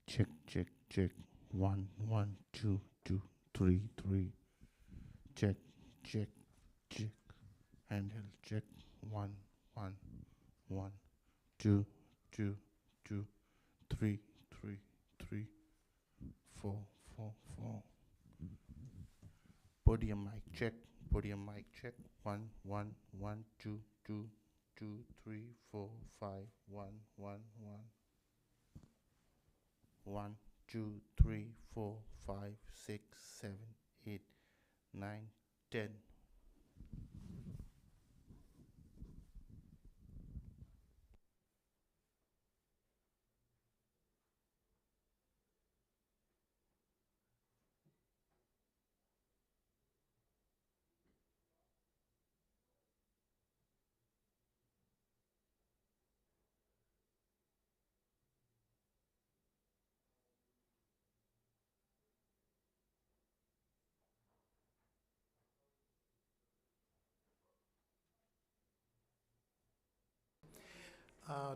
Check, check, check. One, one, two, two, three, three. Check, check, check. Handheld check. One, one, one, two, two, two, three, three, three, four, four, four. Podium mic check. Podium mic check. One, one, one, two, two, two, three, four, five, one, one, one. 1, 2, 3, 4, 5, 6, 7, 8, 9, 10.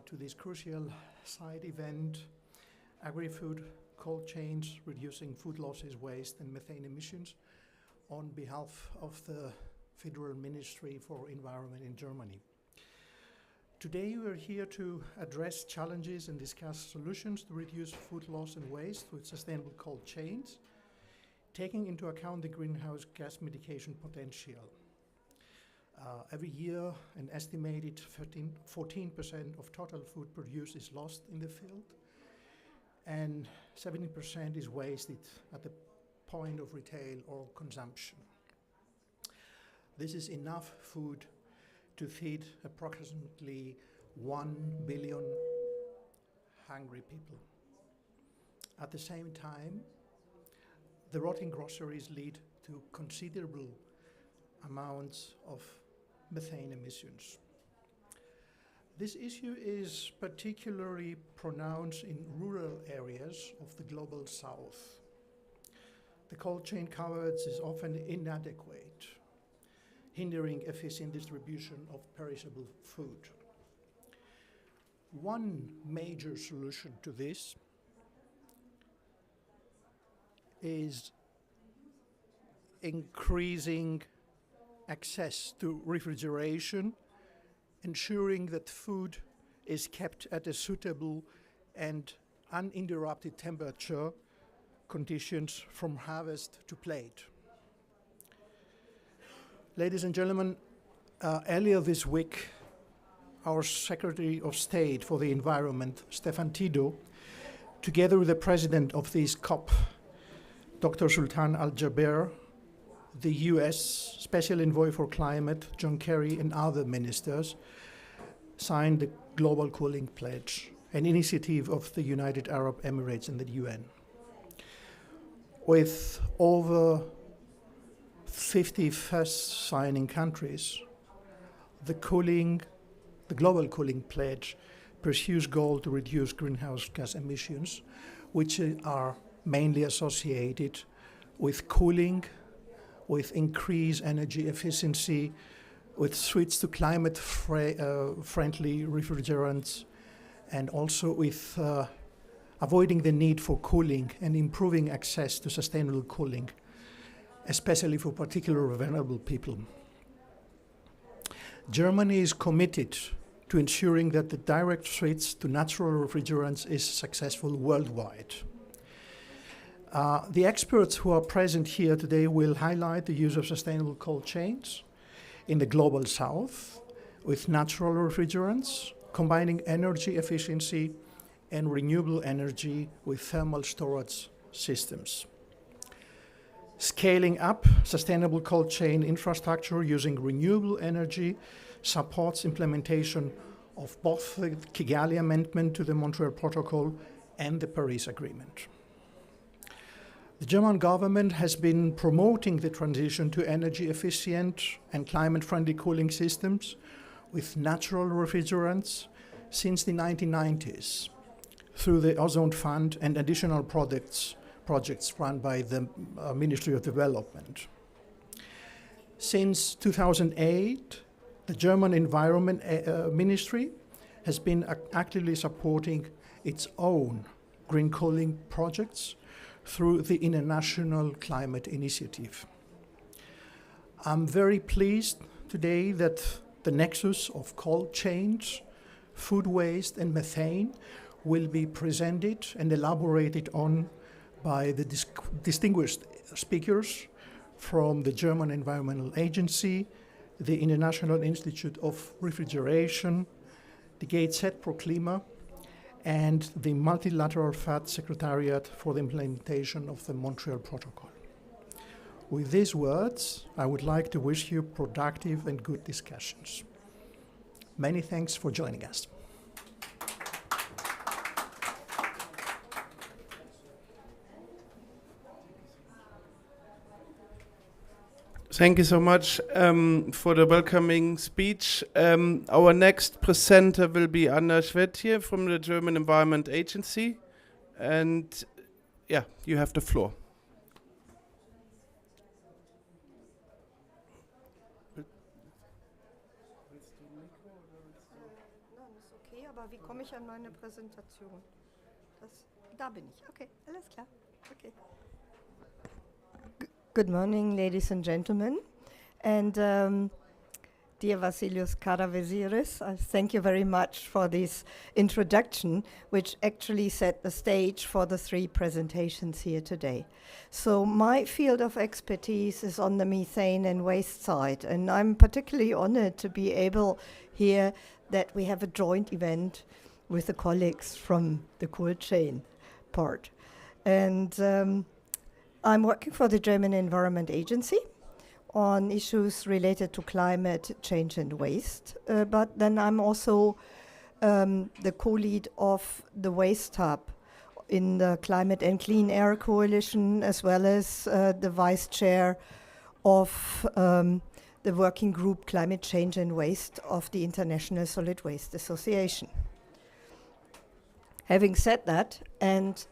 To this crucial side event, Agri-Food Cold Chains Reducing Food Losses, Waste and Methane Emissions, on behalf of the Federal Ministry for Environment in Germany. Today we are here to address challenges and discuss solutions to reduce food loss and waste with sustainable cold chains, taking into account the greenhouse gas mitigation potential. Every year, an estimated 14% of total food produced is lost in the field, and 70% is wasted at the point of retail or consumption. This is enough food to feed approximately 1 billion hungry people. At the same time, the rotting groceries lead to considerable amounts of methane emissions. This issue is particularly pronounced in rural areas of the global south. The cold chain coverage is often inadequate, hindering efficient distribution of perishable food. One major solution to this is increasing access to refrigeration, ensuring that food is kept at a suitable and uninterrupted temperature conditions from harvest to plate. Ladies and gentlemen, earlier this week, our Secretary of State for the Environment, Stefan Tido, together with the President of this COP, Dr. Sultan Al-Jaber, the US Special Envoy for Climate, John Kerry, and other ministers signed the Global Cooling Pledge, an initiative of the United Arab Emirates and the UN. With over 50 first signing countries, the Global Cooling Pledge pursues goal to reduce greenhouse gas emissions, which are mainly associated with cooling, with increased energy efficiency, with switch to climate-friendly refrigerants, and also with avoiding the need for cooling and improving access to sustainable cooling, especially for particularly vulnerable people. Germany is committed to ensuring that the direct switch to natural refrigerants is successful worldwide. The experts who are present here today will highlight the use of sustainable cold chains in the global south with natural refrigerants, combining energy efficiency and renewable energy with thermal storage systems. Scaling up sustainable cold chain infrastructure using renewable energy supports implementation of both the Kigali Amendment to the Montreal Protocol and the Paris Agreement. The German government has been promoting the transition to energy efficient and climate-friendly cooling systems with natural refrigerants since the 1990s through the Ozone Fund and additional projects run by the Ministry of Development. Since 2008, the German Environment Ministry has been actively supporting its own green coaling projects through the International Climate Initiative. I'm very pleased today that the nexus of cold chains, food waste and methane will be presented and elaborated on by the distinguished speakers from the German Environmental Agency, the International Institute of Refrigeration, the GZ Pro Klima, and the Multilateral FAT Secretariat for the implementation of the Montreal Protocol. With these words, I would like to wish you productive and good discussions. Many thanks for joining us. Thank you so much for the welcoming speech. Our next presenter will be Anna Schwedtje from the German Environment Agency. And yeah, you have the floor. Nein, ist okay, aber wie komme ich an meine Präsentation? Da bin ich. Okay, alles klar. Okay. Good morning, ladies and gentlemen. And dear Vassilios Karaveziris, thank you very much for this introduction, which actually set the stage for the three presentations here today. So my field of expertise is on the methane and waste side, and I'm particularly honored to be able here that we have a joint event with the colleagues from the cold chain part. And I'm working for the German Environment Agency on issues related to climate change and waste, but then I'm also the co-lead of the Waste Hub in the Climate and Clean Air Coalition, as well as the vice chair of the working group Climate Change and Waste of the International Solid Waste Association. Having said that, and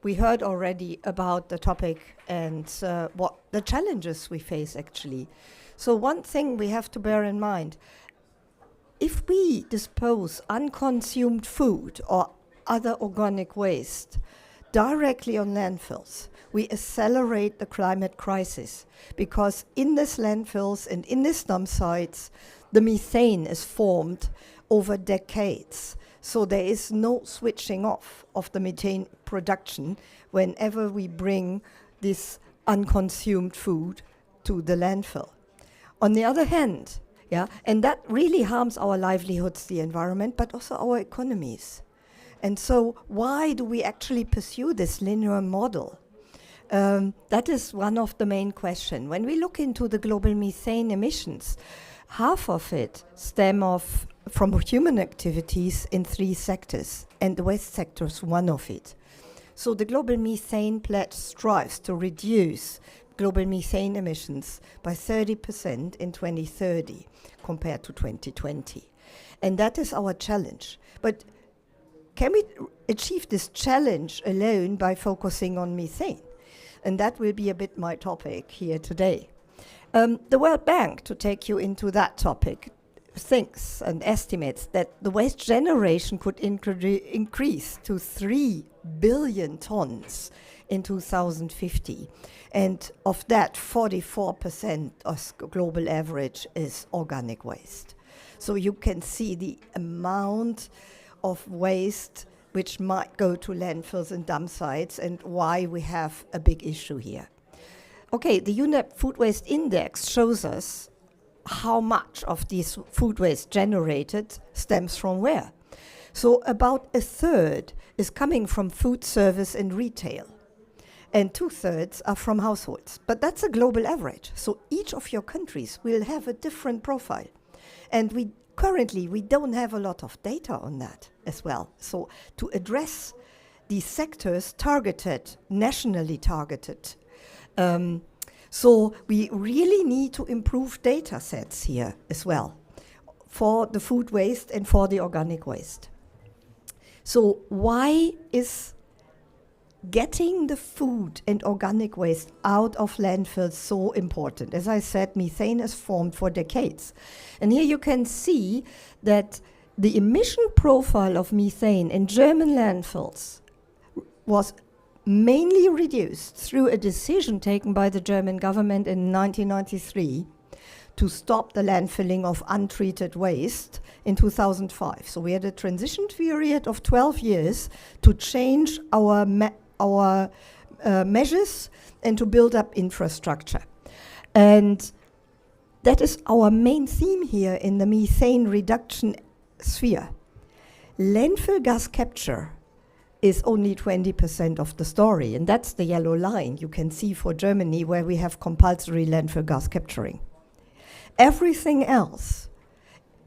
we heard already about the topic and what the challenges we face actually. So one thing we have to bear in mind, if we dispose unconsumed food or other organic waste directly on landfills, we accelerate the climate crisis, because in these landfills and in these dump sites, the methane is formed over decades. So there is no switching off of the methane production whenever we bring this unconsumed food to the landfill. On the other hand, and that really harms our livelihoods, the environment, but also our economies. And so why do we actually pursue this linear model? That is one of the main questions. When we look into the global methane emissions, half of it stem from human activities in 3 sectors, and the waste sector is one of it. So the Global Methane Pledge strives to reduce global methane emissions by 30% in 2030 compared to 2020. And that is our challenge. But can we achieve this challenge alone by focusing on methane? And that will be a bit my topic here today. The World Bank, to take you into that topic, thinks and estimates that the waste generation could increase to 3 billion tons in 2050. And of that, 44% of global average is organic waste. So you can see the amount of waste which might go to landfills and dump sites and why we have a big issue here. Okay, the UNEP Food Waste Index shows us how much of this food waste generated stems from where. So about 1/3 is coming from food service and retail, and 2/3 are from households. But that's a global average. So each of your countries will have a different profile. And currently we don't have a lot of data on that as well. So to address these sectors nationally targeted, so we really need to improve data sets here as well for the food waste and for the organic waste. So why is getting the food and organic waste out of landfills so important? As I said, methane is formed for decades. And here you can see that the emission profile of methane in German landfills was mainly reduced through a decision taken by the German government in 1993 to stop the landfilling of untreated waste in 2005. So we had a transition period of 12 years to change our measures and to build up infrastructure. And that is our main theme here in the methane reduction sphere. Landfill gas capture is only 20% of the story, and that's the yellow line you can see for Germany, where we have compulsory landfill gas capturing. Everything else,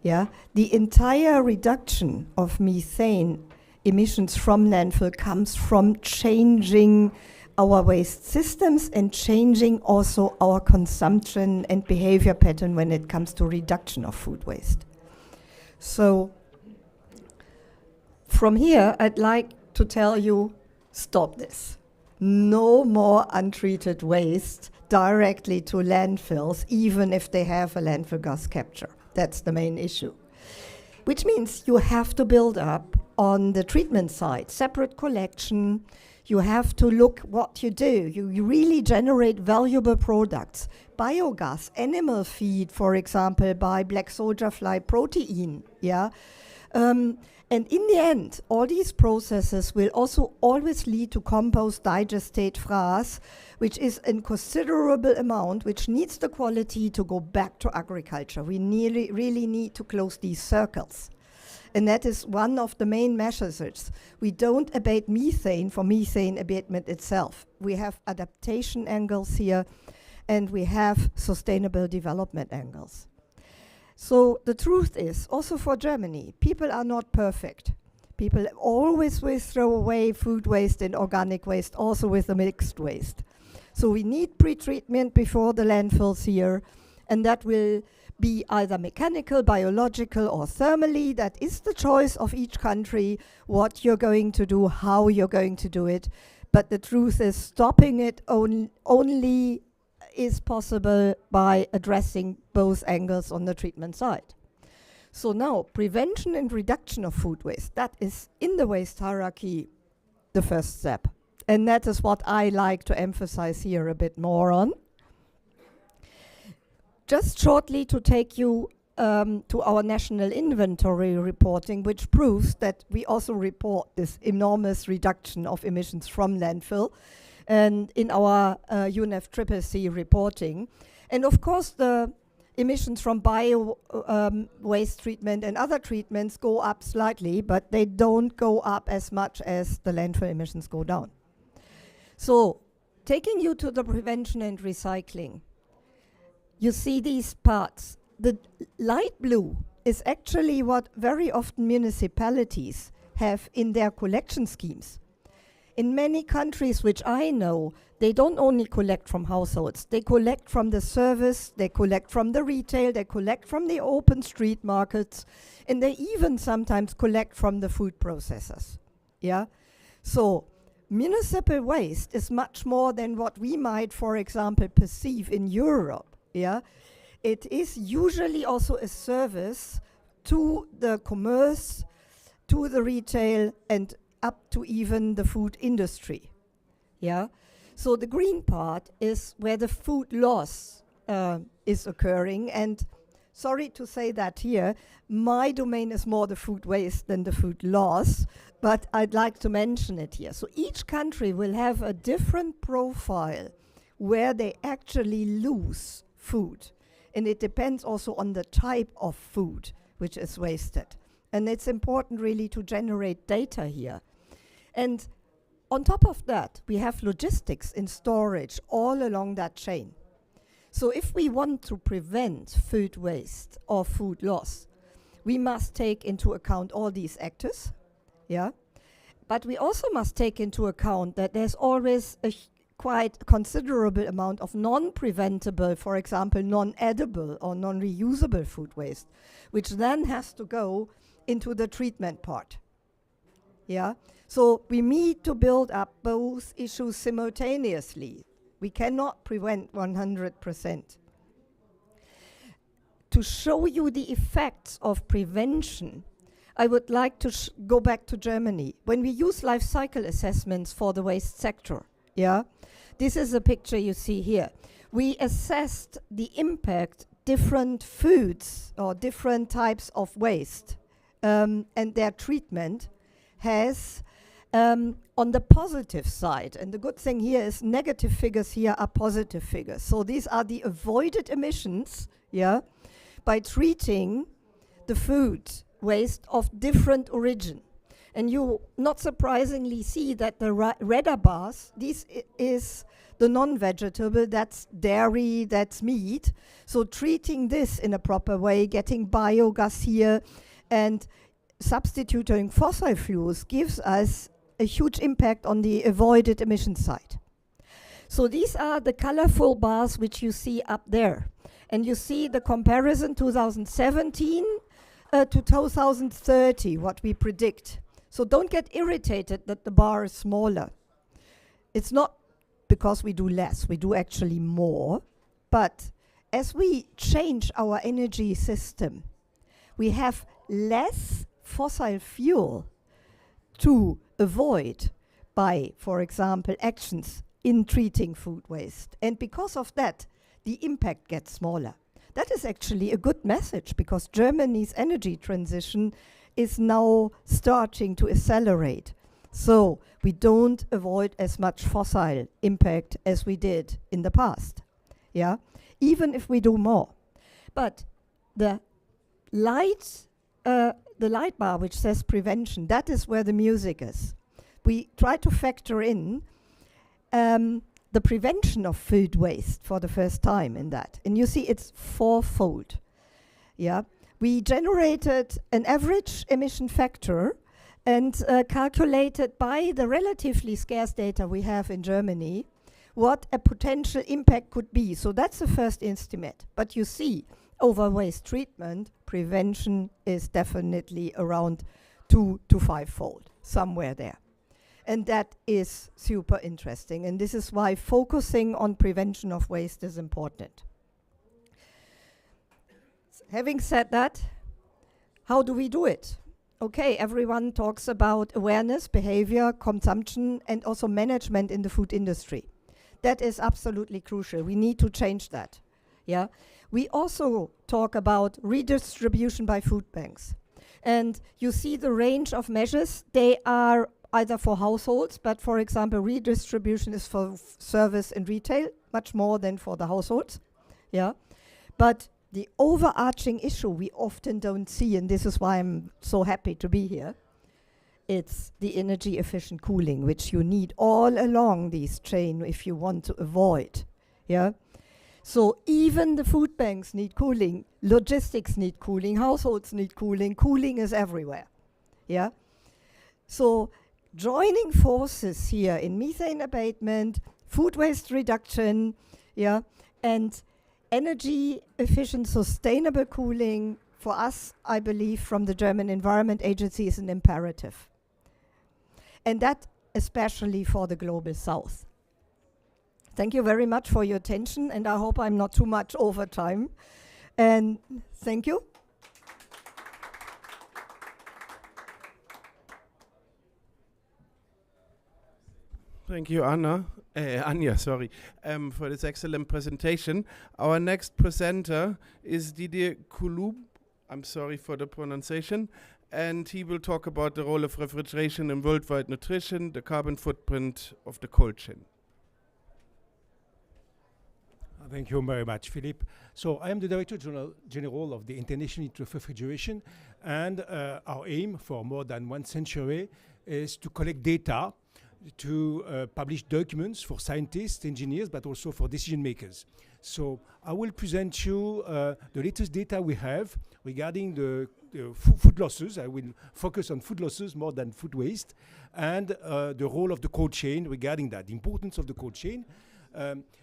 the entire reduction of methane emissions from landfill comes from changing our waste systems and changing also our consumption and behavior pattern when it comes to reduction of food waste. So from here, I'd like to tell you, stop this. No more untreated waste directly to landfills, even if they have a landfill gas capture. That's the main issue. Which means you have to build up on the treatment side, separate collection. You have to look what you do. You really generate valuable products. Biogas, animal feed, for example, by black soldier fly protein, and in the end, all these processes will also always lead to compost digestate frass, which is a considerable amount, which needs the quality to go back to agriculture. We really need to close these circles. And that is one of the main measures. We don't abate methane for methane abatement itself. We have adaptation angles here, and we have sustainable development angles. So the truth is, also for Germany, people are not perfect. People always will throw away food waste and organic waste, also with the mixed waste. So we need pre-treatment before the landfills here, and that will be either mechanical, biological, or thermally. That is the choice of each country, what you're going to do, how you're going to do it. But the truth is, stopping it only is possible by addressing both angles on the treatment side. So now, prevention and reduction of food waste, that is in the waste hierarchy the first step. And that is what I like to emphasize here a bit more on. Just shortly to take you to our national inventory reporting, which proves that we also report this enormous reduction of emissions from landfill, and in our UNFCCC reporting. And of course, the emissions from bio waste treatment and other treatments go up slightly, but they don't go up as much as the landfill emissions go down. So, taking you to the prevention and recycling, you see these parts. The light blue is actually what very often municipalities have in their collection schemes. In many countries which I know, they don't only collect from households, they collect from the service, they collect from the retail, they collect from the open street markets, and they even sometimes collect from the food processors. So municipal waste is much more than what we might, for example, perceive in Europe. It is usually also a service to the commerce, to the retail, and up to even the food industry. So the green part is where the food loss is occurring, and sorry to say that here, my domain is more the food waste than the food loss, but I'd like to mention it here. So each country will have a different profile where they actually lose food, and it depends also on the type of food which is wasted. And it's important really to generate data here. And on top of that, we have logistics in storage all along that chain. So if we want to prevent food waste or food loss, we must take into account all these actors, but we also must take into account that there's always a quite considerable amount of non-preventable, for example, non-edible or non-reusable food waste, which then has to go into the treatment part. So we need to build up both issues simultaneously. We cannot prevent 100%. To show you the effects of prevention, I would like to go back to Germany. When we use life cycle assessments for the waste sector, yeah, this is a picture you see here. We assessed the impact different foods or different types of waste and their treatment has on the positive side. And the good thing here is negative figures here are positive figures. So these are the avoided emissions, yeah, by treating the food waste of different origin. And you not surprisingly see that the redder bars, this is the non-vegetable, that's dairy, that's meat. So treating this in a proper way, getting biogas here and substituting fossil fuels gives us a huge impact on the avoided emission side. So these are the colorful bars which you see up there. And you see the comparison 2017 to 2030, what we predict. So don't get irritated that the bar is smaller. It's not because we do less, we do actually more. But as we change our energy system, we have less fossil fuel to avoid by, for example, actions in treating food waste. And because of that, the impact gets smaller. That is actually a good message because Germany's energy transition is now starting to accelerate. So we don't avoid as much fossil impact as we did in the past, yeah, even if we do more. But the light bar which says prevention, that is where the music is. We try to factor in the prevention of food waste for the first time in that. And you see it's fourfold. Yeah, we generated an average emission factor and calculated by the relatively scarce data we have in Germany what a potential impact could be. So that's the first estimate. But you see, over waste treatment, prevention is definitely around 2 to 5-fold, somewhere there. And that is super interesting. And this is why focusing on prevention of waste is important. Having said that, how do we do it? Okay, everyone talks about awareness, behavior, consumption, and also management in the food industry. That is absolutely crucial. We need to change that. Yeah. We also talk about redistribution by food banks. And you see the range of measures. They are either for households, but for example, redistribution is for service and retail, much more than for the households. Yeah. But the overarching issue we often don't see, and this is why I'm so happy to be here, it's the energy efficient cooling, which you need all along this chain if you want to avoid. Yeah. So even the food banks need cooling, logistics need cooling, households need cooling, cooling is everywhere. Yeah. So joining forces here in methane abatement, food waste reduction, yeah, and energy efficient sustainable cooling for us, I believe, from the German Environment Agency is an imperative. And that especially for the Global South. Thank you very much for your attention, and I hope I'm not too much over time. And thank you. Thank you, Anja, sorry, for this excellent presentation. Our next presenter is Didier Couloub. I'm sorry for the pronunciation. And he will talk about the role of refrigeration in worldwide nutrition, the carbon footprint of the cold chain. Thank you very much, Philippe. So I am the Director General of the International Institute of Refrigeration, and our aim for more than 1 century is to collect data, to publish documents for scientists, engineers, but also for decision makers. So I will present you the latest data we have regarding the food losses. I will focus on food losses more than food waste, and the role of the cold chain regarding that, the importance of the cold chain.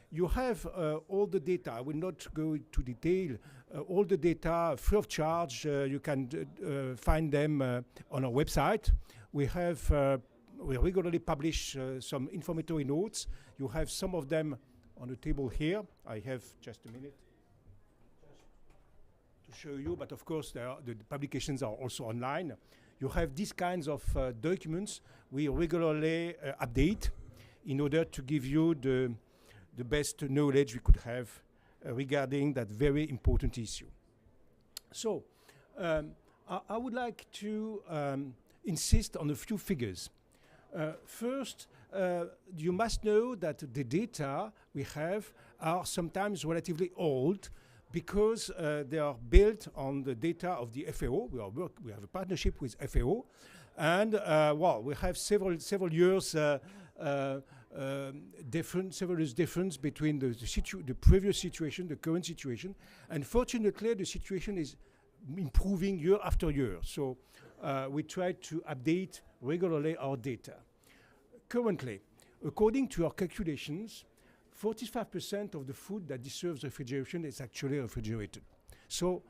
You have all the data. I will not go into detail. All the data free of charge. You can find them on our website. We regularly publish some informatory notes. You have some of them on the table here. I have just a minute. to show you, but of course the publications are also online. You have these kinds of documents we regularly update in order to give you the best knowledge we could have regarding that very important issue. So I would like to insist on a few figures. First, you must know that the data we have are sometimes relatively old because they are built on the data of the FAO. We have a partnership with FAO, and well, we have several years difference between the previous situation, the current situation, and fortunately, the situation is improving year after year. So we try to update regularly our data. Currently, according to our calculations, 45% of the food that deserves refrigeration is actually refrigerated. So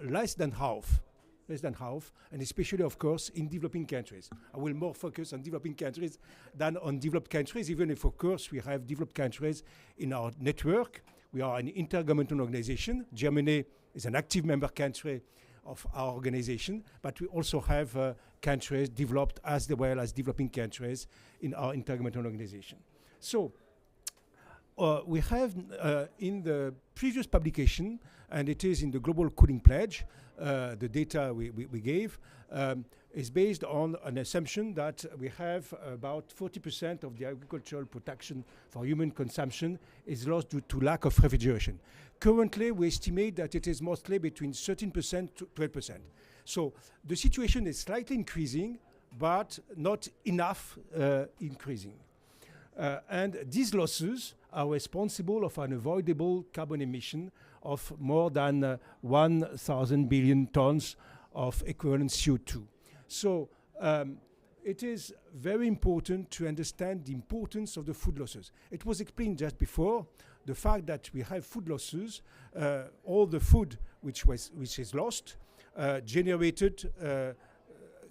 less than half, and especially, of course, in developing countries. I will more focus on developing countries than on developed countries, even if, of course, we have developed countries in our network. We are an intergovernmental organization. Germany is an active member country of our organization, but we also have countries developed as well as developing countries in our intergovernmental organization. So we have in the previous publication, and it is in the Global Cooling Pledge, the data we gave is based on an assumption that we have about 40% of the agricultural production for human consumption is lost due to lack of refrigeration. Currently, we estimate that it is mostly between 13% to 12%. So the situation is slightly increasing, but not enough increasing. And these losses are responsible of an avoidable carbon emission of more than 1,000 billion tons of equivalent CO2. So it is very important to understand the importance of the food losses. It was explained just before, the fact that we have food losses, all the food which is lost generated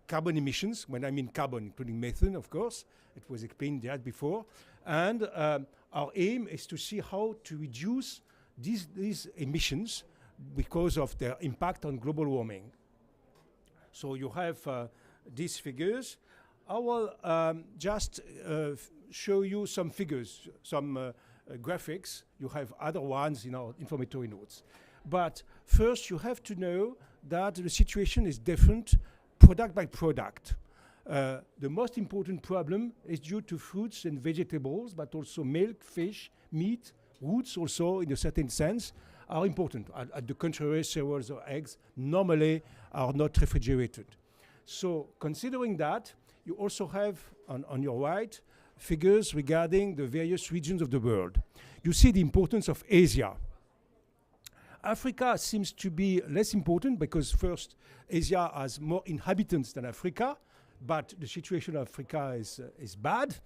carbon emissions. When I mean carbon, including methane, of course, it was explained just before. And our aim is to see how to reduce these emissions because of their impact on global warming. So you have these figures. I will just show you some figures, some graphics. You have other ones in our informatory notes. But first, you have to know that the situation is different product by product. The most important problem is due to fruits and vegetables, but also milk, fish, meat, roots also in a certain sense are important. At the contrary, cereals or eggs normally are not refrigerated. So considering that, you also have on your right figures regarding the various regions of the world. You see the importance of Asia. Africa seems to be less important because first, Asia has more inhabitants than Africa, but the situation of Africa is bad.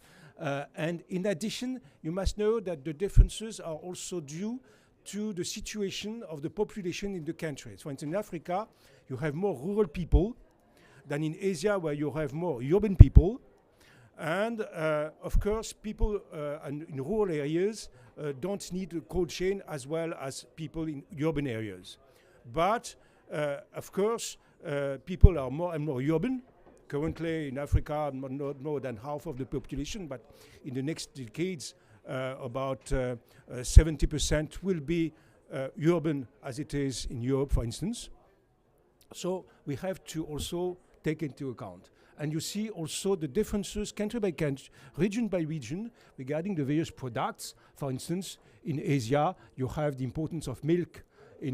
And in addition, you must know that the differences are also due to the situation of the population in the countries. For instance, in Africa, you have more rural people than in Asia, where you have more urban people. And of course, people in rural areas don't need a cold chain as well as people in urban areas. But of course, people are more and more urban. Currently in Africa, not more than half of the population, but in the next decades, about 70% will be urban as it is in Europe, for instance. So we have to also take into account. And you see also the differences country by country, region by region, regarding the various products. For instance, in Asia, you have the importance of milk,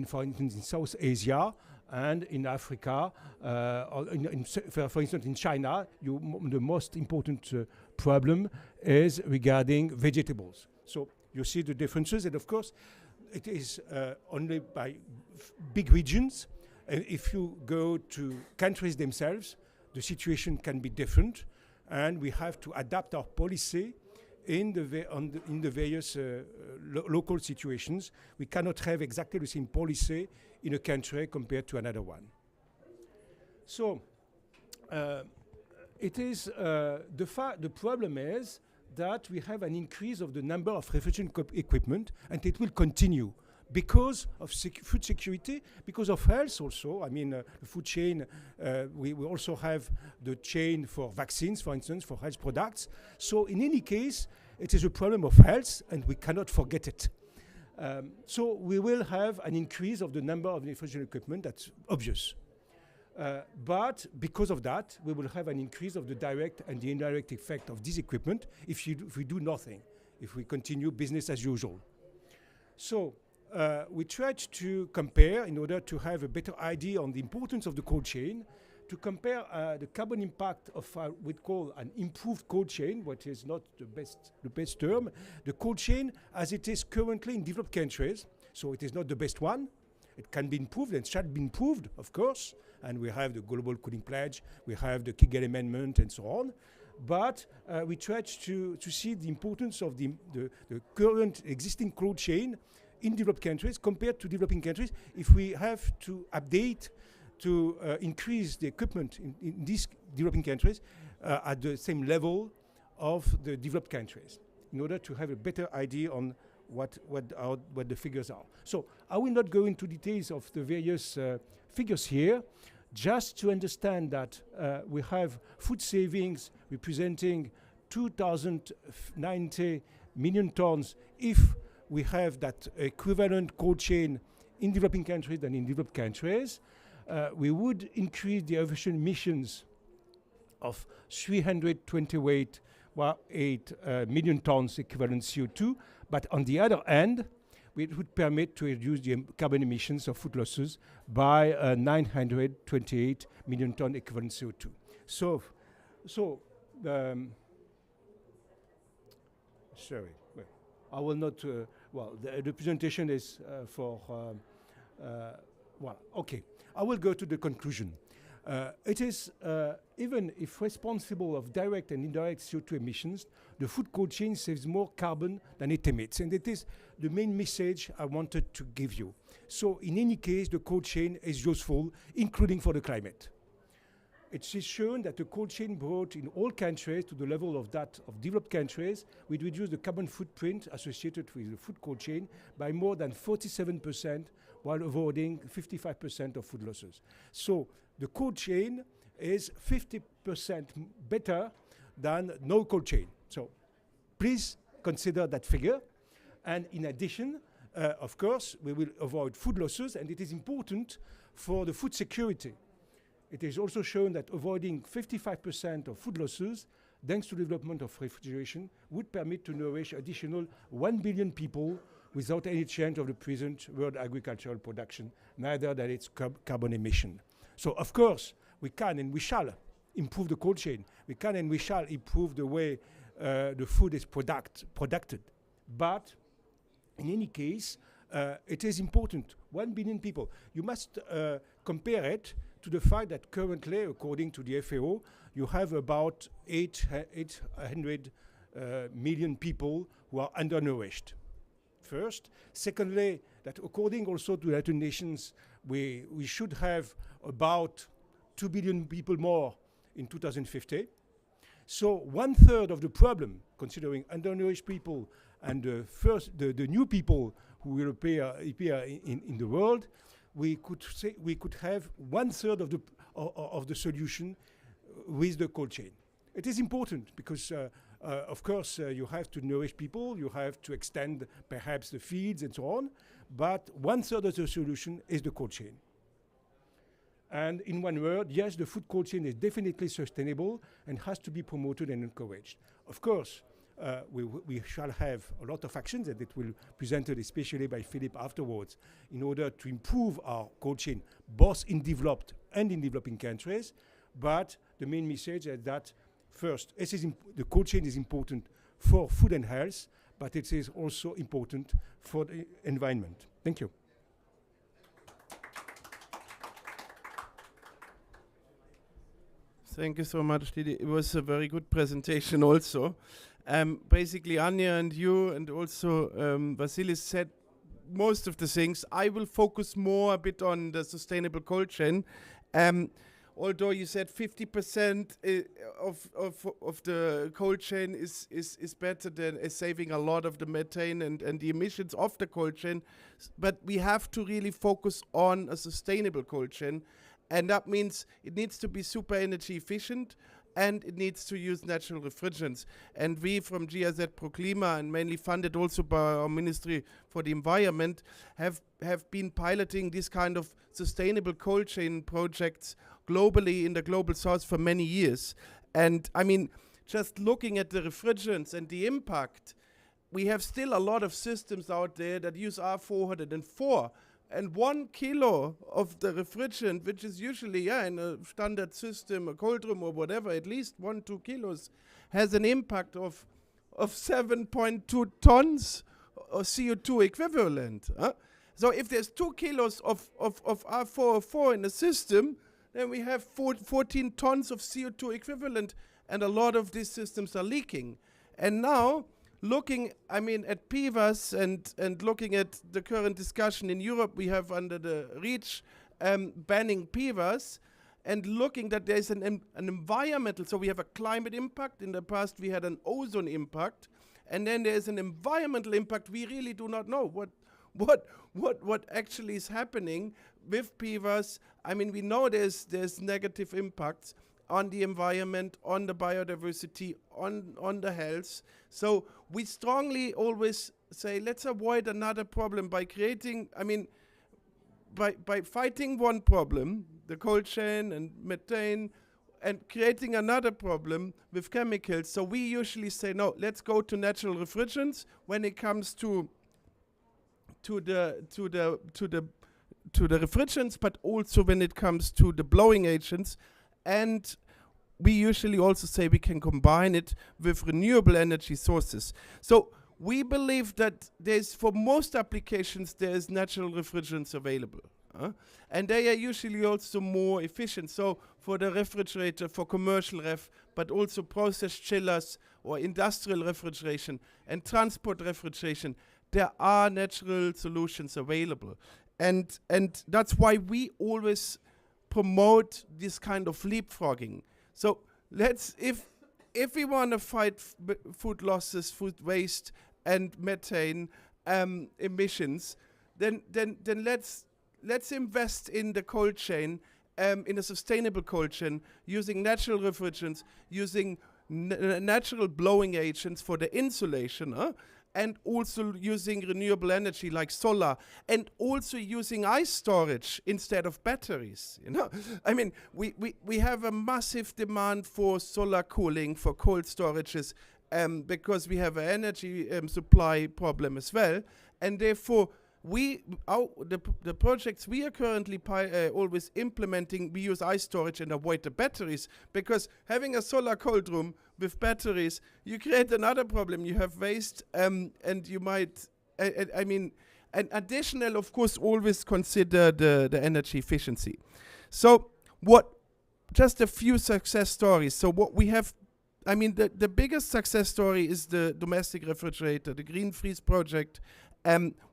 for instance, in South Asia, and in Africa, for instance, in China, the most important problem is regarding vegetables. So you see the differences, and of course, it is only by big regions. And if you go to countries themselves, the situation can be different, and we have to adapt our policy in the various local situations. We cannot have exactly the same policy in a country compared to another one. So it is the problem is that we have an increase of the number of refrigeration equipment, and it will continue because of food security, because of health also. I mean, the food chain, we also have the chain for vaccines, for instance, for health products. So in any case, it is a problem of health, and we cannot forget it. So we will have an increase of the number of refrigeration equipment, that's obvious. But because of that, we will have an increase of the direct and the indirect effect of this equipment if we do nothing, if we continue business as usual. So we tried to compare, in order to have a better idea on the importance of the cold chain, to compare the carbon impact of what we call an improved cold chain, what is not the best term, the cold chain as it is currently in developed countries. So it is not the best one. It can be improved and shall be improved, of course. And we have the Global Cooling Pledge, we have the Kigali Amendment, and so on. But we tried to see the importance of the current existing cold chain in developed countries compared to developing countries if we have to update to increase the equipment in these developing countries at the same level of the developed countries in order to have a better idea on what the figures are. So I will not go into details of the various figures here, just to understand that we have food savings representing 2,090 million tons if we have that equivalent cold chain in developing countries than in developed countries. We would increase the aviation emissions of 328 million tons equivalent CO2, but on the other hand, it would permit to reduce the carbon emissions of food losses by 928 million ton equivalent CO2. So sorry, I will not, the presentation is okay. I will go to the conclusion. It is, even if responsible of direct and indirect CO2 emissions, the food cold chain saves more carbon than it emits. And it is the main message I wanted to give you. So in any case, the cold chain is useful, including for the climate. It is shown that the cold chain brought in all countries to the level of that of developed countries, would reduce the carbon footprint associated with the food cold chain by more than 47%, while avoiding 55% of food losses. So the cold chain is 50% better than no cold chain. So please consider that figure. And in addition, of course, we will avoid food losses, and it is important for the food security. It is also shown that avoiding 55% of food losses, thanks to the development of refrigeration, would permit to nourish additional 1 billion people without any change of the present world agricultural production, neither than its carbon emission. So, of course, we can and we shall improve the cold chain. We can and we shall improve the way the food is produced. But in any case, it is important. 1 billion people. You must compare it to the fact that currently, according to the FAO, you have about 800 million people who are undernourished. First. Secondly, that according also to the United Nations, we should have about 2 billion people more in 2050. So 1/3 of the problem, considering undernourished people and the new people who will appear in the world, we could have 1/3 of the solution with the cold chain. It is important because, of course, you have to nourish people, you have to extend perhaps the feeds and so on, but 1/3 of the solution is the cold chain. And in one word, yes, the food cold chain is definitely sustainable and has to be promoted and encouraged. Of course, we shall have a lot of actions, and it will be presented especially by Philippe afterwards, in order to improve our cold chain, both in developed and in developing countries. But the main message is that, first, the cold chain is important for food and health, but it is also important for the environment. Thank you. Thank you so much, Didi. It was a very good presentation also. Basically, Anya and you and also Vasilis said most of the things. I will focus more a bit on the sustainable cold chain. although you said 50% of the cold chain is better than is saving a lot of the methane and the emissions of the cold chain, but we have to really focus on a sustainable cold chain, and that means it needs to be super energy efficient, and it needs to use natural refrigerants. And we from GIZ Pro Klima, and mainly funded also by our Ministry for the Environment, have been piloting this kind of sustainable cold chain projects globally in the global south for many years. And I mean, just looking at the refrigerants and the impact, we have still a lot of systems out there that use R404, and 1 kilo of the refrigerant, which is usually in a standard system, a cold room or whatever, at least 1-2 kilos, has an impact of 7.2 tons of CO2 equivalent. So if there's 2 kilos of R404 in the system, then we have 14 tons of CO2 equivalent, and a lot of these systems are leaking. And now, looking, I mean, at PFAS and looking at the current discussion in Europe we have under the REACH banning PFAS, and looking that there's an environmental, so we have a climate impact. In the past we had an ozone impact, and then there's an environmental impact. We really do not know what actually is happening with PFAS. I mean, we know there's negative impacts on the environment, on the biodiversity, on the health. So we strongly always say, let's avoid another problem by creating, I mean, by fighting one problem, the cold chain and methane, and creating another problem with chemicals. So we usually say, no, let's go to natural refrigerants when it comes to the refrigerants, but also when it comes to the blowing agents. And we usually also say we can combine it with renewable energy sources. So we believe that there's, for most applications, there's natural refrigerants available. And they are usually also more efficient. So for the refrigerator, for commercial ref, but also process chillers or industrial refrigeration and transport refrigeration, there are natural solutions available. And that's why we always promote this kind of leapfrogging. So let's, if we want to fight food losses, food waste, and methane emissions, then let's invest in the cold chain, in a sustainable cold chain, using natural refrigerants, using natural blowing agents for the insulation, and also using renewable energy like solar, and also using ice storage instead of batteries. You know, I mean, we have a massive demand for solar cooling, for cold storages, because we have an energy supply problem as well, and therefore the projects we are currently always implementing, we use ice storage and avoid the batteries, because having a solar cold room with batteries, you create another problem. You have waste, and you might, I mean, and additional, of course, always consider the energy efficiency. So just a few success stories. So what we have, I mean, the biggest success story is the domestic refrigerator, the Green Freeze project,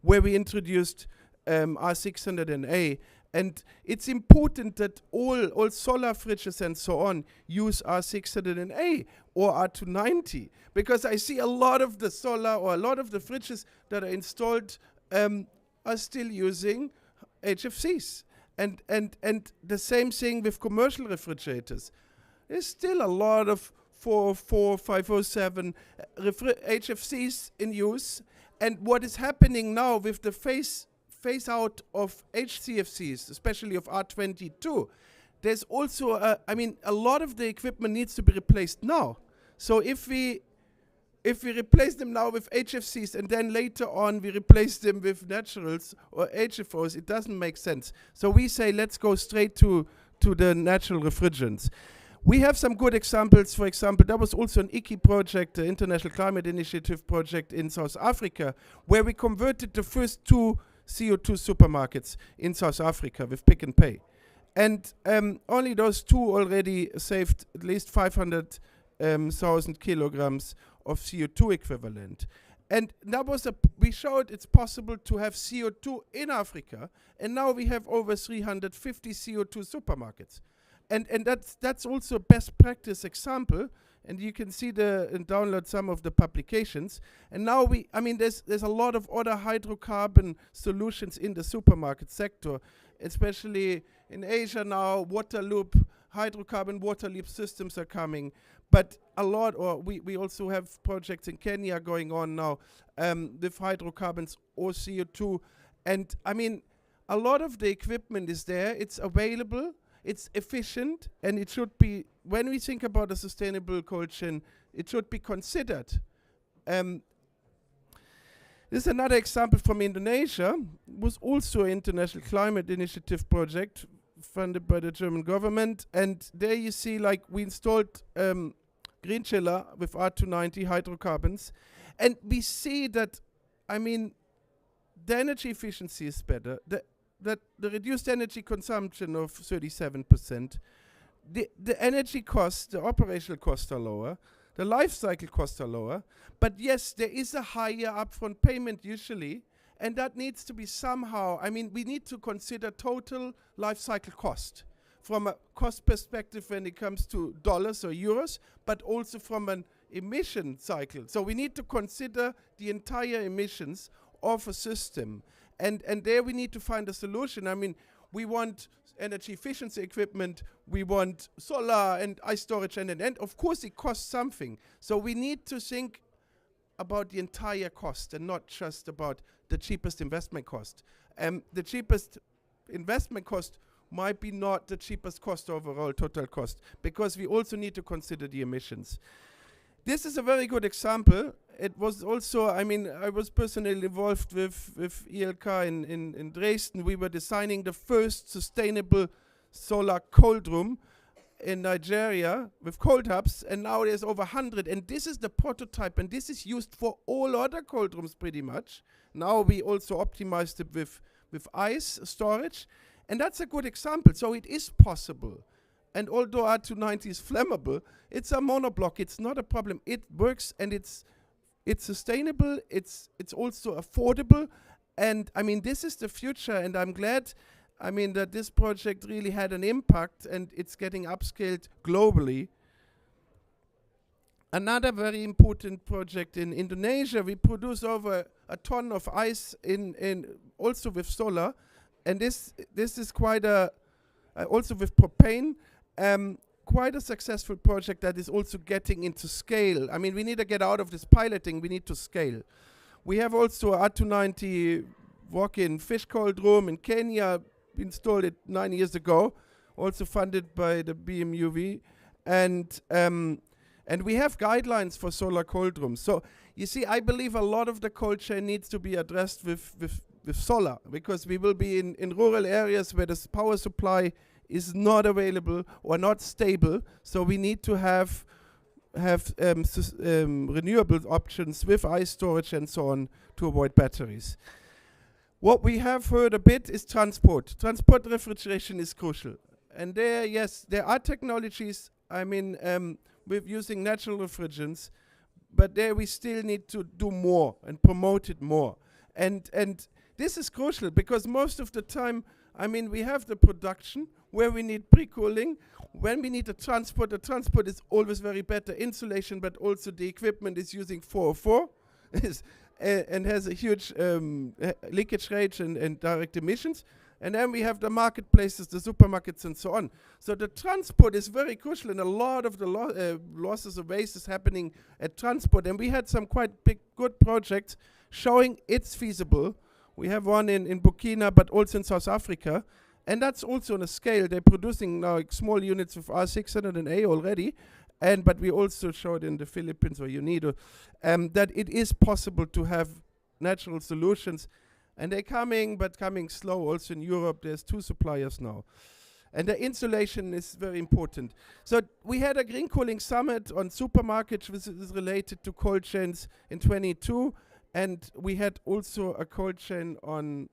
where we introduced R600A. And it's important that all solar fridges and so on use R600A or R290, because I see a lot of the solar or a lot of the fridges that are installed are still using HFCs. And the same thing with commercial refrigerators. There's still a lot of 404, 507 HFCs in use. And what is happening now with the phase out of HCFCs, especially of R22, there's also, I mean, a lot of the equipment needs to be replaced now. So if we replace them now with HFCs and then later on we replace them with naturals or HFOs, it doesn't make sense. So we say let's go straight to the natural refrigerants. We have some good examples. For example, there was also an ICI project, the International Climate Initiative project in South Africa, where we converted the first 2 CO2 supermarkets in South Africa with Pick and Pay. And only those 2 already saved at least 500,000 kilograms of CO2 equivalent. And that was we showed it's possible to have CO2 in Africa, and now we have over 350 CO2 supermarkets. and that's also a best practice example. And you can see and download some of the publications. And now there's a lot of other hydrocarbon solutions in the supermarket sector, especially in Asia now. Hydrocarbon water loop systems are coming. But we also have projects in Kenya going on now with hydrocarbons or CO2. And a lot of the equipment is there. It's available. It's efficient, and it should be, when we think about a sustainable cold chain, it should be considered. This is another example from Indonesia. It was also an international climate initiative project funded by the German government. And there you see, we installed green chiller with R290 hydrocarbons. And we see that, the energy efficiency is better. That the reduced energy consumption of 37%, the energy costs, the operational costs are lower, the life cycle costs are lower, but yes, there is a higher upfront payment usually, and that needs to be somehow, we need to consider total life cycle cost from a cost perspective when it comes to dollars or euros, but also from an emission cycle. So we need to consider the entire emissions of a system. And there we need to find a solution. We want energy efficiency equipment, we want solar and ice storage, and of course it costs something. So we need to think about the entire cost and not just about the cheapest investment cost. The cheapest investment cost might be not the cheapest cost overall, total cost, because we also need to consider the emissions. This is a very good example. It was also, I was personally involved with ELK in Dresden. We were designing the first sustainable solar cold room in Nigeria with cold hubs, and now there's over 100. And this is the prototype, and this is used for all other cold rooms pretty much. Now we also optimized it with ice storage, and that's a good example. So it is possible. And although R290 is flammable, it's a monoblock. It's not a problem. It works, and it's sustainable. It's also affordable. And this is the future. And I'm glad, that this project really had an impact, and it's getting upscaled globally. Another very important project in Indonesia, we produce over a ton of ice in also with solar. And this is quite also with propane, quite a successful project that is also getting into scale. We need to get out of this piloting, we need to scale. We have also R290 walk-in fish cold room in Kenya, installed it 9 years ago, also funded by the BMUV. And we have guidelines for solar cold rooms. So you see, I believe a lot of the cold chain needs to be addressed with solar, because we will be in rural areas where the power supply is not available or not stable. So we need to have renewable options with ice storage and so on to avoid batteries. What we have heard a bit is transport. Transport refrigeration is crucial. And there, yes, there are technologies, with using natural refrigerants, but there we still need to do more and promote it more. And this is crucial, because most of the time, we have the production where we need pre-cooling. When we need the transport is always very better insulation, but also the equipment is using 404 and has a huge leakage rate and direct emissions. And then we have the marketplaces, the supermarkets, and so on. So the transport is very crucial, and a lot of the losses of waste is happening at transport. And we had some quite good projects showing it's feasible. We have one in Burkina, but also in South Africa. And that's also on a scale. They're producing now small units of R600A already. But we also showed in the Philippines or UNIDO that it is possible to have natural solutions. And they're coming, but coming slow. Also in Europe, there's 2 suppliers now. And the insulation is very important. So we had a green cooling summit on supermarkets, which is related to cold chains in 22. And we had also a cold chain on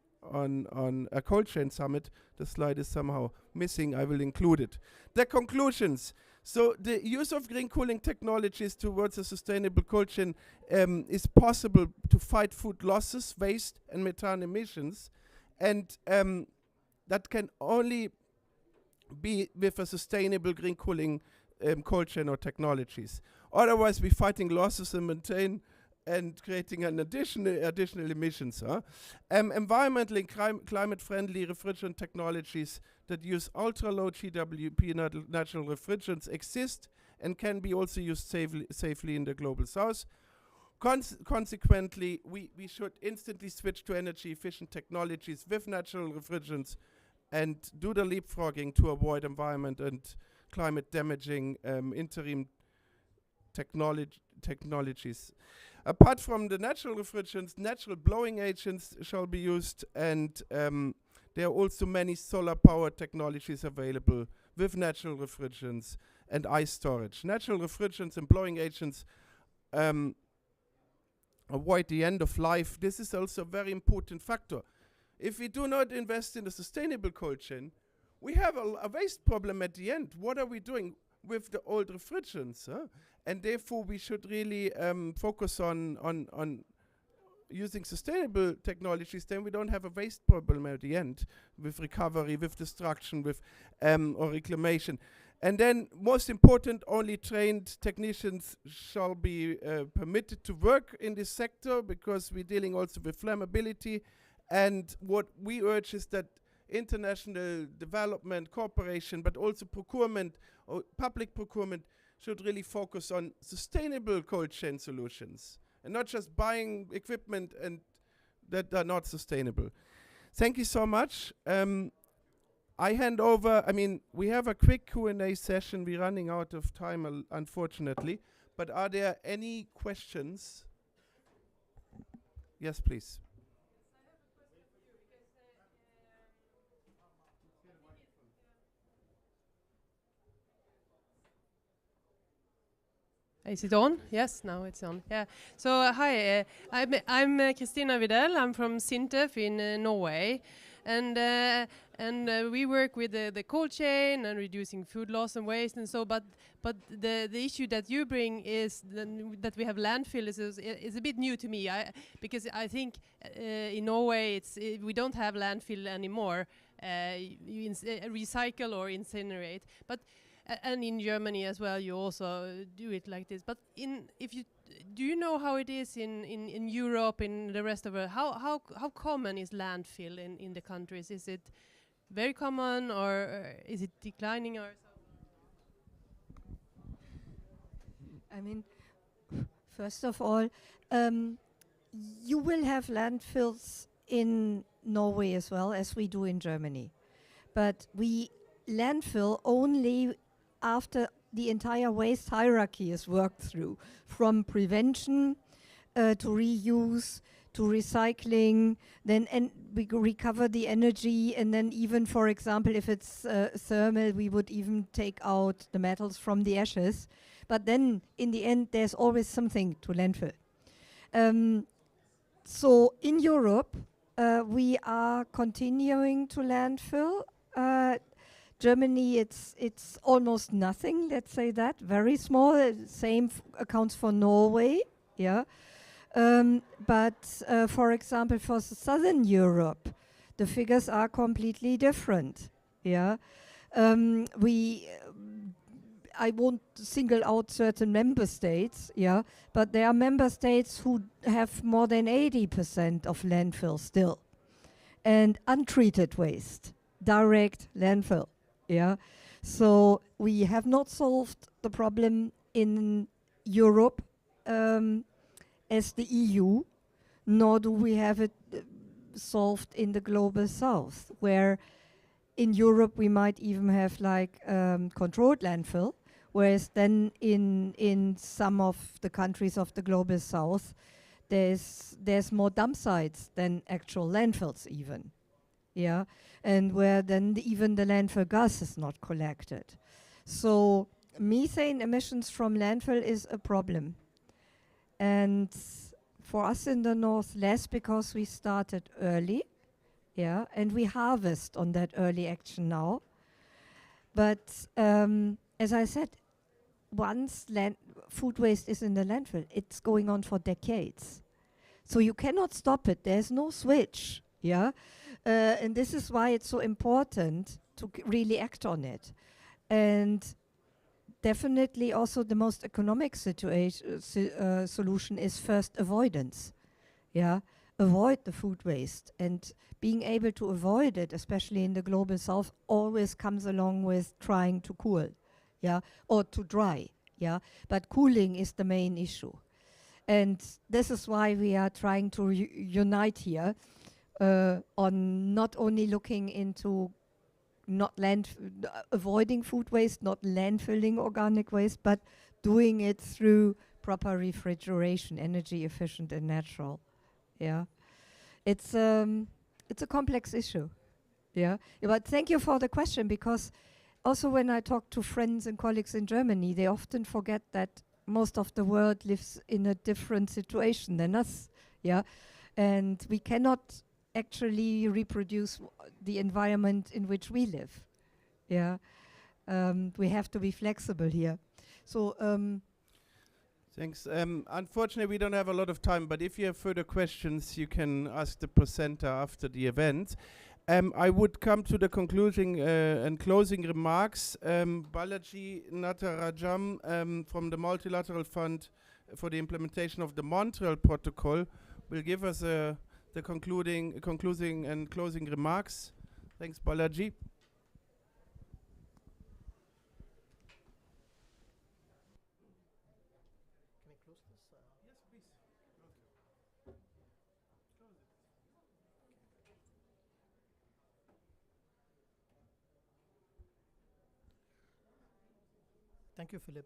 a cold chain summit. The slide is somehow missing. I will include it. The conclusions. So the use of green cooling technologies towards a sustainable cold chain is possible to fight food losses, waste, and methane emissions. And that can only be with a sustainable green cooling cold chain or technologies. Otherwise, we're fighting losses and maintain and creating an additional emissions. Environmentally climate-friendly refrigerant technologies that use ultra-low GWP natural refrigerants exist and can be also used safely in the global south. Consequently, we should instantly switch to energy-efficient technologies with natural refrigerants and do the leapfrogging to avoid environment and climate-damaging interim technologies. Apart from the natural refrigerants, natural blowing agents shall be used, and there are also many solar-powered technologies available with natural refrigerants and ice storage. Natural refrigerants and blowing agents avoid the end of life. This is also a very important factor. If we do not invest in a sustainable cold chain, we have a waste problem at the end. What are we doing with the old refrigerants? And therefore, we should really focus on using sustainable technologies. Then we don't have a waste problem at the end with recovery, with destruction, with or reclamation. And then, most important, only trained technicians shall be permitted to work in this sector, because we're dealing also with flammability. And what we urge is that international development, cooperation, but also procurement or public procurement should really focus on sustainable cold chain solutions and not just buying equipment and that are not sustainable. Thank you so much. I hand over, we have a quick Q&A session. We're running out of time, unfortunately. But are there any questions? Yes, please. Is it on? Yes, now it's on. Yeah. So hi, I'm Christina Vidal. I'm from Sintef in Norway, and we work with the cold chain and reducing food loss and waste and so. But the issue that you bring is that we have landfill is a bit new to me. Because I think in Norway we don't have landfill anymore. You recycle or incinerate, but. And in Germany as well, you also do it like this. But do you know how it is in Europe, in the rest of the how common is landfill in the countries? Is it very common, or is it declining, or so? First of all, you will have landfills in Norway as well as we do in Germany, but we landfill only after the entire waste hierarchy is worked through, from prevention to reuse to recycling, then we recover the energy, and then even, for example, if it's thermal, we would even take out the metals from the ashes. But then, in the end, there's always something to landfill. So in Europe, we are continuing to landfill. Germany, it's almost nothing, let's say that, very small. Same accounts for Norway, yeah. But for example, for Southern Europe, the figures are completely different, yeah. I won't single out certain member states, yeah, but there are member states who have more than 80% of landfill still, and untreated waste, direct landfill. Yeah, so we have not solved the problem in Europe as the EU, nor do we have it solved in the global south, where in Europe we might even have like controlled landfill, whereas then in some of the countries of the global south, there's more dump sites than actual landfills even. Yeah, and where then even the landfill gas is not collected. So methane emissions from landfill is a problem. And for us in the north, less, because we started early, yeah, and we harvest on that early action now. But as I said, once food waste is in the landfill, it's going on for decades. So you cannot stop it. There's no switch, yeah. And this is why it's so important to really act on it. And definitely also the most economic solution is first avoidance. Yeah, avoid the food waste, and being able to avoid it, especially in the global south, always comes along with trying to cool, yeah, or to dry, yeah. But cooling is the main issue, and this is why we are trying to unite here on not only looking into avoiding food waste, not landfilling organic waste, but doing it through proper refrigeration, energy efficient and natural. Yeah, it's a complex issue. Yeah, but thank you for the question, because also when I talk to friends and colleagues in Germany, they often forget that most of the world lives in a different situation than us. Yeah, and we cannot actually reproduce the environment in which we live. Yeah, we have to be flexible here. So. Thanks. Unfortunately, we don't have a lot of time, but if you have further questions, you can ask the presenter after the event. I would come to the concluding and closing remarks. Balaji Natarajan from the Multilateral Fund for the Implementation of the Montreal Protocol will give us the concluding and closing remarks. Thanks, Balaji. Thank you, Philip.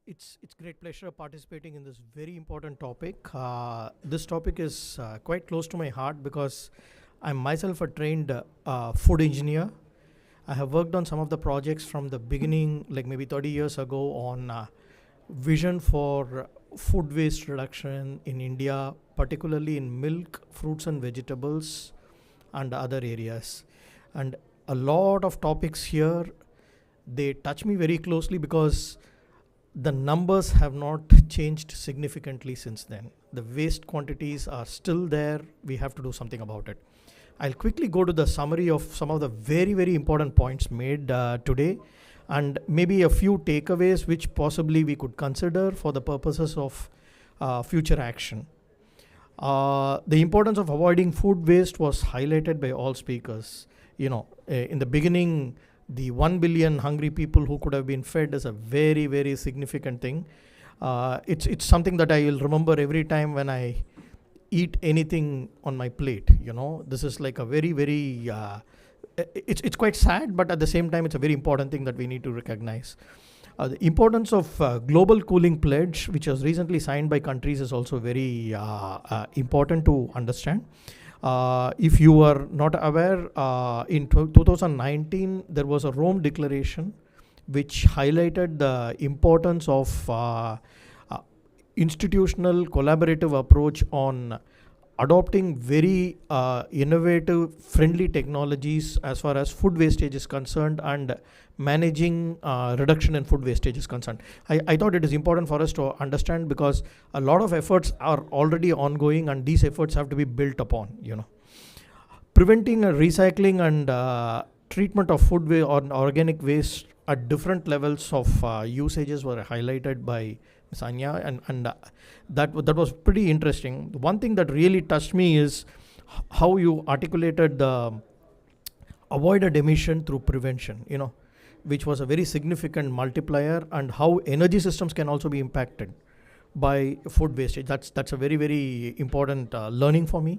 It's great pleasure participating in this very important topic. This topic is quite close to my heart because I'm myself a trained food engineer. I have worked on some of the projects from the beginning, like maybe 30 years ago, on vision for food waste reduction in India, particularly in milk, fruits and vegetables, and other areas. And a lot of topics here, they touch me very closely because the numbers have not changed significantly since then. The waste quantities are still there. We have to do something about it. I'll quickly go to the summary of some of the very, very important points made today, and maybe a few takeaways which possibly we could consider for the purposes of future action. The importance of avoiding food waste was highlighted by all speakers. In the beginning, the 1 billion hungry people who could have been fed is a very, very significant thing. It's something that I will remember every time when I eat anything on my plate. This is like a very, very, it's quite sad, but at the same time, it's a very important thing that we need to recognize. The importance of global cooling pledge, which was recently signed by countries, is also very important to understand. If you are not aware, in 2019, there was a Rome Declaration which highlighted the importance of institutional collaborative approach on adopting very innovative, friendly technologies as far as food wastage is concerned and managing reduction in food wastage is concerned. I thought it is important for us to understand because a lot of efforts are already ongoing and these efforts have to be built upon. Preventing recycling and treatment of food waste or organic waste at different levels of usages were highlighted by Ms. Anya, and that was pretty interesting. One thing that really touched me is how you articulated the avoided emission through prevention, which was a very significant multiplier, and how energy systems can also be impacted by food wastage. That's a very, very important learning for me.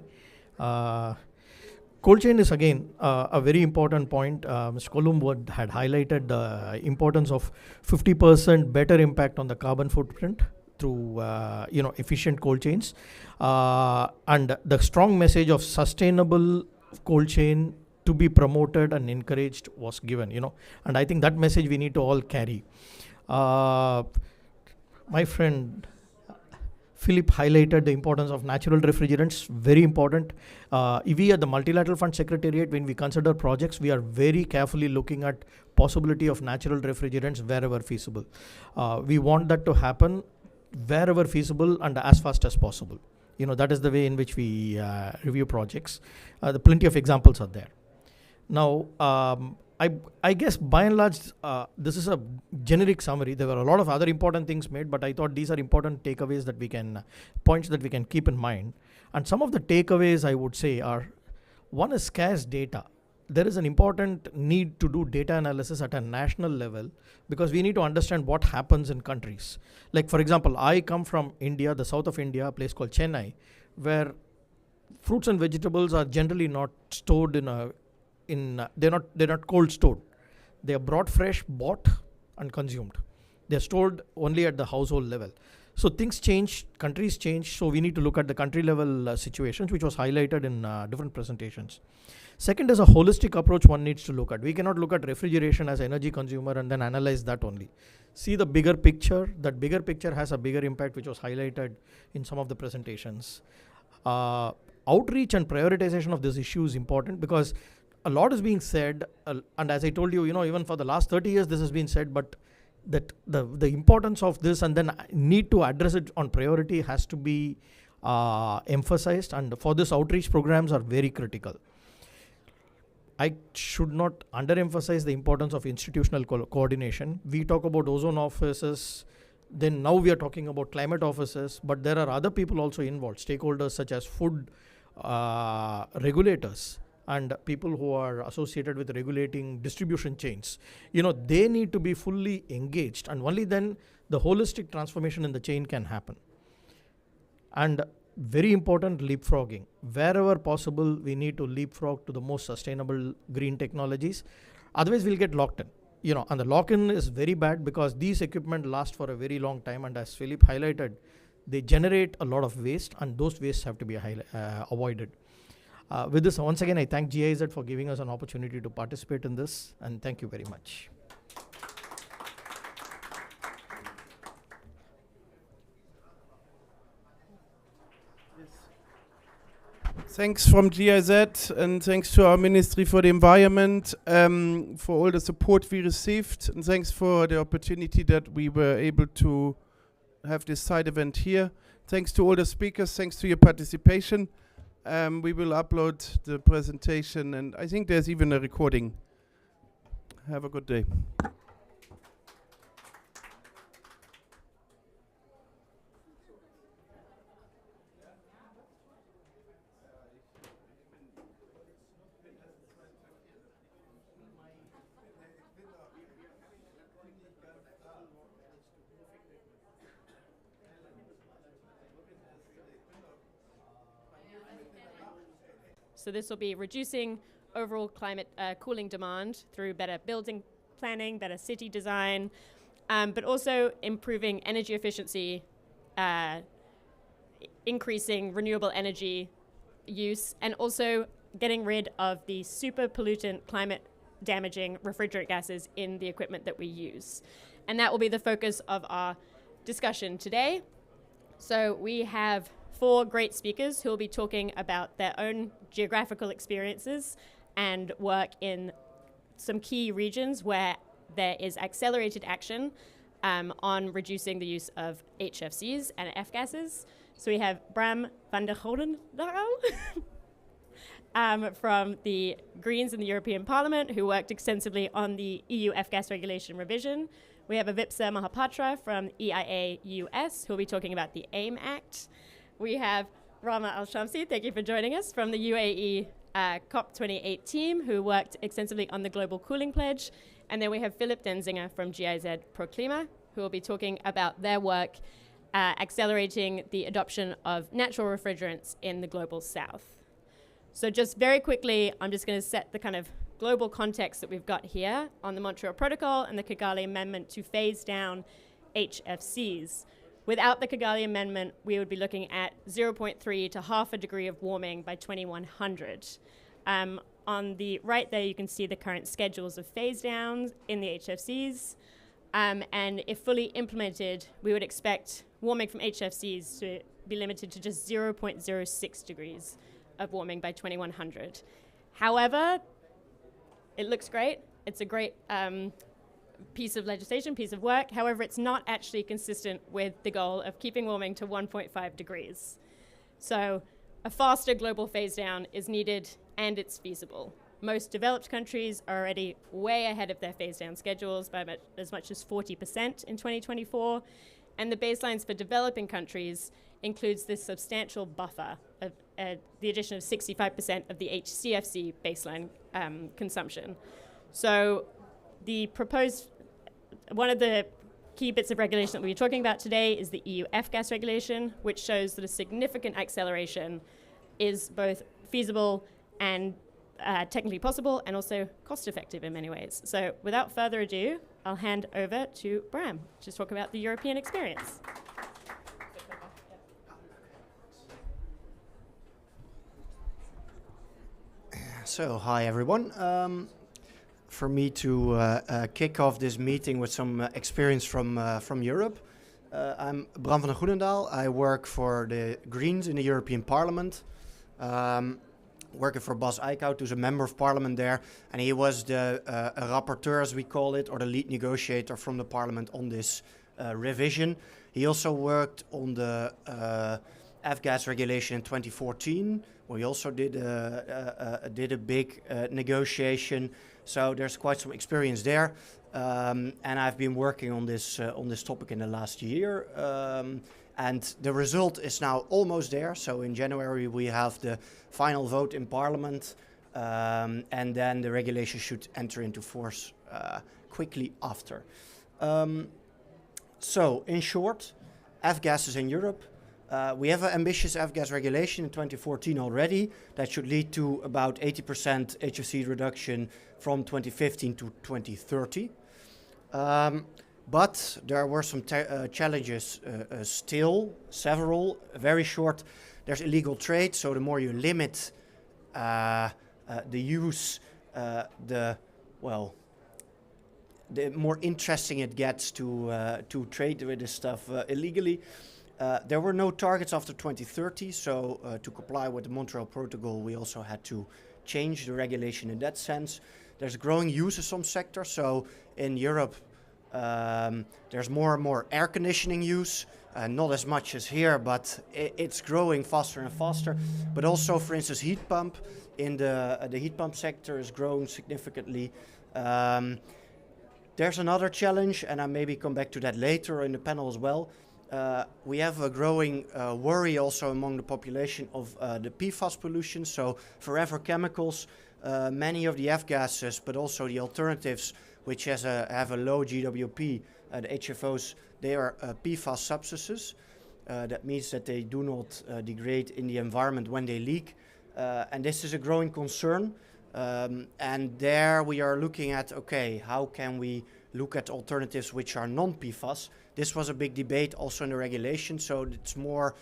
Cold chain is again a very important point. Mr. Kolum had highlighted the importance of 50% better impact on the carbon footprint through efficient cold chains, and the strong message of sustainable cold chain to be promoted and encouraged was given. And I think that message we need to all carry. My friend Philip highlighted the importance of natural refrigerants, very important. We at the Multilateral Fund Secretariat, when we consider projects, we are very carefully looking at possibility of natural refrigerants wherever feasible. We want that to happen wherever feasible and as fast as possible. That is the way in which we review projects. Plenty of examples are there. Now, I guess by and large, this is a generic summary. There were a lot of other important things made, but I thought these are important takeaways that we can, points that we can keep in mind. And some of the takeaways I would say are, one is scarce data. There is an important need to do data analysis at a national level because we need to understand what happens in countries. Like, for example, I come from India, the south of India, a place called Chennai, where fruits and vegetables are generally not stored they're not cold stored. They are brought fresh, bought and consumed. They're stored only at the household level. So things change, countries change, so we need to look at the country level situations, which was highlighted in different presentations. Second is a holistic approach one needs to look at. We cannot look at refrigeration as energy consumer and then analyze that only. See the bigger picture. That bigger picture has a bigger impact, which was highlighted in some of the presentations. Outreach and prioritization of this issue is important because a lot is being said, and as I told you, even for the last 30 years this has been said, but that the importance of this and then need to address it on priority has to be emphasized, and for this outreach programs are very critical. I should not underemphasize the importance of institutional coordination. We talk about ozone offices, then now we are talking about climate offices, but there are other people also involved, stakeholders such as food regulators and people who are associated with regulating distribution chains. They need to be fully engaged, and only then the holistic transformation in the chain can happen. And very important, leapfrogging. Wherever possible, we need to leapfrog to the most sustainable green technologies. Otherwise, we'll get locked in. And the lock-in is very bad because these equipment last for a very long time, and as Philip highlighted, they generate a lot of waste, and those wastes have to be avoided. With this, once again, I thank GIZ for giving us an opportunity to participate in this, and thank you very much. Thanks from GIZ, and thanks to our Ministry for the Environment for all the support we received, and thanks for the opportunity that we were able to have this side event here. Thanks to all the speakers, thanks to your participation. We will upload the presentation, and I think there's even a recording. Have a good day. So this will be reducing overall climate cooling demand through better building planning, better city design, but also improving energy efficiency, increasing renewable energy use, and also getting rid of the super pollutant, climate damaging refrigerant gases in the equipment that we use. And that will be the focus of our discussion today. So we have 4 great speakers who will be talking about their own geographical experiences and work in some key regions where there is accelerated action on reducing the use of HFCs and F gases. So we have Bram van der Goden from the Greens in the European Parliament, who worked extensively on the EU F-gas regulation revision. We have Avipsa Mahapatra from EIA US, who will be talking about the AIM Act. We have Rama Al-Shamsi, thank you for joining us, from the UAE COP28 team, who worked extensively on the Global Cooling Pledge. And then we have Philip Denzinger from GIZ ProClima, who will be talking about their work accelerating the adoption of natural refrigerants in the global south. So just very quickly, I'm just going to set the kind of global context that we've got here on the Montreal Protocol and the Kigali Amendment to phase down HFCs. Without the Kigali Amendment, we would be looking at 0.3 to half a degree of warming by 2100. On the right there, you can see the current schedules of phase downs in the HFCs. And if fully implemented, we would expect warming from HFCs to be limited to just 0.06 degrees of warming by 2100. However, it looks great. It's a great piece of legislation, piece of work. However, it's not actually consistent with the goal of keeping warming to 1.5 degrees. So a faster global phase down is needed, and it's feasible. Most developed countries are already way ahead of their phase-down schedules by as much as 40% in 2024. And the baselines for developing countries includes this substantial buffer of the addition of 65% of the HCFC baseline consumption. So the proposed, one of the key bits of regulation that we're talking about today is the EU F-gas regulation, which shows that a significant acceleration is both feasible and technically possible and also cost-effective in many ways. So without further ado, I'll hand over to Bram to talk about the European experience. So, hi everyone. For me to kick off this meeting with some experience from Europe. I'm Bram van der Goenendaal. I work for the Greens in the European Parliament. Working for Bas Eickhout, who's a member of parliament there, and he was the rapporteur, as we call it, or the lead negotiator from the parliament on this revision. He also worked on the F-gas regulation in 2014, where he also did a big negotiation. So there's quite some experience there, and I've been working on this topic in the last year. And the result is now almost there. So in January we have the final vote in Parliament, and then the regulation should enter into force quickly after. So in short, F-gases in Europe. We have an ambitious F-gas regulation in 2014 already that should lead to about 80% HFC reduction from 2015 to 2030. But there were some challenges still, several, very short. There's illegal trade, so the more you limit the use, the more interesting it gets to trade with this stuff illegally. There were no targets after 2030, so to comply with the Montreal Protocol, we also had to change the regulation in that sense. There's growing use of some sectors, so in Europe, there's more and more air conditioning use, not as much as here, but it's growing faster and faster. But also, for instance, heat pump in the heat pump sector is growing significantly. There's another challenge, and I maybe come back to that later in the panel as well. We have a growing worry also among the population of the PFAS pollution, so forever chemicals. Many of the F-gases, but also the alternatives, which have a low GWP, the HFOs, they are PFAS substances. That means that they do not degrade in the environment when they leak. And this is a growing concern. And there we are looking at, okay, how can we look at alternatives which are non-PFAS? This was a big debate also in the regulation, so it's more,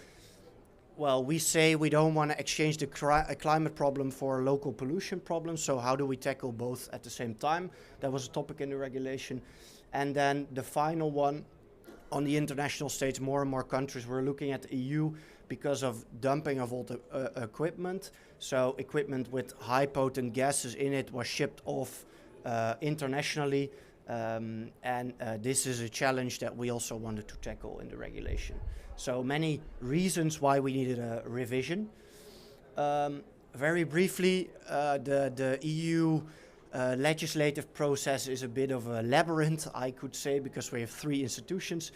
well, we say we don't want to exchange the climate problem for a local pollution problem, so how do we tackle both at the same time? That was a topic in the regulation. And then the final one, on the international stage, more and more countries were looking at the EU because of dumping of all the equipment. So equipment with high potent gases in it was shipped off internationally. And this is a challenge that we also wanted to tackle in the regulation. So many reasons why we needed a revision. Very briefly, the EU legislative process is a bit of a labyrinth, I could say, because we have 3 institutions.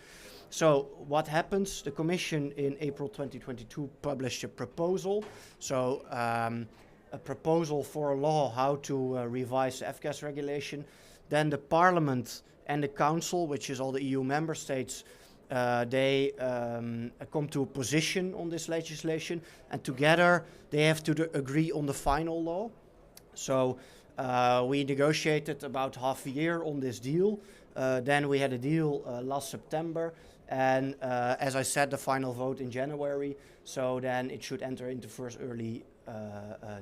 So what happens? The Commission in April 2022 published a proposal. So a proposal for a law how to revise the F-gas regulation. Then the Parliament and the Council, which is all the EU member states, they come to a position on this legislation, and together they have to agree on the final law. So we negotiated about half a year on this deal. Then we had a deal last September, and as I said, the final vote in January. So then it should enter into force early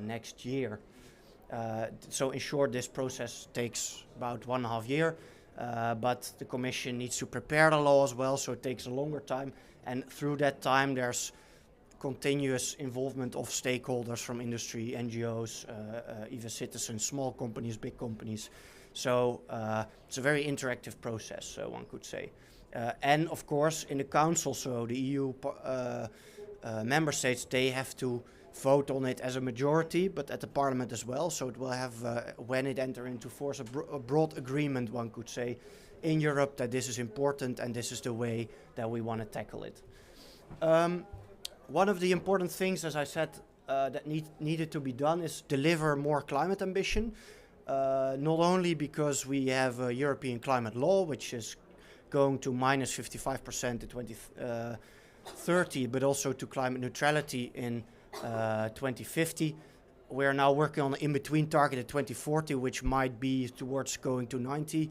next year. So in short, this process takes about 1.5 years, but the Commission needs to prepare the law as well, so it takes a longer time. And through that time, there's continuous involvement of stakeholders from industry, NGOs, even citizens, small companies, big companies. So it's a very interactive process, one could say. And of course, in the Council, so the EU member states, they have to vote on it as a majority, but at the parliament as well. So it will have, when it enters into force, a broad agreement, one could say, in Europe that this is important and this is the way that we want to tackle it. One of the important things, as I said, that needed to be done is deliver more climate ambition. Not only because we have a European climate law, which is going to minus 55% in 2030, but also to climate neutrality in 2050. We're now working on an in-between target at 2040, which might be towards going to 90%.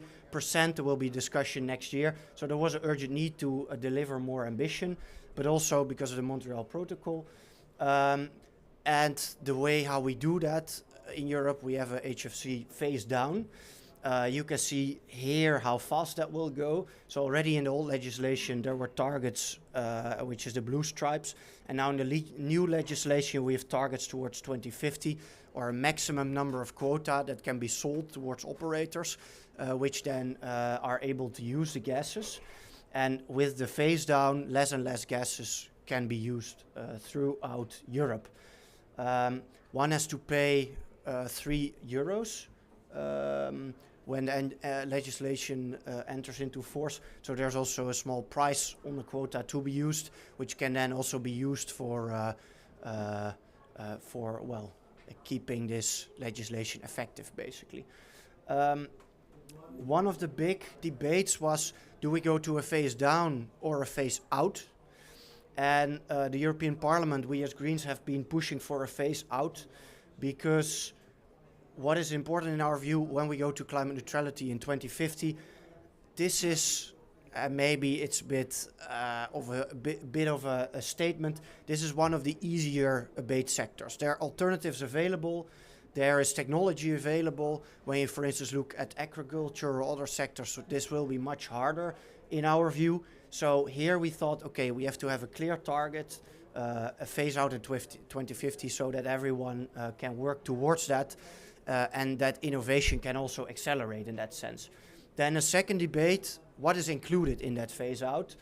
There will be discussion next year. So there was an urgent need to deliver more ambition, but also because of the Montreal Protocol. And the way how we do that in Europe, we have a HFC phase down. You can see here how fast that will go. So already in the old legislation, there were targets, which is the blue stripes. And now in the new legislation, we have targets towards 2050, or a maximum number of quota that can be sold towards operators, which then are able to use the gases. And with the phase down, less and less gases can be used throughout Europe. One has to pay €3 when the legislation enters into force. So there's also a small price on the quota to be used, which can then also be used for keeping this legislation effective, basically. One of the big debates was, do we go to a phase down or a phase out? And the European Parliament, we as Greens have been pushing for a phase out, because what is important in our view when we go to climate neutrality in 2050, this is, maybe it's a bit of a statement, this is one of the easier abate sectors. There are alternatives available, there is technology available. When you, for instance, look at agriculture or other sectors, so this will be much harder in our view. So here we thought, okay, we have to have a clear target, a phase out in 2050, so that everyone can work towards that, and that innovation can also accelerate in that sense. Then a second debate, what is included in that phase out?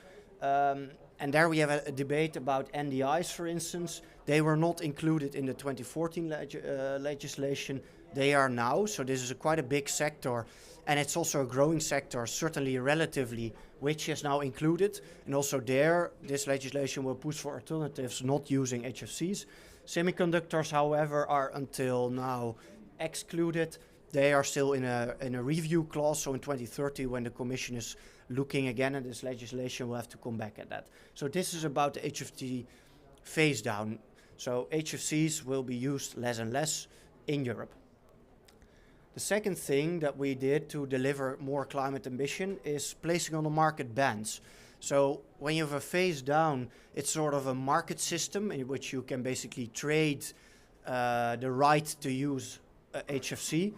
And there we have a debate about NDIs, for instance. They were not included in the 2014 legislation. They are now, so this is quite a big sector, and it's also a growing sector, certainly relatively, which is now included. And also there, this legislation will push for alternatives not using HFCs. Semiconductors, however, are until now excluded. They are still in a review clause, so in 2030, when the Commission is looking again at this legislation, we'll have to come back at that. So this is about the HFC phase down. So HFCs will be used less and less in Europe. The second thing that we did to deliver more climate ambition is placing on the market bans. So when you have a phase down, it's sort of a market system in which you can basically trade the right to use HFC.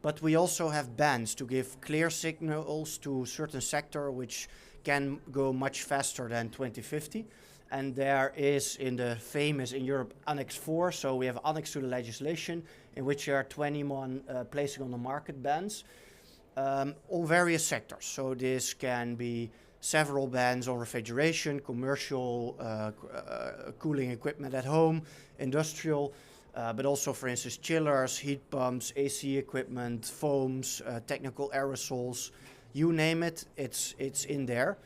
But we also have bans to give clear signals to certain sector which can go much faster than 2050. And there is in the famous, in Europe, Annex 4, so we have Annex to the legislation, in which there are 21 placing on the market bans on various sectors. So this can be several bans on refrigeration, commercial cooling equipment at home, industrial, but also, for instance, chillers, heat pumps, AC equipment, foams, technical aerosols, you name it, it's in there.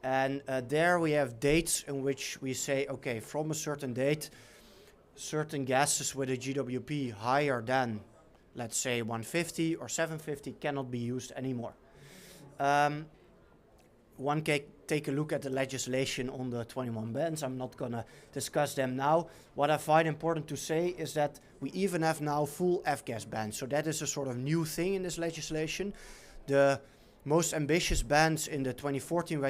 And there we have dates in which we say, okay, from a certain date, certain gases with a GWP higher than, let's say, 150 or 750 cannot be used anymore. One can take a look at the legislation on the 21 bans. I'm not going to discuss them now. What I find important to say is that we even have now full F-gas bans. So that is a sort of new thing in this legislation. The most ambitious bans in the 2014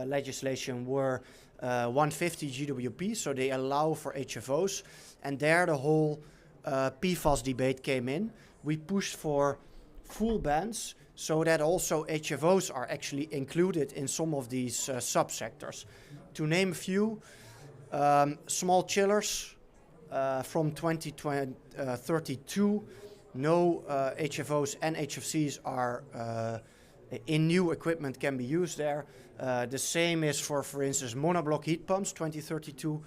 legislation were 150 GWP, so they allow for HFOs. And there the whole PFAS debate came in. We pushed for full bans, so that also HFOs are actually included in some of these subsectors. To name a few, small chillers from 2032, no HFOs and HFCs are in new equipment can be used there. The same is for instance, monoblock heat pumps, 2032,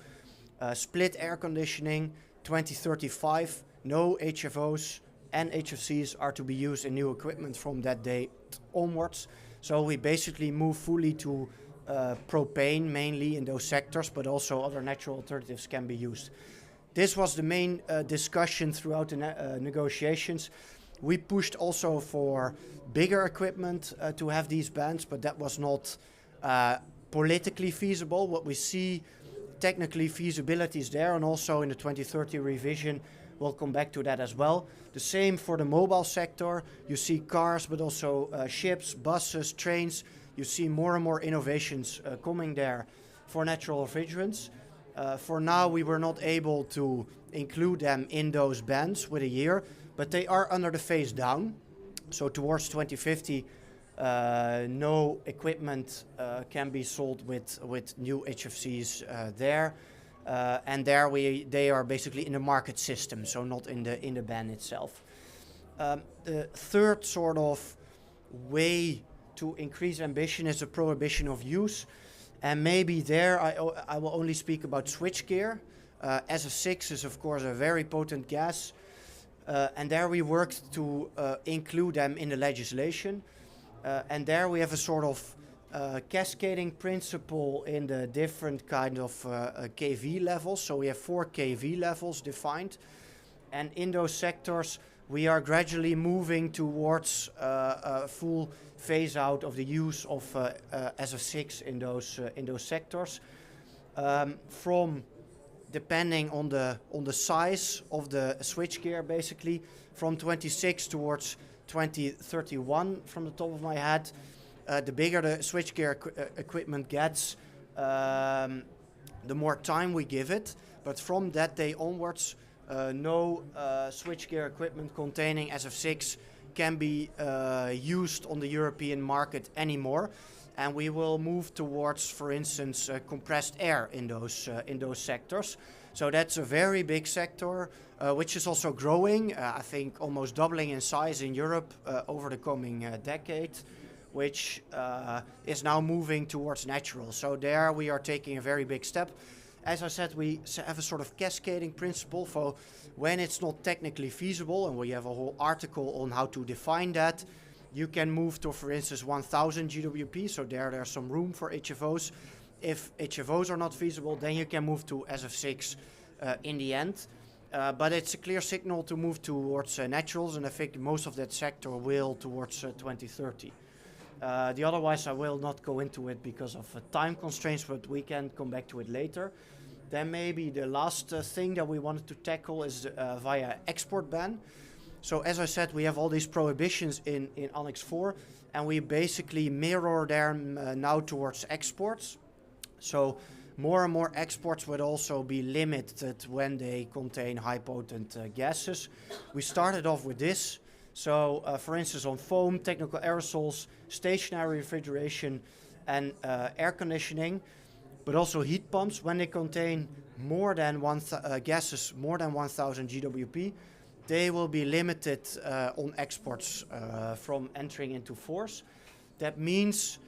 split air conditioning, 2035, no HFOs and HFCs are to be used in new equipment from that date onwards. So we basically move fully to propane mainly in those sectors, but also other natural alternatives can be used. This was the main discussion throughout the negotiations. We pushed also for bigger equipment to have these bans, but that was not politically feasible. What we see, technically feasibility is there, and also in the 2030 revision, we'll come back to that as well. The same for the mobile sector. You see cars, but also ships, buses, trains. You see more and more innovations coming there for natural refrigerants. For now, we were not able to include them in those bans with a year, but they are under the phase down. So towards 2050, no equipment can be sold with new HFCs there. And there they are basically in the market system, so not in the ban itself. The third sort of way to increase ambition is the prohibition of use. And maybe there I will only speak about switchgear. SF6 is of course a very potent gas. And there we worked to include them in the legislation. And there we have a sort of cascading principle in the different kind of KV levels. So we have 4 KV levels defined. And in those sectors, we are gradually moving towards a full phase out of the use of SF6 in those sectors. From depending on the size of the switchgear, basically from 26 towards 2031, from the top of my head. The bigger the switchgear equipment gets, the more time we give it. But from that day onwards, no switchgear equipment containing SF6 can be used on the European market anymore. And we will move towards, for instance, compressed air in those sectors. So that's a very big sector, which is also growing. I think almost doubling in size in Europe over the coming decade, which is now moving towards natural. So there we are taking a very big step. As I said, we have a sort of cascading principle for when it's not technically feasible, and we have a whole article on how to define that. You can move to, for instance, 1000 GWP, so there's some room for HFOs. If HFOs are not feasible, then you can move to SF6 in the end. But it's a clear signal to move towards naturals, and I think most of that sector will towards 2030. The otherwise I will not go into it because of time constraints, but we can come back to it later. Then maybe the last thing that we wanted to tackle is via export ban. So as I said, we have all these prohibitions in Annex 4, and we basically mirror them now towards exports. So more and more exports would also be limited when they contain high potent gases. We started off with this. So for instance, on foam, technical aerosols, stationary refrigeration, and air conditioning, but also heat pumps, when they contain more than gases more than 1000 GWP, they will be limited on exports from entering into force. That means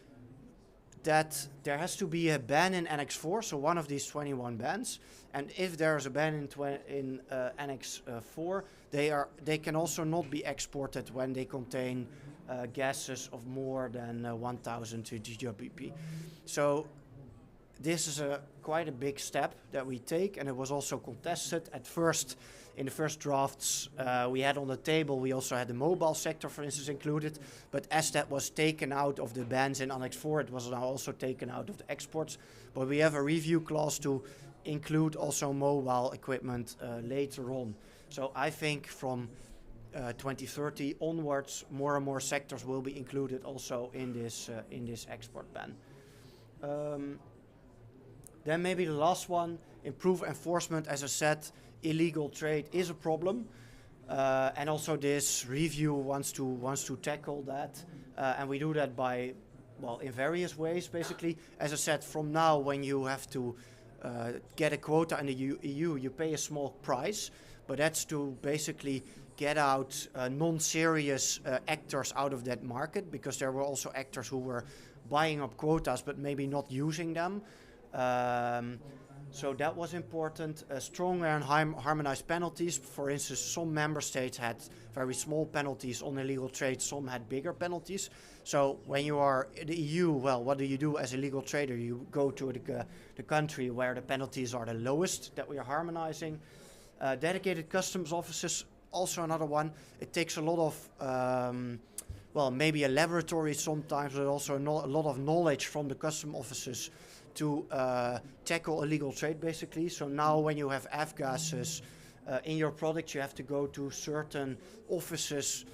that there has to be a ban in Annex 4, so one of these 21 bans. And if there is a ban in Annex 4, they can also not be exported when they contain gases of more than 1000 GWP. So this is quite a big step that we take, and it was also contested at first. In the first drafts we had on the table, we also had the mobile sector, for instance, included. But as that was taken out of the bans in Annex 4, it was now also taken out of the exports. But we have a review clause to include also mobile equipment later on. So I think from 2030 onwards, more and more sectors will be included also in this export ban. Then maybe the last one, improve enforcement. As I said, illegal trade is a problem, and also this review wants to tackle that, and we do that by, well, in various ways, basically. As I said, from now, when you have to get a quota in the EU, you pay a small price, but that's to basically get out non-serious actors out of that market, because there were also actors who were buying up quotas but maybe not using them. So that was important. Strong and harmonized penalties. For instance, some member states had very small penalties on illegal trade, some had bigger penalties. So when you are in the EU, well, what do you do as a legal trader? You go to the country where the penalties are the lowest that we are harmonizing. Dedicated customs officers, also another one. It takes a lot of, well, maybe a laboratory sometimes, but also a lot of knowledge from the custom officers to tackle illegal trade, basically. So now when you have F-gases in your product, you have to go to certain offices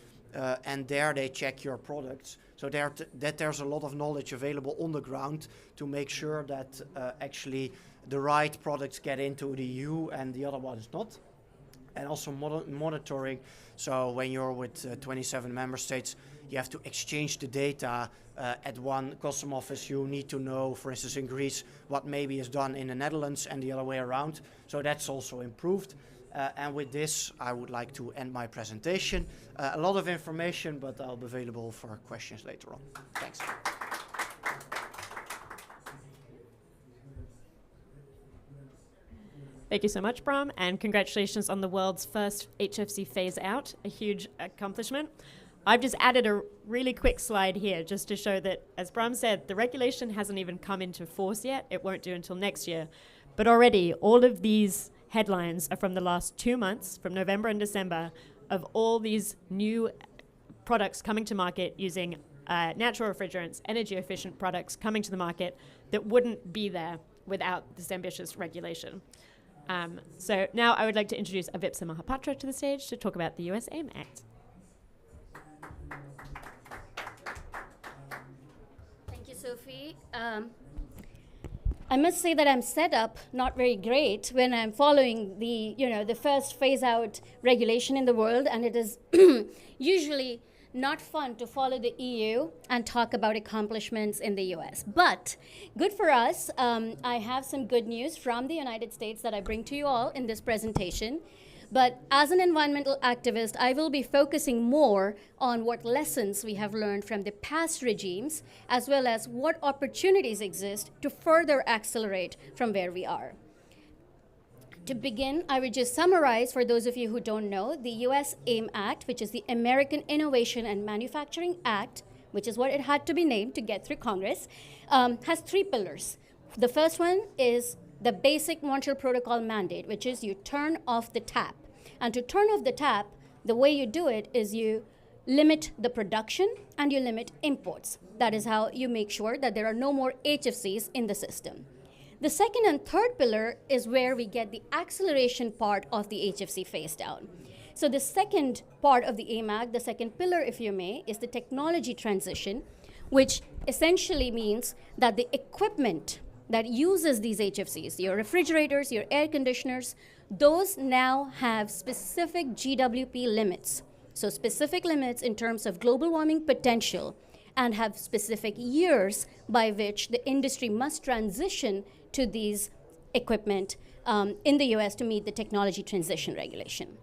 and there they check your products. So there's a lot of knowledge available on the ground to make sure that actually the right products get into the EU and the other ones not. And also monitoring. So when you're with 27 member states, you have to exchange the data at one custom office. You need to know, for instance, in Greece, what maybe is done in the Netherlands and the other way around. So that's also improved. And with this, I would like to end my presentation. A lot of information, but I'll be available for questions later on. Thanks. Thank you so much, Bram, and congratulations on the world's first HFC phase out, a huge accomplishment. I've just added a really quick slide here just to show that, as Bram said, the regulation hasn't even come into force yet. It won't do until next year. But already, all of these headlines are from the last 2 months, from November and December, of all these new products coming to market using natural refrigerants, energy-efficient products coming to the market that wouldn't be there without this ambitious regulation. So now I would like to introduce Avipsa Mahapatra to the stage to talk about the US AIM Act. Thank you, Sophie. I must say that I'm set up not very great when I'm following the first phase-out regulation in the world, and it is usually not fun to follow the EU and talk about accomplishments in the US. But good for us. I have some good news from the United States that I bring to you all in this presentation. But as an environmental activist, I will be focusing more on what lessons we have learned from the past regimes, as well as what opportunities exist to further accelerate from where we are. To begin, I would just summarize, for those of you who don't know, the US AIM Act, which is the American Innovation and Manufacturing Act, which is what it had to be named to get through Congress, has 3 pillars. The first one is the basic Montreal Protocol mandate, which is you turn off the tap. And to turn off the tap, the way you do it is you limit the production and you limit imports. That is how you make sure that there are no more HFCs in the system. The second and third pillar is where we get the acceleration part of the HFC phase down. So the second part of the AIM Act, the second pillar, if you may, is the technology transition, which essentially means that the equipment that uses these HFCs, your refrigerators, your air conditioners, those now have specific GWP limits. So specific limits in terms of global warming potential, and have specific years by which the industry must transition to these equipment in the US to meet the technology transition regulation.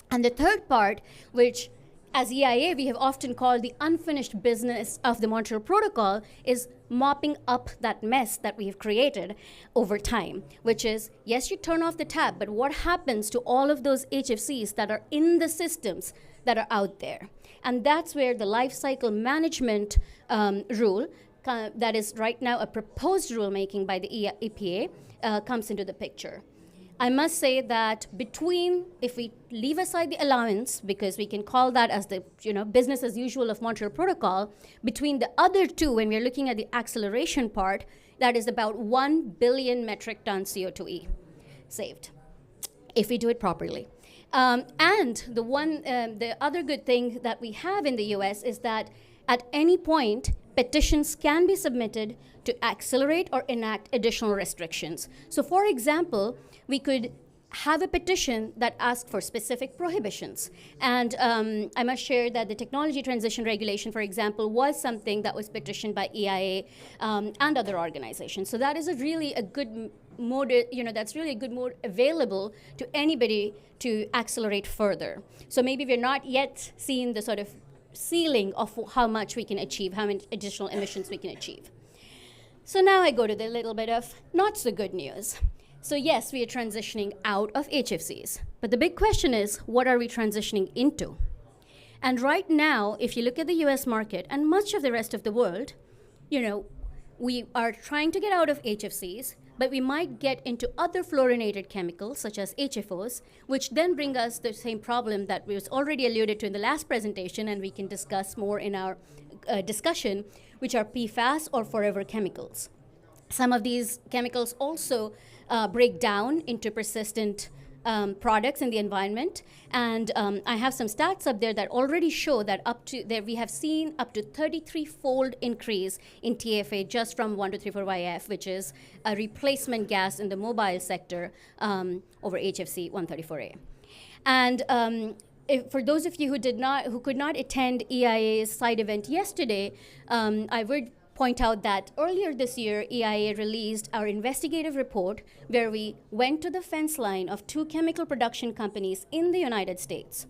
And the third part, which as EIA we have often called the unfinished business of the Montreal Protocol, is mopping up that mess that we have created over time, which is, yes, you turn off the tap, but what happens to all of those HFCs that are in the systems that are out there? And that's where the life cycle management rule, that is right now a proposed rulemaking by the EPA, comes into the picture. I must say that if we leave aside the allowance, because we can call that as the business as usual of Montreal Protocol, between the other two, when we're looking at the acceleration part, that is about 1 billion metric ton CO2e saved, if we do it properly. And the other good thing that we have in the US is that at any point, petitions can be submitted to accelerate or enact additional restrictions. So for example, we could have a petition that asks for specific prohibitions. And I must share that the technology transition regulation, for example, was something that was petitioned by EIA and other organizations. So that is really a good mode, that's really a good mode available to anybody to accelerate further. So maybe we're not yet seeing the sort of ceiling of how much we can achieve, how many additional emissions we can achieve. So now I go to the little bit of not so good news. So yes, we are transitioning out of HFCs. But the big question is, what are we transitioning into? And right now, if you look at the US market and much of the rest of the world, we are trying to get out of HFCs, but we might get into other fluorinated chemicals, such as HFOs, which then bring us the same problem that was already alluded to in the last presentation, and we can discuss more in our discussion, which are PFAS or forever chemicals. Some of these chemicals also break down into persistent products in the environment. And I have some stats up there that already show that we have seen up to 33-fold increase in TFA just from 1,2,3,4-YF, which is a replacement gas in the mobile sector over HFC 134A. And for those of you who could not attend EIA's side event yesterday, I would point out that earlier this year, EIA released our investigative report where we went to the fence line of 2 chemical production companies in the United States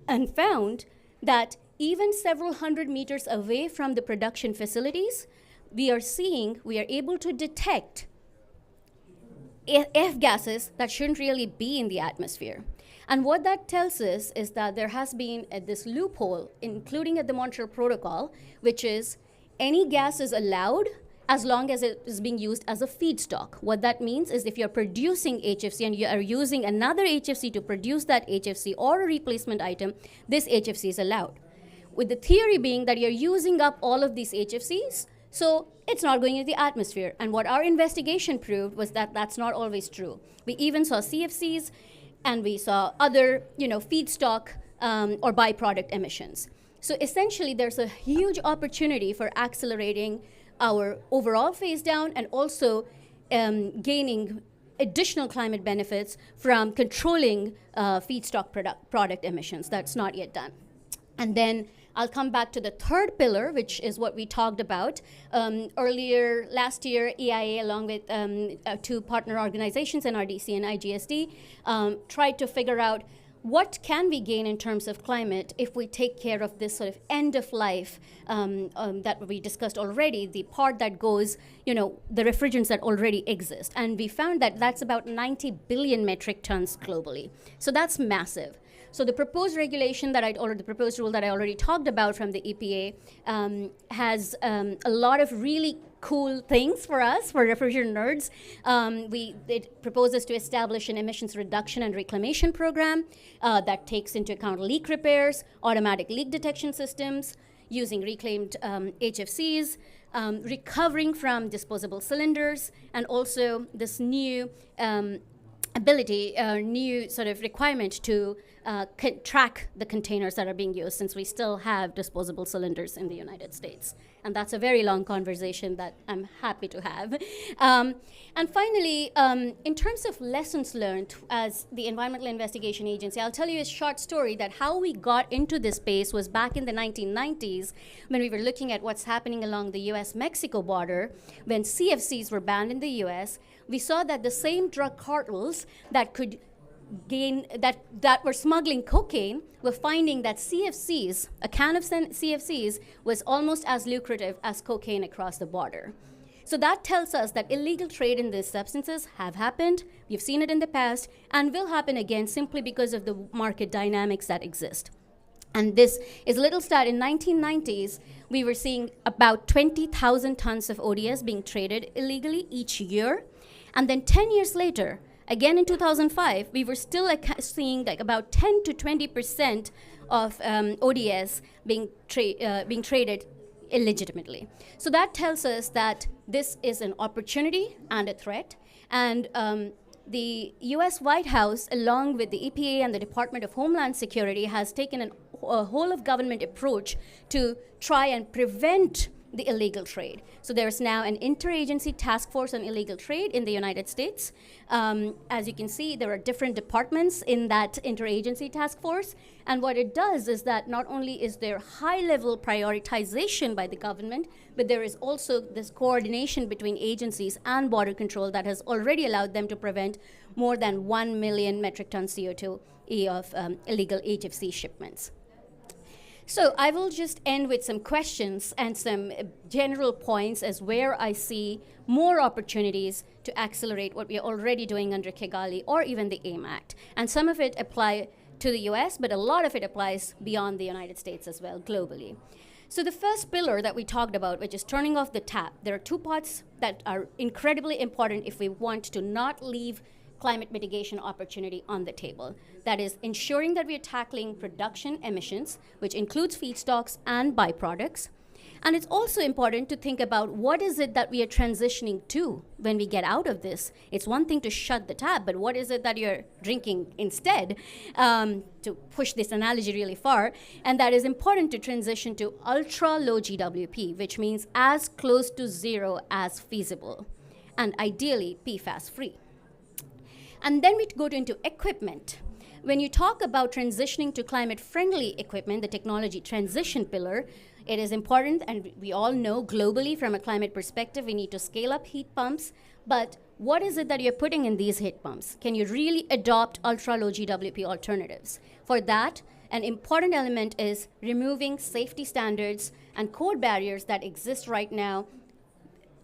and found that even several hundred meters away from the production facilities, we are able to detect F gases that shouldn't really be in the atmosphere. And what that tells us is that there has been this loophole, including at the Montreal Protocol, which is any gas is allowed as long as it is being used as a feedstock. What that means is if you're producing HFC and you are using another HFC to produce that HFC or a replacement item, this HFC is allowed. With the theory being that you're using up all of these HFCs, so it's not going into the atmosphere. And what our investigation proved was that that's not always true. We even saw CFCs and we saw other feedstock or byproduct emissions. So essentially, there's a huge opportunity for accelerating our overall phase down and also gaining additional climate benefits from controlling feedstock product emissions. That's not yet done. And then I'll come back to the third pillar, which is what we talked about. Earlier last year, EIA, along with 2 partner organizations, NRDC and IGSD, tried to figure out what can we gain in terms of climate if we take care of this sort of end of life that we discussed already, the part that goes, the refrigerants that already exist. And we found that that's about 90 billion metric tons globally. So that's massive. So the proposed regulation the proposed rule that I already talked about from the EPA has a lot of really cool things for us, for refrigerant nerds. It proposes to establish an emissions reduction and reclamation program that takes into account leak repairs, automatic leak detection systems, using reclaimed HFCs, recovering from disposable cylinders, and also this new new sort of requirement to track the containers that are being used, since we still have disposable cylinders in the United States. And that's a very long conversation that I'm happy to have. And finally, in terms of lessons learned as the Environmental Investigation Agency, I'll tell you a short story that how we got into this space was back in the 1990s when we were looking at what's happening along the US-Mexico border. When CFCs were banned in the US, we saw that the same drug cartels that could that were smuggling cocaine were finding that CFCs, a can of CFCs, was almost as lucrative as cocaine across the border. So that tells us that illegal trade in these substances have happened, we've seen it in the past, and will happen again simply because of the market dynamics that exist. And this is a little stat. In 1990s, we were seeing about 20,000 tons of ODS being traded illegally each year. And then 10 years later, again in 2005, we were still seeing about 10 to 20% of ODS being traded illegitimately. So that tells us that this is an opportunity and a threat. And the US White House, along with the EPA and the Department of Homeland Security, has taken a whole of government approach to try and prevent the illegal trade. So there's now an interagency task force on illegal trade in the United States. As you can see, there are different departments in that interagency task force. And what it does is that not only is there high-level prioritization by the government, but there is also this coordination between agencies and border control that has already allowed them to prevent more than 1 million metric ton CO2 of illegal HFC shipments. So I will just end with some questions and some general points as where I see more opportunities to accelerate what we are already doing under Kigali or even the AIM Act. And some of it apply to the US, but a lot of it applies beyond the United States as well, globally. So the first pillar that we talked about, which is turning off the tap, there are two parts that are incredibly important if we want to not leave climate mitigation opportunity on the table. That is ensuring that we are tackling production emissions, which includes feedstocks and byproducts. And it's also important to think about what is it that we are transitioning to when we get out of this. It's one thing to shut the tap, but what is it that you're drinking instead, to push this analogy really far? And that is important to transition to ultra low GWP, which means as close to zero as feasible, and ideally PFAS free. And then we go into equipment. When you talk about transitioning to climate-friendly equipment, the technology transition pillar, it is important, and we all know globally from a climate perspective, we need to scale up heat pumps. But what is it that you're putting in these heat pumps? Can you really adopt ultra-low GWP alternatives? For that, an important element is removing safety standards and code barriers that exist right now,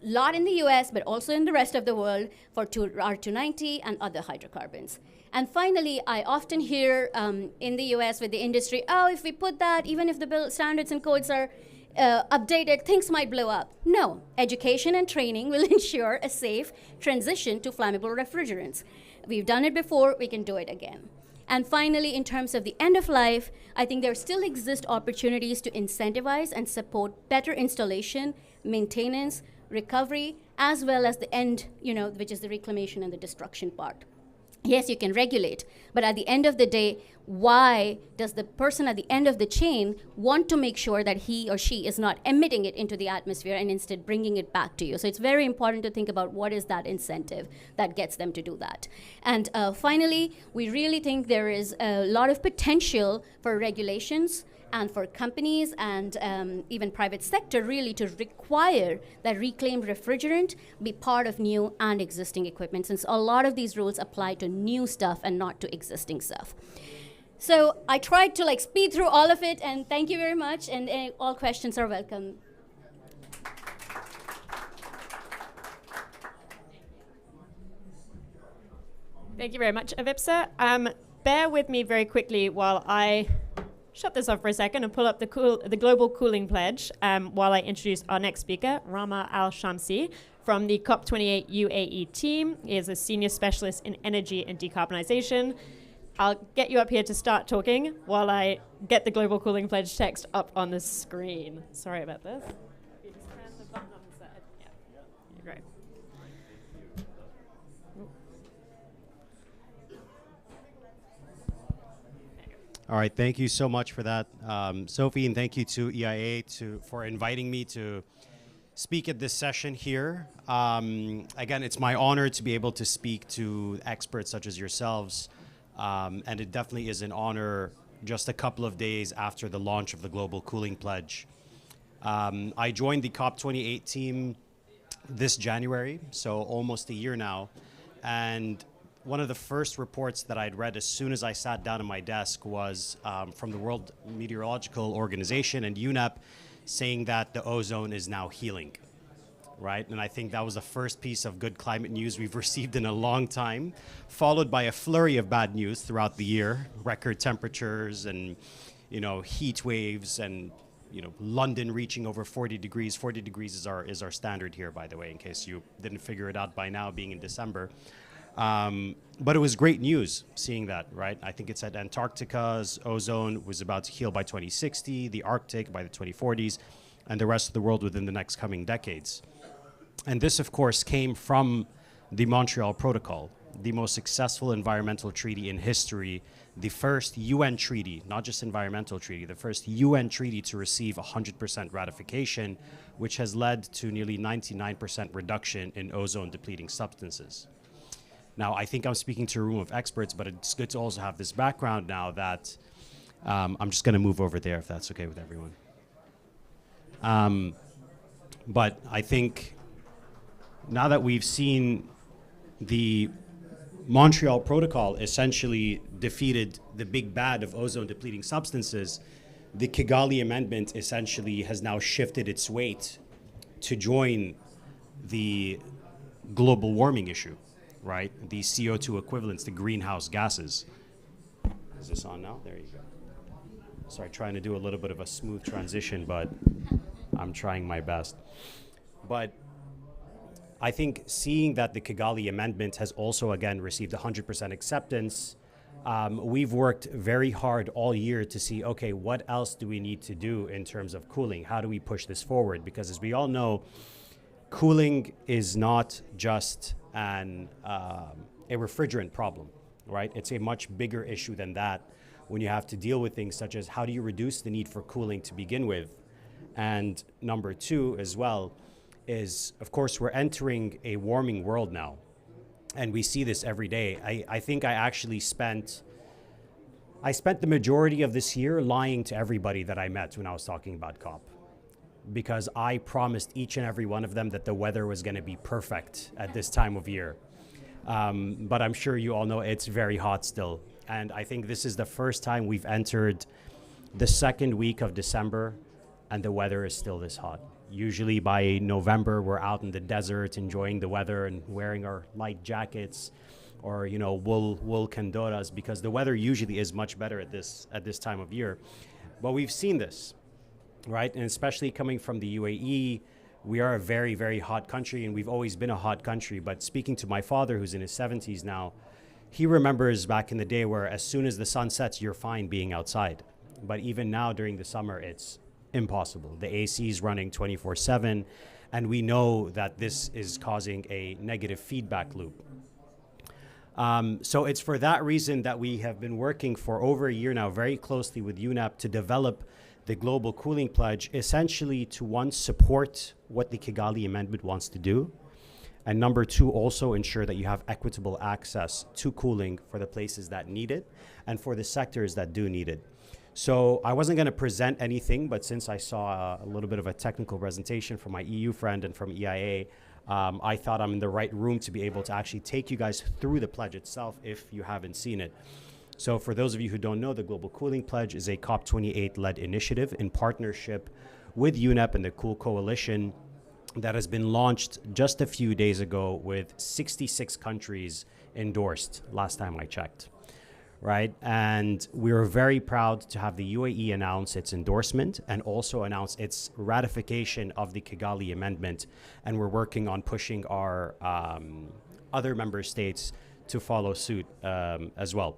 lot in the US, but also in the rest of the world for R290 and other hydrocarbons. And finally, I often hear in the US with the industry, oh, if we put that, even if the standards and codes are updated, things might blow up. No, education and training will ensure a safe transition to flammable refrigerants. We've done it before, we can do it again. And finally, in terms of the end of life, I think there still exist opportunities to incentivize and support better installation, maintenance, recovery, as well as the end, which is the reclamation and the destruction part. Yes, you can regulate, but at the end of the day, why does the person at the end of the chain want to make sure that he or she is not emitting it into the atmosphere and instead bringing it back to you? So it's very important to think about what is that incentive that gets them to do that. And finally, we really think there is a lot of potential for regulations and for companies and even private sector really to require that reclaimed refrigerant be part of new and existing equipment, since a lot of these rules apply to new stuff and not to existing stuff. So I tried to speed through all of it, and thank you very much, and all questions are welcome. Thank you very much, Avipsa. Bear with me very quickly while I shut this off for a second and pull up the Global Cooling Pledge while I introduce our next speaker, Rama Al-Shamsi from the COP28 UAE team. He is a senior specialist in energy and decarbonization. I'll get you up here to start talking while I get the Global Cooling Pledge text up on the screen. Sorry about this. You just press the button on the side. Yeah. Great. All right, thank you so much for that, Sophie, and thank you to EIA for inviting me to speak at this session here. Again, it's my honor to be able to speak to experts such as yourselves, and it definitely is an honor just a couple of days after the launch of the Global Cooling Pledge. I joined the COP28 team this January, so almost a year now, and one of the first reports that I'd read as soon as I sat down at my desk was from the World Meteorological Organization and UNEP saying that the ozone is now healing, right? And I think that was the first piece of good climate news we've received in a long time, followed by a flurry of bad news throughout the year, record temperatures and, heat waves and, London reaching over 40 degrees. 40 degrees is our standard here, by the way, in case you didn't figure it out by now, being in December. But it was great news seeing that, right? I think it said Antarctica's ozone was about to heal by 2060, the Arctic by the 2040s, and the rest of the world within the next coming decades. And this, of course, came from the Montreal Protocol, the most successful environmental treaty in history, the first UN treaty, not just environmental treaty, the first UN treaty to receive 100% ratification, which has led to nearly 99% reduction in ozone-depleting substances. Now, I think I'm speaking to a room of experts, but it's good to also have this background now that I'm just going to move over there if that's okay with everyone. But I think now that we've seen the Montreal Protocol essentially defeated the big bad of ozone-depleting substances, the Kigali Amendment essentially has now shifted its weight to join the global warming issue, right? The CO2 equivalents, the greenhouse gases. Is this on now? There you go. Sorry, trying to do a little bit of a smooth transition, but I'm trying my best. But I think seeing that the Kigali Amendment has also, again, received 100% acceptance, we've worked very hard all year to see, okay, what else do we need to do in terms of cooling? How do we push this forward? Because as we all know, cooling is not just a refrigerant problem, right? It's a much bigger issue than that when you have to deal with things such as how do you reduce the need for cooling to begin with? And number two as well is, of course, we're entering a warming world now. And we see this every day. I think I actually spent the majority of this year lying to everybody that I met when I was talking about COP, because I promised each and every one of them that the weather was going to be perfect at this time of year. But I'm sure you all know it's very hot still. And I think this is the first time we've entered the second week of December and the weather is still this hot. Usually by November, we're out in the desert enjoying the weather and wearing our light jackets or, you know, wool kandoras, because the weather usually is much better at this time of year. But we've seen this, right? And especially coming from the UAE, we are a very, very hot country, and we've always been a hot country. But speaking to my father, who's in his 70s now, he remembers back in the day where as soon as the sun sets, you're fine being outside. But even now during the summer, it's impossible. The AC is running 24/7, and we know that this is causing a negative feedback loop. So it's for that reason that we have been working for over a year now very closely with UNEP to develop the Global Cooling Pledge, essentially to, one, support what the Kigali Amendment wants to do, and number two, also ensure that you have equitable access to cooling for the places that need it and for the sectors that do need it. So I wasn't going to present anything, but since I saw a little bit of a technical presentation from my EU friend and from EIA, I thought I'm in the right room to be able to actually take you guys through the pledge itself if you haven't seen it. So for those of you who don't know, the Global Cooling Pledge is a COP28-led initiative in partnership with UNEP and the Cool Coalition that has been launched just a few days ago with 66 countries endorsed last time I checked. Right? And we are very proud to have the UAE announce its endorsement and also announce its ratification of the Kigali Amendment. And we're working on pushing our other member states to follow suit as well.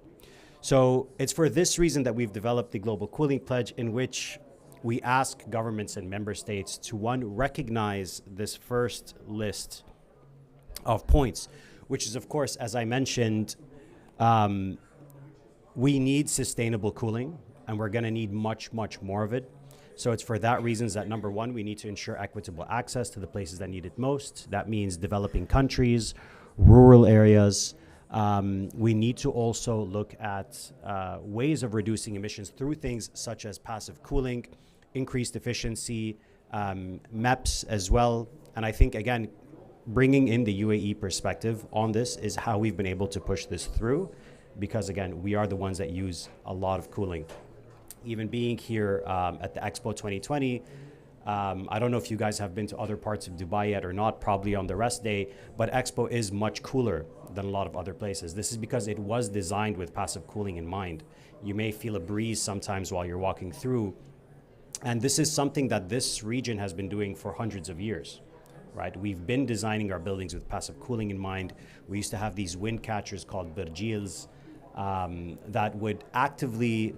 So it's for this reason that we've developed the Global Cooling Pledge, in which we ask governments and member states to, one, recognize this first list of points, which is, of course, as I mentioned, we need sustainable cooling, and we're going to need much, much more of it. So it's for that reasons that, number one, we need to ensure equitable access to the places that need it most. That means developing countries, rural areas. We need to also look at ways of reducing emissions through things such as passive cooling, increased efficiency, MEPs as well. And I think, again, bringing in the UAE perspective on this is how we've been able to push this through. Because again, we are the ones that use a lot of cooling. Even being here at the Expo 2020, I don't know if you guys have been to other parts of Dubai yet or not, probably on the rest day, but Expo is much cooler than a lot of other places. This is because it was designed with passive cooling in mind. You may feel a breeze sometimes while you're walking through. And this is something that this region has been doing for hundreds of years. Right? We've been designing our buildings with passive cooling in mind. We used to have these wind catchers called berjils, that would passively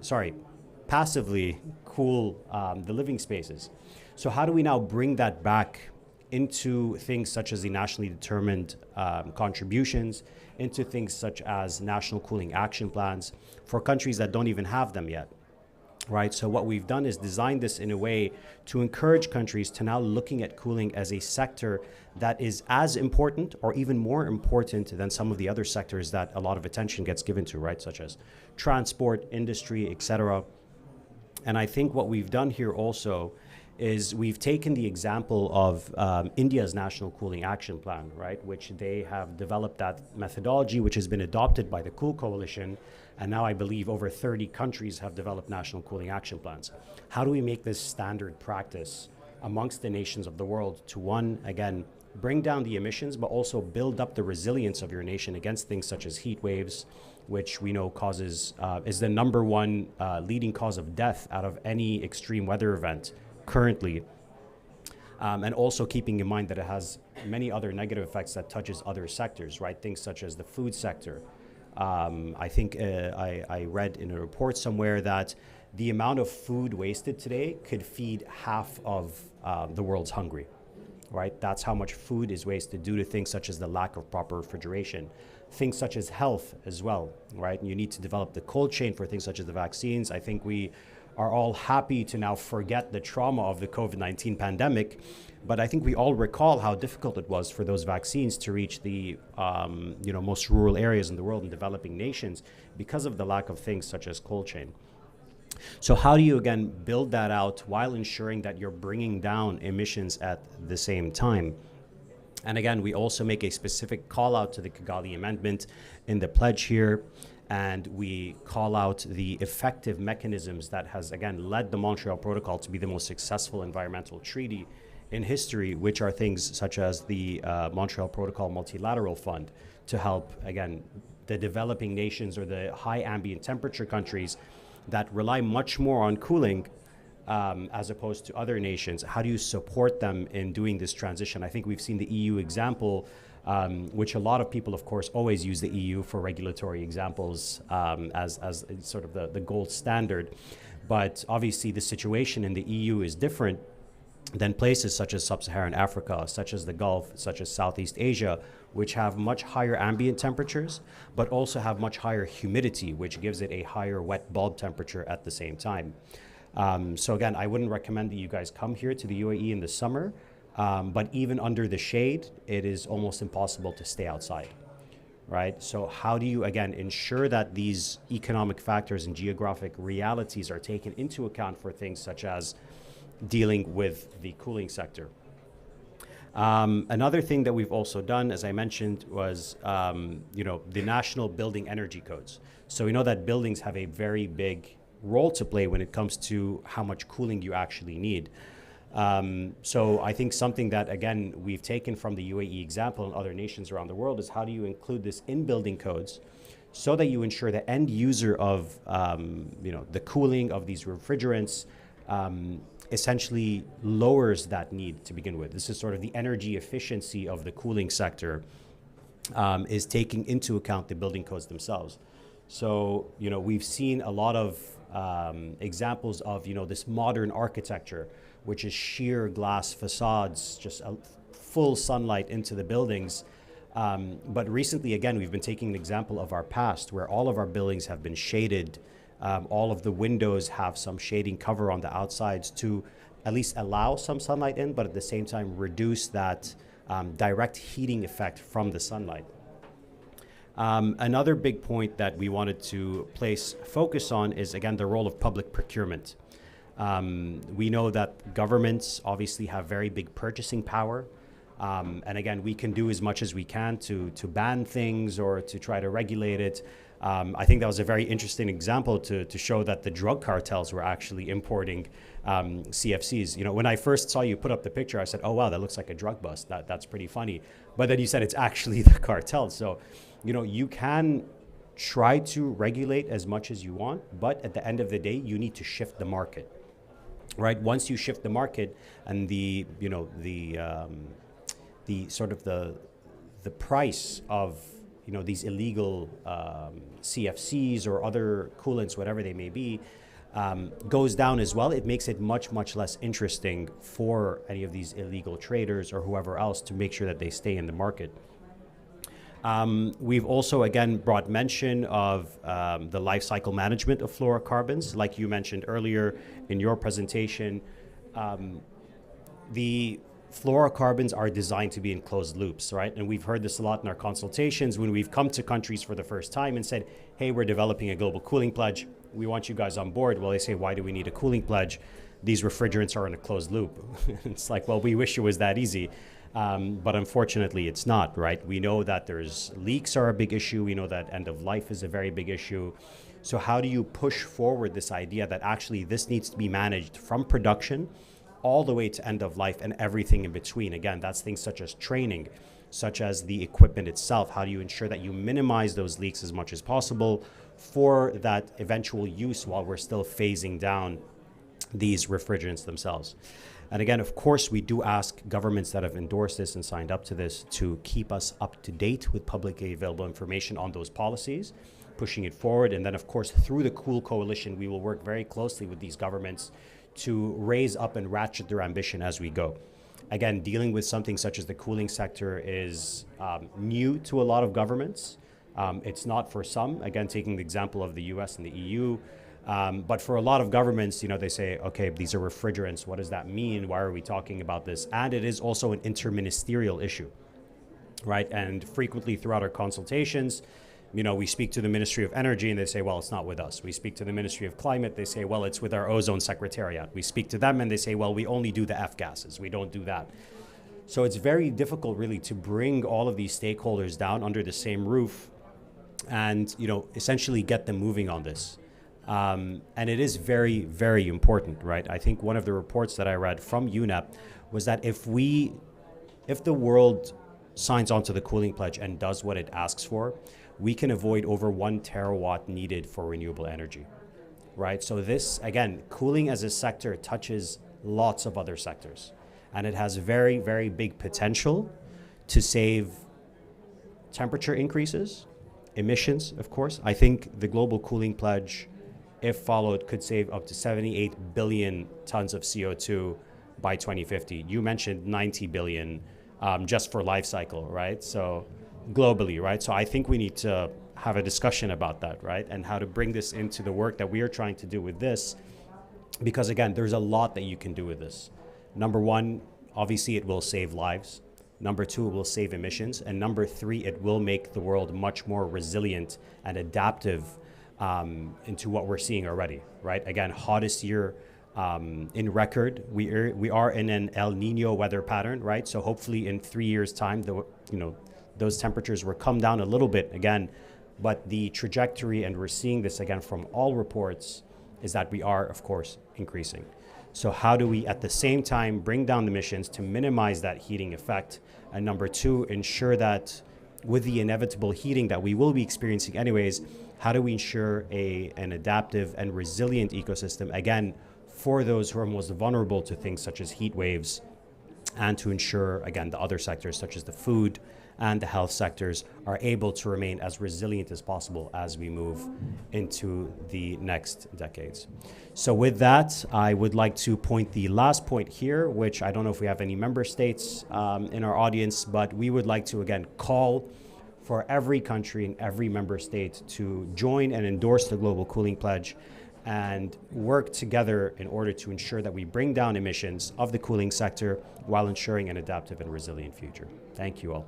cool the living spaces. So how do we now bring that back into things such as the nationally determined contributions, into things such as national cooling action plans for countries that don't even have them yet? Right, so what we've done is designed this in a way to encourage countries to now looking at cooling as a sector that is as important or even more important than some of the other sectors that a lot of attention gets given to, right, such as transport, industry, etc. And I think what we've done here also is we've taken the example of India's National Cooling Action Plan, right, which they have developed that methodology, which has been adopted by the Cool Coalition, and now I believe over 30 countries have developed national cooling action plans. How do we make this standard practice amongst the nations of the world to, one, again, bring down the emissions, but also build up the resilience of your nation against things such as heat waves, which we know causes, is the number one leading cause of death out of any extreme weather event currently, and also keeping in mind that it has many other negative effects that touches other sectors, right? Things such as the food sector. I think I read in a report somewhere that the amount of food wasted today could feed half of the world's hungry, right? That's how much food is wasted due to things such as the lack of proper refrigeration. Things such as health as well, right? And you need to develop the cold chain for things such as the vaccines. I think we are all happy to now forget the trauma of the COVID-19 pandemic, but I think we all recall how difficult it was for those vaccines to reach the most rural areas in the world and developing nations because of the lack of things such as cold chain. So how do you, again, build that out while ensuring that you're bringing down emissions at the same time? And again, we also make a specific call out to the Kigali Amendment in the pledge here, and we call out the effective mechanisms that has, again, led the Montreal Protocol to be the most successful environmental treaty in history, which are things such as the Montreal Protocol Multilateral Fund to help, again, the developing nations or the high ambient temperature countries that rely much more on cooling as opposed to other nations. How do you support them in doing this transition? I think we've seen the EU example, which a lot of people, of course, always use the EU for regulatory examples as sort of the gold standard. But obviously the situation in the EU is different than places such as sub-Saharan Africa, such as the Gulf, such as Southeast Asia, which have much higher ambient temperatures, but also have much higher humidity, which gives it a higher wet bulb temperature at the same time. So again, I wouldn't recommend that you guys come here to the UAE in the summer, but even under the shade, it is almost impossible to stay outside, right? So how do you, again, ensure that these economic factors and geographic realities are taken into account for things such as dealing with the cooling sector? Another thing that we've also done, as I mentioned, was the national building energy codes. So we know that buildings have a very big role to play when it comes to how much cooling you actually need. So I think something that, again, we've taken from the UAE example and other nations around the world is how do you include this in building codes so that you ensure the end user of the cooling of these refrigerants essentially lowers that need to begin with. This is sort of the energy efficiency of the cooling sector is taking into account the building codes themselves. So, we've seen a lot of examples of, this modern architecture, which is sheer glass facades, just a full sunlight into the buildings. But recently, again, we've been taking an example of our past where all of our buildings have been shaded. All of the windows have some shading cover on the outsides to at least allow some sunlight in, but at the same time reduce that direct heating effect from the sunlight. Another big point that we wanted to place focus on is, again, the role of public procurement. We know that governments obviously have very big purchasing power. And again, we can do as much as we can to ban things or to try to regulate it. I think that was a very interesting example to show that the drug cartels were actually importing CFCs. When I first saw you put up the picture, I said, oh, wow, that looks like a drug bust. That's pretty funny. But then you said it's actually the cartels. So, you can try to regulate as much as you want, but at the end of the day, you need to shift the market, right? Once you shift the market and the sort of the price of these illegal CFCs or other coolants, whatever they may be, goes down as well, it makes it much, much less interesting for any of these illegal traders or whoever else to make sure that they stay in the market. We've also, again, brought mention of the life cycle management of fluorocarbons. Like you mentioned earlier in your presentation, the fluorocarbons are designed to be in closed loops, right? And we've heard this a lot in our consultations when we've come to countries for the first time and said, hey, we're developing a global cooling pledge. We want you guys on board. Well, they say, why do we need a cooling pledge? these refrigerants are in a closed loop. It's like, well, we wish it was that easy. But unfortunately, it's not, right? We know that there's leaks are a big issue. We know that end of life is a very big issue. So how do you push forward this idea that actually this needs to be managed from production all the way to end of life and everything in between? Again, that's things such as training, such as the equipment itself. How do you ensure that you minimize those leaks as much as possible for that eventual use while we're still phasing down these refrigerants themselves? And again, of course, we do ask governments that have endorsed this and signed up to this to keep us up to date with publicly available information on those policies, pushing it forward. And then, of course, through the Cool Coalition, we will work very closely with these governments to raise up and ratchet their ambition as we go. Again, dealing with something such as the cooling sector is new to a lot of governments. It's not for some. Again, taking the example of the US and the EU, but for a lot of governments, you know, they say, okay, these are refrigerants. What does that mean? Why are we talking about this? And it is also an interministerial issue, right? And frequently throughout our consultations, you know, we speak to the Ministry of Energy and they say, well, it's not with us. We speak to the Ministry of Climate, they say, well, it's with our ozone secretariat. We speak to them and they say, well, we only do the F gases. We don't do that. So it's very difficult really to bring all of these stakeholders down under the same roof and, you know, essentially get them moving on this. And it is very, very important, right? I think one of the reports that I read from UNEP was that if the world signs on to the cooling pledge and does what it asks for, we can avoid over 1 terawatt needed for renewable energy, right? So this, again, cooling as a sector touches lots of other sectors, and it has very, very big potential to save temperature increases, emissions, of course. I think the global cooling pledge, if followed, could save up to 78 billion tons of CO2 by 2050. You mentioned 90 billion just for life cycle, right? So globally, right? So I think we need to have a discussion about that, right? And how to bring this into the work that we are trying to do with this. Because again, there's a lot that you can do with this. Number one, obviously it will save lives. Number two, it will save emissions. And number three, it will make the world much more resilient and adaptive into what we're seeing already, right? Again, hottest year in record. We are in an El Nino weather pattern, right? So hopefully in 3 years' time, those temperatures will come down a little bit again, but the trajectory, and we're seeing this again from all reports, is that we are, of course, increasing. So how do we, at the same time, bring down the emissions to minimize that heating effect? And number two, ensure that with the inevitable heating that we will be experiencing anyways, how do we ensure an adaptive and resilient ecosystem, again, for those who are most vulnerable to things such as heat waves, and to ensure, again, the other sectors such as the food and the health sectors are able to remain as resilient as possible as we move into the next decades. So with that, I would like to point the last point here, which I don't know if we have any member states in our audience, but we would like to, again, call for every country and every member state to join and endorse the Global Cooling Pledge and work together in order to ensure that we bring down emissions of the cooling sector while ensuring an adaptive and resilient future. Thank you all.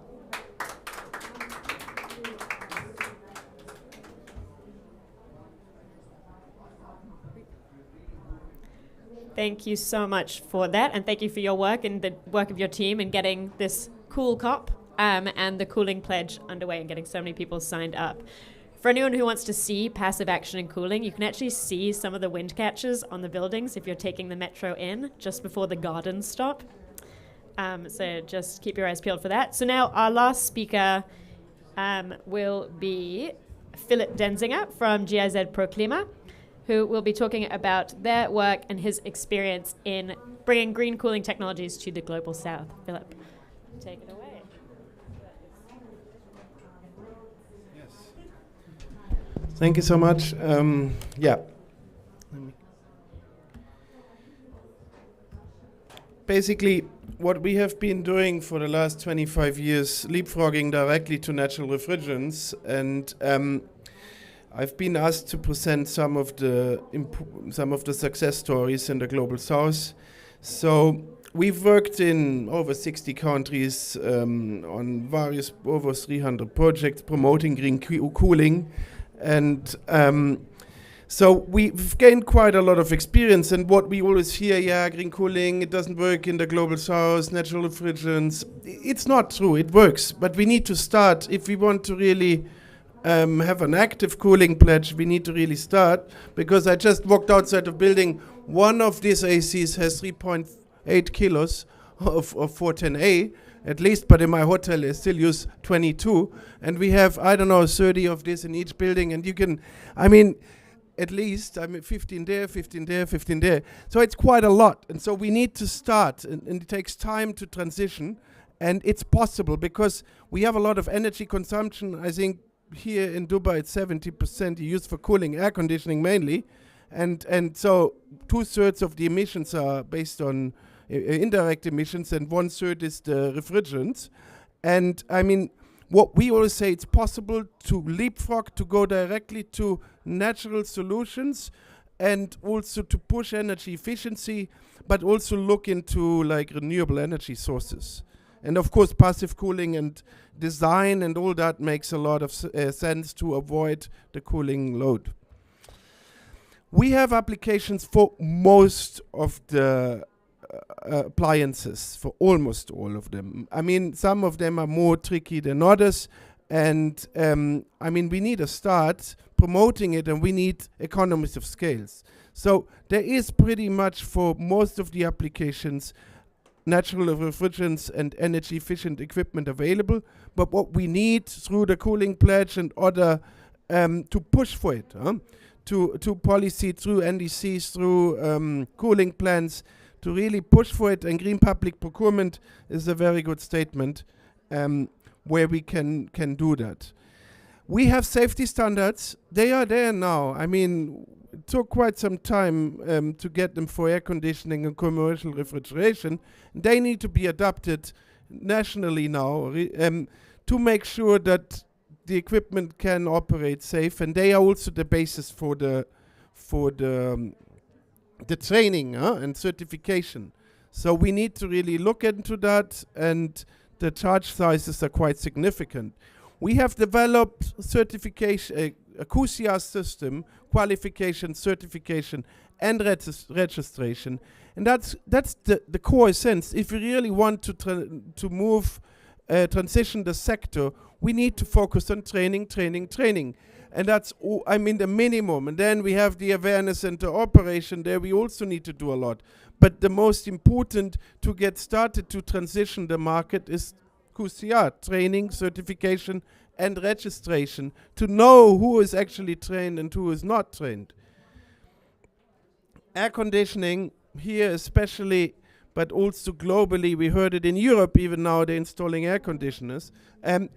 Thank you so much for that, and thank you for your work and the work of your team in getting this cool COP and the cooling pledge underway and getting so many people signed up. For anyone who wants to see passive action in cooling, you can actually see some of the wind catchers on the buildings if you're taking the metro in just before the gardens stop. So just keep your eyes peeled for that. So now our last speaker will be Philip Denzinger from GIZ ProClima, who will be talking about their work and his experience in bringing green cooling technologies to the global south. Philip, take it away. Thank you so much. Basically, what we have been doing for the last 25 years, leapfrogging directly to natural refrigerants, and I've been asked to present some of the success stories in the global south. So we've worked in over 60 countries on over 300 projects promoting green cooling. And So we've gained quite a lot of experience, and what we always hear, yeah, green cooling, it doesn't work in the global south, natural refrigerants. It's not true, it works, but we need to start. If we want to really have an active cooling pledge, we need to really start, because I just walked outside the building. One of these ACs has 3.8 kilos of 410A, at least, but in my hotel I still use 22, and we have, I don't know, 30 of this in each building, and you can, I mean, at least, 15 there, 15 there, 15 there. So it's quite a lot. And so we need to start, and it takes time to transition. And it's possible because we have a lot of energy consumption. I think here in Dubai, it's 70% used for cooling, air conditioning mainly. And so 2/3 of the emissions are based on indirect emissions, and 1/3 is the refrigerants. And I mean, what we always say, it's possible to leapfrog, to go directly to natural solutions, and also to push energy efficiency, but also look into like renewable energy sources. And of course, passive cooling and design and all that makes a lot of sense to avoid the cooling load. We have applications for most of the appliances, for almost all of them. I mean, some of them are more tricky than others, and I mean, we need to start promoting it, and we need economies of scales. So there is pretty much for most of the applications natural refrigerants and energy efficient equipment available, but what we need through the cooling pledge and other to push for it, to policy, through NDCs, through cooling plans, to really push for it. And green public procurement is a very good statement where we can do that. We have safety standards. They are there now. I mean, it took quite some time to get them for air conditioning and commercial refrigeration. They need to be adapted nationally now to make sure that the equipment can operate safe, and they are also the basis for the training and certification. So we need to really look into that, and the charge sizes are quite significant. We have developed certification, a QCR system, qualification, certification, and registration, and that's the core essence. If we really want to move, transition the sector, we need to focus on training, and that's the minimum. And then we have the awareness and the operation. There we also need to do a lot. But the most important to get started to transition the market is QCR, training, certification, and registration, to know who is actually trained and who is not trained. Air conditioning here especially, but also globally, we heard it in Europe, even now they're installing air conditioners. And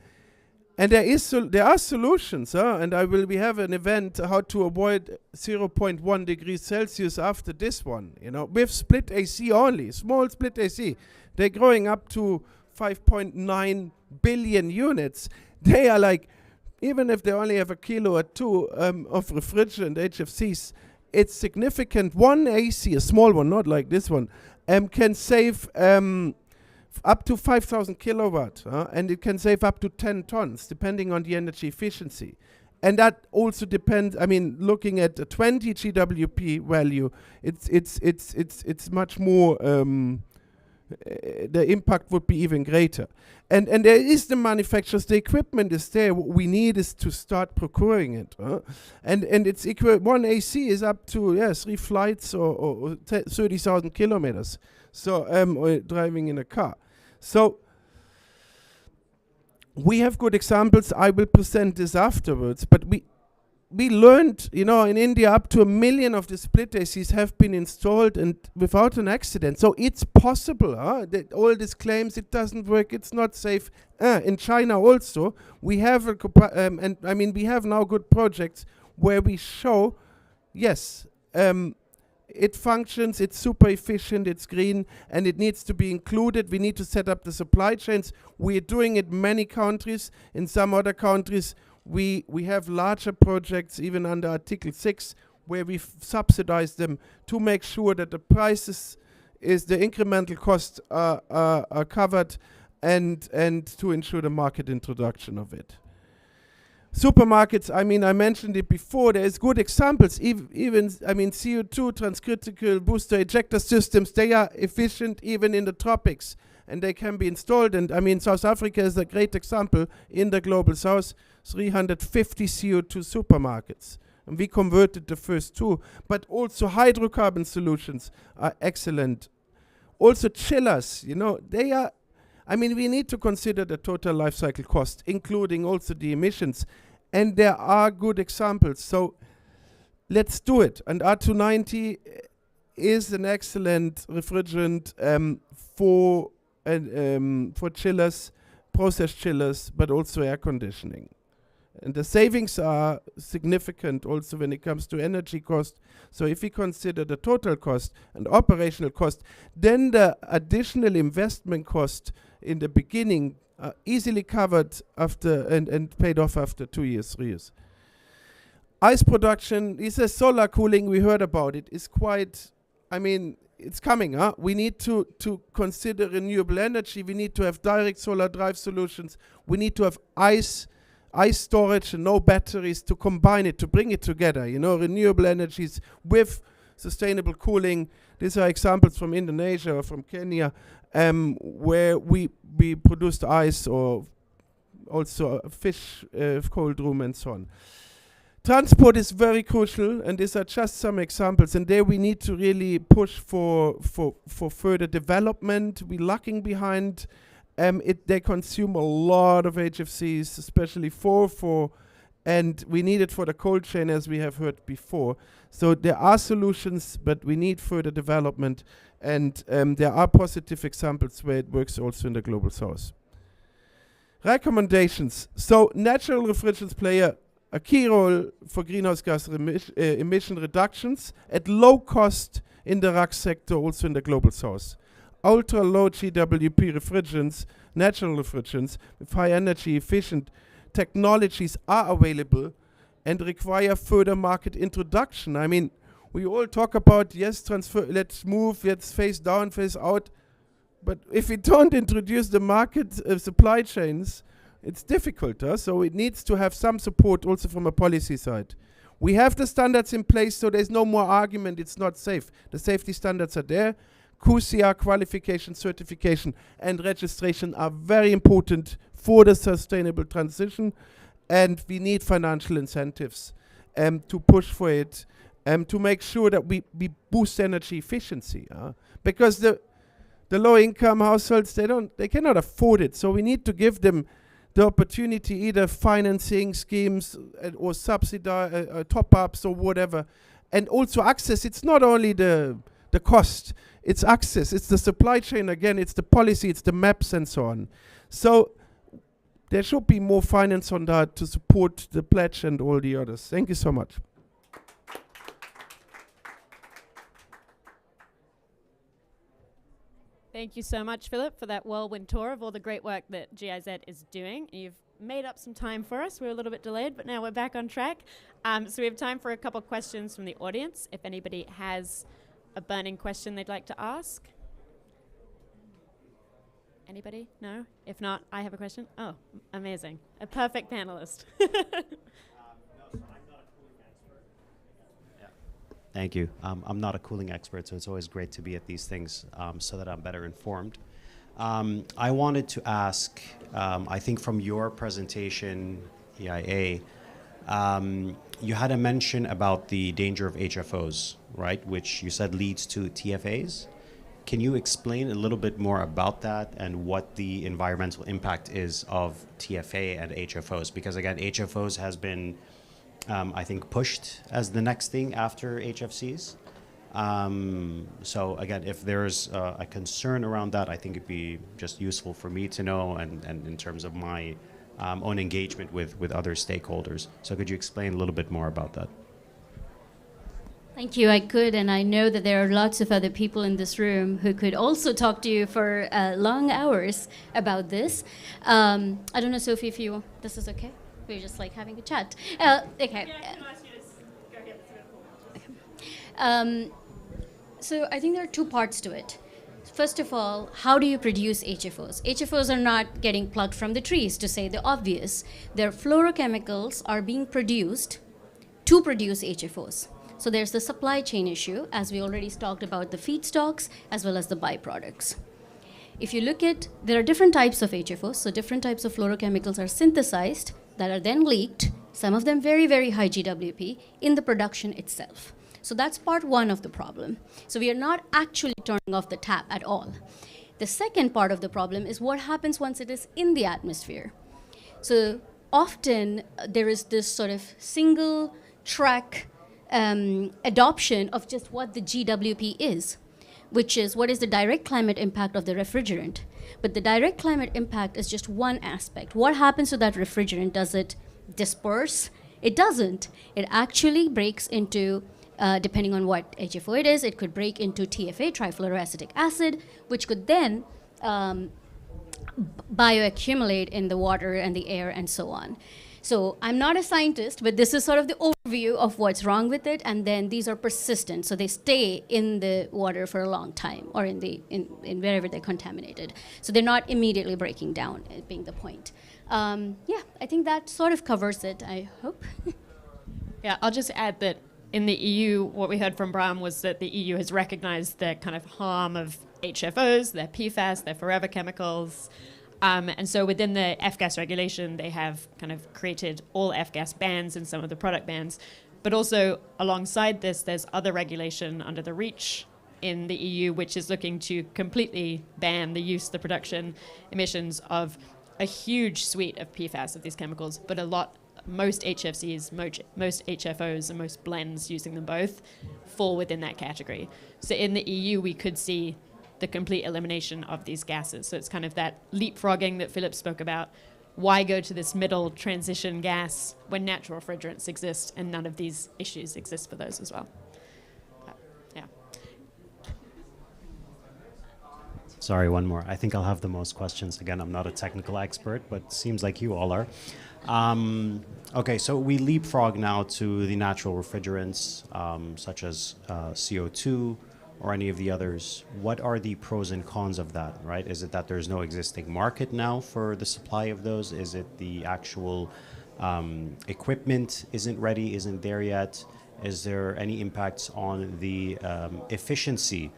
there are solutions, and we have an event how to avoid 0.1 degrees Celsius after this one, with split AC only, small split AC. They're growing up to 5.9 billion units. They are like, even if they only have a kilo or two of refrigerant HFCs, it's significant. One AC, a small one, not like this one, can save up to 5,000 kilowatt, and it can save up to 10 tons, depending on the energy efficiency. And that also depends. I mean, looking at a 20 GWP value, it's much more. The impact would be even greater. And there is the manufacturers, the equipment is there. What we need is to start procuring it. And it's one AC is up to 3 flights or 30,000 kilometers. So or driving in a car. So we have good examples. I will present this afterwards. But we learned, in India, up to 1 million of the split ACs have been installed and without an accident. So it's possible. That all these claims, it doesn't work, it's not safe. In China also, we have we have now good projects where we show, yes, it functions, it's super efficient, it's green, and it needs to be included. We need to set up the supply chains. We're doing it in many countries. In some other countries, we have larger projects, even under Article 6, where we subsidize them to make sure that the prices the incremental costs are covered, and to ensure the market introduction of it. Supermarkets, I mean, I mentioned it before, there is good examples, even, I mean, CO2 transcritical booster ejector systems, they are efficient even in the tropics, and they can be installed. And I mean, South Africa is a great example in the global south, 350 CO2 supermarkets. And we converted the first two, but also hydrocarbon solutions are excellent. Also chillers, you know, they are, I mean, we need to consider the total life cycle cost, including also the emissions. And there are good examples. So let's do it. And R290 is an excellent refrigerant for chillers, process chillers, but also air conditioning. And the savings are significant also when it comes to energy cost. So if we consider the total cost and operational cost, then the additional investment cost in the beginning are easily covered after and paid off after 2 years, 3 years. Ice production, this is solar cooling, we heard about it, is quite, I mean, it's coming. We need to consider renewable energy. We need to have direct solar drive solutions. We need to have ice storage and no batteries to combine it, to bring it together. You know, renewable energies with sustainable cooling. These are examples from Indonesia or from Kenya, where we produced ice or also fish cold room and so on. Transport is very crucial, and these are just some examples. And there we need to really push for further development. We're lacking behind. They consume a lot of HFCs, especially 4, and we need it for the cold chain, as we have heard before. So there are solutions, but we need further development, and there are positive examples where it works also in the global south. Recommendations. So natural refrigerants play a key role for greenhouse gas emission reductions at low cost in the RAC sector, also in the global south. Ultra-low GWP refrigerants, natural refrigerants with high energy efficient technologies are available and require further market introduction. I mean, we all talk about, yes, transfer, let's move, let's phase down, phase out. But if we don't introduce the market supply chains, it's difficult. So it needs to have some support also from a policy side. We have the standards in place, so there's no more argument it's not safe. The safety standards are there. QCR qualification, certification, and registration are very important for the sustainable transition, and we need financial incentives to push for it, to make sure that we boost energy efficiency. Because the low-income households, they cannot afford it, so we need to give them the opportunity, either financing schemes or subsidy, top-ups or whatever, and also access. It's not only the cost, it's access, it's the supply chain again, it's the policy, it's the maps and so on. So there should be more finance on that to support the pledge and all the others. Thank you so much. Thank you so much, Philip, for that whirlwind tour of all the great work that GIZ is doing. You've made up some time for us. We're a little bit delayed, but now we're back on track. So we have time for a couple questions from the audience. If anybody has a burning question they'd like to ask. Anybody? No? If not, I have a question. Oh, amazing. A perfect panelist. Thank you. I'm not a cooling expert, so it's always great to be at these things so that I'm better informed. I wanted to ask, I think from your presentation, EIA, you had a mention about the danger of HFOs, right, which you said leads to TFAs. Can you explain a little bit more about that and what the environmental impact is of TFA and HFOs? Because again, HFOs has been, I think, pushed as the next thing after HFCs. So again, if there's a concern around that, I think it'd be just useful for me to know, and in terms of my own engagement with other stakeholders. So could you explain a little bit more about that? Thank you, I could, and I know that there are lots of other people in this room who could also talk to you for long hours about this. I don't know, Sophie, if you, this is okay? We're just like having a chat. Okay. Yeah, so I think there are two parts to it. first of all, how do you produce HFOs? HFOs are not getting plucked from the trees, to say the obvious. Their fluorochemicals are being produced to produce HFOs. So there's the supply chain issue, as we already talked about the feedstocks as well as the byproducts. If you look at, there are different types of HFOs, so different types of fluorochemicals are synthesized that are then leaked, some of them very, very high GWP, in the production itself. So that's part one of the problem. So we are not actually turning off the tap at all. The second part of the problem is what happens once it is in the atmosphere. So often there is this sort of single track adoption of just what the GWP is, which is what is the direct climate impact of the refrigerant. But the direct climate impact is just one aspect. What happens to that refrigerant? Does it disperse? It doesn't. It actually breaks into, depending on what HFO it is, it could break into TFA, trifluoroacetic acid, which could then bioaccumulate in the water and the air and so on. So I'm not a scientist, but this is sort of the overview of what's wrong with it. And then these are persistent, so they stay in the water for a long time, or in wherever they're contaminated. So they're not immediately breaking down, being the point. Yeah, I think that sort of covers it, I hope. Yeah, I'll just add that in the EU, what we heard from Bram was that the EU has recognized the kind of harm of HFOs, their PFAS, their forever chemicals. And so within the F-gas regulation, they have kind of created all F-gas bans and some of the product bans. But also alongside this, there's other regulation under the REACH in the EU, which is looking to completely ban the use, the production, emissions of a huge suite of PFAS, of these chemicals, but most HFCs, most HFOs, and most blends using them both fall within that category. So in the EU, we could see the complete elimination of these gases. So it's kind of that leapfrogging that Philip spoke about. Why go to this middle transition gas when natural refrigerants exist and none of these issues exist for those as well? Yeah. Sorry, one more. I think I'll have the most questions. Again, I'm not a technical expert, but seems like you all are. Okay, so we leapfrog now to the natural refrigerants, such as CO2, or any of the others. What are the pros and cons of that, right? Is it that there's no existing market now for the supply of those? Is it the actual equipment isn't ready, isn't there yet? Is there any impacts on the efficiency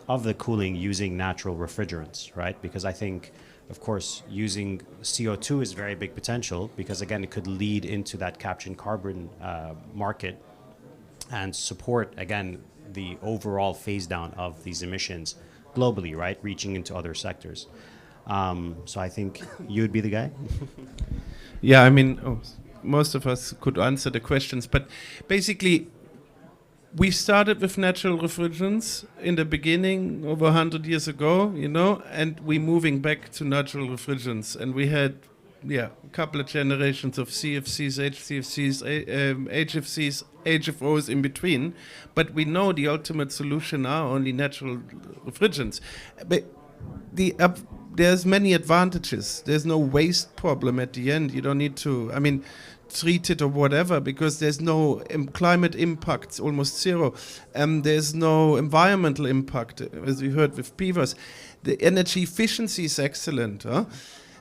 of the cooling using natural refrigerants, right? Because I think, of course, using CO2 is very big potential, because again, it could lead into that captured carbon market and support, again, the overall phase down of these emissions globally, right? Reaching into other sectors. So I think you'd be the guy. Yeah, I mean, most of us could answer the questions, but basically, we started with natural refrigerants in the beginning over 100 years ago, you know, and we're moving back to natural refrigerants. And we had, a couple of generations of CFCs, HCFCs, HFCs, HFOs in between. But we know the ultimate solution are only natural refrigerants. But there's many advantages. There's no waste problem at the end. You don't need to, treat it or whatever, because there's no climate impacts, almost zero. There's no environmental impact, as we heard with PFAS. The energy efficiency is excellent.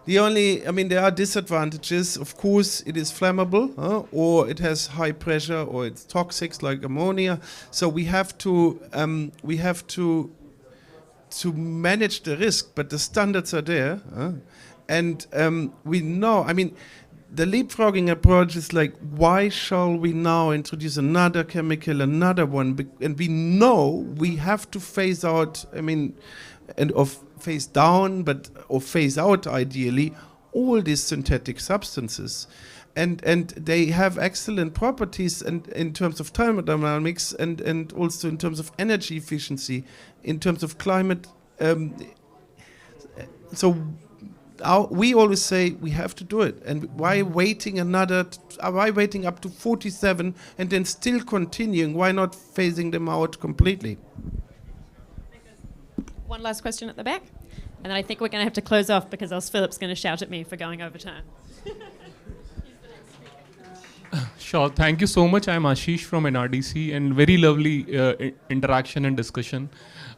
The only, there are disadvantages. Of course, it is flammable, or it has high pressure, or it's toxic like ammonia. So we have to manage the risk, but the standards are there, and we know. The leapfrogging approach is like, why shall we now introduce another chemical, another one? And we know we have to phase out, phase down, or phase out ideally, all these synthetic substances. And they have excellent properties and in terms of thermodynamics and also in terms of energy efficiency, in terms of climate. We always say we have to do it, and why waiting why waiting up to 47 and then still continuing? Why not phasing them out completely? One last question at the back, and then I think we're going to have to close off because else Philip's going to shout at me for going over time. Sure. Thank you so much. I'm Ashish from NRDC, and very lovely interaction and discussion.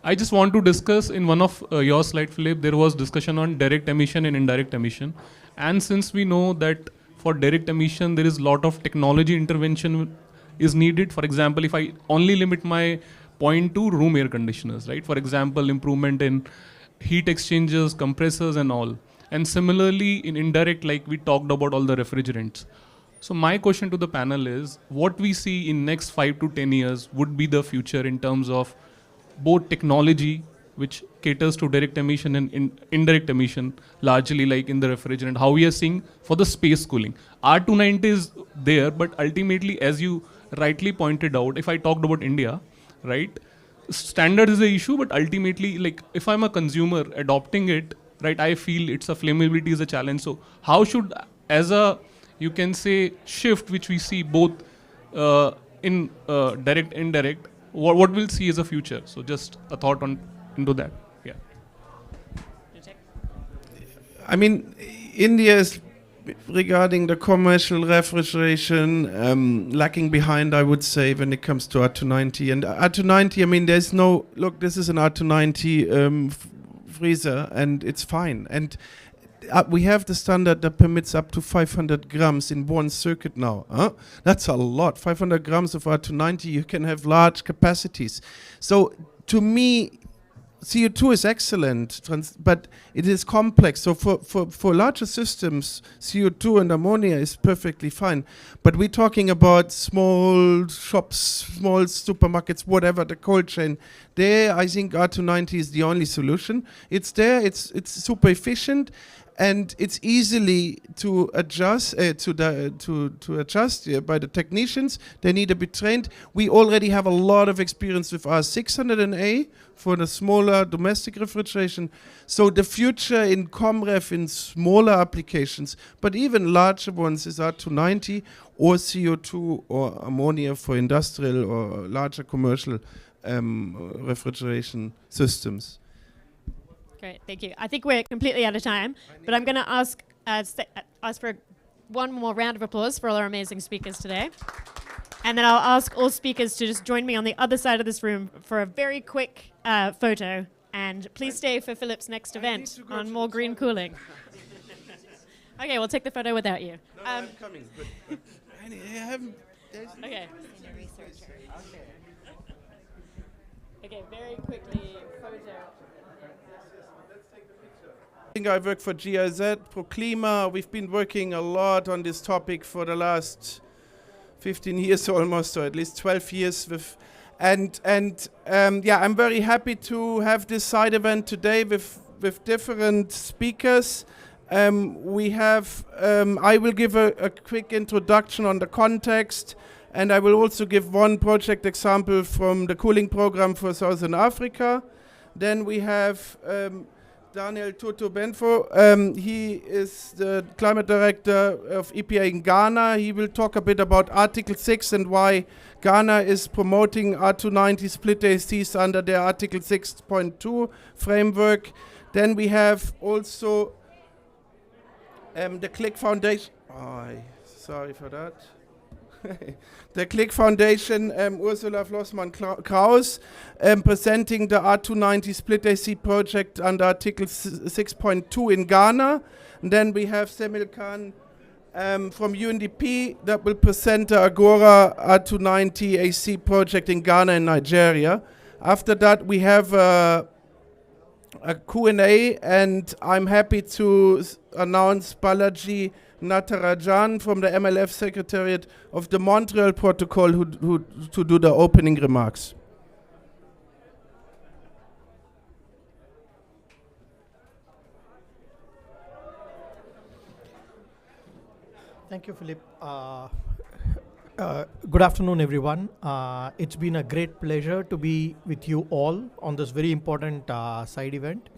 I just want to discuss in one of your slide, Philip, there was discussion on direct emission and indirect emission. And since we know that for direct emission, there is a lot of technology intervention is needed. For example, if I only limit my point to room air conditioners, right? For example, improvement in heat exchangers, compressors and all. And similarly in indirect, like we talked about all the refrigerants. So my question to the panel is, what we see in next 5 to 10 years would be the future in terms of both technology, which caters to direct emission and indirect emission, largely like in the refrigerant, how we are seeing for the space cooling. R290 is there, but ultimately, as you rightly pointed out, if I talked about India, right, standard is the issue, but ultimately, like if I'm a consumer adopting it, right, I feel it's a flammability is a challenge. So how should, as a, you can say, shift which we see both in direct, indirect, what we'll see as a future? So just a thought on into that. Yeah. I mean, India is, regarding the commercial refrigeration, lacking behind, I would say, when it comes to R290. And R290, I mean, there's no, look, this is an R290 freezer, and it's fine. And we have the standard that permits up to 500 grams in one circuit now. That's a lot. 500 grams of R290, you can have large capacities. So to me, CO2 is excellent, but it is complex. So for larger systems, CO2 and ammonia is perfectly fine. But we're talking about small shops, small supermarkets, whatever, the cold chain. There, I think R290 is the only solution. It's there, it's super efficient, and it's easily to adjust to adjust by the technicians. They need to be trained. We already have a lot of experience with R600A for the smaller domestic refrigeration. So the future in ComRef in smaller applications, but even larger ones, is R290 or CO2 or ammonia for industrial or larger commercial refrigeration systems. Great, thank you. I think we're completely out of time, but I'm going to ask for one more round of applause for all our amazing speakers today. And then I'll ask all speakers to just join me on the other side of this room for a very quick photo. And please stay for Philip's next event on more green cooling. Okay, we'll take the photo without you. No, I'm coming. But I haven't. Okay. Okay, very quickly, photo. I work for GIZ, ProClima. We've been working a lot on this topic for the last 15 years almost, or at least 12 years. I'm very happy to have this side event today with different speakers. I will give a quick introduction on the context, and I will also give one project example from the cooling program for Southern Africa. Then we have Daniel Tutu Benfo. He is the climate director of EPA in Ghana. He will talk a bit about Article 6 and why Ghana is promoting R290 split ACs under their Article 6.2 framework. Then we have also the Click Foundation. Sorry for that. The Click Foundation, Ursula Flossmann-Kraus, presenting the R290 split AC project under Article 6.2 in Ghana. And then we have Semil Khan from UNDP that will present the Agora R290 AC project in Ghana and Nigeria. After that, we have a Q&A, and I'm happy to announce Balaji Natarajan from the MLF Secretariat of the Montreal Protocol who to do the opening remarks. Thank you, Philip. Good afternoon, everyone. It's been a great pleasure to be with you all on this very important side event.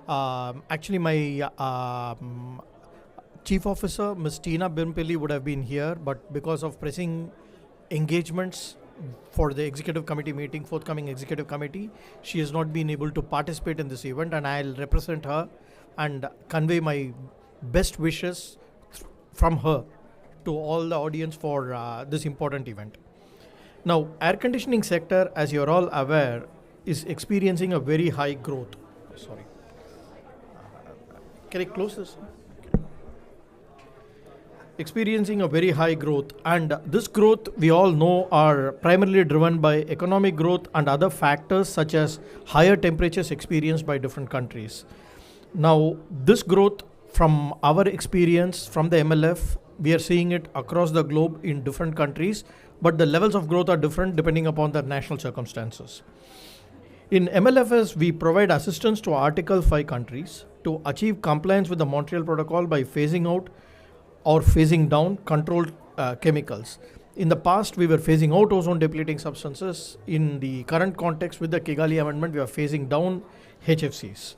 Actually, my Chief Officer, Ms. Tina Bimpili, would have been here, but because of pressing engagements for the executive committee meeting, forthcoming executive committee, she has not been able to participate in this event, and I'll represent her and convey my best wishes from her to all the audience for this important event. Now, air conditioning sector, as you're all aware, is experiencing a very high growth. Sorry. Can I close this? Experiencing a very high growth, and this growth we all know are primarily driven by economic growth and other factors such as higher temperatures experienced by different countries. Now, this growth, from our experience from the MLF, we are seeing it across the globe in different countries, but the levels of growth are different depending upon the national circumstances. In MLFS, we provide assistance to Article 5 countries to achieve compliance with the Montreal Protocol by phasing out or phasing down controlled chemicals. In the past, we were phasing out ozone depleting substances. In the current context with the Kigali Amendment, we are phasing down HFCs.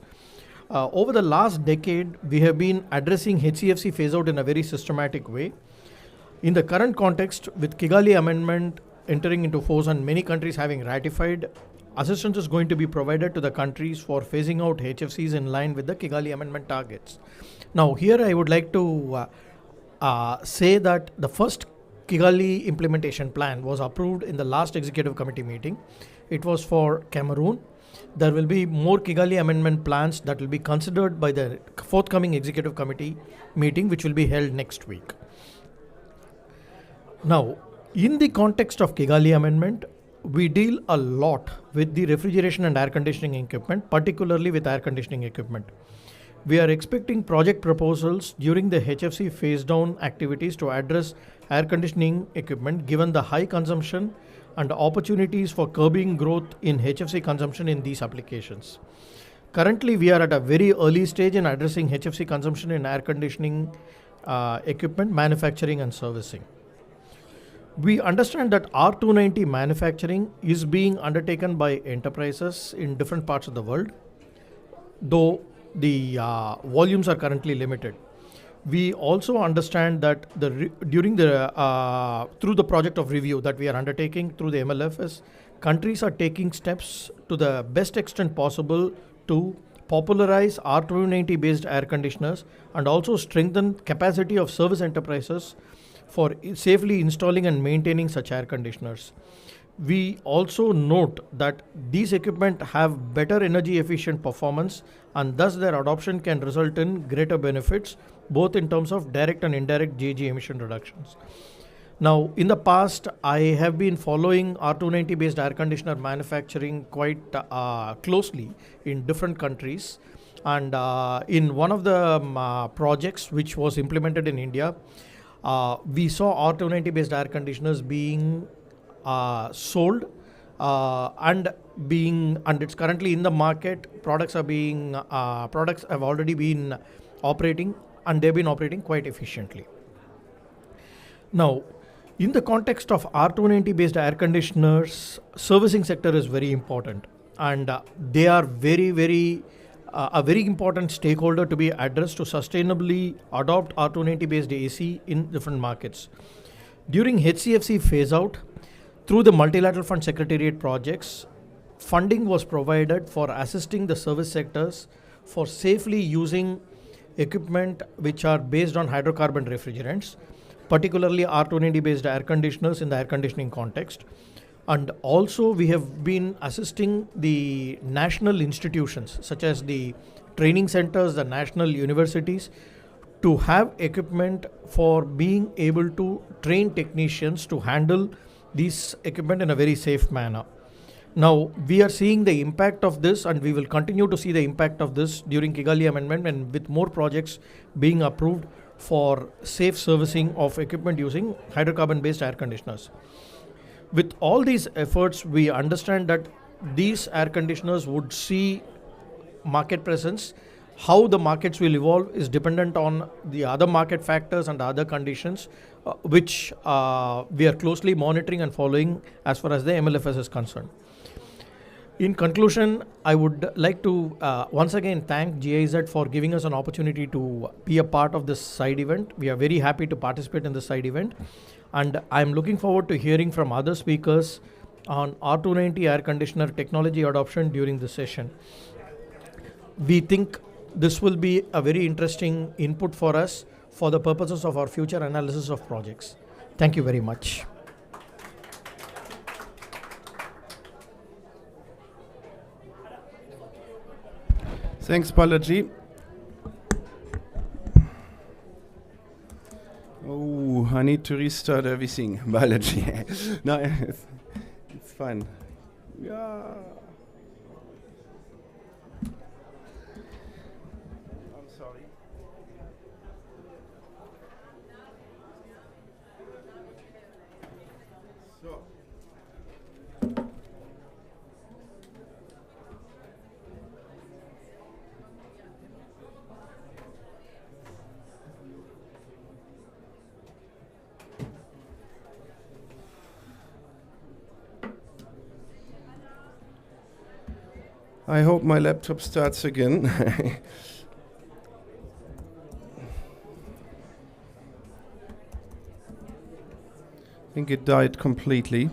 Over the last decade, we have been addressing HCFC phase out in a very systematic way. In the current context, with Kigali Amendment entering into force and many countries having ratified, assistance is going to be provided to the countries for phasing out HFCs in line with the Kigali Amendment targets. Now, here I would like to say that the first Kigali implementation plan was approved in the last executive committee meeting. It was for Cameroon. There will be more Kigali amendment plans that will be considered by the forthcoming executive committee meeting, which will be held next week. Now, in the context of Kigali amendment, we deal a lot with the refrigeration and air conditioning equipment, particularly with air conditioning equipment. We are expecting project proposals during the HFC phase down activities to address air conditioning equipment, given the high consumption and opportunities for curbing growth in HFC consumption in these applications. Currently, we are at a very early stage in addressing HFC consumption in air conditioning equipment manufacturing and servicing. We understand that R290 manufacturing is being undertaken by enterprises in different parts of the world, though the volumes are currently limited. We also understand that through the project of review that we are undertaking through the MLFS, countries are taking steps to the best extent possible to popularize R290 based air conditioners and also strengthen capacity of service enterprises for safely installing and maintaining such air conditioners. We also note that these equipment have better energy efficient performance, and thus their adoption can result in greater benefits both in terms of direct and indirect GHG emission reductions. Now, in the past, I have been following R290 based air conditioner manufacturing quite closely in different countries, and in one of the projects which was implemented in India, we saw R290 based air conditioners being sold and it's currently in the market. Products have already been operating, and they've been operating quite efficiently. Now, in the context of R290 based air conditioners, servicing sector is very important, and they are a very important stakeholder to be addressed to sustainably adopt R290 based AC in different markets. During HCFC phase out, through the Multilateral Fund Secretariat projects, funding was provided for assisting the service sectors for safely using equipment which are based on hydrocarbon refrigerants, particularly R290 based air conditioners in the air conditioning context. And also we have been assisting the national institutions such as the training centers, the national universities, to have equipment for being able to train technicians to handle these equipment in a very safe manner. Now, we are seeing the impact of this, and we will continue to see the impact of this during Kigali Amendment and with more projects being approved for safe servicing of equipment using hydrocarbon based air conditioners. With all these efforts, we understand that these air conditioners would see market presence. How the markets will evolve is dependent on the other market factors and other conditions, which we are closely monitoring and following as far as the MLFS is concerned. In conclusion, I would like to once again thank GIZ for giving us an opportunity to be a part of this side event. We are very happy to participate in this side event, and I'm looking forward to hearing from other speakers on R290 air conditioner technology adoption during this session. We think this will be a very interesting input for us for the purposes of our future analysis of projects. Thank you very much. Thanks, Balaji. Oh, I need to restart everything, Balaji. No, it's fine. Yeah. I'm sorry. So. I hope my laptop starts again. I think it died completely.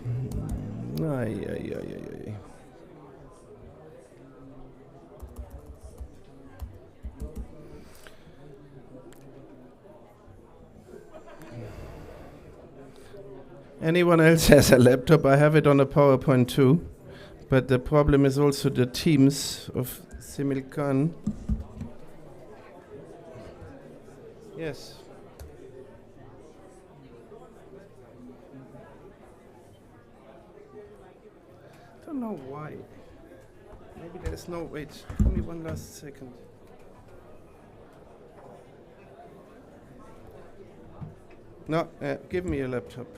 Ay, ay, ay, ay, ay. Anyone else has a laptop? I have it on a PowerPoint too. But the problem is also the teams of Similcan. Yes. Don't know why. Maybe there's no, wait, give me one last second. No, give me a laptop.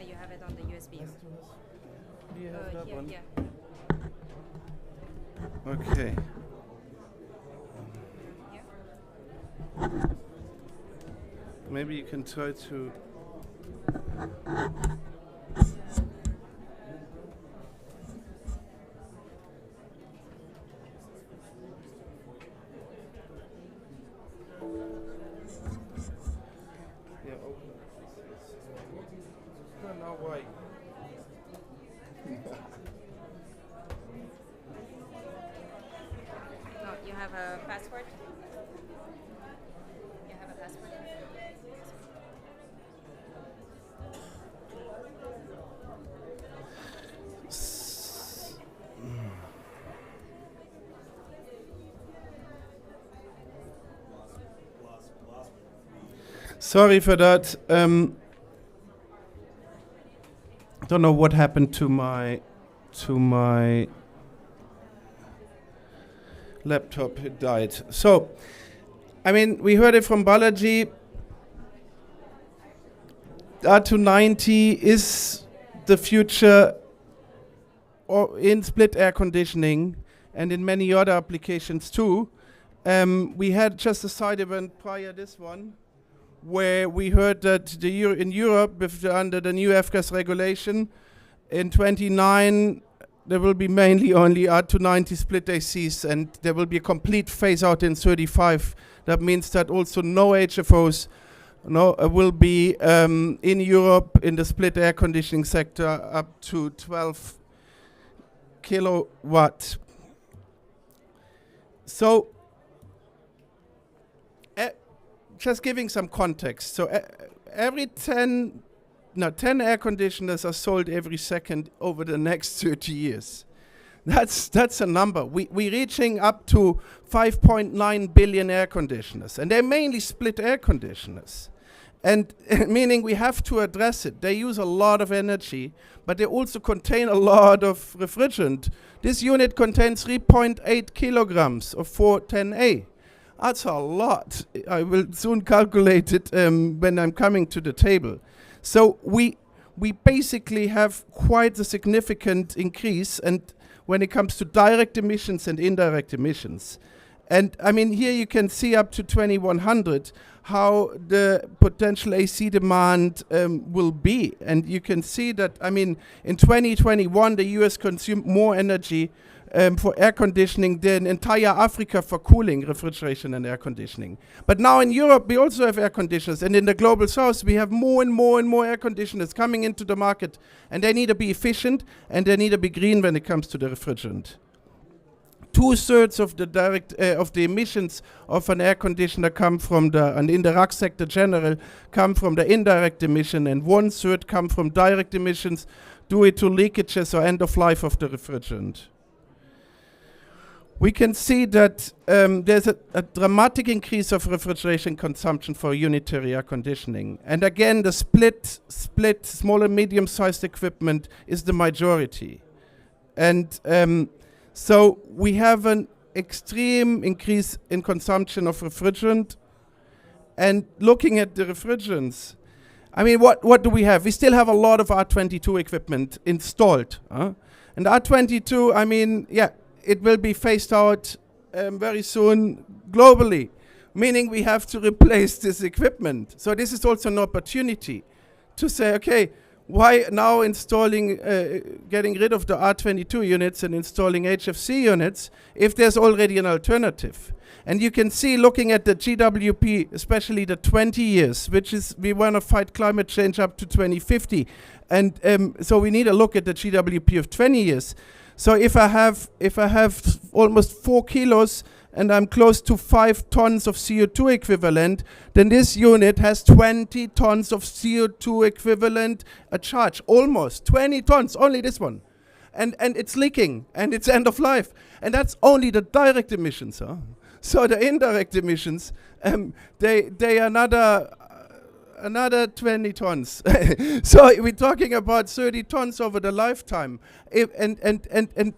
You have it on the USB. Do you have that here, one? here. Okay. Maybe you can try to. Yeah, open. I don't know why. Oh, you have a password? You have a password? Sorry for that. Don't know what happened to my laptop. It died. So, I mean, we heard it from Balaji. R290 is the future or in split air conditioning and in many other applications too. We had just a side event prior this one where we heard that in Europe, under the new F-gas regulation, in 29 there will be mainly only R290 split ACs, and there will be a complete phase out in 35. That means that also no HFOs will be in Europe in the split air conditioning sector up to 12 kilowatt. So, just giving some context. So every 10 air conditioners are sold every second over the next 30 years. That's a number. We're reaching up to 5.9 billion air conditioners, and they're mainly split air conditioners. And meaning we have to address it. They use a lot of energy, but they also contain a lot of refrigerant. This unit contains 3.8 kilograms of 410A. That's a lot. I will soon calculate it when I'm coming to the table. So we basically have quite a significant increase, and when it comes to direct emissions and indirect emissions. And I mean, here you can see up to 2100 how the potential AC demand will be. And you can see that, I mean, in 2021, the US consumed more energy for air conditioning than entire Africa for cooling, refrigeration and air conditioning. But now in Europe, we also have air conditioners. And in the global south, we have more and more and more air conditioners coming into the market. And they need to be efficient and they need to be green when it comes to the refrigerant. 2/3 of the direct of the emissions of an air conditioner come from the, and in the RAC sector general, come from the indirect emission, and 1/3 come from direct emissions due to leakages or end of life of the refrigerant. We can see that there's a dramatic increase of refrigeration consumption for unitary air conditioning. And again, the split small and medium-sized equipment is the majority. And so we have an extreme increase in consumption of refrigerant. And looking at the refrigerants, I mean, what do we have? We still have a lot of R22 equipment installed. And R22, I mean, yeah, it will be phased out very soon globally, meaning we have to replace this equipment. So this is also an opportunity to say, okay, why now installing, getting rid of the R22 units and installing HFC units if there's already an alternative? And you can see, looking at the GWP, especially the 20 years, which is, we want to fight climate change up to 2050. And so we need to look at the GWP of 20 years. So if I have almost 4 kilos and I'm close to 5 tons of CO2 equivalent, then this unit has 20 tons of CO2 equivalent a charge, almost 20 tons, only this one. And it's leaking, and it's end of life. And that's only the direct emissions. Huh? So the indirect emissions, they are another 20 tons. So we're talking about 30 tons over the lifetime. And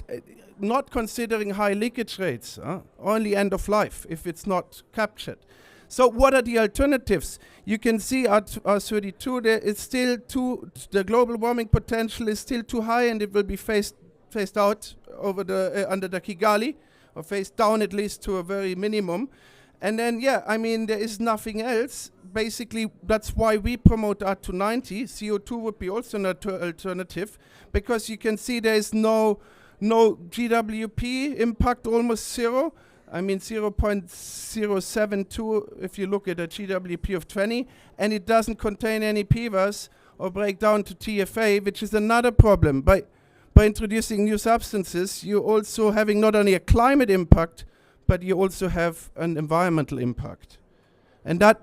not considering high leakage rates, only end of life if it's not captured. So what are the alternatives? You can see at R32 there is still the global warming potential is still too high, and it will be phased out over the under the Kigali, or phased down at least to a very minimum. And then, yeah, I mean, there is nothing else. Basically, that's why we promote R290. CO2 would be also an alternative, because you can see there is no GWP impact, almost zero. I mean, 0.072 if you look at a GWP of 20, and it doesn't contain any PFAS or break down to TFA, which is another problem. By introducing new substances, you're also having not only a climate impact, but you also have an environmental impact. And that,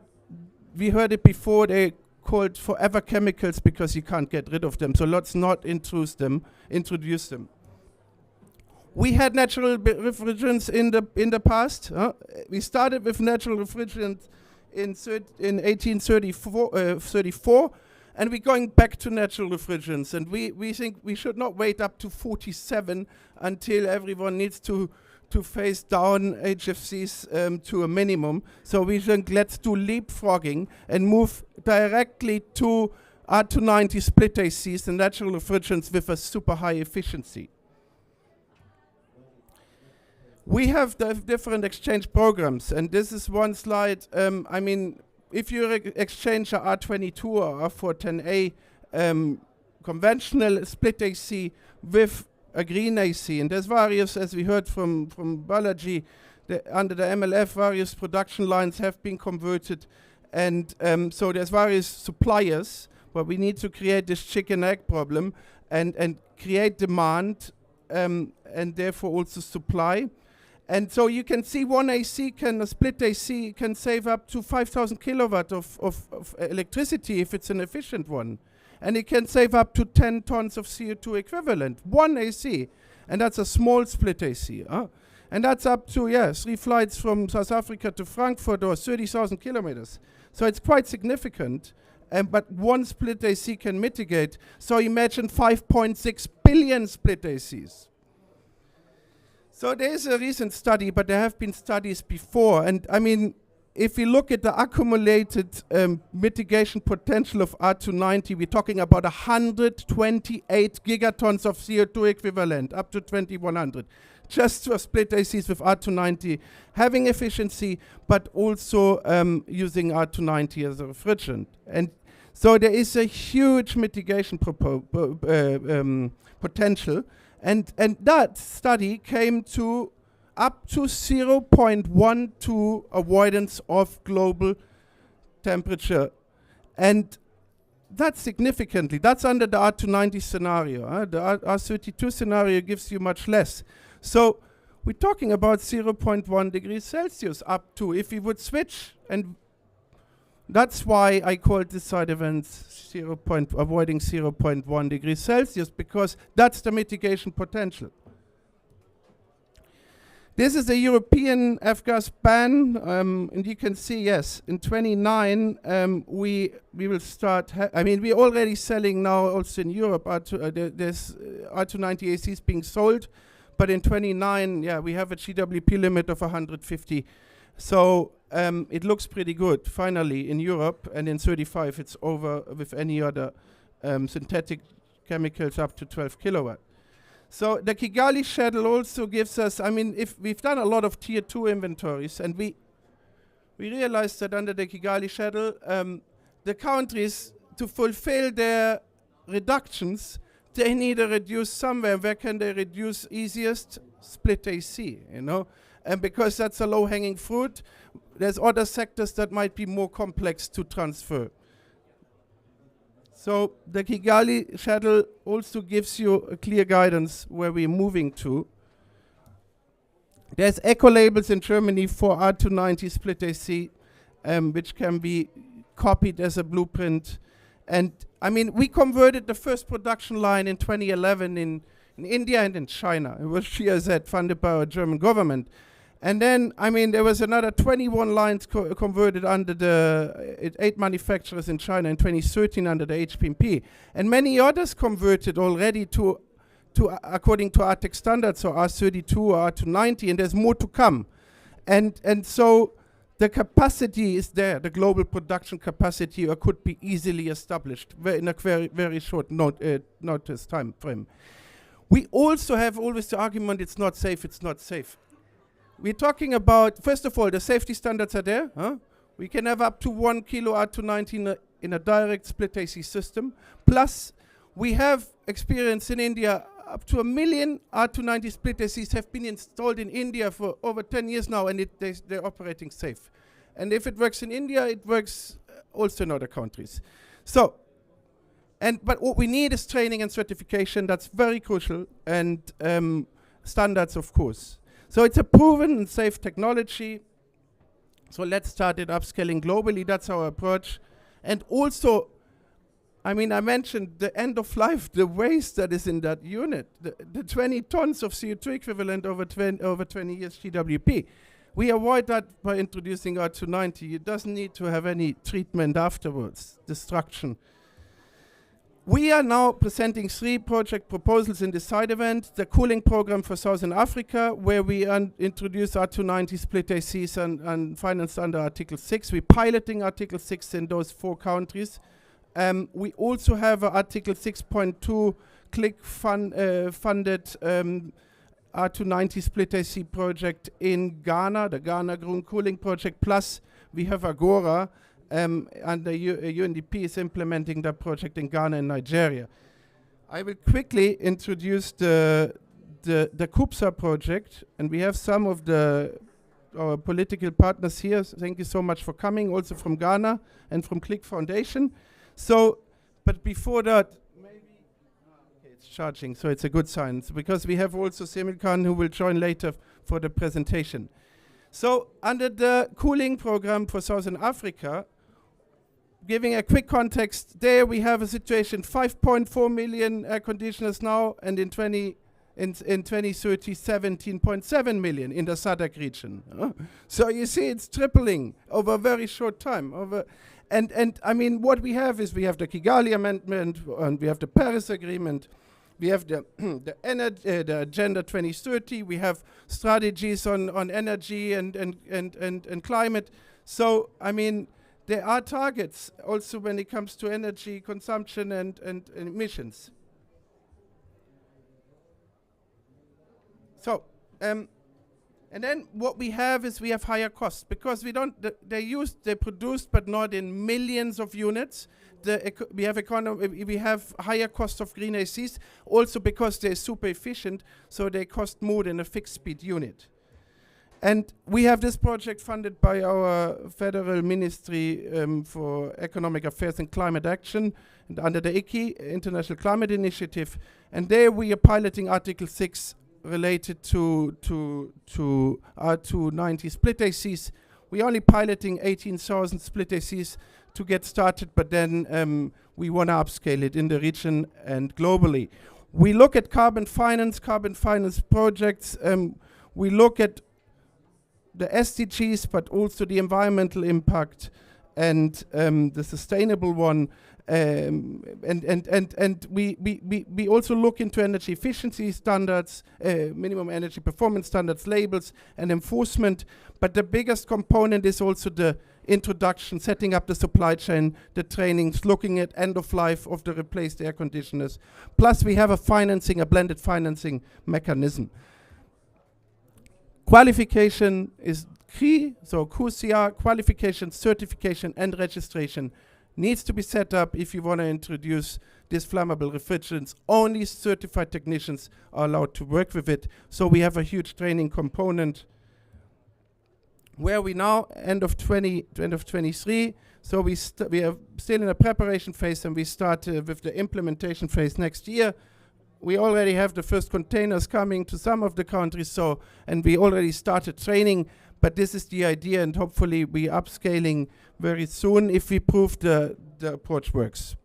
we heard it before, they called forever chemicals because you can't get rid of them. So let's not introduce them. We had natural refrigerants in the past. We started with natural refrigerant in 1834, and we're going back to natural refrigerants. And we think we should not wait up to 47 until everyone needs to phase down HFCs to a minimum. So we think let's do leapfrogging and move directly to R290 split ACs and natural refrigerants with a super high efficiency. We have the different exchange programs, and this is one slide. I mean, if you exchange a R22 or R410A conventional split AC with a green AC, and there's various, as we heard from Balaji, under the MLF, various production lines have been converted, and so there's various suppliers, but we need to create this chicken egg problem and create demand and therefore also supply. And so you can see a split AC can save up to 5,000 kilowatt of electricity if it's an efficient one. And it can save up to 10 tons of CO2 equivalent, one AC. And that's a small split AC. And that's up to, 3 flights from South Africa to Frankfurt, or 30,000 kilometers. So it's quite significant. But one split AC can mitigate. So imagine 5.6 billion split ACs. So there's a recent study, but there have been studies before. And I mean, if we look at the accumulated mitigation potential of R290, we're talking about 128 gigatons of CO2 equivalent up to 2100. just for split ACs with R290 having efficiency, but also using R290 as a refrigerant. And so there is a huge mitigation potential, and that study came to up to 0.12 avoidance of global temperature. And that's significantly, that's under the R290 scenario. The R32 scenario gives you much less. So we're talking about 0.1 degrees Celsius up to, if we would switch, and that's why I called this side events avoiding 0.1 degrees Celsius, because that's the mitigation potential. This is a European F-gas ban, and you can see, yes, in 29 we will start. We're already selling now also in Europe. There's R290 ACs being sold, but in 29, yeah, we have a GWP limit of 150. So it looks pretty good. Finally, in Europe, and in 35, it's over with any other synthetic chemicals up to 12 kilowatt. So the Kigali schedule also gives us, if we've done a lot of tier 2 inventories, and we realized that under the Kigali schedule, the countries, to fulfill their reductions, they need to reduce somewhere. Where can they reduce easiest? Split AC, and because that's a low-hanging fruit, there's other sectors that might be more complex to transfer. So the Kigali schedule also gives you a clear guidance where we're moving to. There's eco labels in Germany for R290 split AC, which can be copied as a blueprint. And we converted the first production line in 2011 in India and in China. It was GIZ, funded by our German government. And then, there was another 21 lines converted under the 8 manufacturers in China in 2013 under the HPMP. And many others converted already to according to ATEX standards, so R32 or R290, and there's more to come. And so the capacity is there, the global production capacity could be easily established in a very, very short notice time frame. We also have always the argument it's not safe, it's not safe. We're talking about, first of all, the safety standards are there. We can have up to 1 kilo R290 in a direct split AC system. Plus, we have experience in India, up to 1 million R290 split ACs have been installed in India for over 10 years now, and they're operating safe. And if it works in India, it works also in other countries. So, but what we need is training and certification. That's very crucial, and standards, of course. So it's a proven and safe technology. So let's start it upscaling globally. That's our approach. And also, I mentioned the end of life, the waste that is in that unit, the 20 tons of CO2 equivalent over 20 years GWP. We avoid that by introducing R290. It doesn't need to have any treatment afterwards, destruction. We are now presenting 3 project proposals in this side event. The cooling program for Southern Africa, where we introduce R290 split ACs and financed under Article 6. We're piloting Article 6 in those 4 countries. We also have an Article 6.2 click funded R290 split AC project in Ghana, the Ghana Green Cooling Project. Plus, we have Agora, and the UNDP is implementing that project in Ghana and Nigeria. I will quickly introduce the KUPSA project, and we have some of our political partners here. So thank you so much for coming, also from Ghana and from Click Foundation. So, but before that, maybe okay, it's charging, so it's a good sign, because we have also Semil Khan who will join later for the presentation. So, under the cooling program for Southern Africa, giving a quick context, there we have a situation, 5.4 million air conditioners now, and in 2030, 17.7 million in the SADC region. So you see it's tripling over a very short time. And what we have is we have the Kigali Amendment, and we have the Paris Agreement, we have the the Agenda 2030, we have strategies on energy and climate. So, there are targets also when it comes to energy consumption and emissions. So, And then what we have is we have higher costs because we don't. They produced, but not in millions of units. We have higher cost of green ACs also because they're super efficient, so they cost more than a fixed speed unit. And we have this project funded by our Federal Ministry for Economic Affairs and Climate Action, and under the ICI, International Climate Initiative. And there we are piloting Article 6 related to R290 split ACs. We're only piloting 18,000 split ACs to get started, but then we want to upscale it in the region and globally. We look at carbon finance projects. We look at the SDGs, but also the environmental impact and the sustainable one. And we also look into energy efficiency standards, minimum energy performance standards, labels, and enforcement. But the biggest component is also the introduction, setting up the supply chain, the trainings, looking at end of life of the replaced air conditioners. Plus, we have a blended financing mechanism. Qualification is key, so QCR, qualification, certification, and registration needs to be set up if you want to introduce these flammable refrigerants. Only certified technicians are allowed to work with it, so we have a huge training component. Where we now, end of 23, so we are still in a preparation phase, and we start with the implementation phase next year. We already have the first containers coming to some of the countries, and we already started training, but this is the idea, and hopefully we upscaling very soon if we prove the approach works.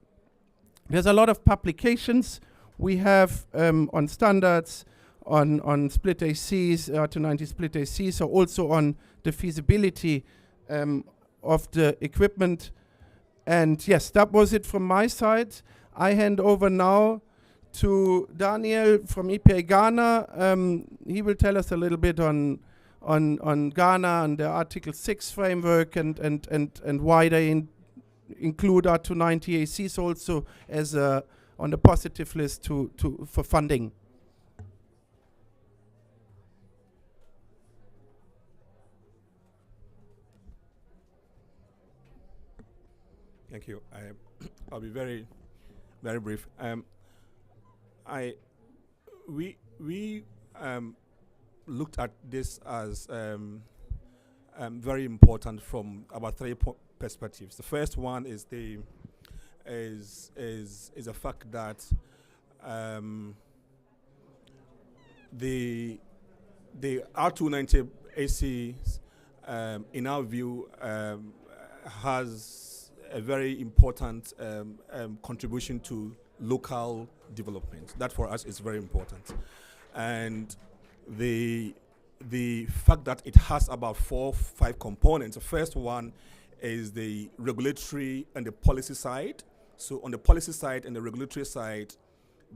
There's a lot of publications we have on standards, on split ACs, R290 split ACs, so also on the feasibility of the equipment. And yes, that was it from my side. I hand over now to Daniel from EPA Ghana. He will tell us a little bit on Ghana and the Article 6 framework and why they include R290 ACs also as on the positive list for funding. Thank you. I'll be very, very brief. We looked at this as very important from about three perspectives. The first one is the fact that the R290 AC, in our view, has a very important contribution to local development. That for us is very important. And the fact that it has about 4 or 5 components. The first one is the regulatory and the policy side. So on the policy side and the regulatory side,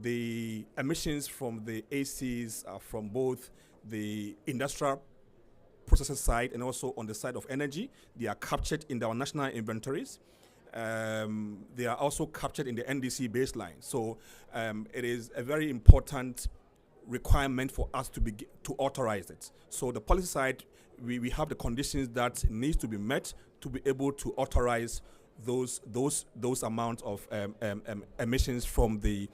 the emissions from the ACs are from both the industrial processes side and also on the side of energy. They are captured in our national inventories. They are also captured in the NDC baseline. So it is a very important requirement for us to authorize it. So the policy side, we have the conditions that needs to be met to be able to authorize those amounts of emissions from these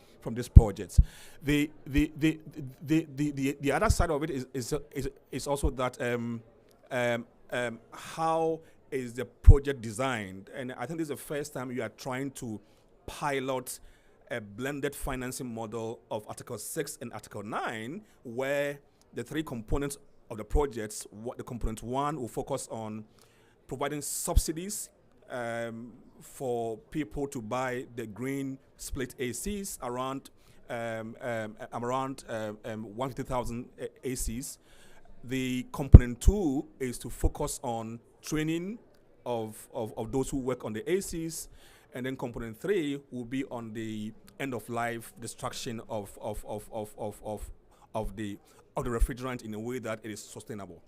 projects. The other side of it is also that how is the project designed? And I think this is the first time you are trying to pilot a blended financing model of Article 6 and Article 9, where the 3 components of the projects, the component 1 will focus on providing subsidies for people to buy the green split ACs around 150,000 ACs. The component 2 is to focus on training of those who work on the ACs, and then component 3 will be on the end of life destruction of the refrigerant in a way that it is sustainable.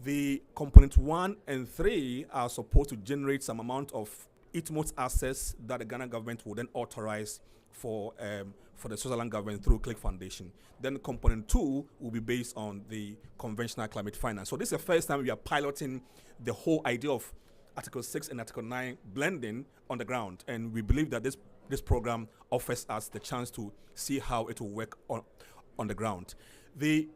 The component 1 and 3 are supposed to generate some amount of utmost assets that the Ghana government will then authorize for the Switzerland government through Click Foundation. Then component 2 will be based on the conventional climate finance. So this is the first time we are piloting the whole idea of Article 6 and Article 9 blending on the ground. And we believe that this program offers us the chance to see how it will work on the ground. The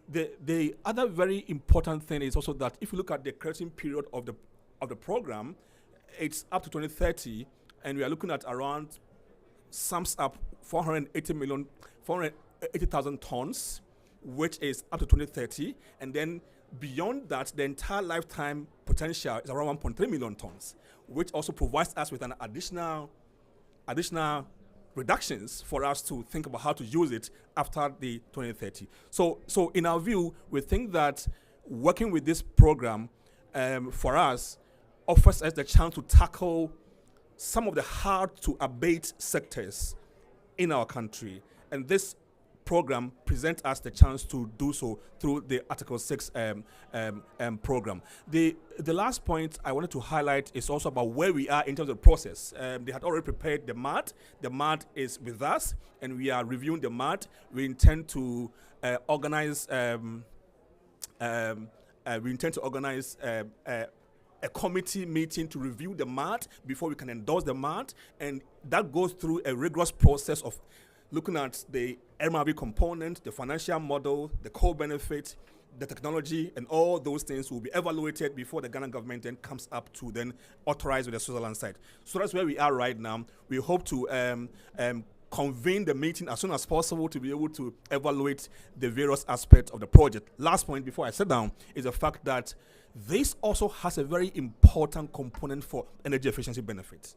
other very important thing is also that if you look at the crediting period of the program, it's up to 2030, and we are looking at around, sums up 480,000 tons, which is up to 2030, and then beyond that, the entire lifetime potential is around 1.3 million tons, which also provides us with an additional reductions for us to think about how to use it after the 2030. So in our view, we think that working with this program for us offers us the chance to tackle some of the hard to abate sectors in our country. And this program presents us the chance to do so through the Article 6 program. The last point I wanted to highlight is also about where we are in terms of the process. They had already prepared the MAD. The MAD is with us, and we are reviewing the MAD. We intend to organize a committee meeting to review the MAD before we can endorse the MAD, and that goes through a rigorous process of looking at the MRV component, the financial model, the core benefit, the technology, and all those things will be evaluated before the Ghana government then comes up to then authorize with the Switzerland side. So that's where we are right now. We hope to convene the meeting as soon as possible to be able to evaluate the various aspects of the project. Last point before I sit down is the fact that this also has a very important component for energy efficiency benefits.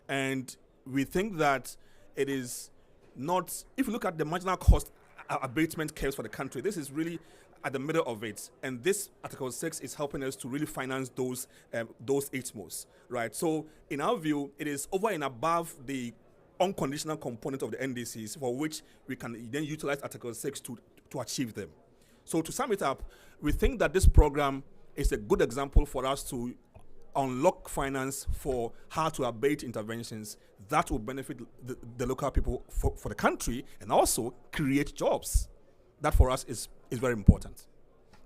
And we think that it is not, if you look at the marginal cost abatement curves for the country, this is really at the middle of it. And this Article 6 is helping us to really finance those HMOs, right? So in our view, it is over and above the unconditional component of the NDCs for which we can then utilize Article 6 to achieve them. So to sum it up, we think that this program is a good example for us to unlock finance for how to abate interventions that will benefit the local people for the country and also create jobs. That for us is very important.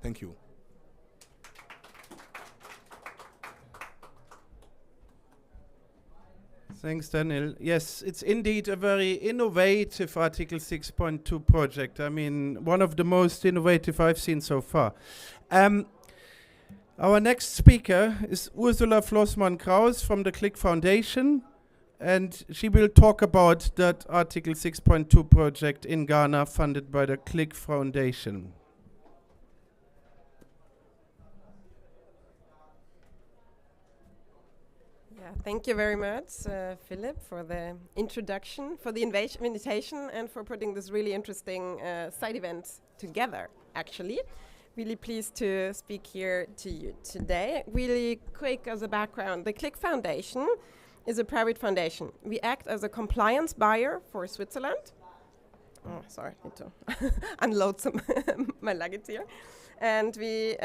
Thank you. Thanks, Daniel. Yes, it's indeed a very innovative Article 6.2 project. I mean, one of the most innovative I've seen so far. Our next speaker is Ursula Flossmann-Kraus from the Click Foundation, and she will talk about that Article 6.2 project in Ghana funded by the Click Foundation. Thank you very much, Philip, for the introduction, for the invitation, and for putting this really interesting side event together, actually. Really pleased to speak here to you today. Really quick as a background, the Click Foundation is a private foundation. We act as a compliance buyer for Switzerland. Oh, sorry, I need to unload some my luggage here. And we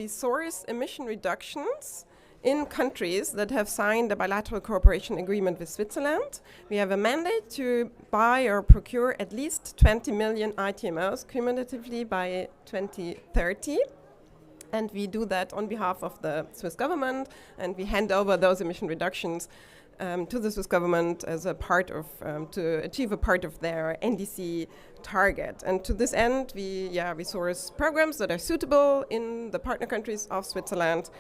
source emission reductions in countries that have signed a bilateral cooperation agreement with Switzerland. We have a mandate to buy or procure at least 20 million ITMOs cumulatively by 2030. And we do that on behalf of the Swiss government, and we hand over those emission reductions to the Swiss government as a part of, to achieve a part of their NDC target. And to this end, we source programs that are suitable in the partner countries of Switzerland.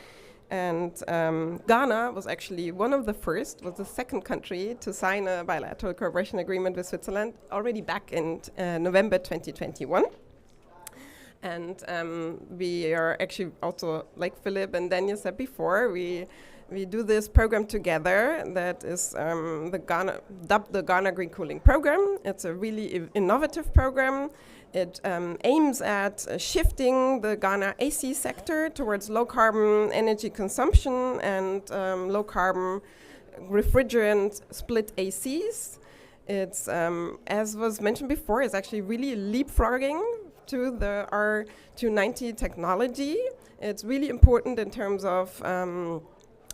And Ghana was actually one of the first, was the second country to sign a bilateral cooperation agreement with Switzerland already back in November 2021. And we are actually also, like Philip and Daniel said before, we do this program together that is dubbed the Ghana Green Cooling Program. It's a really innovative program. It aims at shifting the Ghana AC sector towards low-carbon energy consumption and low-carbon refrigerant split ACs. It's, as was mentioned before, it's actually really leapfrogging to the R290 technology. It's really important in terms of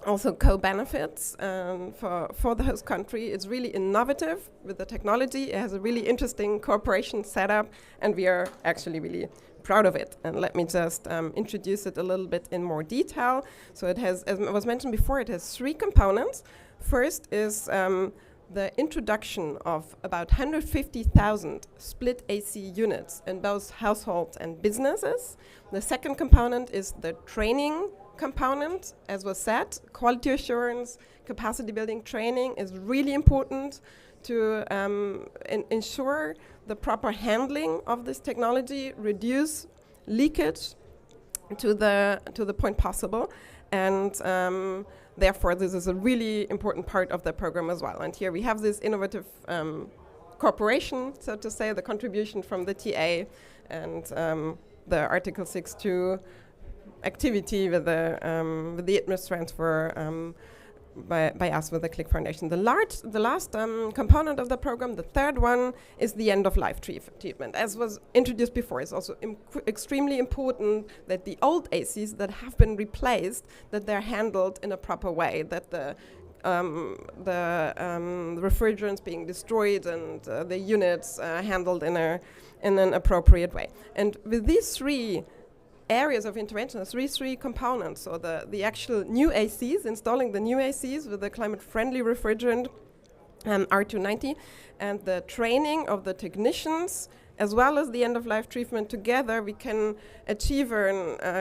also co-benefits for the host country. It's really innovative with the technology. It has a really interesting cooperation setup, and we are actually really proud of it. And let me just introduce it a little bit in more detail. So it has, as was mentioned before, it has 3 components. First is the introduction of about 150,000 split AC units in both households and businesses. The second component is the training component. As was said, quality assurance, capacity building training is really important to ensure the proper handling of this technology, reduce leakage to the point possible, and therefore this is a really important part of the program as well. And here we have this innovative cooperation, so to say, the contribution from the TA and the Article 6.2 activity with the ITMIS transfer by us with the CLIC Foundation. The last component of the program, the third one, is the end-of-life treatment. As was introduced before, it's also extremely important that the old ACs that have been replaced, that they're handled in a proper way, that the refrigerants being destroyed and the units handled in an appropriate way. And with these 3 areas of intervention, there's three components. So the actual new ACs, installing the new ACs with the climate-friendly refrigerant R290, and the training of the technicians, as well as the end-of-life treatment together, we can achieve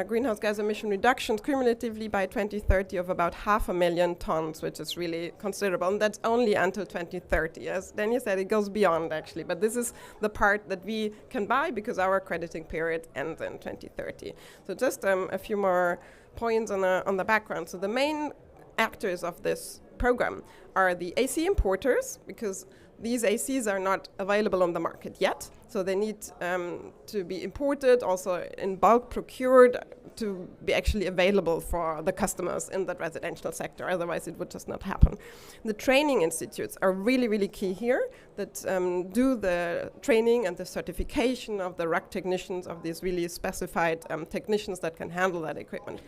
greenhouse gas emission reductions cumulatively by 2030 of about 500,000 tons, which is really considerable. And that's only until 2030. As Daniel said, it goes beyond, actually. But this is the part that we can buy because our crediting period ends in 2030. So just a few more points on the background. So the main actors of this program are the AC importers, because these ACs are not available on the market yet, so they need to be imported, also in bulk procured, to be actually available for the customers in that residential sector. Otherwise, it would just not happen. The training institutes are really, really key here, that do the training and the certification of the RAC technicians, of these really specified technicians that can handle that equipment.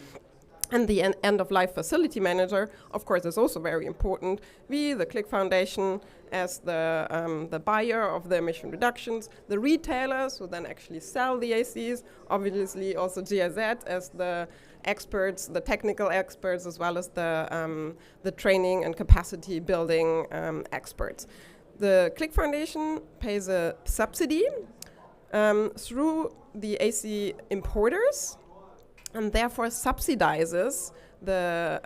And the end-of-life facility manager, of course, is also very important. We, the CLIC Foundation, as the buyer of the emission reductions, the retailers who then actually sell the ACs, obviously also GIZ as the experts, the technical experts, as well as the training and capacity building experts. The CLIC Foundation pays a subsidy through the AC importers, and therefore subsidizes the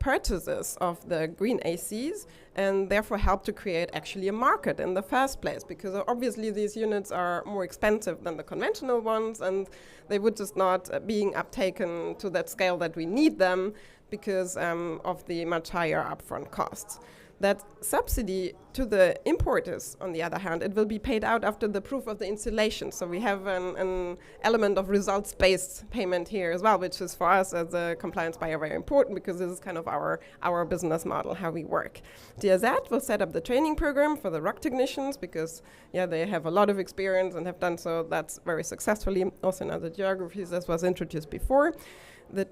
purchases of the green ACs, and therefore help to create actually a market in the first place, because obviously these units are more expensive than the conventional ones, and they would just not being uptaken to that scale that we need them because of the much higher upfront costs. That subsidy to the importers, on the other hand, it will be paid out after the proof of the installation. So we have an element of results-based payment here as well, which is for us as a compliance buyer very important, because this is kind of our business model, how we work. GIZ will set up the training program for the RAC technicians, because they have a lot of experience and have done so that's very successfully, also in other geographies, as was introduced before. The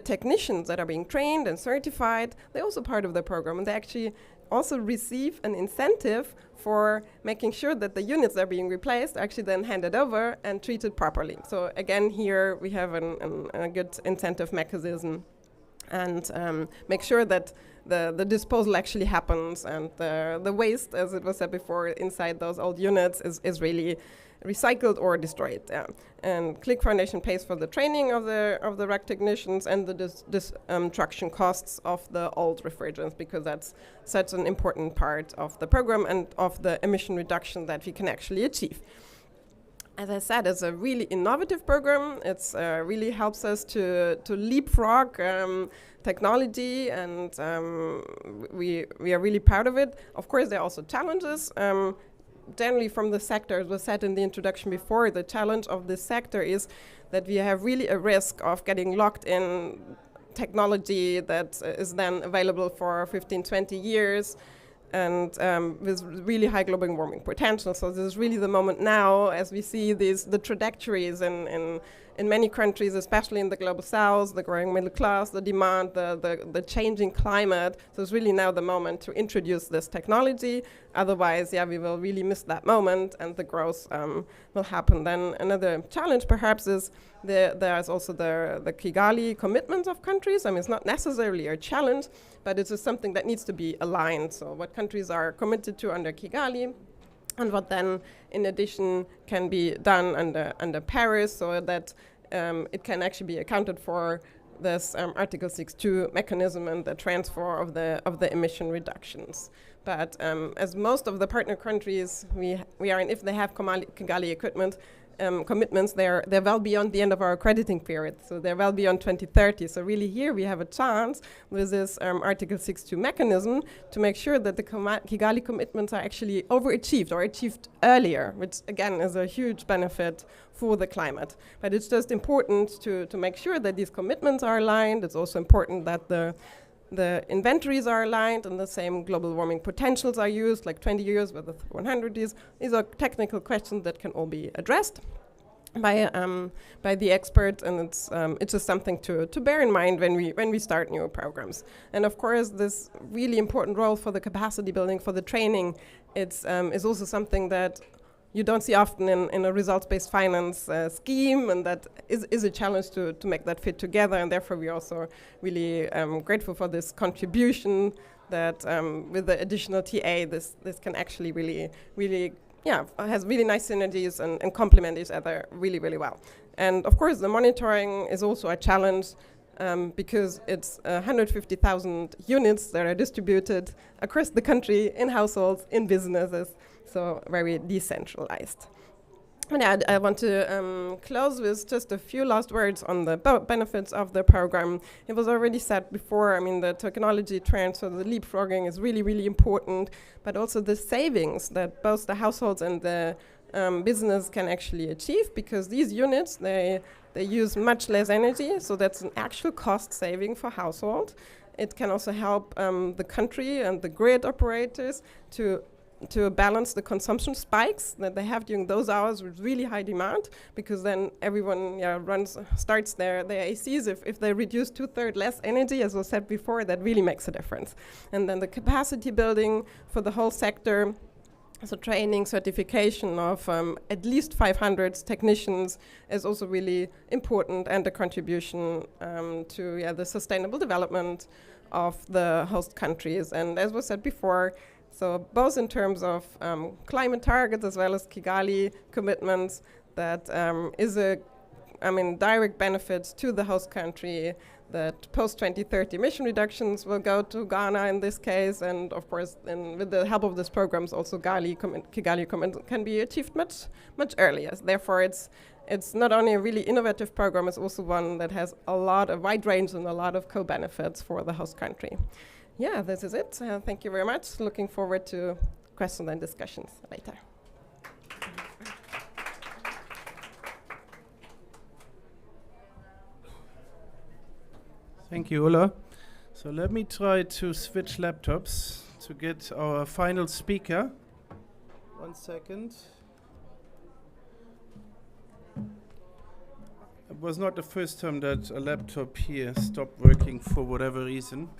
technicians that are being trained and certified, they're also part of the program, and they actually also receive an incentive for making sure that the units that are being replaced are actually then handed over and treated properly. So again, here we have a good incentive mechanism, and make sure that the disposal actually happens, and the waste, as it was said before, inside those old units is really recycled or destroyed. And CLIC Foundation pays for the training of the RAC technicians and the destruction costs of the old refrigerants, because that's such an important part of the program and of the emission reduction that we can actually achieve. As I said, it's a really innovative program. It's really helps us to leapfrog technology, and we are really proud of it. Of course, there are also challenges. Generally from the sector, as was said in the introduction before, the challenge of this sector is that we have really a risk of getting locked in technology that is then available for 15, 20 years, and with really high global warming potential. So this is really the moment now, as we see the trajectories in in many countries, especially in the global south, the growing middle class, the demand, the changing climate. So it's really now the moment to introduce this technology. Otherwise, we will really miss that moment, and the growth will happen. Then another challenge perhaps is there's also the Kigali commitments of countries. I mean, it's not necessarily a challenge, but it's just something that needs to be aligned. So what countries are committed to under Kigali, and what then, in addition, can be done under Paris, so that it can actually be accounted for this Article 6.2 mechanism and the transfer of the emission reductions. But as most of the partner countries we are in, if they have Kigali equipment commitments, they're well beyond the end of our accrediting period. So they're well beyond 2030. So really here we have a chance with this Article 6.2 mechanism to make sure that the Kigali commitments are actually overachieved or achieved earlier, which again is a huge benefit for the climate. But it's just important to make sure that these commitments are aligned. It's also important that the inventories are aligned and the same global warming potentials are used, like 20 years with the 100 years. These are technical questions that can all be addressed by the experts, and it's just something to bear in mind when we start new programs. And of course, this really important role for the capacity building, for the training, is also something that you don't see often in a results-based finance scheme, and that is a challenge to make that fit together. And therefore, we're also really grateful for this contribution that with the additional TA, this can actually really has really nice synergies and complement each other really, really well. And of course, the monitoring is also a challenge because it's 150,000 units that are distributed across the country in households, in businesses, so very decentralized. And I want to close with just a few last words on the benefits of the program. It was already said before, I mean, the technology transfer, the leapfrogging is really, really important, but also the savings that both the households and the business can actually achieve, because these units, they use much less energy, so that's an actual cost saving for households. It can also help the country and the grid operators to balance the consumption spikes that they have during those hours with really high demand, because then everyone starts their ACs. If they reduce 2/3 less energy, as was said before, that really makes a difference. And then the capacity building for the whole sector, so training, certification of at least 500 technicians is also really important, and a contribution to the sustainable development of the host countries. And as was said before, so both in terms of climate targets as well as Kigali commitments, that is direct benefits to the host country, that post-2030 emission reductions will go to Ghana in this case, and of course, with the help of these programs, also Kigali commitment can be achieved much earlier. Therefore, it's not only a really innovative program, it's also one that has a wide range and a lot of co-benefits for the host country. Yeah, this is it. Thank you very much. Looking forward to questions and discussions later. Thank you, Ulla. So let me try to switch laptops to get our final speaker. 1 second. It was not the first time that a laptop here stopped working for whatever reason.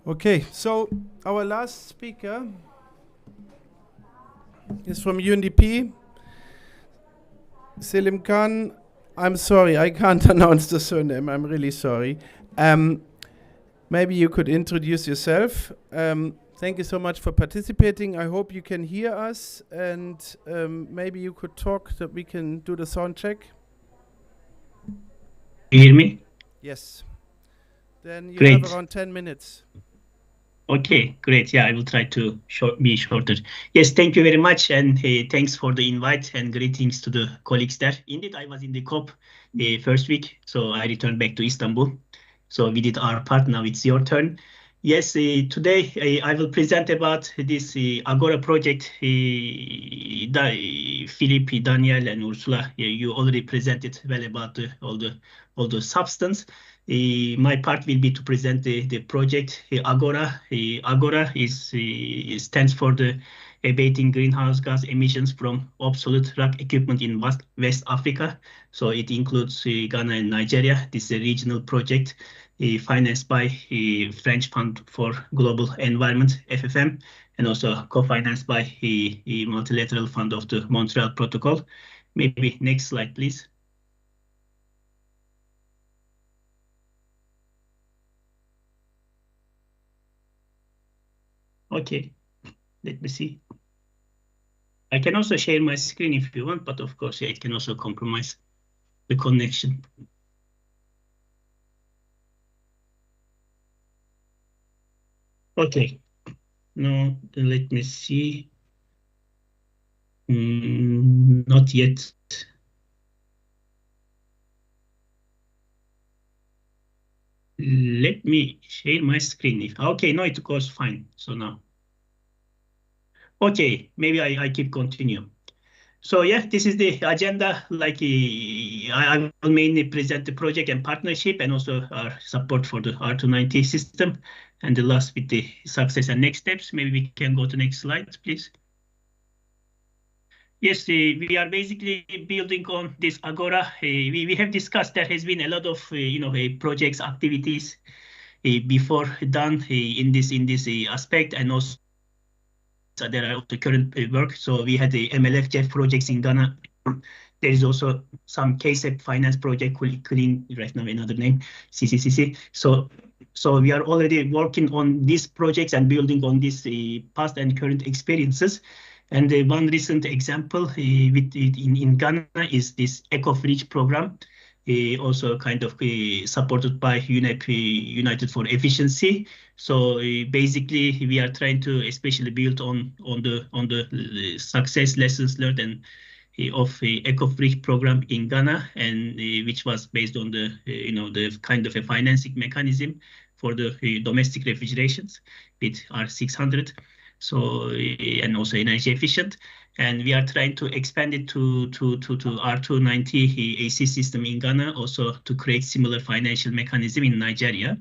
Okay, so our last speaker is from UNDP, Selim Khan. I'm sorry, I can't announce the surname. I'm really sorry. Maybe you could introduce yourself. Thank you so much for participating. I hope you can hear us, and maybe you could talk that we can do the sound check. You hear me? Yes. Then you Great. have around 10 minutes. Okay, great. Yeah, I will try to be shorter. Yes, thank you very much, and thanks for the invite, and greetings to the colleagues there. Indeed, I was in the COP the first week, so I returned back to Istanbul. So we did our part. Now it's your turn. Yes, today I will present about this Agora project. Philippe, Daniel, and Ursula, you already presented well about all the substance. My part will be to present the project Agora. Agora stands for the abating greenhouse gas emissions from obsolete rock equipment in West Africa. So it includes Ghana and Nigeria. This is a regional project financed by French Fund for Global Environment, FFM, and also co-financed by the Multilateral Fund of the Montreal Protocol. Maybe next slide, please. Okay, let me see. I can also share my screen if you want, but of course, yeah, it can also compromise the connection. Okay, now let me see. Not yet. Let me share my screen. Okay, no, it goes fine. So now. Okay, maybe I keep continue. So yeah, this is the agenda. Like I will mainly present the project and partnership and also our support for the R290 system. And the last with the success and next steps. Maybe we can go to next slide, please. Yes, we are basically building on this Agora. We have discussed there has been a lot of projects, activities before done in this aspect, and also there are also current work. So we had the MLF Jeff projects in Ghana. There is also some KSEP finance project, clean right now another name, CCCC. So we are already working on these projects and building on these past and current experiences. And one recent example in Ghana is this EcoFridge program, also kind of supported by UNEP, United for Efficiency. So basically, we are trying to especially build on the success lessons learned and of the EcoFridge program in Ghana, and which was based on the the kind of a financing mechanism for the domestic refrigerations with R600. So and also energy efficient, and we are trying to expand it to R290 AC system in Ghana, also to create similar financial mechanism in Nigeria.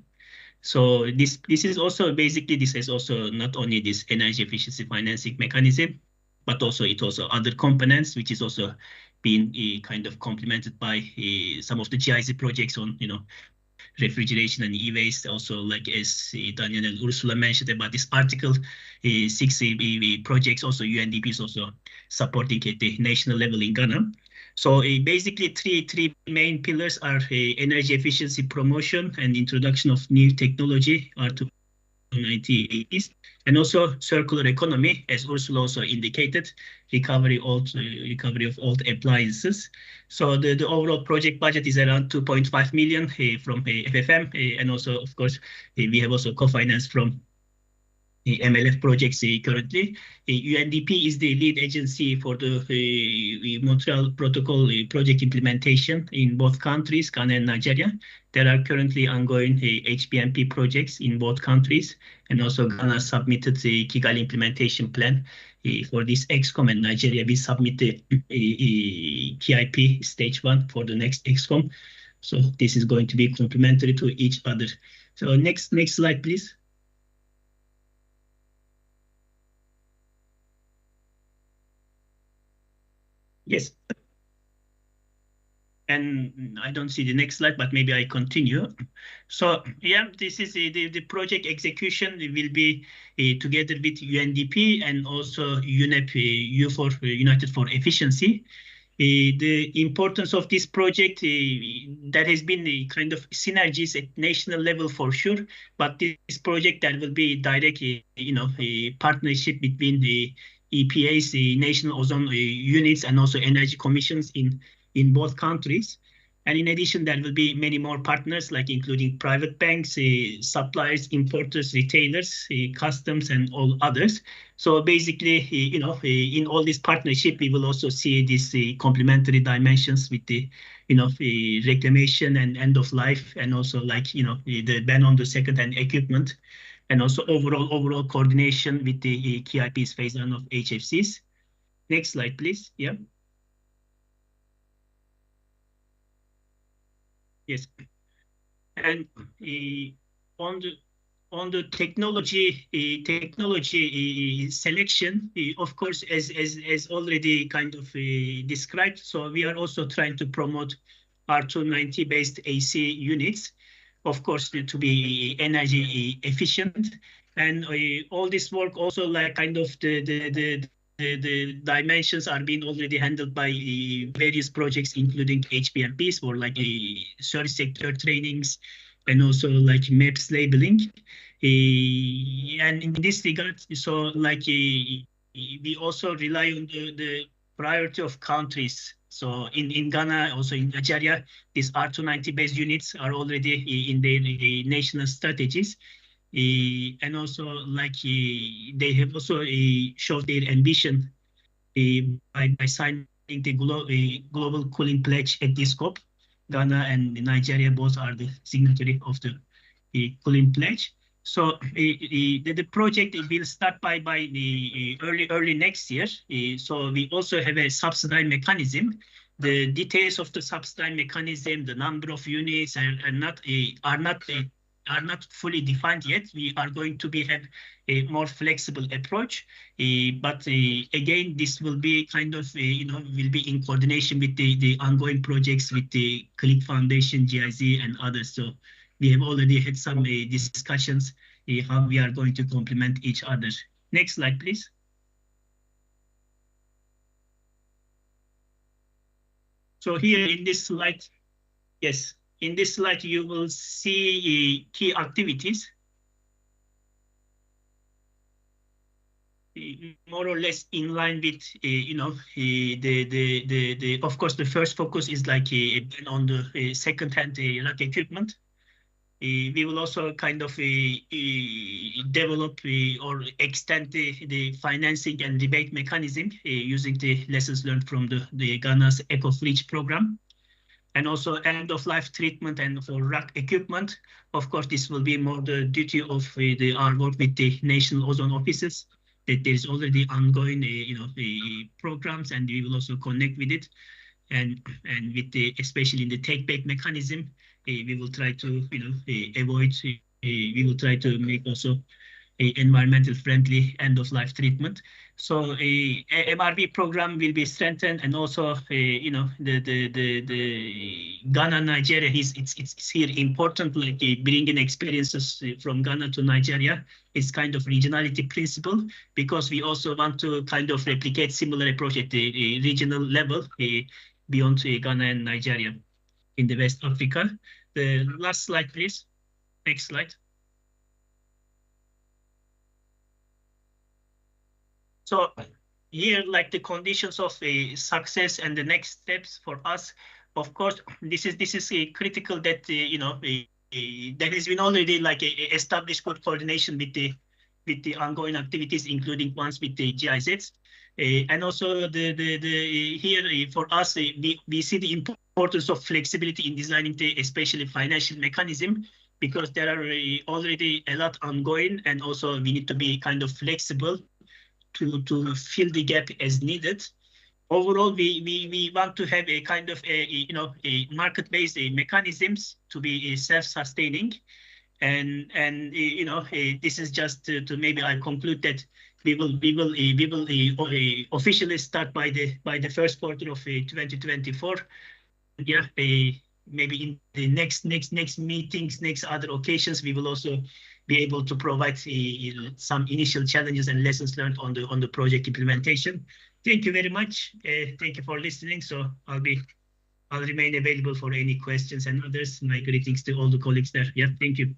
So this is also basically, this is also not only this energy efficiency financing mechanism, but also other components, which is also being kind of complemented by some of the GIZ projects on refrigeration and e-waste. Also, like as Daniel and Ursula mentioned about this article 6 projects, also UNDP is also supporting at the national level in Ghana. So basically three main pillars are energy efficiency promotion and introduction of new technology, R290, and also circular economy, as Ursula also indicated, recovery of old appliances. So the overall project budget is around 2.5 million from FFM, and also, of course, we have also co-finance from MLF projects currently. UNDP is the lead agency for the Montreal Protocol project implementation in both countries, Ghana and Nigeria. There are currently ongoing HPMP projects in both countries, and also Ghana submitted the Kigali implementation plan for this EXCOM, and Nigeria will submit the KIP stage 1 for the next EXCOM. So this is going to be complementary to each other. So next slide, please. Yes. And I don't see the next slide, but maybe I continue. So yeah, this is the project execution. It will be together with UNDP and also UNEP, United for Efficiency. The importance of this project, there has been a kind of synergies at national level for sure, but this project, there will be direct, a partnership between the EPAs, the national ozone units, and also energy commissions in both countries. And in addition, there will be many more partners, like including private banks, suppliers, importers, retailers, customs, and all others. So basically, in all this partnership, we will also see these complementary dimensions with the, reclamation and end of life, and also like, the ban on the second-hand equipment, and also overall coordination with the KIP's phase down of HFCs. Next slide, please. Yeah. Yes. And on the technology selection, of course, as already kind of described. So we are also trying to promote R290 based AC units, of course, to be energy efficient. And all this work also like kind of the dimensions are being already handled by various projects, including HPMPs for like service sector trainings and also like maps labeling. And in this regard, so like we also rely on the priority of countries. So in Ghana, also in Nigeria, these R290 based units are already in their national strategies. And also like they have also showed their ambition by signing the global cooling pledge at this COP. Ghana and Nigeria both are the signatory of the cooling pledge. So the project will start by the early next year. So we also have a subsidy mechanism. The details of the subsidy mechanism, the number of units are not fully defined yet. We are going to have a more flexible approach, but again, this will be kind of will be in coordination with the ongoing projects with the Click Foundation, GIZ, and others. So we have already had some discussions how we are going to complement each other. Next slide, please. So here in this slide, yes, in this slide you will see key activities. More or less in line with of course the first focus is like on the second-hand rack equipment. We will also kind of develop or extend the financing and rebate mechanism using the lessons learned from the Ghana's Eco-Fridge program. And also end-of-life treatment and for rack equipment. Of course, this will be more the duty of our work with the national ozone offices. That there is already ongoing, programs, and we will also connect with it, and with the especially in the take-back mechanism, we will try to avoid. We will try to make also a environmental friendly end-of-life treatment. So a MRV program will be strengthened, and also the Ghana Nigeria it's here important, like bringing experiences from Ghana to Nigeria. It's kind of regionality principle, because we also want to kind of replicate similar approach at the regional level beyond Ghana and Nigeria in the West Africa. The last slide, please. Next slide. So here, like the conditions of success and the next steps for us, of course, this is a critical that there has been already like established good coordination with the ongoing activities, including ones with the GIZs, and also here for us we see the importance of flexibility in designing the especially financial mechanism, because there are already a lot ongoing, and also we need to be kind of flexible to fill the gap as needed. Overall, we want to have a kind of a market-based mechanisms to be self-sustaining, and this is just to maybe I conclude that we will officially start by the first quarter of 2024. Yeah, maybe in the next meetings, next other occasions, we will also be able to provide some initial challenges and lessons learned on the project implementation. Thank you very much. Thank you for listening. So I'll remain available for any questions and others. My greetings to all the colleagues there. Yeah, thank you.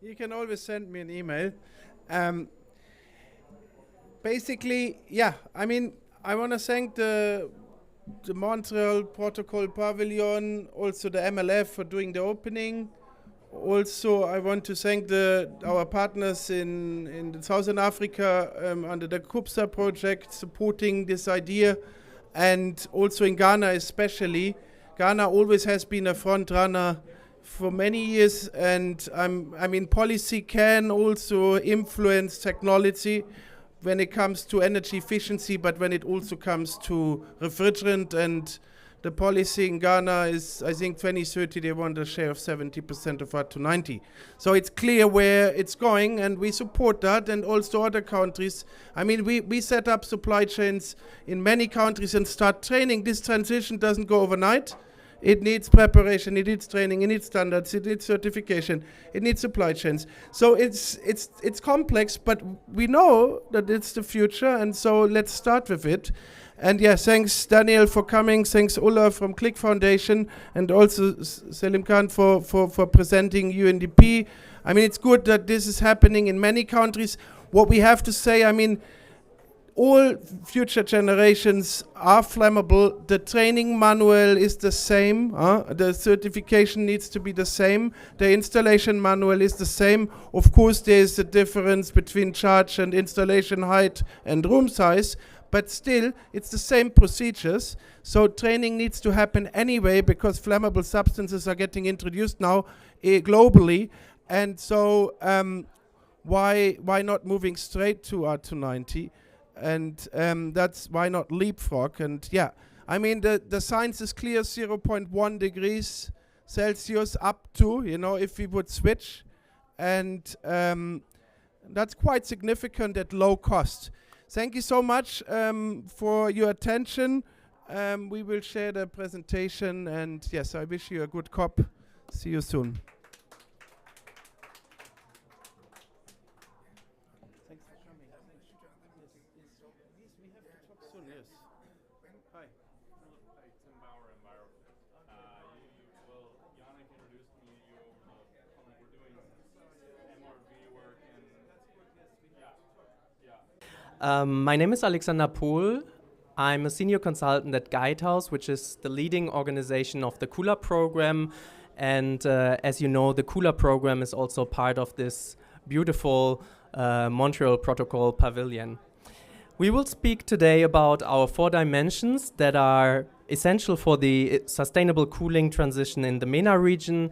You can always send me an email. Basically, yeah, I mean, I want to thank the Montreal Protocol Pavilion, also the MLF for doing the opening. Also, I want to thank our partners in Southern Africa under the CUPSA project supporting this idea, and also in Ghana especially. Ghana always has been a front runner for many years, and I mean, policy can also influence technology when it comes to energy efficiency, but when it also comes to refrigerant, and the policy in Ghana is, I think 2030, they want a share of 70% of that to 90. So it's clear where it's going, and we support that, and also other countries. I mean, we set up supply chains in many countries and start training. This transition doesn't go overnight. It needs preparation, it needs training, it needs standards, it needs certification, it needs supply chains. So it's complex, but we know that it's the future, and so let's start with it. And yeah, thanks Daniel for coming, thanks Ulla from Click Foundation, and also Selim Khan for presenting UNDP. I mean, it's good that this is happening in many countries. What we have to say, I mean, all future generations are flammable. The training manual is the same. The certification needs to be the same. The installation manual is the same. Of course, there's a difference between charge and installation height and room size, but still, it's the same procedures. So training needs to happen anyway, because flammable substances are getting introduced now globally. And so why not moving straight to R290? And that's why not leapfrog. And yeah, I mean, the science is clear, 0.1 degrees Celsius up to, you know, if we would switch. And that's quite significant at low cost. Thank you so much for your attention. We will share the presentation, and yes, I wish you a good COP. See you soon. My name is Alexander Pohl. I'm a senior consultant at Guidehouse, which is the leading organization of the Cooler program. And as you know, the Cooler program is also part of this beautiful Montreal Protocol pavilion. We will speak today about our 4 dimensions that are essential for the sustainable cooling transition in the MENA region,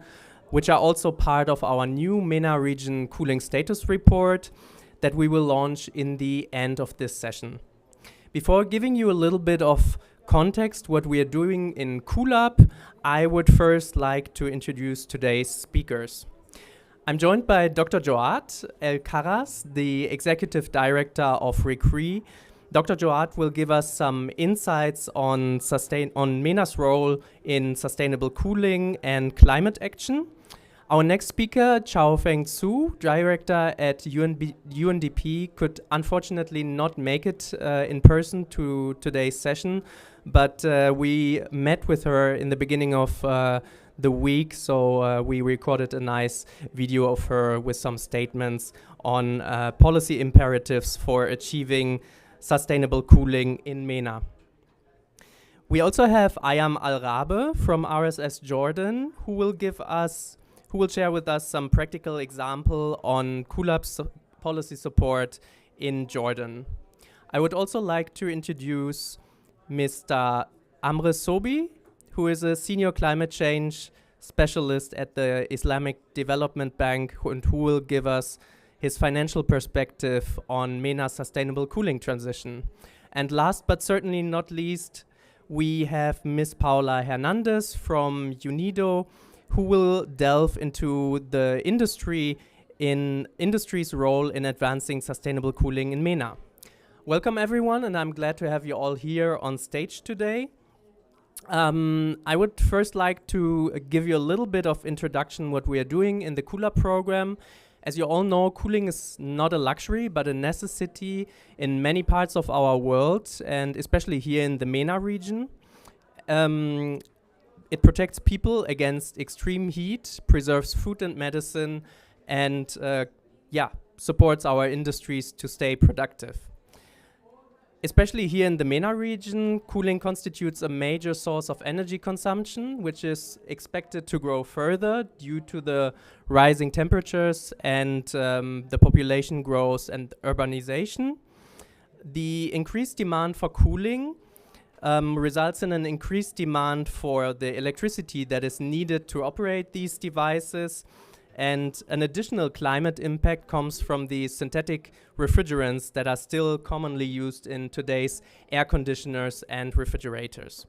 which are also part of our new MENA region cooling status report that we will launch in the end of this session. Before giving you a little bit of context what we are doing in CoolUp, I would first like to introduce today's speakers. I'm joined by Dr. Joad El Karas, the Executive Director of RECRE. Dr. Joad will give us some insights on MENA's role in sustainable cooling and climate action. Our next speaker, Chao Feng Su, director at UNDP, could unfortunately not make it in person to today's session, but we met with her in the beginning of the week, so we recorded a nice video of her with some statements on policy imperatives for achieving sustainable cooling in MENA. We also have Ayam Al-Rabe from RSS Jordan, who will share with us some practical example on CoolUp's policy support in Jordan. I would also like to introduce Mr. Amre Sobi, who is a senior climate change specialist at the Islamic Development Bank, and who will give us his financial perspective on MENA's sustainable cooling transition. And last but certainly not least, we have Ms. Paula Hernandez from UNIDO, who will delve into the industry's role in advancing sustainable cooling in MENA. Welcome everyone, and I'm glad to have you all here on stage today. I would first like to give you a little bit of introduction what we are doing in the Cooler program. As you all know, cooling is not a luxury, but a necessity in many parts of our world, and especially here in the MENA region. It protects people against extreme heat, preserves food and medicine, and supports our industries to stay productive. Especially here in the MENA region, cooling constitutes a major source of energy consumption, which is expected to grow further due to the rising temperatures and the population growth and urbanization. The increased demand for cooling results in an increased demand for the electricity that is needed to operate these devices. And an additional climate impact comes from the synthetic refrigerants that are still commonly used in today's air conditioners and refrigerators.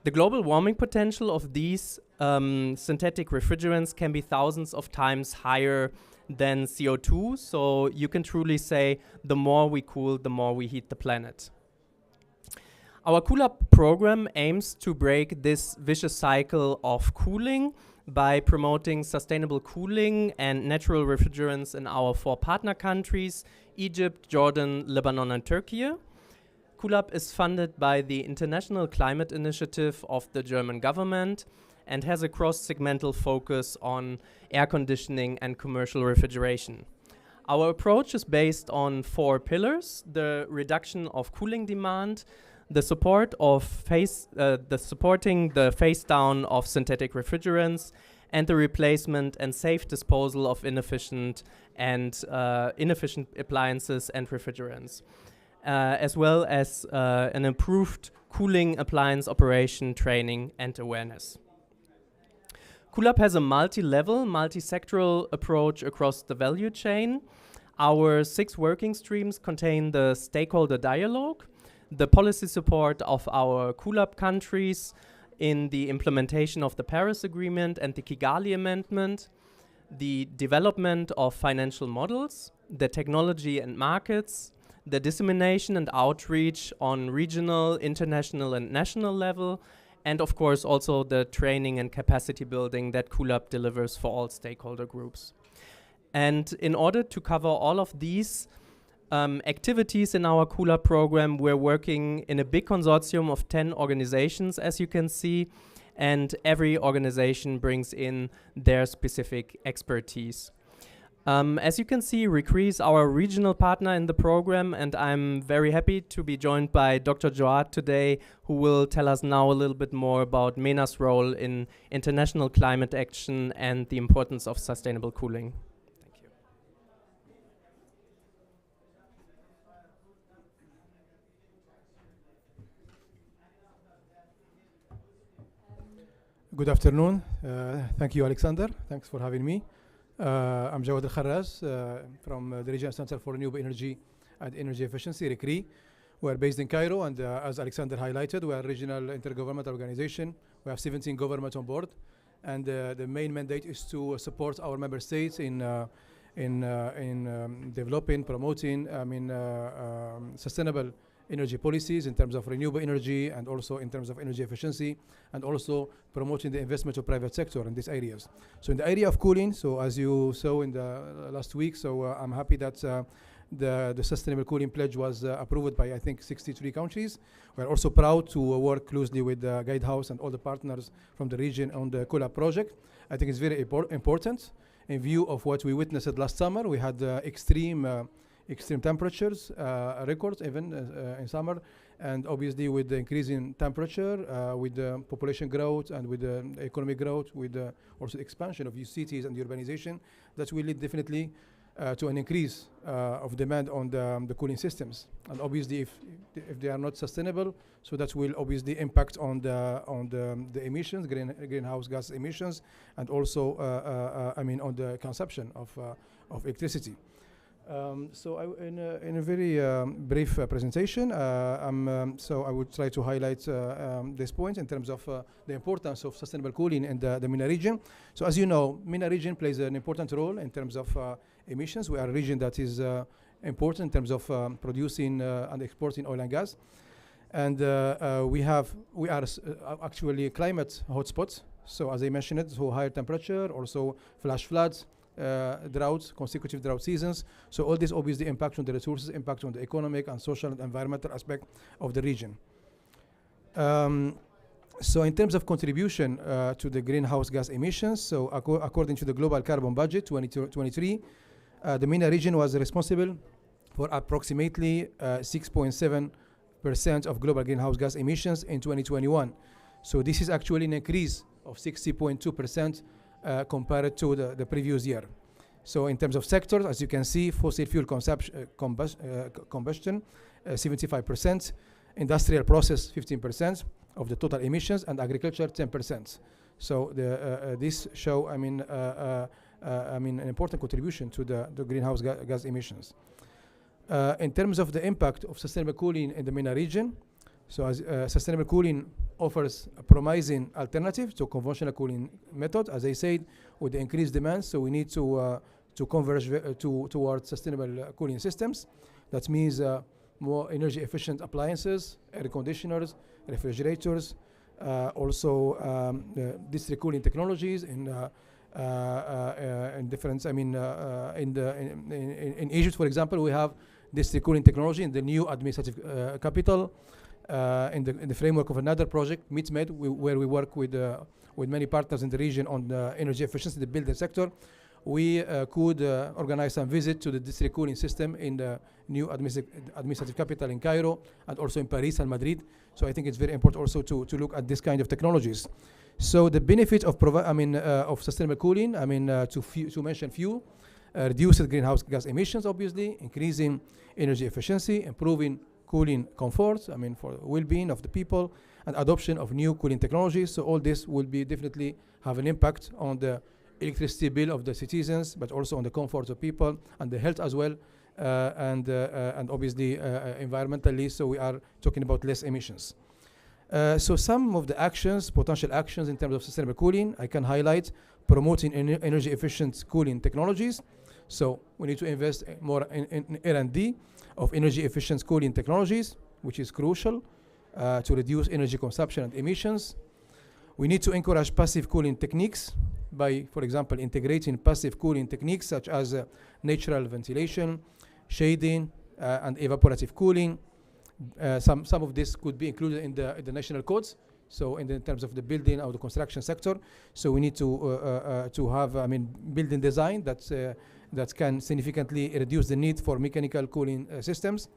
The global warming potential of these synthetic refrigerants can be thousands of times higher than CO2, so you can truly say the more we cool, the more we heat the planet. Our CoolUp program aims to break this vicious cycle of cooling by promoting sustainable cooling and natural refrigerants in our 4 partner countries, Egypt, Jordan, Lebanon, and Turkey. CoolUp is funded by the International Climate Initiative of the German government and has a cross-segmental focus on air conditioning and commercial refrigeration. Our approach is based on 4 pillars: the reduction of cooling demand, the support of supporting the phase down of synthetic refrigerants, and the replacement and safe disposal of inefficient appliances and refrigerants, as well as an improved cooling appliance operation training and awareness. CoolUp has a multi-level, multi-sectoral approach across the value chain. Our 6 working streams contain the stakeholder dialogue, the policy support of our CoolUp countries in the implementation of the Paris Agreement and the Kigali Amendment, the development of financial models, the technology and markets, the dissemination and outreach on regional, international, and national level, and of course also the training and capacity building that CoolUp delivers for all stakeholder groups. And in order to cover all of these activities in our CoolUp program, we're working in a big consortium of 10 organizations, as you can see, and every organization brings in their specific expertise. As you can see, RECRE is our regional partner in the program, and I'm very happy to be joined by Dr. Joad today, who will tell us now a little bit more about MENA's role in international climate action and the importance of sustainable cooling. Thank you. Good afternoon. Thank you, Alexander. Thanks for having me. I'm Jawad Al-Kharraz from the Regional Center for Renewable Energy and Energy Efficiency, RECRE. We are based in Cairo, and as Alexander highlighted, we are a regional intergovernmental organization. We have 17 governments on board, and the main mandate is to support our member states in developing, promoting, sustainable energy policies in terms of renewable energy and also in terms of energy efficiency, and also promoting the investment of private sector in these areas. So in the area of cooling, so as you saw in the last week, so I'm happy that the Sustainable Cooling Pledge was approved by, I think, 63 countries. We're also proud to work closely with the Guidehouse and all the partners from the region on the CoolUp project. I think it's very important in view of what we witnessed last summer. We had extreme temperatures, records even in summer, and obviously with the increase in temperature, with the population growth and with the economic growth, with also expansion of new cities and urbanization, that will lead definitely to an increase of demand on the cooling systems. And obviously if they are not sustainable, so that will obviously impact on the emissions, greenhouse gas emissions, and also on the consumption of electricity. In a very brief presentation, so I would try to highlight this point in terms of the importance of sustainable cooling in the MENA region. So as you know, MENA region plays an important role in terms of emissions. We are a region that is important in terms of producing and exporting oil and gas. And we are actually climate hotspots. So as I mentioned it, so higher temperature, also flash floods, droughts, consecutive drought seasons. So all this obviously impact on the resources, impact on the economic and social and environmental aspect of the region. So in terms of contribution to the greenhouse gas emissions, so according to the Global Carbon Budget 2023, the MENA region was responsible for approximately 6.7% of global greenhouse gas emissions in 2021. So this is actually an increase of 60.2% compared to the previous year. So in terms of sectors, as you can see, fossil fuel combustion, 75%, industrial process 15% of the total emissions, and agriculture 10%. So this show, I mean, an important contribution to the greenhouse gas emissions. In terms of the impact of sustainable cooling in the MENA region, so as sustainable cooling offers a promising alternative to conventional cooling method, as I said, with the increased demand. So we need to converge towards sustainable cooling systems. That means more energy efficient appliances, air conditioners, refrigerators, also district cooling technologies in different. I mean, in Egypt, for example, we have district cooling technology in the new administrative capital. In the framework of another project, MITMED, where we work with many partners in the region on energy efficiency in the building sector, we could organize some visit to the district cooling system in the new administrative capital in Cairo, and also in Paris and Madrid. So I think it's very important also to look at this kind of technologies. So the benefit of of sustainable cooling, to mention few, reduced greenhouse gas emissions, obviously, increasing energy efficiency, improving cooling comfort, for well-being of the people, and adoption of new cooling technologies. So all this will be definitely have an impact on the electricity bill of the citizens, but also on the comfort of people and the health as well, and obviously environmentally. So we are talking about less emissions. So some of the actions, potential actions in terms of sustainable cooling, I can highlight promoting energy efficient cooling technologies. So we need to invest more in R&D of energy efficient cooling technologies, which is crucial to reduce energy consumption and emissions. We need to encourage passive cooling techniques by, for example, integrating passive cooling techniques such as natural ventilation, shading, and evaporative cooling. Some of this could be included in the national codes. So in terms of the building or the construction sector, so we need to have building design that can significantly reduce the need for mechanical cooling systems.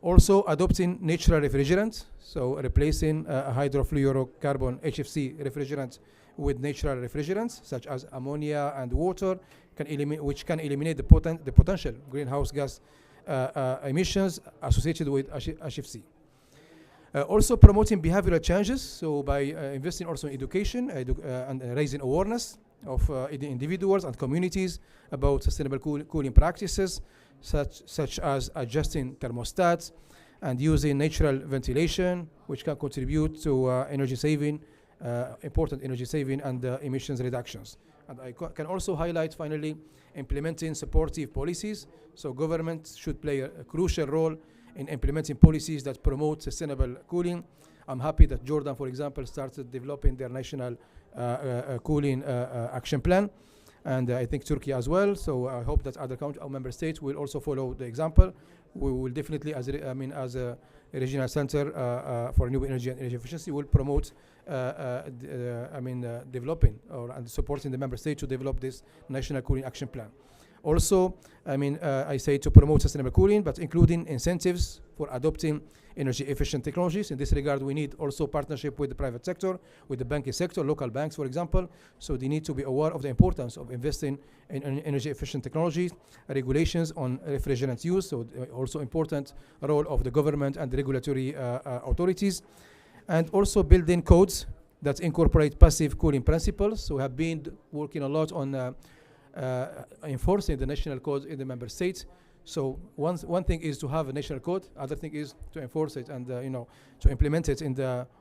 Also adopting natural refrigerants, so replacing hydrofluorocarbon HFC refrigerants with natural refrigerants such as ammonia and water, which can eliminate the potential greenhouse gas emissions associated with HFC. Also promoting behavioral changes, so by investing also in education and raising awareness of individuals and communities about sustainable cooling practices, such as adjusting thermostats and using natural ventilation, which can contribute to energy saving, important energy saving and emissions reductions. And I can also highlight, finally, implementing supportive policies. So government should play a crucial role in implementing policies that promote sustainable cooling. I'm happy that Jordan, for example, started developing their national cooling action plan, and I think Turkey as well. So I hope that other member states will also follow the example. We will definitely, as a regional center for renewable energy and energy efficiency, will promote developing and supporting the member state to develop this national cooling action plan. Also, I say to promote sustainable cooling, but including incentives for adopting energy efficient technologies. In this regard, we need also partnership with the private sector, with the banking sector, local banks, for example. So they need to be aware of the importance of investing in energy efficient technologies, regulations on refrigerant use, so also important role of the government and the regulatory authorities, and also building codes that incorporate passive cooling principles. So we have been working a lot on enforcing the national code in the member states. So one thing is to have a national code, other thing is to enforce it and to implement it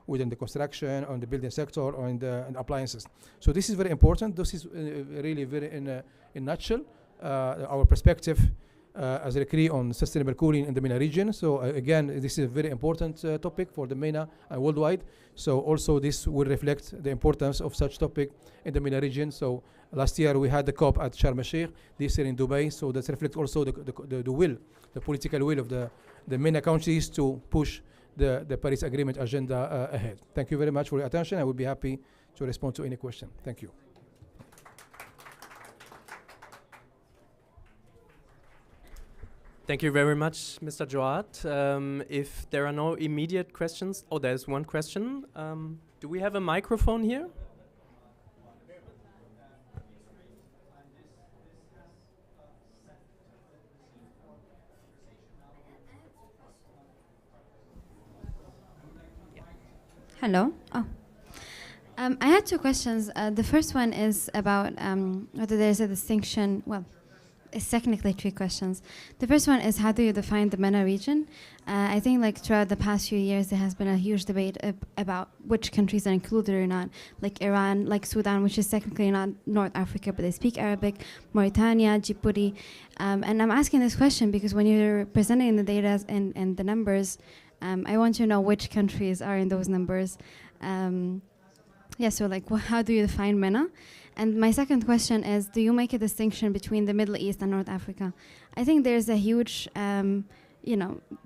within the construction, or in the building sector, or in the appliances. So this is very important. This is really very in nutshell our perspective as a decree on sustainable cooling in the MENA region. So again, this is a very important topic for the MENA and worldwide. So also this will reflect the importance of such topic in the MENA region. So last year we had the COP at Sharm el-Sheikh, this year in Dubai. So that reflects also the will, the political will of the MENA countries to push the Paris Agreement agenda ahead. Thank you very much for your attention. I will be happy to respond to any question. Thank you. Thank you very much, Mr. Joad. If there are no immediate questions, there's one question. Do we have a microphone here? Hello. Oh. I had two questions. The first one is about whether there's a distinction. Well, it's technically three questions. The first one is, how do you define the MENA region? I think like throughout the past few years there has been a huge debate about which countries are included or not, like Iran, like Sudan, which is technically not North Africa but they speak Arabic, Mauritania, Djibouti. And I'm asking this question because when you're presenting the data and the numbers, I want to know which countries are in those numbers. Yeah, so like how do you define MENA? And my second question is, do you make a distinction between the Middle East and North Africa? I think there's a huge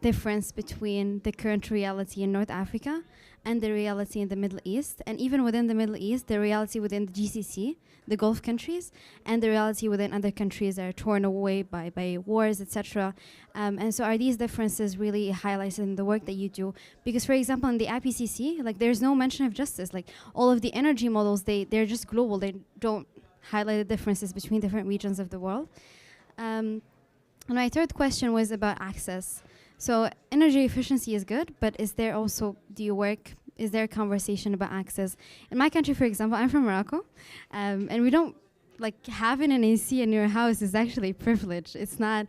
difference between the current reality in North Africa and the reality in the Middle East, and even within the Middle East, the reality within the GCC, the Gulf countries, and the reality within other countries that are torn away by wars, etc. And so are these differences really highlighted in the work that you do? Because for example, in the IPCC, like there's no mention of justice. Like all of the energy models, they're just global. They don't highlight the differences between different regions of the world. And my third question was about access. So energy efficiency is good, but is there also, is there a conversation about access? In my country, for example, I'm from Morocco, and we don't, like having an AC in your house is actually a privilege. It's not,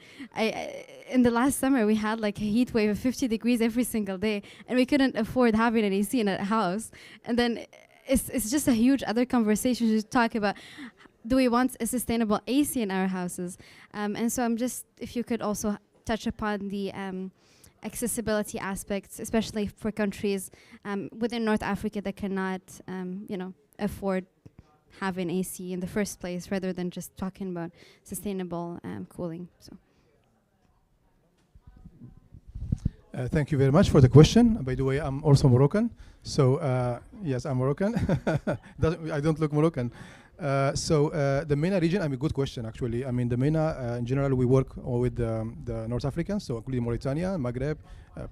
in the last summer we had like a heat wave of 50 degrees every single day, and we couldn't afford having an AC in a house. And then it's just a huge other conversation to talk about, do we want a sustainable AC in our houses? And so I'm just, if you could also touch upon the accessibility aspects, especially for countries within North Africa that cannot, afford having AC in the first place, rather than just talking about sustainable cooling. So. Thank you very much for the question. By the way, I'm also Moroccan. So yes, I'm Moroccan. I don't look Moroccan. So the MENA region, a good question actually. I mean, the MENA, in general, we work with the North Africans, so including Mauritania, Maghreb,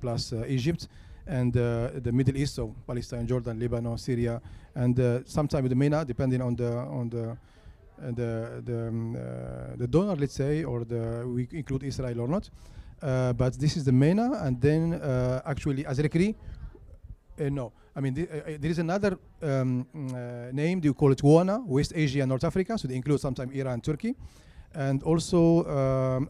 plus Egypt, and the Middle East, so Palestine, Jordan, Lebanon, Syria, and sometimes the MENA, depending on the donor, let's say, or we include Israel or not. But this is the MENA, and then actually Azrekri, no. I mean, there is another name, you call it WANA, West Asia, North Africa, so they include sometimes Iran and Turkey. And also,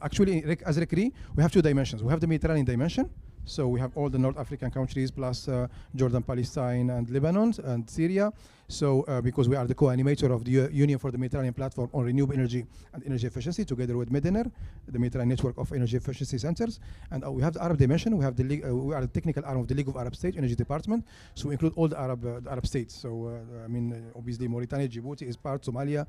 actually, as Rekri, we have two dimensions. We have the Mediterranean dimension, so we have all the North African countries plus Jordan, Palestine, and Lebanon, and Syria. So because we are the co-animator of the Union for the Mediterranean Platform on Renewable Energy and Energy Efficiency, together with Mediner, the Mediterranean Network of Energy Efficiency Centers. And we have the Arab dimension. We have we are the technical arm of the League of Arab States Energy Department. So we include all the Arab states. So I mean, obviously Mauritania, Djibouti is part, Somalia,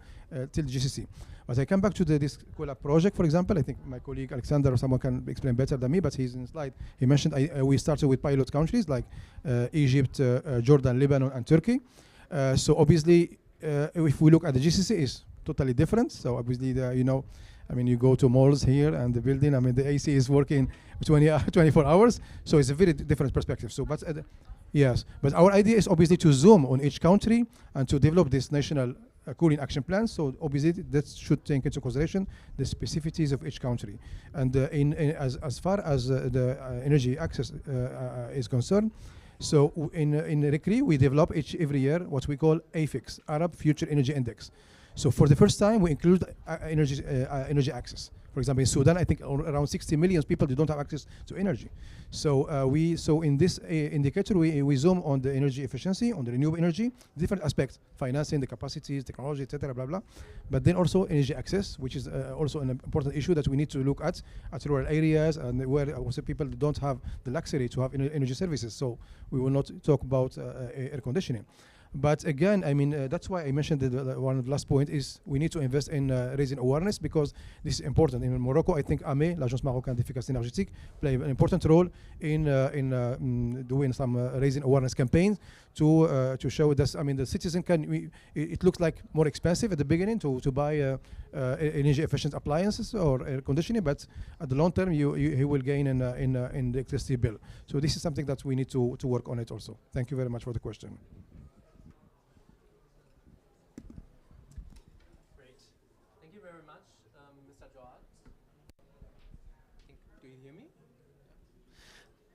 till GCC. But I come back to this COLA project, for example. I think my colleague Alexander or someone can explain better than me, but he's in the slide. He mentioned we started with pilot countries like Egypt, Jordan, Lebanon, and Turkey. So obviously, if we look at the GCC, is totally different. So obviously, I mean, you go to malls here and the building. I mean, the AC is working 24 hours. So it's a very different perspective. So, but yes, but our idea is obviously to zoom on each country and to develop this national cooling action plan. So obviously, that should take into consideration the specificities of each country. And as far as the energy access is concerned. So in RECRE, we develop every year what we call AFIX, Arab Future Energy Index. So for the first time, we include energy access. For example, in Sudan, I think around 60 million people they don't have access to energy. So so in this indicator, we zoom on the energy efficiency, on the renewable energy, different aspects, financing, the capacities, technology, etc., blah, blah. But then also energy access, which is also an important issue that we need to look at rural areas and where also people don't have the luxury to have energy services. So we will not talk about air conditioning. But again, I mean, that's why I mentioned one of the last point is we need to invest in raising awareness, because this is important. In Morocco, I think AME, l'Agence Marocaine d'Efficacité Énergétique, play an important role in doing some raising awareness campaigns to show that, I mean, the citizen it looks like more expensive at the beginning to buy energy efficient appliances or air conditioning, but at the long term, he will gain in the electricity bill. So this is something that we need to work on it also. Thank you very much for the question.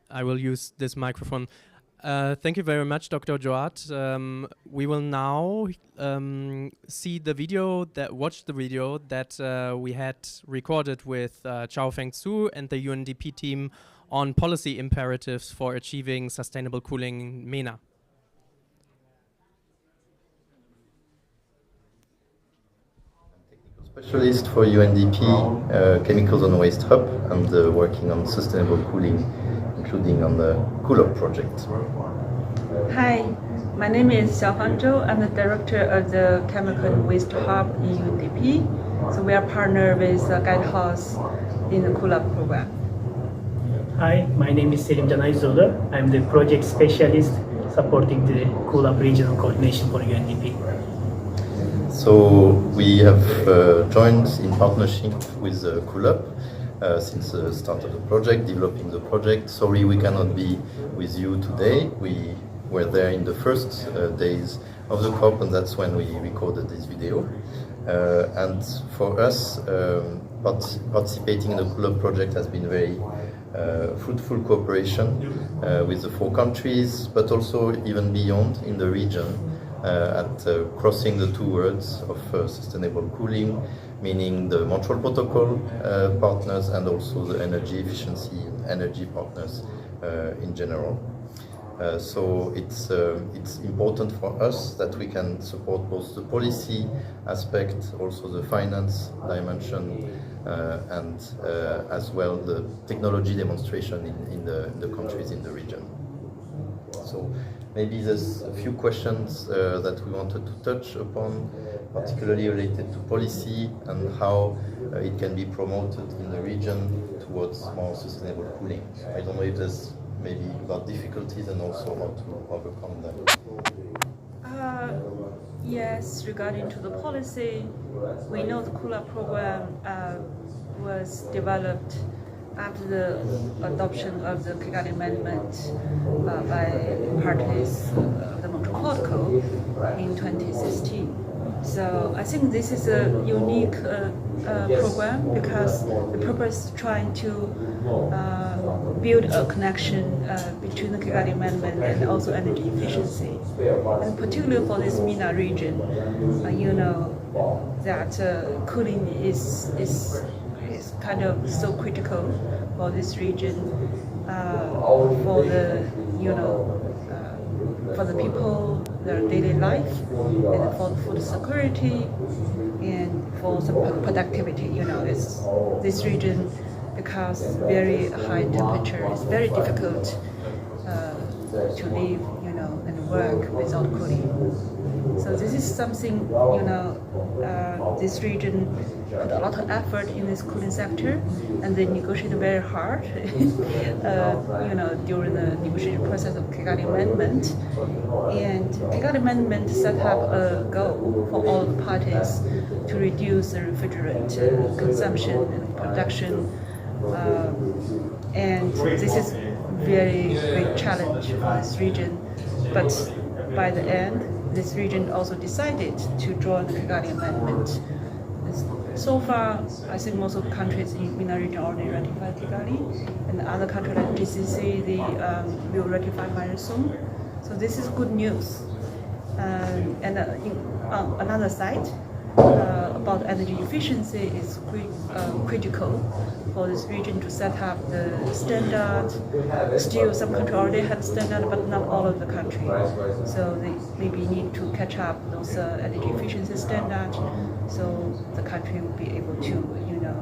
I will use this microphone. Thank you very much, Dr. Joat. We will now watch the video that we had recorded with Chao Feng Su and the UNDP team on policy imperatives for achieving sustainable cooling in MENA. Specialist for UNDP Chemicals and Waste Hub and working on sustainable cooling, including on the COOL-UP project. Hi, my name is Xiaofang Zhou. I'm the director of the Chemical and Waste Hub in UNDP. So we are partner with Guidehouse in the COOL-UP program. Hi, my name is Selim Canay Zolu. I'm the project specialist supporting the COOL-UP regional coordination for UNDP. So we have joined in partnership with COOL-UP since the start of the project, developing the project. Sorry we cannot be with you today. We were there in the first days of the COP, and that's when we recorded this video. And for us, participating in the COOL-UP project has been very fruitful cooperation with the 4 countries, but also even beyond in the region. At crossing the 2 words of sustainable cooling, meaning the Montreal Protocol partners and also the energy efficiency and energy partners in general. So it's important for us that we can support both the policy aspect, also the finance dimension, and as well the technology demonstration in the countries in the region. So maybe there's a few questions that we wanted to touch upon, particularly related to policy and how it can be promoted in the region towards more sustainable cooling. I don't know if there's maybe about difficulties and also how to overcome them. Yes, regarding to the policy, we know the COOL-UP program was developed after the adoption of the Kigali Amendment by parties of the Montreal Protocol in 2016. So I think this is a unique program because the purpose is trying to build a connection between the Kigali Amendment and also energy efficiency. And particularly for this MENA region, you know that cooling is kind of so critical for this region, for the for the people, their daily life, and for food security, and for some productivity. You know, this region, because very high temperature, it's very difficult to live, you know, and work without cooling. So this is something, you know, this region put a lot of effort in this cooling sector, and they negotiated very hard, you know, during the negotiation process of Kigali Amendment. And Kigali Amendment set up a goal for all the parties to reduce the refrigerant consumption and production. And this is very great challenge for this region. But by the end, this region also decided to join the Kigali Amendment. So far, I think most of the countries in the region already ratified Kigali, and other countries like GCC, they will ratify very soon. So this is good news. And on another side, about energy efficiency is critical for this region to set up the standard. Still, some countries already have standard, but not all of the countries. So they maybe need to catch up those energy efficiency standards, so the country will be able to, you know,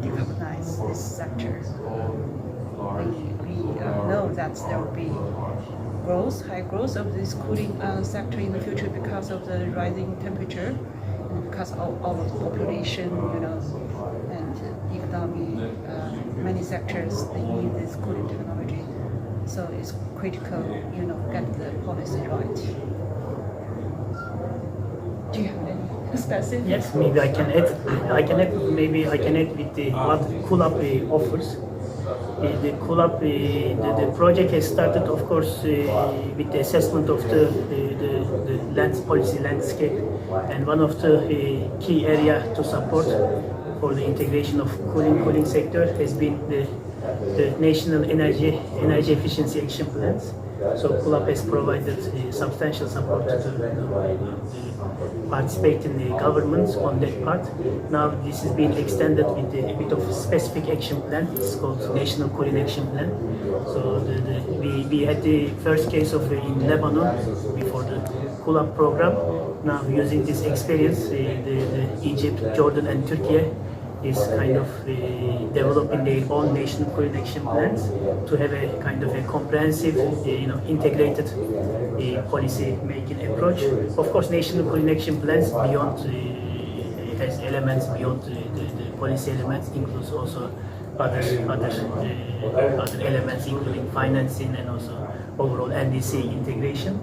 decarbonize this sector. We know that there will be high growth of this cooling sector in the future because of the rising temperature, and because of all of the population, you know, and economy, many sectors, they need this cooling technology. So it's critical, you know, get the policy right. Do you have any specific? Yes, maybe I can add. Maybe I can add with what COOL-UP offers. The COOL-UP, the project has started, of course, with the assessment of the policy landscape, and one of the key area to support for the integration of cooling sector has been the national energy efficiency action plans. So COLAP has provided substantial support to participate in the governments on that part. Now this is being extended with a bit of specific action plan. It's called National Cooling Action Plan. So we had the first case of in Lebanon before the COLAP program. Now using this experience, the Egypt, Jordan and Turkey is kind of developing their own national cooling action plans to have a kind of a comprehensive, integrated policy making approach. Of course, national cooling action plans beyond has elements beyond the policy elements, includes also other elements, including financing and also overall NDC integration.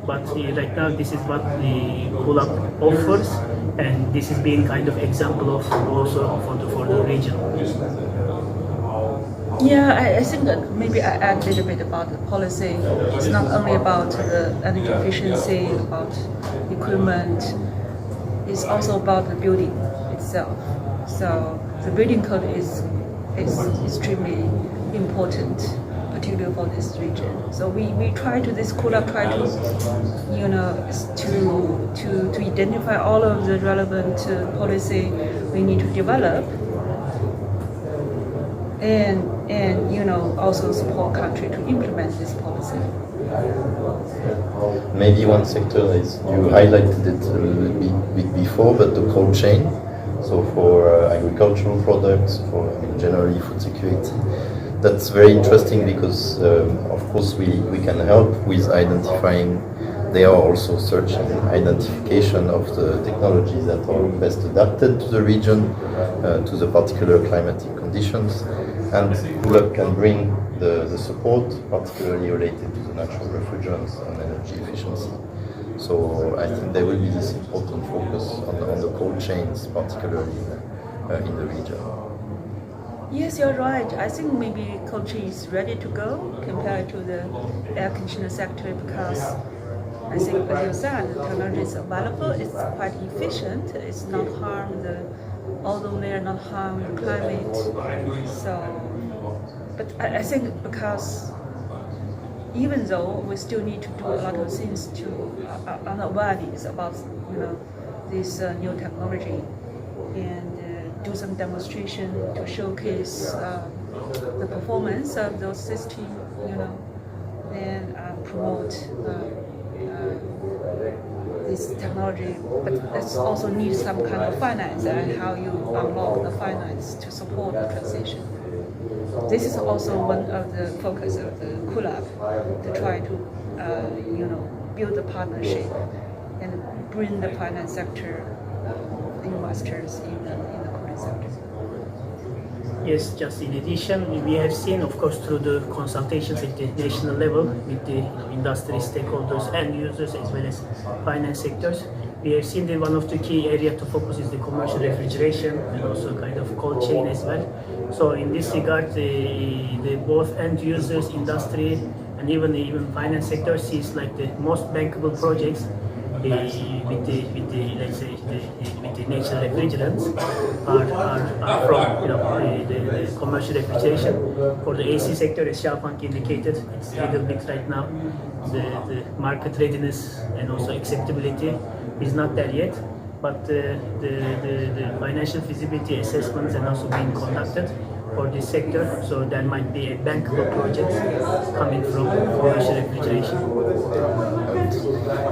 But right now, this is what the COLAP offers, and this is being kind of example of also for the region. Yeah, I think that maybe I add a little bit about the policy. It's not only about the energy efficiency, about equipment. It's also about the building itself. So the building code is extremely important, particularly for this region. So we try to this COLAP try to to identify all of the relevant policy we need to develop, and also support country to implement this policy. Maybe one sector is, you highlighted it a little bit before, but the cold chain. So for agricultural products, for generally food security. That's very interesting because, of course, we can help with identifying. They are also searching identification of the technologies that are best adapted to the region, to the particular climatic conditions, and COLAP can bring the support, particularly related to the natural refrigerants and energy efficiency. So I think there will be this important focus on the cold chains, particularly in the region. Yes, you're right. I think maybe cold chain is ready to go compared to the air conditioner sector, because I think, as you said, the technology is available. It's quite efficient. It's not harm the ozone layer, not harm the climate. So, but I think because even though we still need to do a lot of things to on awareness about this new technology, and do some demonstration to showcase the performance of those systems, and promote this technology. But it also needs some kind of finance, and how you unlock the finance to support the transition. This is also one of the focus of the COLAP, to try to build a partnership and bring the finance sector investors in the cooling sector. Yes, just in addition, we have seen, of course, through the consultations at the national level with the industry stakeholders and users as well as finance sectors, we have seen that one of the key areas to focus is the commercial refrigeration and also kind of cold chain as well. So in this regard, the both end users, industry, and even finance sector sees like the most bankable projects with the let's say with the natural refrigerants are from the commercial refrigeration. For the AC sector, as Xiaopeng indicated, it's a little bit right now. The market readiness and also acceptability is not there yet, but the financial feasibility assessments are also being conducted for this sector, so there might be a bankable project coming from commercial refrigeration.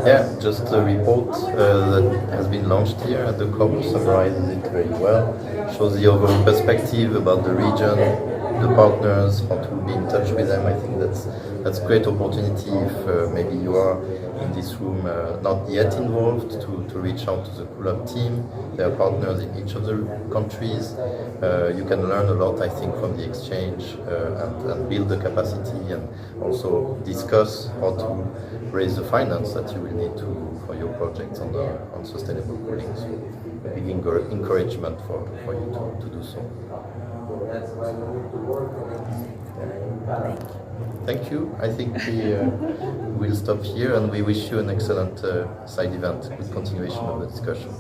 Yeah, just a report that has been launched here at the COP summarizes it very well, shows the overall perspective about the region, the partners, how to be in touch with them. I think that's a great opportunity if maybe you are in this room not yet involved to reach out to the COLAP team. There are partners in each of the countries. You can learn a lot, I think, from the exchange and build the capacity, and also discuss how to raise the finance that you will need for your projects on sustainable cooling. So a big encouragement for you to do so. Thank you. I think we will stop here, and we wish you an excellent side event with continuation of the discussion.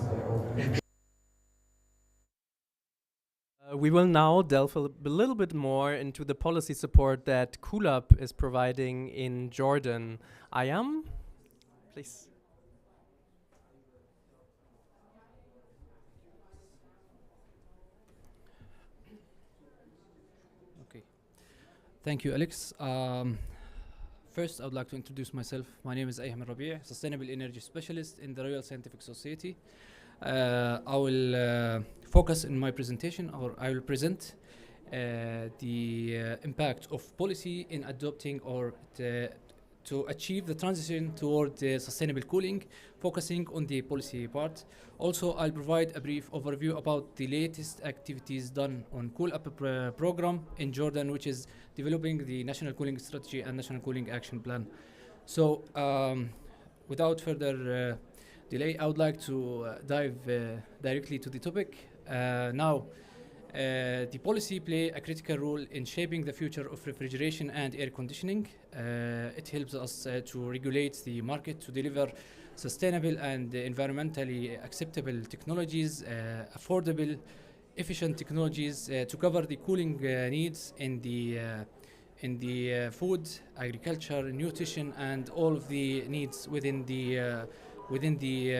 we will now delve a little bit more into the policy support that COOLUP is providing in Jordan. Ayam, please. Okay. Thank you, Alex. First, I would like to introduce myself. My name is Ayam Rabi', Sustainable Energy Specialist in the Royal Scientific Society. I will focus in my presentation, or I will present the impact of policy in adopting or to achieve the transition toward sustainable cooling, focusing on the policy part. Also, I'll provide a brief overview about the latest activities done on COOLUP program in Jordan, which is developing the National Cooling Strategy and National Cooling Action Plan. So, without further delay, I would like to dive directly to the topic. The policy play a critical role in shaping the future of refrigeration and air conditioning. It helps us to regulate the market to deliver sustainable and environmentally acceptable technologies, affordable, efficient technologies to cover the cooling needs in the food, agriculture, nutrition, and all of the needs within the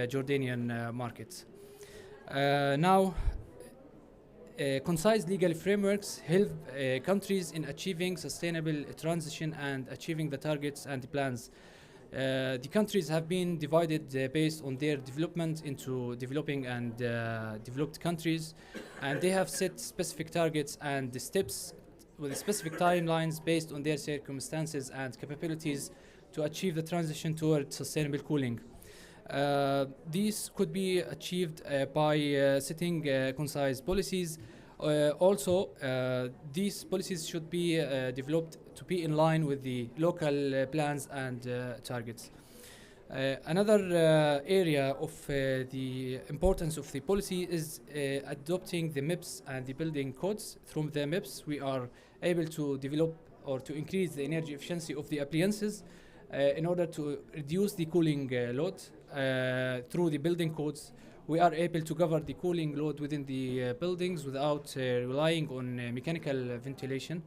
Jordanian market. Concise legal frameworks help countries in achieving sustainable transition and achieving the targets and the plans. The countries have been divided based on their development into developing and developed countries, and they have set specific targets and the steps with specific timelines based on their circumstances and capabilities to achieve the transition toward sustainable cooling. These could be achieved by setting concise policies. These policies should be developed to be in line with the local plans and targets. Another area of the importance of the policy is adopting the MIPS and the building codes. Through the MIPS, we are able to develop or to increase the energy efficiency of the appliances in order to reduce the cooling load. Through the building codes, we are able to cover the cooling load within the buildings without relying on mechanical ventilation.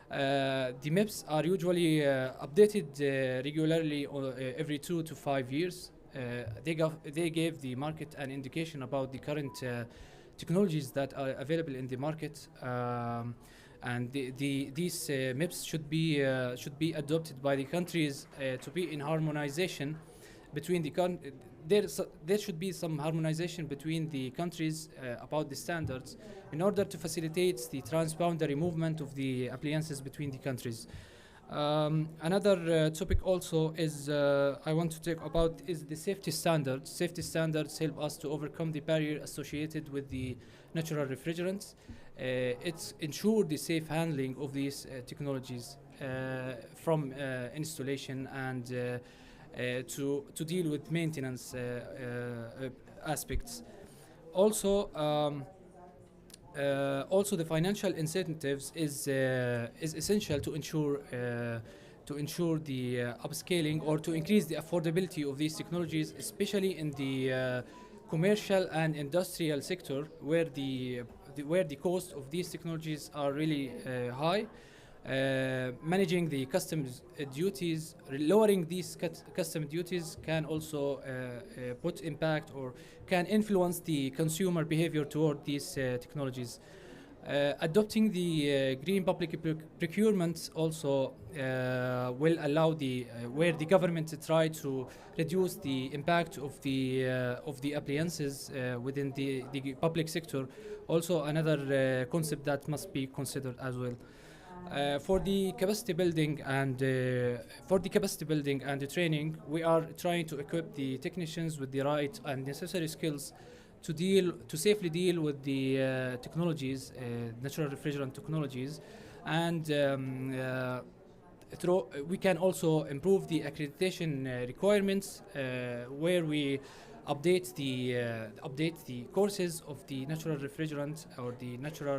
The MIPS are usually updated regularly every 2 to 5 years. They gave the market an indication about the current technologies that are available in the market, and these MIPS should be adopted by the countries to be in harmonization between the there should be some harmonization between the countries about the standards in order to facilitate the transboundary movement of the appliances between the countries. Another topic also is I want to talk about is the safety standards. Safety standards help us to overcome the barrier associated with the natural refrigerants. It's ensure the safe handling of these technologies from installation and to deal with maintenance aspects. Also, the financial incentives is essential to ensure the upscaling or to increase the affordability of these technologies, especially in the commercial and industrial sector, where the cost of these technologies are really high. Managing the customs duties, lowering these custom duties can also put impact or can influence the consumer behavior toward these technologies. Adopting the green public procurement also will allow where the government try to reduce the impact of the appliances within the public sector. Also, another concept that must be considered as well. For the capacity building and the training, we are trying to equip the technicians with the right and necessary skills to safely deal with the technologies, natural refrigerant technologies, and we can also improve the accreditation requirements, where we update the courses of the natural refrigerant or the natural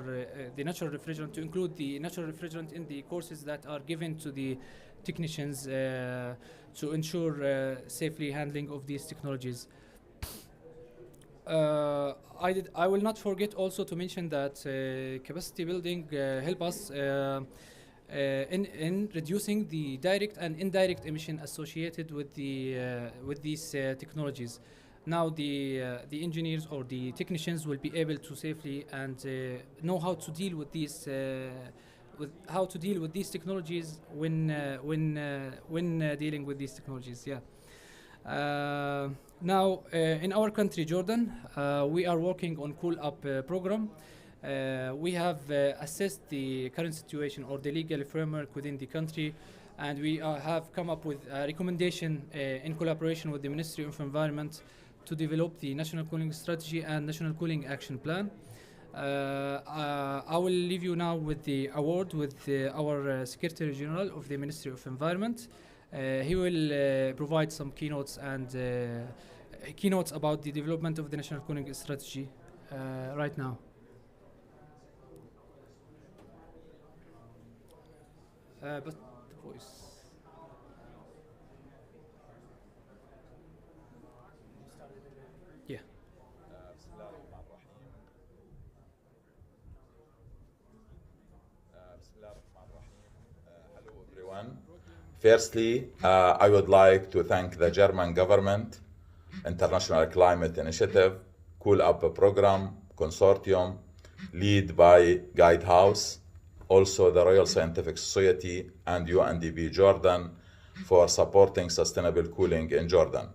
refrigerant to include the natural refrigerant in the courses that are given to the technicians to ensure safely handling of these technologies. I will not forget also to mention that capacity building help us in reducing the direct and indirect emission associated with these technologies. Now the engineers or the technicians will be able to safely and know how to deal with these technologies when dealing with these technologies. Yeah. Now, in our country, Jordan, we are working on Cool Up program. We have assessed the current situation or the legal framework within the country, and we have come up with a recommendation in collaboration with the Ministry of Environment to develop the National Cooling Strategy and National Cooling Action Plan. I will leave you now with the award with our Secretary General of the Ministry of Environment. He will provide some keynotes about the development of the National Cooling Strategy right now. But the voice. Yeah. Hello everyone. Firstly, I would like to thank the German government, International Climate Initiative, Cool Up Program, Consortium, led by Guidehouse, also the Royal Scientific Society and UNDP Jordan for supporting sustainable cooling in Jordan.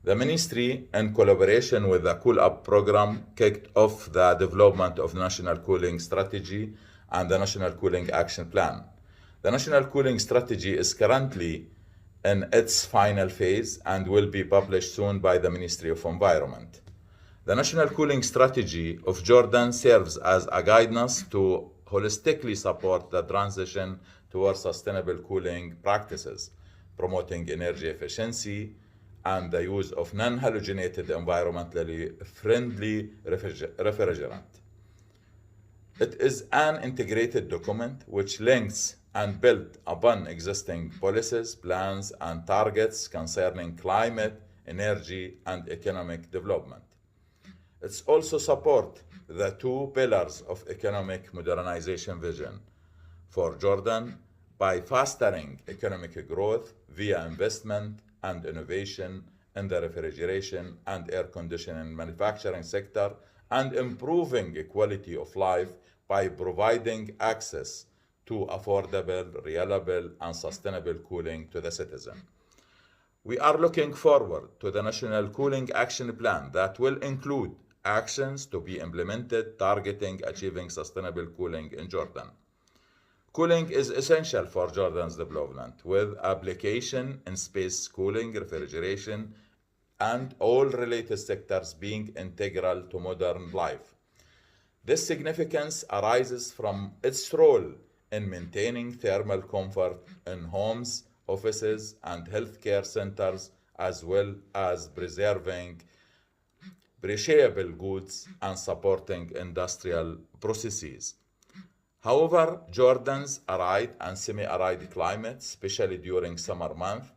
The ministry, in collaboration with the Cool Up program, kicked off the development of the National Cooling Strategy and the National Cooling Action Plan. The National Cooling Strategy is currently in its final phase and will be published soon by the Ministry of Environment. The National Cooling Strategy of Jordan serves as a guidance to holistically support the transition towards sustainable cooling practices, promoting energy efficiency and the use of non-halogenated environmentally friendly refrigerant. It is an integrated document which links and builds upon existing policies, plans, and targets concerning climate, energy, and economic development. It also supports the two pillars of economic modernization vision for Jordan by fostering economic growth via investment and innovation in the refrigeration and air conditioning manufacturing sector, and improving quality of life by providing access to affordable, reliable, and sustainable cooling to the citizen. We are looking forward to the National Cooling Action Plan that will include actions to be implemented targeting achieving sustainable cooling in Jordan. Cooling is essential for Jordan's development, with application in space cooling, refrigeration, and all related sectors being integral to modern life. This significance arises from its role in maintaining thermal comfort in homes, offices, and healthcare centers, as well as preserving perishable goods and supporting industrial processes. However, Jordan's arid and semi-arid climate, especially during summer months,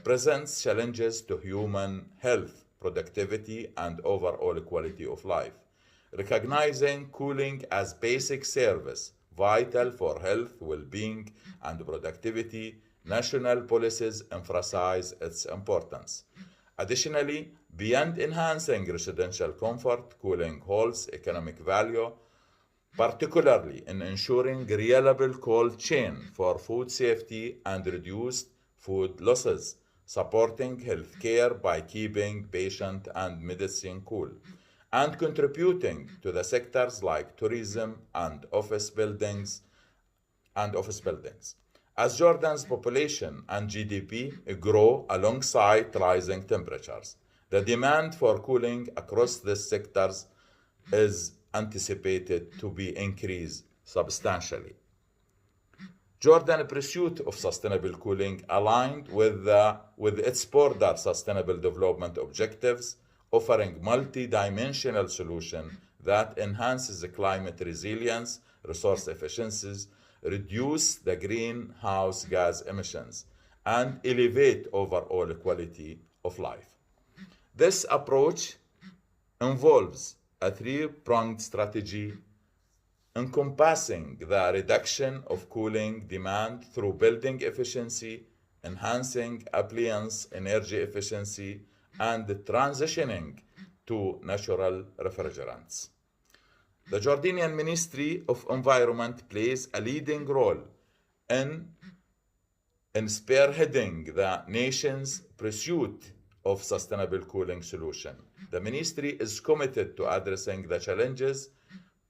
presents challenges to human health, productivity, and overall quality of life. Recognizing cooling as basic service, vital for health, well-being, and productivity, national policies emphasize its importance. Additionally, beyond enhancing residential comfort, cooling holds economic value, particularly in ensuring reliable cold chain for food safety and reduced food losses, supporting healthcare by keeping patient and medicine cool, and contributing to the sectors like tourism and office buildings. As Jordan's population and GDP grow alongside rising temperatures, the demand for cooling across these sectors is anticipated to be increased substantially. Jordan's pursuit of sustainable cooling aligned with its broader sustainable development objectives, offering multi-dimensional solution that enhances the climate resilience, resource efficiencies, reduce the greenhouse gas emissions, and elevate overall quality of life. This approach involves a three-pronged strategy encompassing the reduction of cooling demand through building efficiency, enhancing appliance energy efficiency, and transitioning to natural refrigerants. The Jordanian Ministry of Environment plays a leading role in spearheading the nation's pursuit of sustainable cooling solution. The ministry is committed to addressing the challenges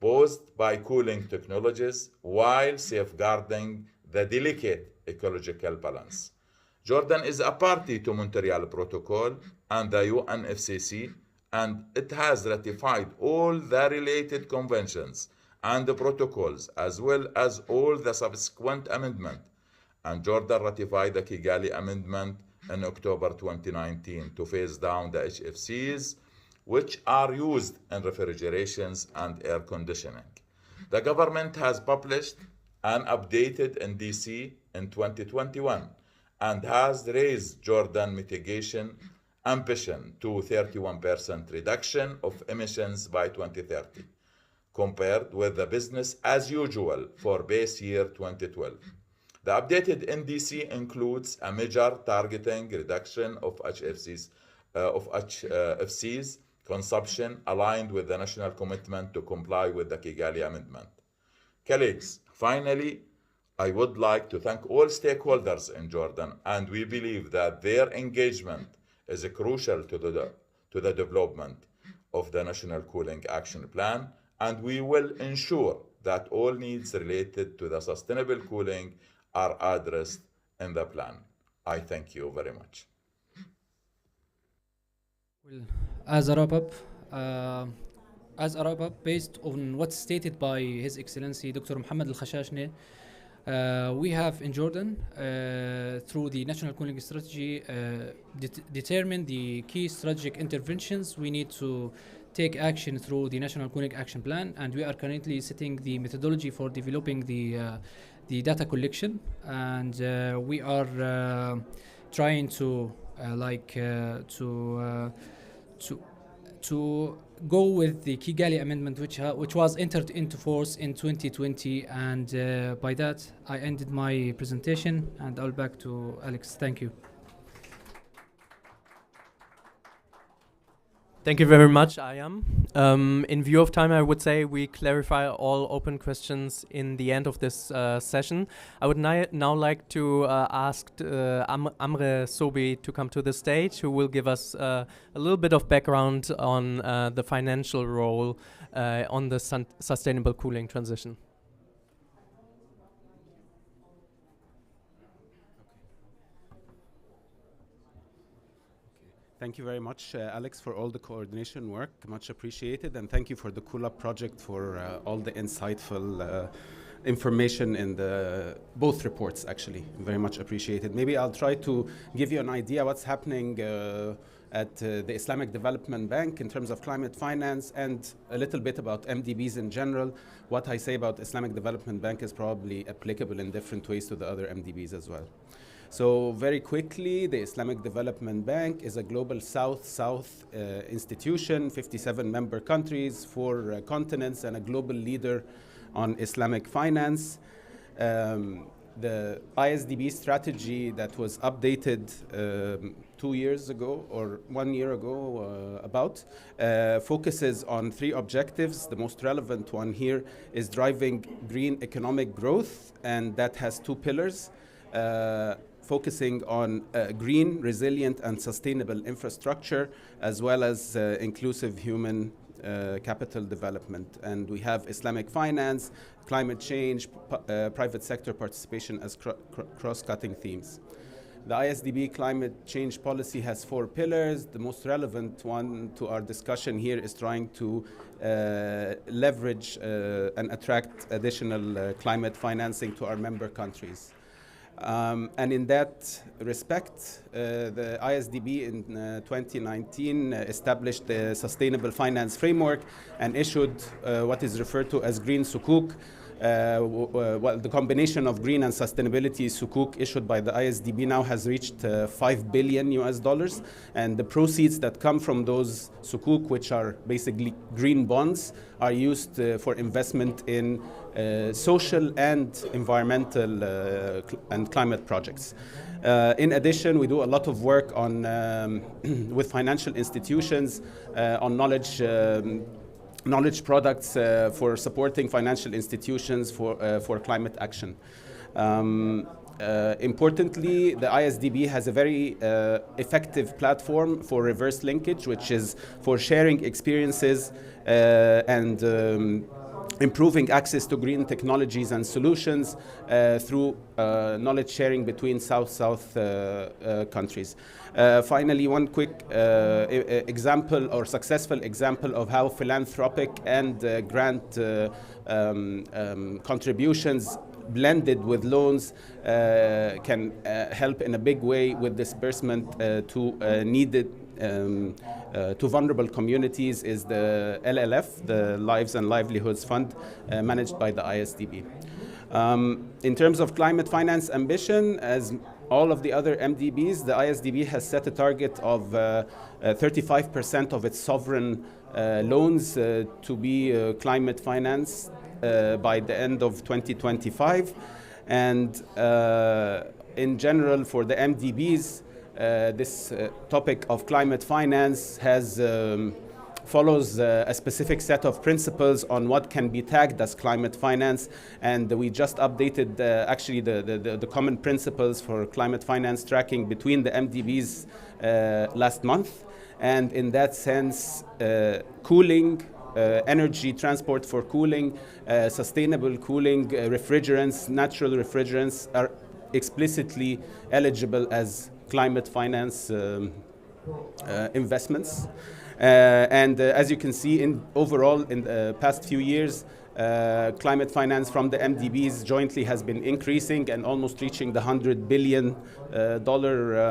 posed by cooling technologies while safeguarding the delicate ecological balance. Jordan is a party to Montreal Protocol and the UNFCCC, and it has ratified all the related conventions and the protocols as well as all the subsequent amendments. And Jordan ratified the Kigali Amendment in October 2019 to phase down the HFCs, which are used in refrigerations and air conditioning. The government has published an updated NDC in 2021 and has raised Jordan mitigation ambition to 31% reduction of emissions by 2030, compared with the business as usual for base year 2012. The updated NDC includes a measure targeting reduction of HFCs consumption aligned with the national commitment to comply with the Kigali Amendment. Colleagues, finally, I would like to thank all stakeholders in Jordan, and we believe that their engagement is crucial to the development of the National Cooling Action Plan, and we will ensure that all needs related to the sustainable cooling are addressed in the plan. I thank you very much. Well, as a wrap-up, based on what's stated by His Excellency Dr. Mohammed Al-Khashashne, we have in Jordan, through the National Cooling Strategy, determined the key strategic interventions we need to take action through the National Cooling Action Plan, and we are currently setting the methodology for developing the data collection, and we are trying to go with the Kigali Amendment, which was entered into force in 2020, and by that I ended my presentation, and I'll back to Alex. Thank you. Thank you very much, Ayam. In view of time, I would say we clarify all open questions in the end of this session. I would now like to ask Amre Sobi to come to the stage, who will give us a little bit of background on the financial role on the sustainable cooling transition. Thank you very much, Alex, for all the coordination work. Much appreciated. And thank you for the Cool Up project for all the insightful information in both reports, actually. Very much appreciated. Maybe I'll try to give you an idea what's happening at the Islamic Development Bank in terms of climate finance, and a little bit about MDBs in general. What I say about Islamic Development Bank is probably applicable in different ways to the other MDBs as well. So very quickly, the Islamic Development Bank is a global South-South institution, 57 member countries, 4 continents, and a global leader on Islamic finance. The ISDB strategy that was updated 2 years ago or 1 year ago focuses on 3 objectives. The most relevant one here is driving green economic growth, and that has 2 pillars. Focusing on green, resilient, and sustainable infrastructure, as well as inclusive human capital development. And we have Islamic finance, climate change, private sector participation as cross-cutting themes. The ISDB climate change policy has 4 pillars. The most relevant one to our discussion here is trying to leverage and attract additional climate financing to our member countries. And in that respect, the ISDB in 2019 established the Sustainable Finance Framework and issued what is referred to as Green Sukuk, well, the combination of green and sustainability sukuk issued by the ISDB now has reached $5 billion US, and the proceeds that come from those sukuk, which are basically green bonds, are used for investment in social and environmental and climate projects. In addition, we do a lot of work on with financial institutions on knowledge products for supporting financial institutions for climate action. Importantly, the ISDB has a very effective platform for reverse linkage, which is for sharing experiences and improving access to green technologies and solutions through knowledge sharing between South-South countries. Finally, one quick example or successful example of how philanthropic and grant contributions blended with loans can help in a big way with disbursement to needed to vulnerable communities is the LLF, the Lives and Livelihoods Fund, managed by the ISDB. In terms of climate finance ambition, as all of the other MDBs, the ISDB has set a target of 35% of its sovereign loans to be climate finance by the end of 2025. And in general, for the MDBs, this topic of climate finance follows a specific set of principles on what can be tagged as climate finance, and we just updated actually the common principles for climate finance tracking between the MDBs last month. And in that sense, cooling, energy transport for cooling, sustainable cooling, refrigerants, natural refrigerants are explicitly eligible as climate finance investments. And as you can see, overall in the past few years, climate finance from the MDBs jointly has been increasing and almost reaching the $100 billion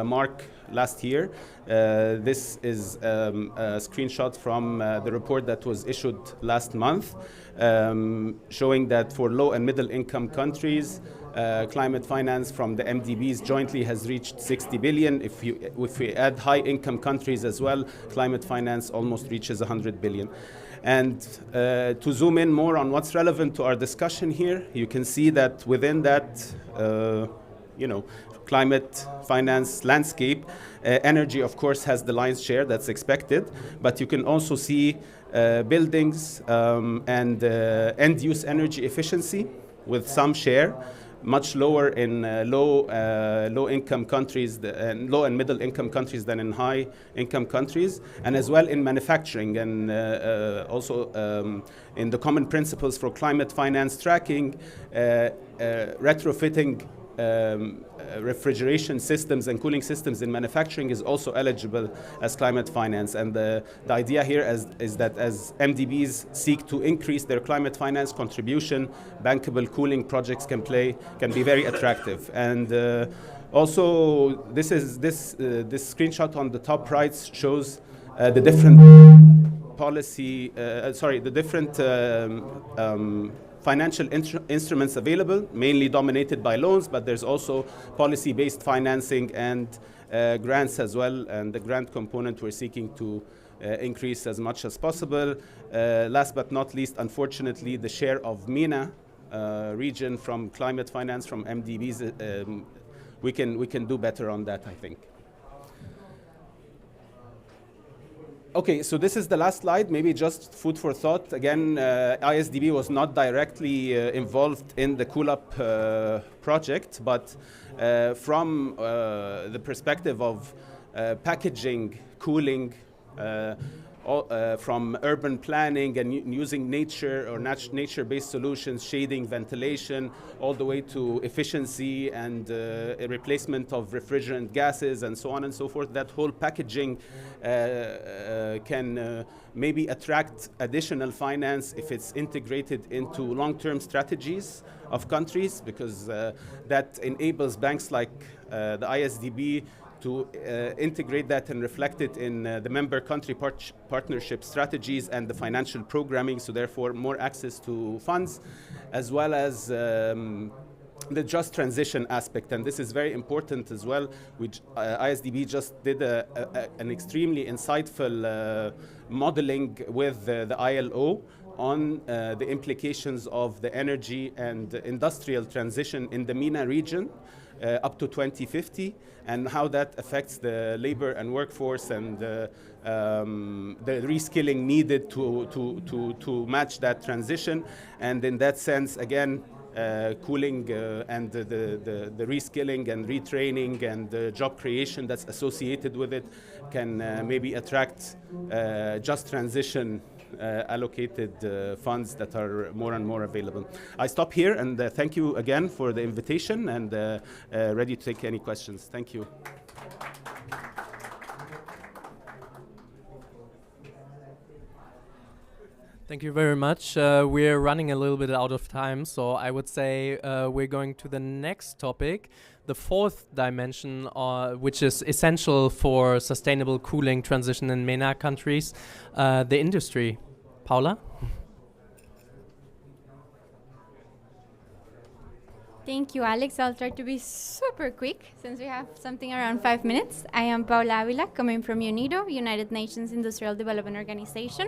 mark last year. This is a screenshot from the report that was issued last month, showing that for low and middle income countries, climate finance from the MDBs jointly has reached 60 billion. If we add high income countries as well, climate finance almost reaches 100 billion. And to zoom in more on what's relevant to our discussion here, you can see that within that, climate finance landscape, energy, of course, has the lion's share, that's expected, but you can also see buildings and end-use energy efficiency with some share, much lower in low-income countries and low and middle-income countries than in high-income countries, and as well in manufacturing and also in the common principles for climate finance tracking, retrofitting refrigeration systems and cooling systems in manufacturing is also eligible as climate finance. And the idea here is that as MDBs seek to increase their climate finance contribution, bankable cooling projects can be very attractive. And also, this screenshot on the top right shows the different financial instruments available, mainly dominated by loans, but there's also policy-based financing and grants as well, and the grant component we're seeking to increase as much as possible. Last but not least, unfortunately, the share of MENA region from climate finance from MDBs, we can do better on that, I think. Okay, so this is the last slide, maybe just food for thought. Again, ISDB was not directly involved in the CoolUp project, but from the perspective of packaging, cooling, from urban planning and using nature or nature-based solutions, shading, ventilation, all the way to efficiency and a replacement of refrigerant gases and so on and so forth. That whole packaging can maybe attract additional finance if it's integrated into long-term strategies of countries, because that enables banks like the ISDB to integrate that and reflect it in the member country partnership strategies and the financial programming, so therefore more access to funds, as well as the just transition aspect. And this is very important as well, which ISDB just did an extremely insightful modeling with the ILO on the implications of the energy and industrial transition in the MENA region up to 2050, and how that affects the labor and workforce and the reskilling needed to match that transition. And in that sense, again, cooling and the reskilling and retraining and the job creation that's associated with it can maybe attract just transition allocated funds that are more and more available. I stop here and thank you again for the invitation, and ready to take any questions. Thank you. Thank you very much. We're running a little bit out of time, so I would say we're going to the next topic, the fourth dimension, which is essential for sustainable cooling transition in MENA countries, the industry. Paula? Thank you, Alex. I'll try to be super quick since we have something around 5 minutes. I am Paula Avila, coming from UNIDO, United Nations Industrial Development Organization.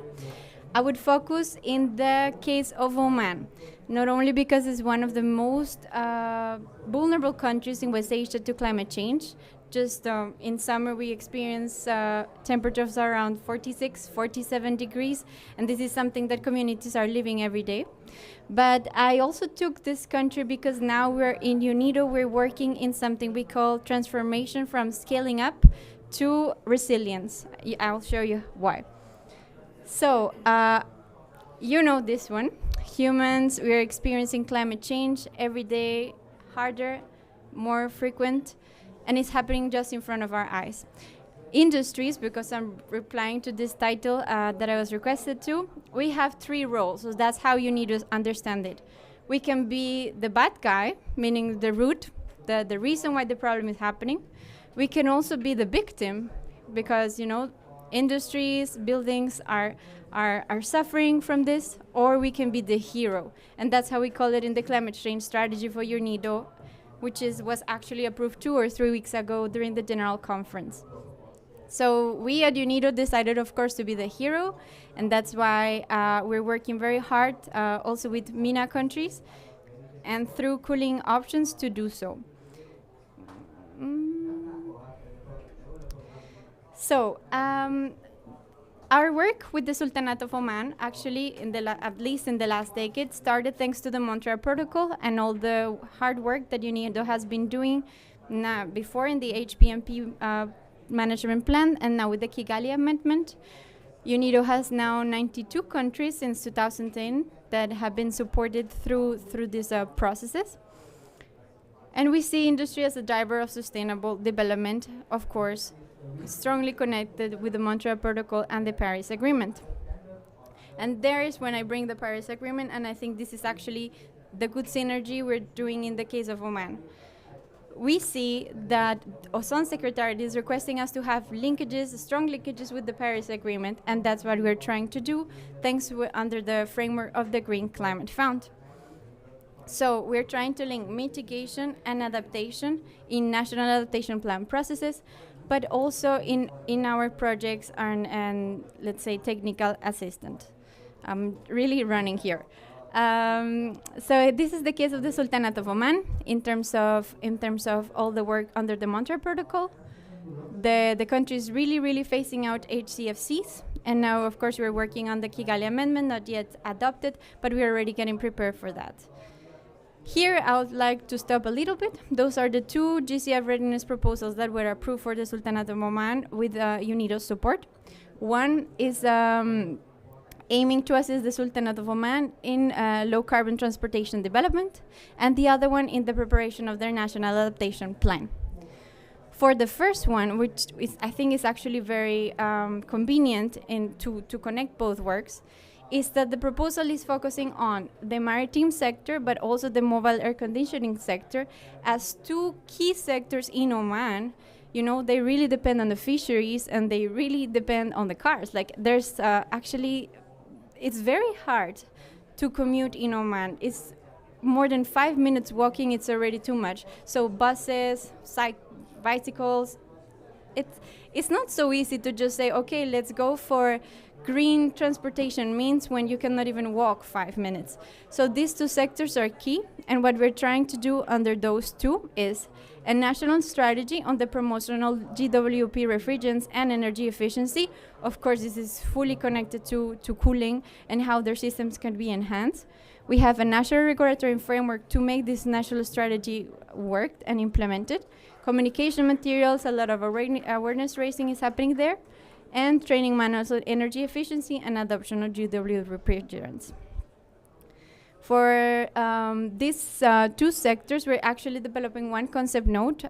I would focus in the case of Oman, not only because it's one of the most vulnerable countries in West Asia to climate change. Just in summer, we experience temperatures around 46, 47 degrees, and this is something that communities are living every day. But I also took this country because now we're in UNIDO, we're working in something we call transformation from scaling up to resilience. I'll show you why. So, you know this one. Humans, we are experiencing climate change every day, harder, more frequent, and it's happening just in front of our eyes. Industries, because I'm replying to this title that I was requested to, we have three roles, so that's how you need to understand it. We can be the bad guy, meaning the root, the reason why the problem is happening. We can also be the victim, because, you know, industries, buildings are suffering from this, or we can be the hero. And that's how we call it in the climate change strategy for UNIDO, which was actually approved 2 or 3 weeks ago during the General Conference. So we at UNIDO decided, of course, to be the hero, and that's why we're working very hard also with MENA countries and through cooling options to do so. So, our work with the Sultanate of Oman, actually, at least in the last decade, started thanks to the Montreal Protocol and all the hard work that UNIDO has been doing before in the HPMP management plan, and now with the Kigali Amendment. UNIDO has now 92 countries since 2010 that have been supported through these processes. And we see industry as a driver of sustainable development, of course, strongly connected with the Montreal Protocol and the Paris Agreement. And there is when I bring the Paris Agreement, and I think this is actually the good synergy we're doing in the case of Oman. We see that Ozone Secretariat is requesting us to have linkages, strong linkages with the Paris Agreement, and that's what we're trying to do, thanks to under the framework of the Green Climate Fund. So we're trying to link mitigation and adaptation in national adaptation plan processes, but also in our projects and let's say technical assistant. I'm really running here. So this is the case of the Sultanate of Oman in terms of all the work under the Montreal Protocol. The country is really phasing out HCFCs, and now of course we're working on the Kigali Amendment, not yet adopted, but we're already getting prepared for that. Here, I would like to stop a little bit. Those are the two GCF readiness proposals that were approved for the Sultanate of Oman with UNIDO's support. One is aiming to assist the Sultanate of Oman in low-carbon transportation development, and the other one in the preparation of their national adaptation plan. For the first one, which I think is actually very convenient to connect both works, is that the proposal is focusing on the maritime sector, but also the mobile air conditioning sector as two key sectors in Oman you know, they really depend on the fisheries and they really depend on the cars. Like there's actually, it's very hard to commute in Oman. It's more than 5 minutes walking, it's already too much. So buses, bicycles, it's not so easy to just say, okay, let's go for green transportation means when you cannot even walk 5 minutes. So these two sectors are key, and what we're trying to do under those two is a national strategy on the promotion of GWP refrigerants and energy efficiency. Of course, this is fully connected to cooling and how their systems can be enhanced. We have a national regulatory framework to make this national strategy work and implemented. Communication materials, a lot of awareness raising is happening there, and training manuals on energy efficiency and adoption of GW refrigerants. For these two sectors, we're actually developing one concept note.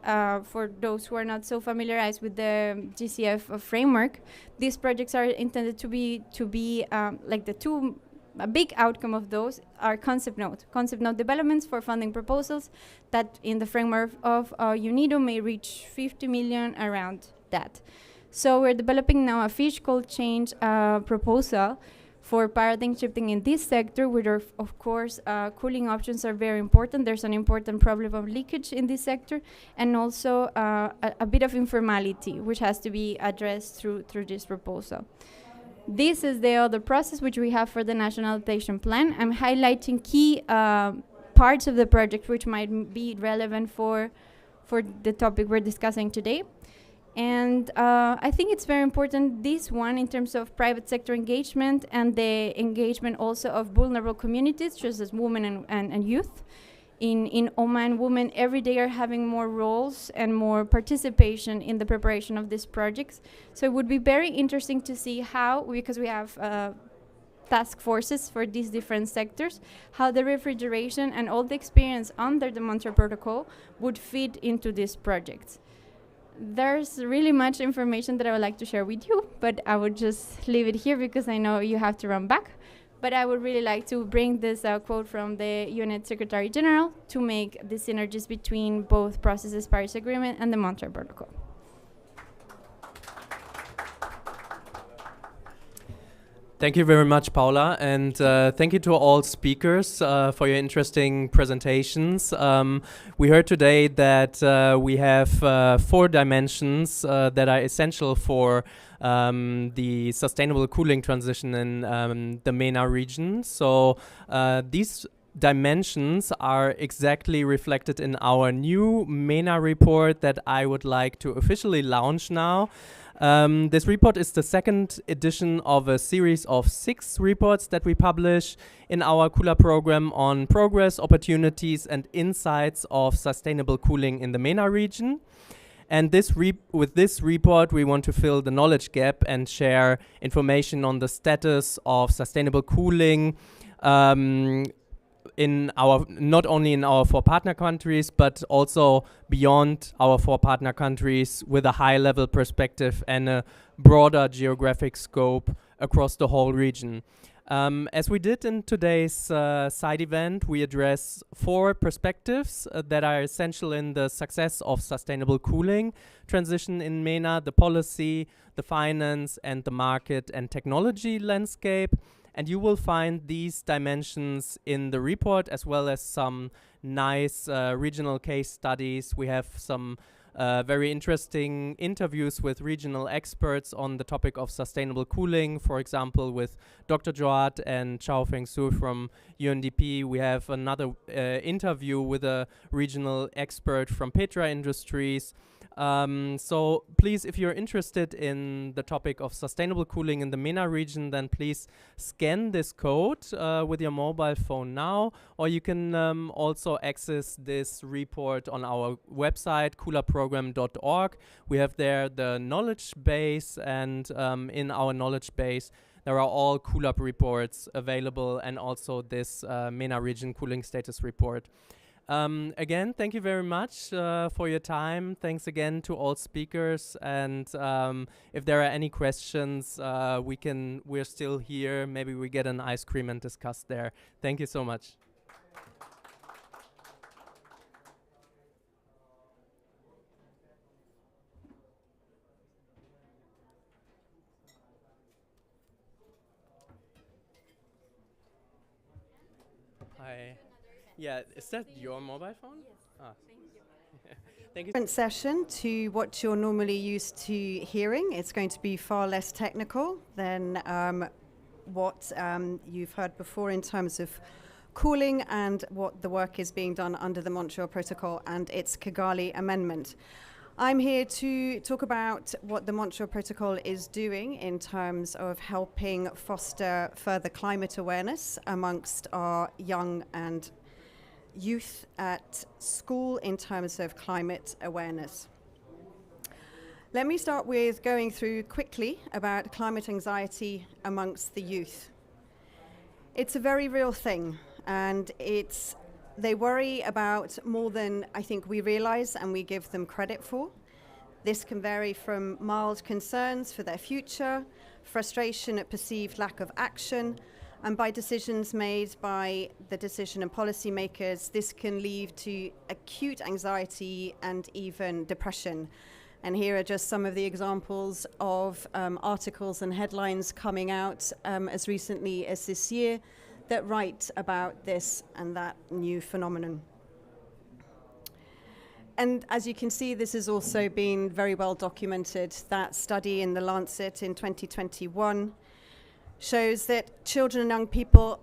For those who are not so familiarized with the GCF framework, these projects are intended to be like the two. A big outcome of those are concept note developments for funding proposals that in the framework of UNIDO may reach 50 million around that. So we're developing now a fish cold change proposal for paradigm shifting in this sector, where of course cooling options are very important. There's an important problem of leakage in this sector, and also a bit of informality, which has to be addressed through this proposal. This is the other process which we have for the National Adaptation Plan. I'm highlighting key parts of the project which might be relevant for the topic we're discussing today. And I think it's very important, this one, in terms of private sector engagement and the engagement also of vulnerable communities, such as women and youth. In Oman, women every day are having more roles and more participation in the preparation of these projects. So it would be very interesting to see how, because we have task forces for these different sectors, how the refrigeration and all the experience under the Montreal Protocol would fit into these projects. There's really much information that I would like to share with you, but I would just leave it here because I know you have to run back. But I would really like to bring this quote from the UN Secretary General to make the synergies between both processes, Paris Agreement and the Montreal Protocol. Thank you very much, Paula, and thank you to all speakers for your interesting presentations. We heard today that we have 4 dimensions that are essential for the sustainable cooling transition in the MENA region. So these dimensions are exactly reflected in our new MENA report that I would like to officially launch now. This report is the second edition of a series of 6 reports that we publish in our Cooler program on progress, opportunities, and insights of sustainable cooling in the MENA region. And with this report, we want to fill the knowledge gap and share information on the status of sustainable cooling not only in our 4 partner countries, but also beyond our 4 partner countries, with a high-level perspective and a broader geographic scope across the whole region. As we did in today's side event, we address 4 perspectives that are essential in the success of sustainable cooling transition in MENA: the policy, the finance, and the market and technology landscape. And you will find these dimensions in the report, as well as some nice regional case studies. We have some very interesting interviews with regional experts on the topic of sustainable cooling, for example, with Dr. Joat and Chao Feng Su from UNDP. We have another interview with a regional expert from Petra Industries. So please, if you're interested in the topic of sustainable cooling in the MENA region, then please scan this code with your mobile phone now, or you can also access this report on our website, coolerprogram.org. We have there the knowledge base, and in our knowledge base there are all CoolUp reports available, and also this MENA region cooling status report. Again, thank you very much for your time. Thanks again to all speakers. And if there are any questions, we're still here. Maybe we get an ice cream and discuss there. Thank you so much. Yeah, is that your mobile phone? Yes. Ah. Thank you. Different session to what you're normally used to hearing. It's going to be far less technical than what you've heard before in terms of cooling and what the work is being done under the Montreal Protocol and its Kigali Amendment. I'm here to talk about what the Montreal Protocol is doing in terms of helping foster further climate awareness amongst our young and youth at school in terms of climate awareness. Let me start with going through quickly about climate anxiety amongst the youth. It's a very real thing, and they worry about more than I think we realize and we give them credit for. This can vary from mild concerns for their future, frustration at perceived lack of action, and by decisions made by the decision and policymakers, this can lead to acute anxiety and even depression. And here are just some of the examples of articles and headlines coming out as recently as this year that write about this and that new phenomenon. And as you can see, this has also been very well documented. That study in The Lancet in 2021 shows that children and young people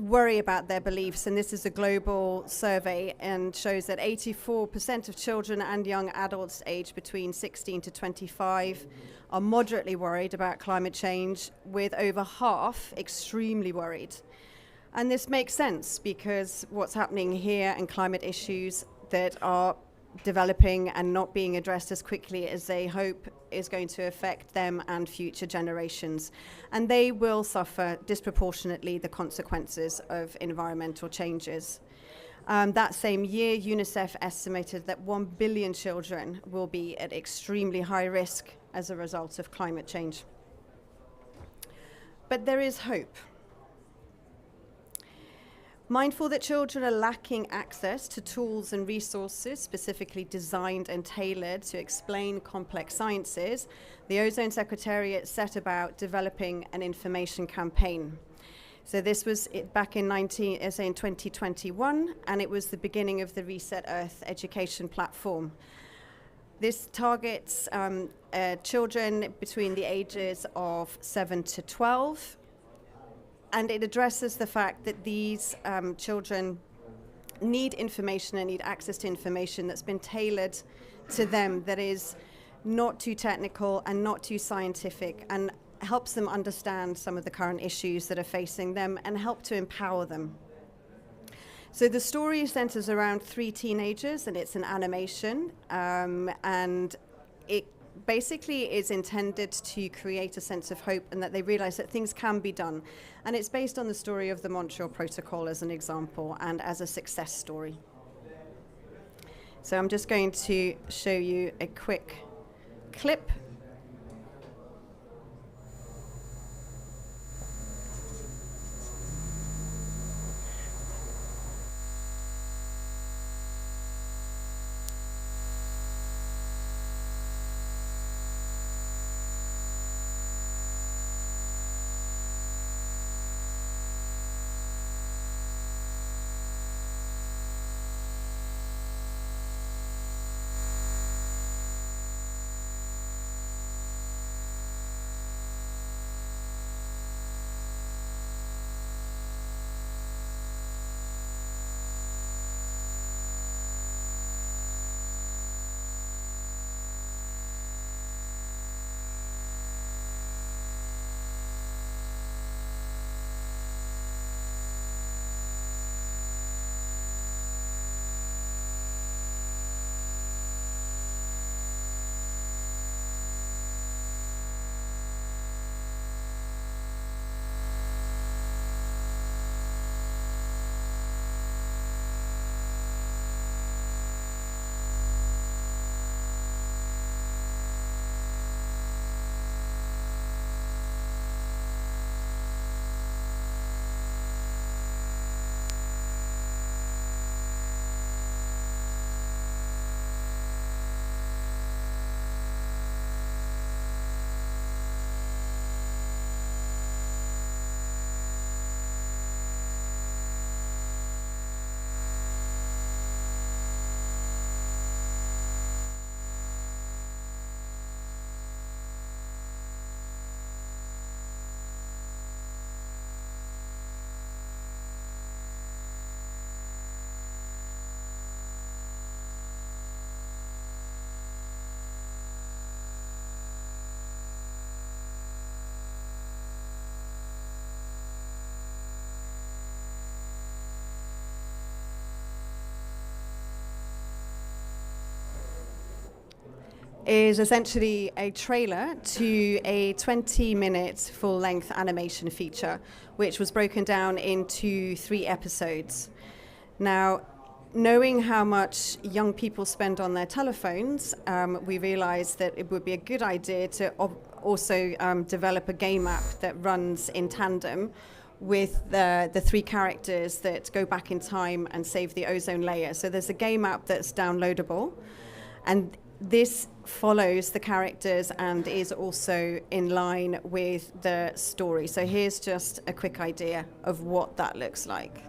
worry about their beliefs, and this is a global survey and shows that 84% of children and young adults aged between 16 to 25 are moderately worried about climate change, with over half extremely worried. And this makes sense because what's happening here and climate issues that are developing and not being addressed as quickly as they hope is going to affect them and future generations. And they will suffer disproportionately the consequences of environmental changes. That same year, UNICEF estimated that 1 billion children will be at extremely high risk as a result of climate change. But there is hope. Mindful that children are lacking access to tools and resources specifically designed and tailored to explain complex sciences, the Ozone Secretariat set about developing an information campaign. So this was back in 2021, and it was the beginning of the Reset Earth education platform. This targets children between the ages of 7 to 12, and it addresses the fact that these children need information and need access to information that's been tailored to them, that is not too technical and not too scientific, and helps them understand some of the current issues that are facing them and help to empower them. So the story centers around 3 teenagers, and it's an animation, and it basically is intended to create a sense of hope and that they realize that things can be done. And it's based on the story of the Montreal Protocol as an example and as a success story. So I'm just going to show you a quick clip. is essentially a trailer to a 20-minute full-length animation feature, which was broken down into 3 episodes. Now, knowing how much young people spend on their telephones, we realized that it would be a good idea to also develop a game app that runs in tandem with the 3 characters that go back in time and save the ozone layer. So there's a game app that's downloadable, and this follows the characters and is also in line with the story. So here's just a quick idea of what that looks like.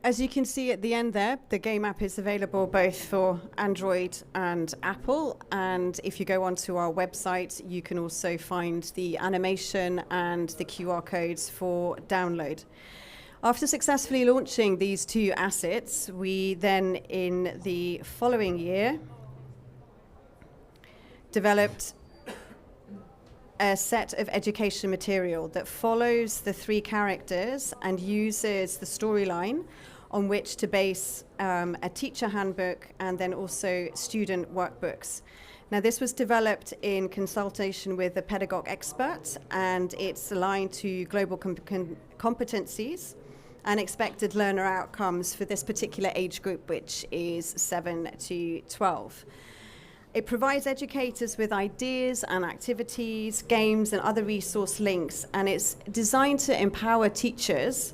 As you can see at the end there, the game app is available both for Android and Apple. And if you go onto our website, you can also find the animation and the QR codes for download. After successfully launching these 2 assets, we then, in the following year, developed a set of education material that follows the 3 characters and uses the storyline on which to base a teacher handbook and then also student workbooks. Now, this was developed in consultation with a pedagogue expert, and it's aligned to global competencies and expected learner outcomes for this particular age group, which is 7 to 12. It provides educators with ideas and activities, games, and other resource links, and it's designed to empower teachers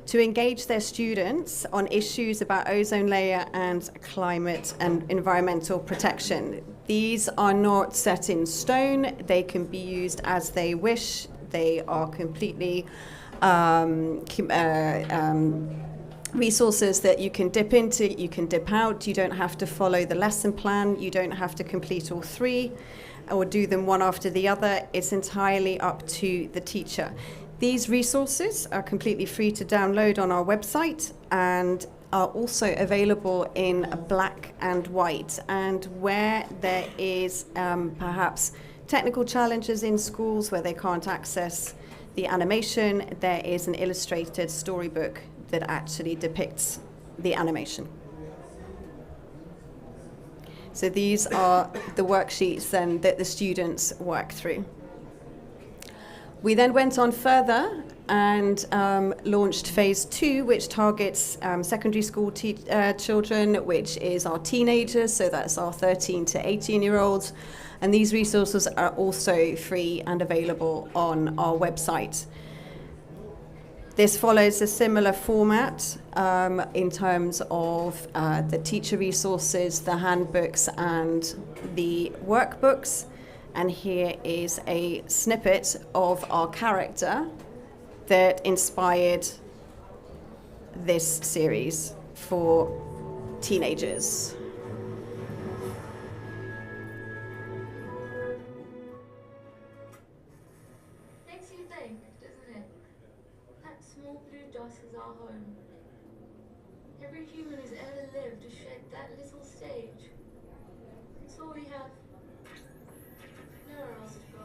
to engage their students on issues about ozone layer and climate and environmental protection. These are not set in stone. They can be used as they wish. They are completely resources that you can dip into, you can dip out. You don't have to follow the lesson plan. You don't have to complete all 3 or do them one after the other. It's entirely up to the teacher. These resources are completely free to download on our website and are also available in black and white. And where there is perhaps technical challenges in schools where they can't access the animation, there is an illustrated storybook that actually depicts the animation. So these are the worksheets then that the students work through. We then went on further and launched phase 2, which targets secondary school children, which is our teenagers, so that's our 13 to 18-year-olds. And these resources are also free and available on our website. This follows a similar format in terms of the teacher resources, the handbooks, and the workbooks. And here is a snippet of our character that inspired this series for teenagers. Makes you think, doesn't it? That small blue dot is our home. Every human who's ever lived has shared that little stage. It's all we have. Nowhere else to go.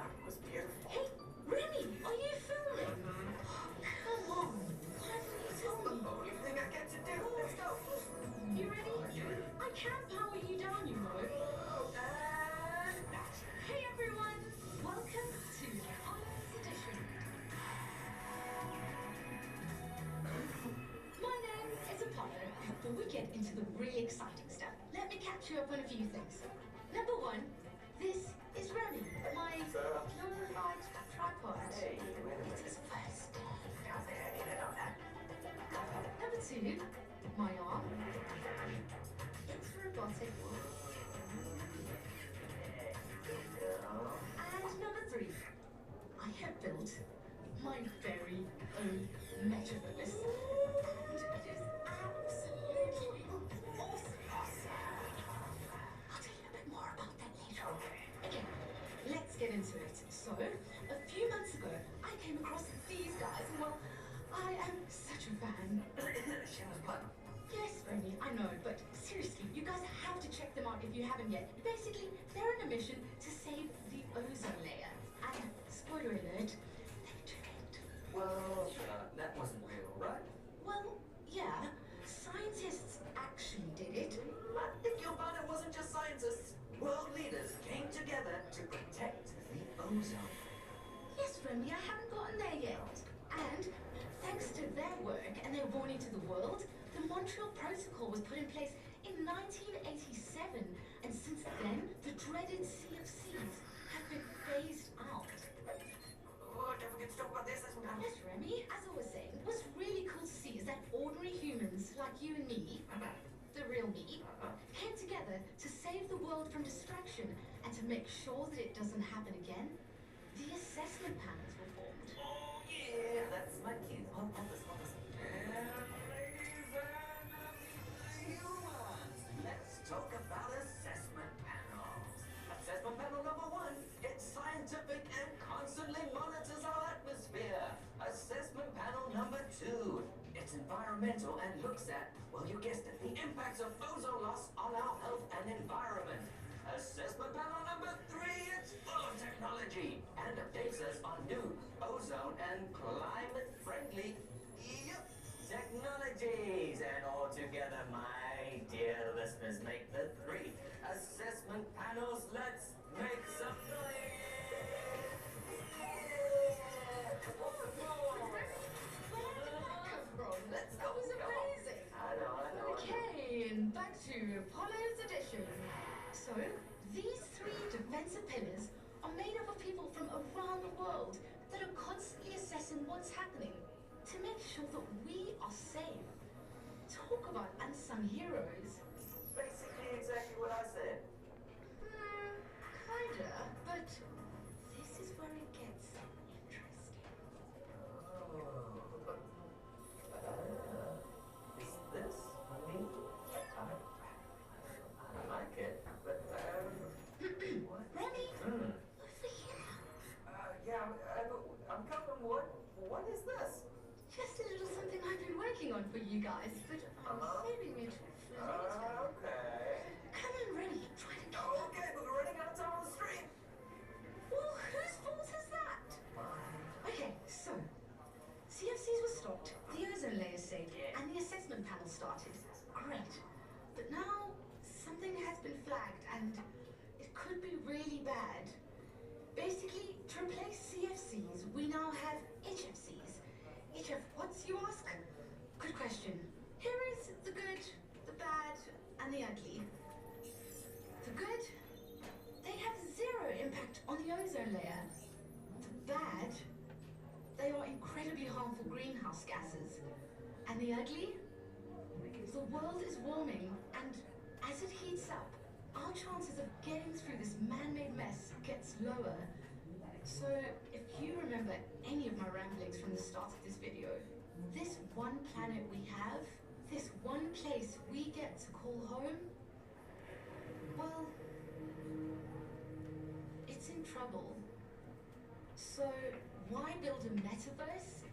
That was beautiful. Hey, Remy, are you filming? Come on. Why didn't you tell me? Oh, you think I get to do? Let's go. You ready? I can power you down, you know. Hey everyone, welcome to Apollo's Edition. My name is Apollo. Before we get into the really exciting stuff, let me catch you up on a few things. Number one, this is Remy, my glorified tripod. It's his first day. Number two, my arm. It's robotic. And number three, I have built my very own metaverse. And it is absolutely awesome. I'll tell you a bit more about that later. Okay, let's get into it. So, a few months ago, I came across these guys, and well, I am such a fan. Yes, Remy, I know, but seriously, you guys have to check them out if you haven't yet. Basically, they're on a mission to save the ozone layer. And, spoiler alert, they did. Well, that wasn't real, right? Well, yeah, scientists actually did it. I think you'll find it wasn't just scientists. World leaders came together to protect the ozone. Yes, Remy, I haven't gotten there yet. And, thanks to their work and their warning to the world, the Montreal Protocol was put in place in 1987, and since then, the dreaded CFCs have been phased out. Oh, don't forget to talk about this. Yes, Remy, as I was saying, what's really cool to see is that ordinary humans like you and me, the real me, came together to save the world from destruction and to make sure that it doesn't happen again. The assessment panels were formed. Oh, yeah, that's my kid. Hold this. Let's talk about assessment panels. Assessment panel number one, it's scientific and constantly monitors our atmosphere. Assessment panel number two, it's environmental and looks at, well, you guessed it, the impacts of ozone loss on our health and environment. Assessment panel number three, it's full of technology and updates us on new ozone and climate-friendly technologies. And all together, my dear listeners, make the three assessment panels. Let's make some noise. Let's go. That was amazing. I know. Okay, and back to Apollo's Edition. So, these three defensive pillars are made up of people from around the world that are constantly assessing what's happening to make sure that we are safe. Talk about unsung heroes. Basically exactly what I said. Kinda, but this is where it gets interesting. Is this me? I like it, but what? Remy, Mm. over here. I'm coming. What is this? Just a little something I've been working on for you guys, but I'm saving it for later. Okay. Come on, Remy, try to keep up. Okay, but we're running out of time on the street. Well, whose fault is that? Okay, so CFCs were stopped, the ozone layer saved, and the assessment panel started. Great. But now something has been flagged, and it could be really bad. Basically, to replace CFCs, we now have HFCs. HF, what's, you ask? Good question. Here is the good, the bad, and the ugly. The good, they have zero impact on the ozone layer. The bad, they are incredibly harmful greenhouse gases. And the ugly, the world is warming, and as it heats up, our chances of getting through this man-made mess gets lower. So, if you remember any of my ramblings from the start of this video, this one planet we have, this one place we get to call home, well, it's in trouble. So, why build a metaverse?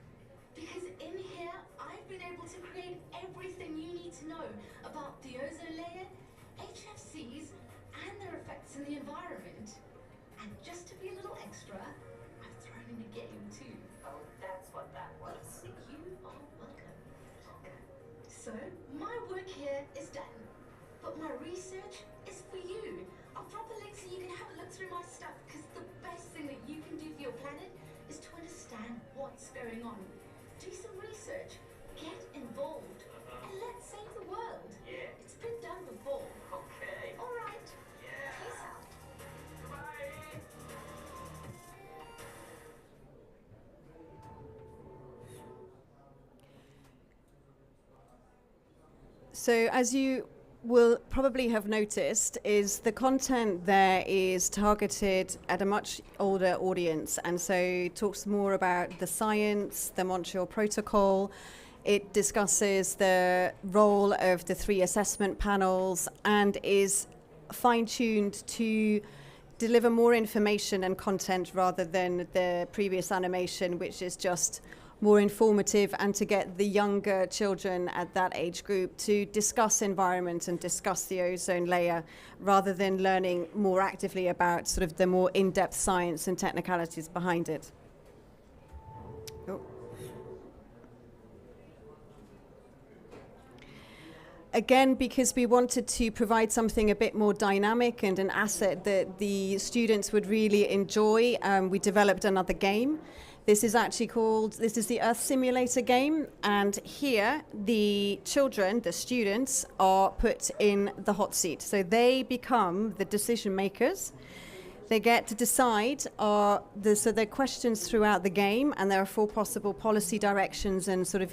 Because in here, I've been able to create everything you need to know about the ozone layer, HFCs, and their effects in the environment. And just to be a little extra, extra, I've thrown in a game too. Oh, that's what that was. You are welcome. So, my work here is done. But my research is for you. I'll drop a link so you can have a look through my stuff, because the best thing that you can do for your planet is to understand what's going on. Do some research, get involved, and let's save the world. Yeah. It's been done before. Okay. All right. Yeah. Peace out. Bye. So as you will probably have noticed, is the content there is targeted at a much older audience, and so talks more about the science, the Montreal Protocol. It discusses the role of the 3 assessment panels and is fine-tuned to deliver more information and content rather than the previous animation, which is just more informative, and to get the younger children at that age group to discuss environment and discuss the ozone layer rather than learning more actively about sort of the more in-depth science and technicalities behind it. Oh. Again, because we wanted to provide something a bit more dynamic and an asset that the students would really enjoy, we developed another game. This is actually called, this is the Earth Simulator game, and here the children, the students, are put in the hot seat. So they become the decision makers. They get to decide, so there are questions throughout the game, and there are 4 possible policy directions and sort of,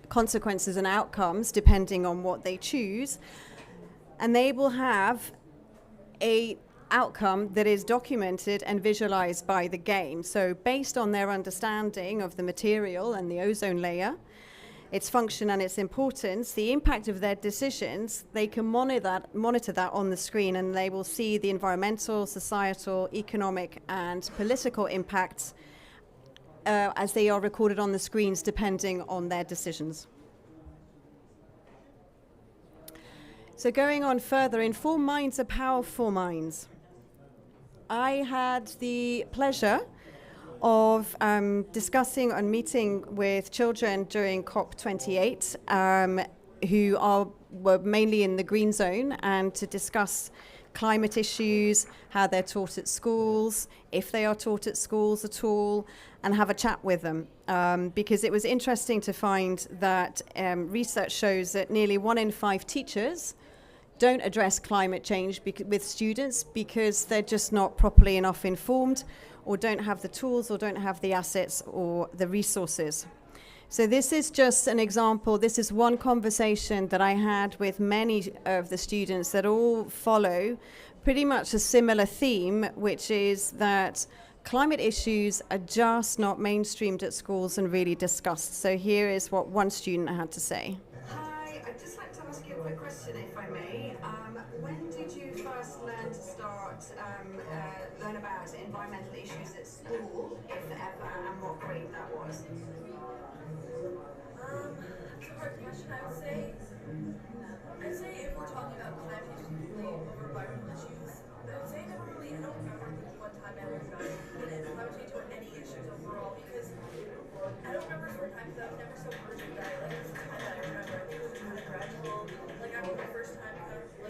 consequences and outcomes depending on what they choose. And they will have a outcome that is documented and visualized by the game. So based on their understanding of the material and the ozone layer, its function and its importance, the impact of their decisions, they can monitor that on the screen, and they will see the environmental, societal, economic, and political impacts as they are recorded on the screens depending on their decisions. So going on further, informed minds are powerful minds. I had the pleasure of discussing and meeting with children during COP28 who were mainly in the green zone, and to discuss climate issues, how they're taught at schools, if they are taught at schools at all, and have a chat with them. Because it was interesting to find that research shows that nearly 1 in 5 teachers don't address climate change with students because they're just not properly enough informed, or don't have the tools, or don't have the assets or the resources. So this is just an example. This is one conversation that I had with many of the students that all follow pretty much a similar theme, which is that climate issues are just not mainstreamed at schools and really discussed. So here is what one student had to say. Hi, I'd just like to ask you a quick question, if I may. When did you first learn about environmental issues at school, if ever, and what grade that was? That's a hard question. I'd say if we're talking about climate issues over environmental issues, I would say I don't remember what time I learned about climate change or any issues overall, because I don't remember certain times that I was never so urgent that it was the time that I remember. I think it was kind of gradual. Like after my first time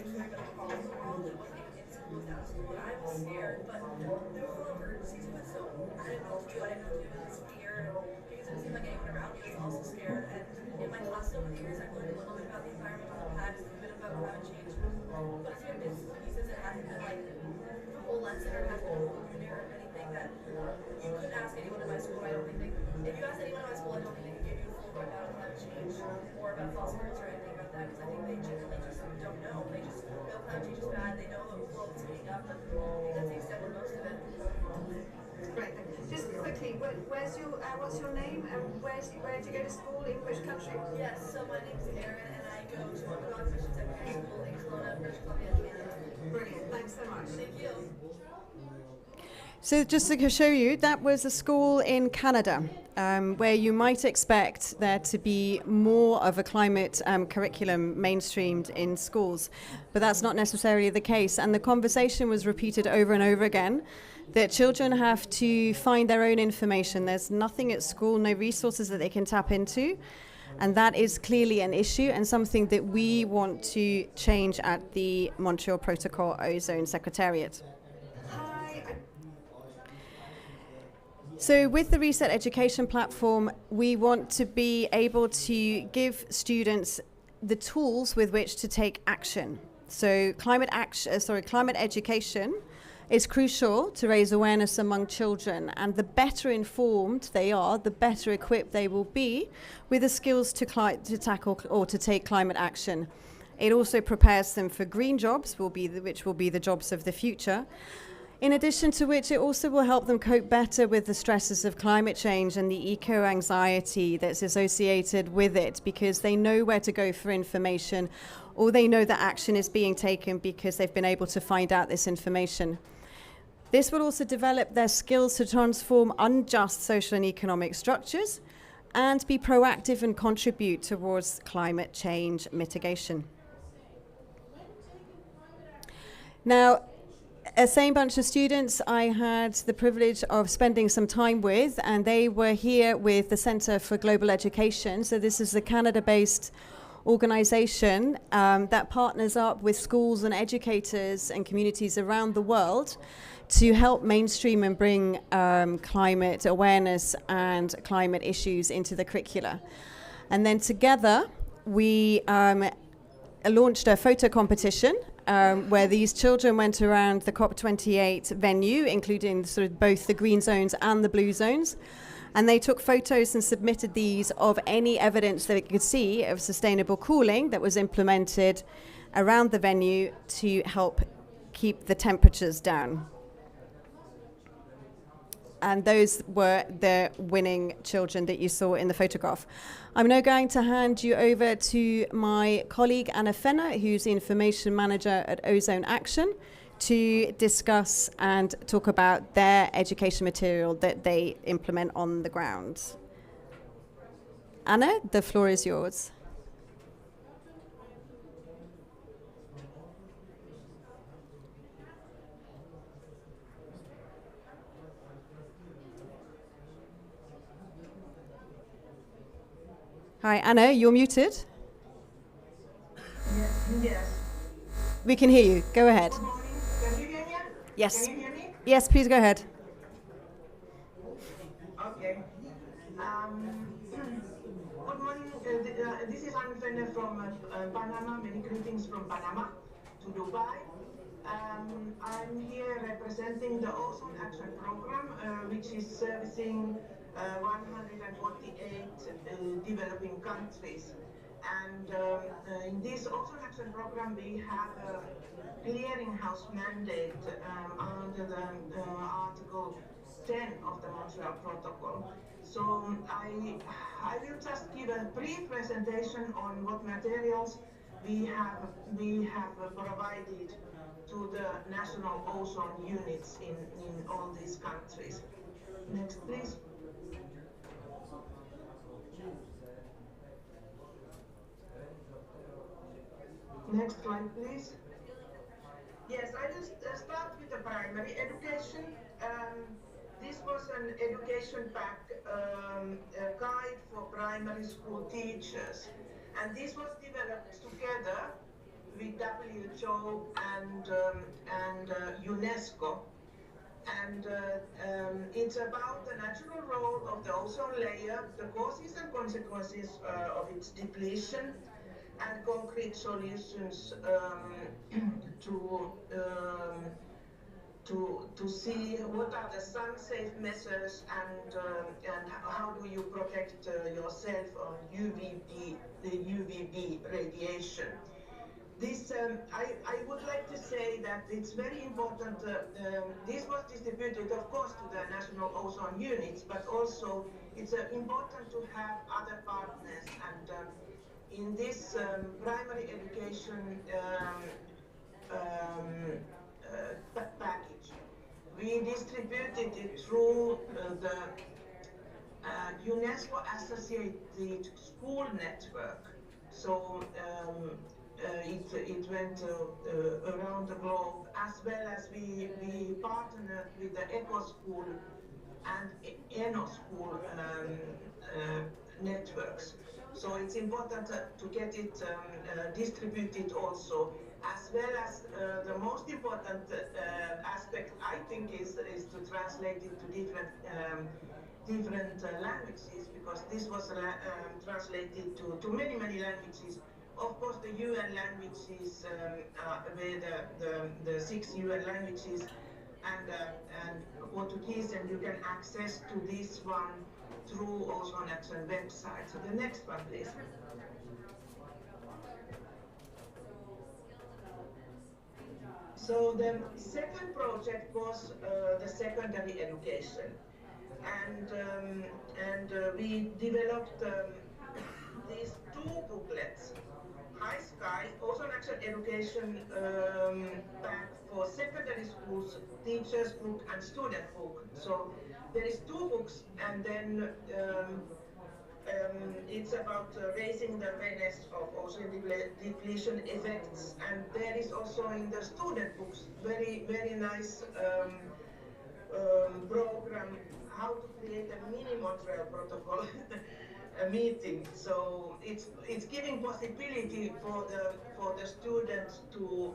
hearing about the problem of the world, it wasn't even in school, it was out of school, and I was scared, but there was a lot of urgency to it, so I didn't know what to do. I didn't know what to do with this fear, because it seemed like anyone around me was also scared. And in my class over the years, I've learned a little bit about the environmental impacts, a bit about climate change, but it's been bits and pieces. It hasn't been like the whole lesson, or it hasn't been a whole unit or anything that you couldn't ask anyone in my school. I don't think if you ask anyone in my school, I don't think they can give you a full rundown of climate change or about phosphorus or anything like that, because I think they genuinely just don't know. They just know climate change is bad. They know the world is heating up, but I think that's the extent of most of it. Great. Just quickly, what's your name, and where do you go to school? In which country? Yes, so my name is Erin, and I go to Montreal Christian Secondary School in Kelowna, British Columbia, Canada. Brilliant. Thanks so much. Thank you. So just to show you, that was a school in Canada. where you might expect there to be more of a climate curriculum mainstreamed in schools. But that's not necessarily the case. And the conversation was repeated over and over again that children have to find their own information. There's nothing at school, no resources that they can tap into. And that is clearly an issue and something that we want to change at the Montreal Protocol Ozone Secretariat. So with the Reset Education Platform, we want to be able to give students the tools with which to take action. So climate education is crucial to raise awareness among children, and the better informed they are, the better equipped they will be with the skills to tackle or to take climate action. It also prepares them for green jobs, which will be the jobs of the future. In addition to which, it also will help them cope better with the stresses of climate change and the eco-anxiety that's associated with it, because they know where to go for information, or they know that action is being taken because they've been able to find out this information. This will also develop their skills to transform unjust social and economic structures and be proactive and contribute towards climate change mitigation. Now, a same bunch of students I had the privilege of spending some time with, and they were here with the Centre for Global Education. So this is a Canada-based organization that partners up with schools and educators and communities around the world to help mainstream and bring climate awareness and climate issues into the curricula. And then together we launched a photo competition where these children went around the COP28 venue, including sort of both the green zones and the blue zones. And they took photos and submitted these of any evidence that it could see of sustainable cooling that was implemented around the venue to help keep the temperatures down. And those were the winning children that you saw in the photograph. I'm now going to hand you over to my colleague Anna Fenner, who's the Information Manager at Ozone Action, to discuss and talk about their education material that they implement on the ground. Anna, the floor is yours. Hi, Anna, you're muted. Yes. We can hear you. Go ahead. Can you hear me? Yes. Can you hear me? Yes, please go ahead. Okay. Good morning. This is Anne Fenner from Panama. Many greetings from Panama to Dubai. I'm here representing the Ozone Action Program, which is servicing 148 developing countries. And in this Ozone Action Program, we have a clearinghouse mandate under the Article 10 of the Montreal Protocol. So I will just give a brief presentation on what materials we have provided to the national ozone units in all these countries. Next, please. Next slide, please. Yes, I will start with the primary education. This was an education pack, a guide for primary school teachers. And this was developed together with WHO and UNESCO. And it's about the natural role of the ozone layer, the causes and consequences of its depletion, and concrete solutions to see what are the sun-safe measures and how do you protect yourself on UVB radiation. This I would like to say that it's very important. This was distributed, of course, to the national ozone units, but also it's important to have other partners. And in this primary education package, we distributed it through the UNESCO associated school network. So it went around the globe, as well as we partnered with the Eco School and ENO School networks. So it's important to get it distributed also, as well as the most important aspect, I think, is to translate it to different languages, because this was translated to many languages. Of course, the UN languages were the 6 UN languages, and Portuguese, and you can access to this one through Ozone Action website. So the next one, please. So the second project was the secondary education, and we developed these 2 booklets. High Sky, Ozone Action Education Pack for secondary schools, teachers book and student book. So there is 2 books, and then it's about raising the awareness of ozone depletion effects. And there is also in the student books very nice program how to create a mini Montreal Protocol a meeting. So it's giving possibility for the students to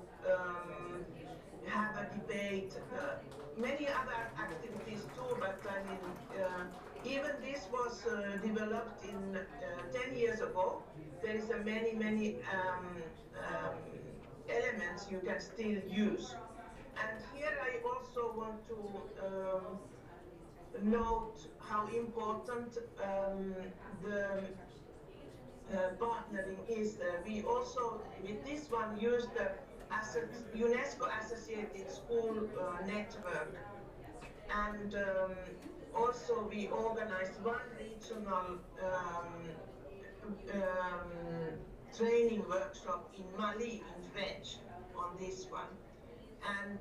have a debate. Many other activities too, but I mean, even this was developed in 10 years ago. There is many elements you can still use. And here I also want to note how important the partnering is. We also, with this one, used the UNESCO associated school network, and also we organized one regional training workshop in Mali in French on this one. And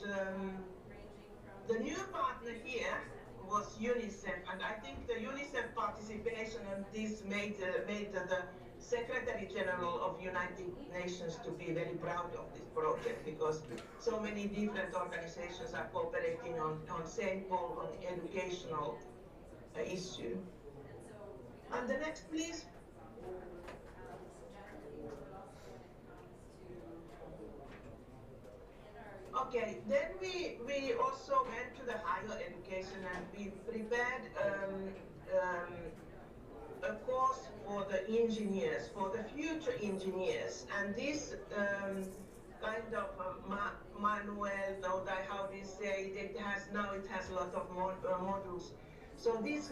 the new partner here was UNICEF, and I think the UNICEF participation in this made the Secretary General of United Nations to be very proud of this project, because so many different organizations are cooperating on same goal, on educational issue. And the next, please. Okay, then we also went to the higher education, and we prepared a course for the engineers, for the future engineers. And this kind of manual, how do you say it, it has a lot of modules. So this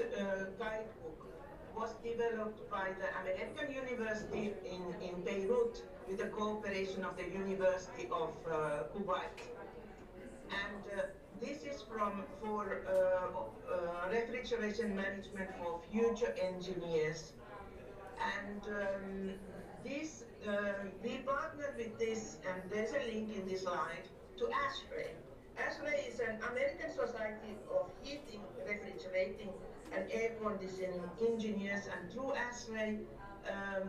guidebook was developed by the American University in Beirut with the cooperation of the University of Kuwait. And this is for refrigeration management for future engineers. And this we partnered with this, and there's a link in this slide, to ASHRAE. ASHRAE is an American Society of Heating, Refrigerating, and Air Conditioning Engineers, and through ASHRAE,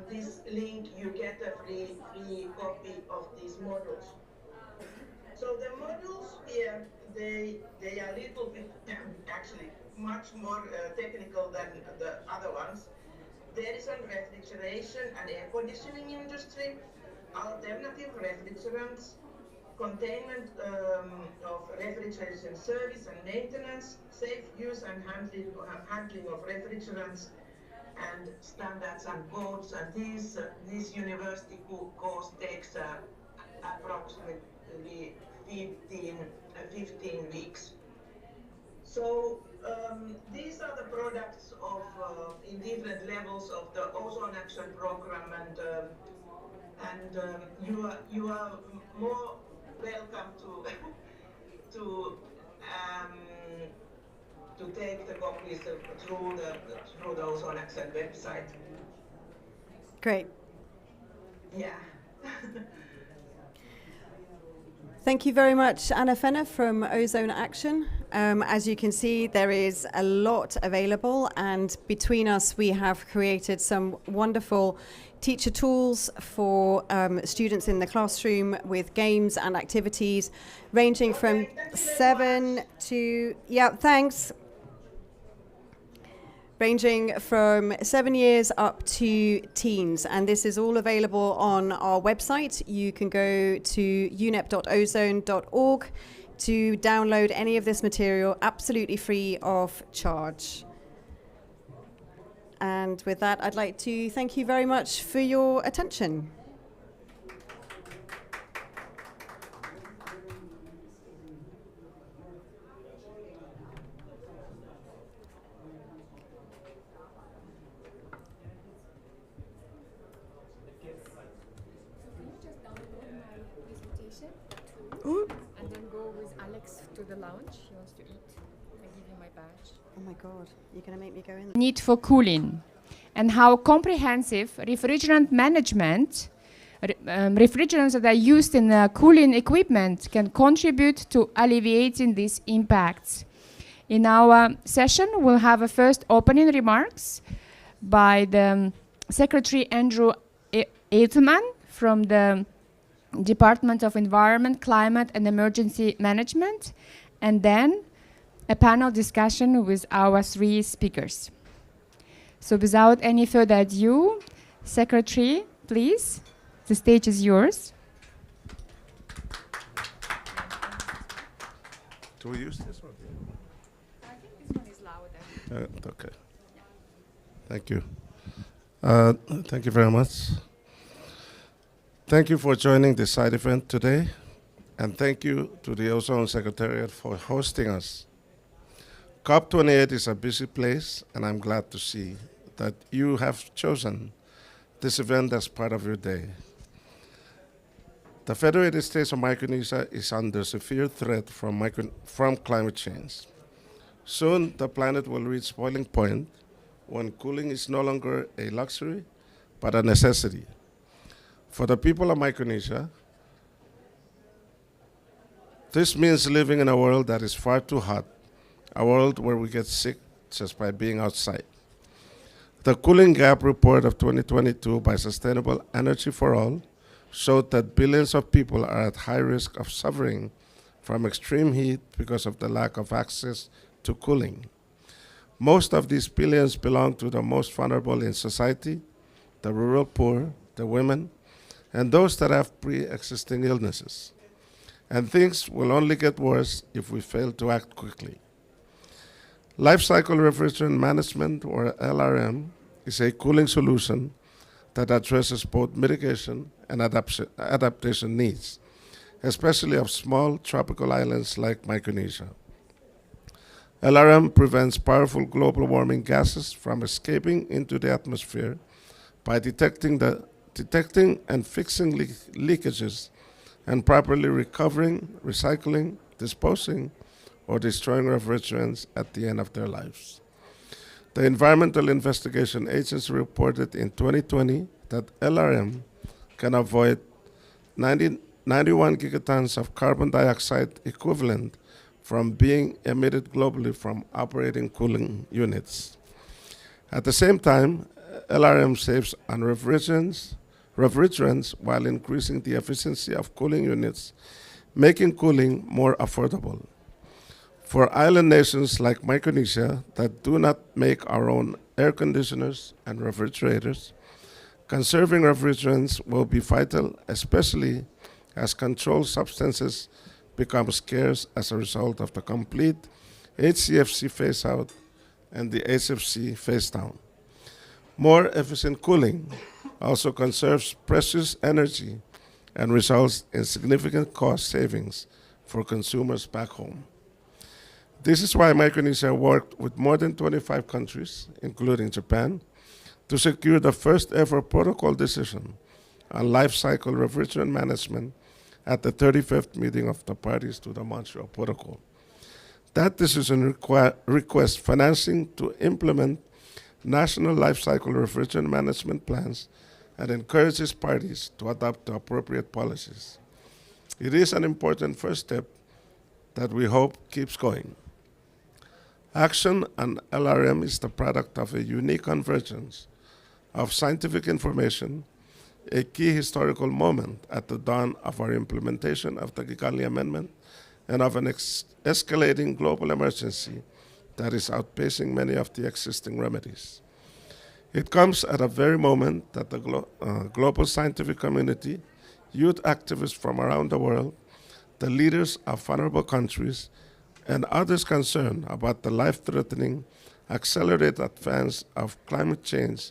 this link, you get a free copy of these modules. So the modules here, they are a little bit, actually, much more technical than the other ones. There is a refrigeration and air conditioning industry, alternative refrigerants, containment of refrigeration service and maintenance, safe use and handling of refrigerants, and standards and codes. And this university course takes approximately 15 weeks. So these are the products of in different levels of the Ozone Action Program, and you are more welcome to take the copies through the Ozone Action website. Great. Yeah. Thank you very much, Anna Fenner from Ozone Action. As you can see, there is a lot available, and between us we have created some wonderful teacher tools for students in the classroom with games and activities ranging from 7 to, ranging from 7 years up to teens, and this is all available on our website. You can go to unep.ozone.org to download any of this material absolutely free of charge. And with that, I'd like to thank you very much for your attention. And then go with Alex to the lounge. He wants to eat. I give you my badge. Oh my God, you're going to make me go in. Need for cooling, and how comprehensive refrigerant management, refrigerants that are used in cooling equipment, can contribute to alleviating these impacts. In our session, we'll have a first opening remarks by the Secretary Andrew Eitelman from the Department of Environment, Climate and Emergency Management, and then a panel discussion with our 3 speakers. So without any further ado, Secretary, please, the stage is yours. Do we use this one? I think this one is louder. Okay. Thank you. Thank you very much. Thank you for joining this side event today, and thank you to the Ozone Secretariat for hosting us. COP28 is a busy place, and I'm glad to see that you have chosen this event as part of your day. The Federated States of Micronesia is under severe threat from climate change. Soon, the planet will reach boiling point when cooling is no longer a luxury, but a necessity. For the people of Micronesia, this means living in a world that is far too hot, a world where we get sick just by being outside. The Cooling Gap report of 2022 by Sustainable Energy for All showed that billions of people are at high risk of suffering from extreme heat because of the lack of access to cooling. Most of these billions belong to the most vulnerable in society, the rural poor, the women, and those that have pre-existing illnesses. And things will only get worse if we fail to act quickly. Life cycle refrigerant management, or LRM, is a cooling solution that addresses both mitigation and adaptation needs, especially of small tropical islands like Micronesia. LRM prevents powerful global warming gases from escaping into the atmosphere by detecting and fixing leakages and properly recovering, recycling, disposing, or destroying refrigerants at the end of their lives. The Environmental Investigation Agency reported in 2020 that LRM can avoid 91 gigatons of carbon dioxide equivalent from being emitted globally from operating cooling units. At the same time, LRM saves on refrigerants while increasing the efficiency of cooling units, making cooling more affordable. For island nations like Micronesia that do not make our own air conditioners and refrigerators, conserving refrigerants will be vital, especially as controlled substances become scarce as a result of the complete HCFC phase-out and the HFC phase-down. More efficient cooling also conserves precious energy and results in significant cost savings for consumers back home. This is why Micronesia worked with more than 25 countries, including Japan, to secure the first ever protocol decision on life cycle refrigerant management at the 35th meeting of the parties to the Montreal Protocol. That decision requests financing to implement national life cycle refrigerant management plans and encourages parties to adopt the appropriate policies. It is an important first step that we hope keeps going. Action on LRM is the product of a unique convergence of scientific information, a key historical moment at the dawn of our implementation of the Kigali Amendment, and of an escalating global emergency that is outpacing many of the existing remedies. It comes at a very moment that the global scientific community, youth activists from around the world, the leaders of vulnerable countries, and others concerned about the life-threatening, accelerated advance of climate change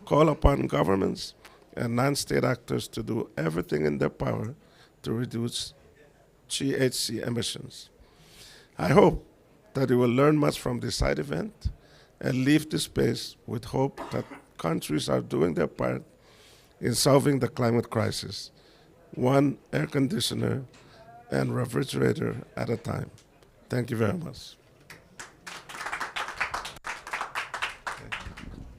call upon governments and non-state actors to do everything in their power to reduce GHG emissions. I hope that you will learn much from this side event and leave this space with hope that countries are doing their part in solving the climate crisis, one air conditioner and refrigerator at a time. Thank you very much.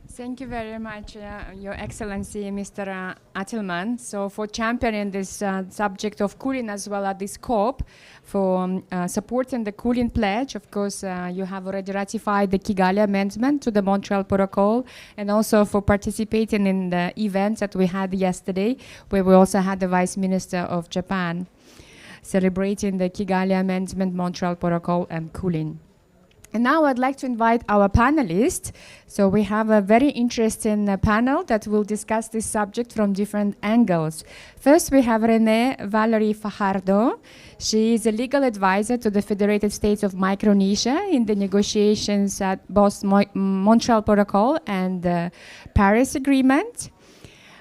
Thank you very much, Your Excellency, Mr. Attilman, so for championing this subject of cooling as well at this COP, for supporting the cooling pledge. Of course, you have already ratified the Kigali Amendment to the Montreal Protocol, and also for participating in the events that we had yesterday, where we also had the Vice Minister of Japan celebrating the Kigali Amendment, Montreal Protocol, and cooling. And now I'd like to invite our panelists. So we have a very interesting panel that will discuss this subject from different angles. First, we have Renée Valerie Fajardo. She is a legal advisor to the Federated States of Micronesia in the negotiations at both Montreal Protocol and the Paris Agreement.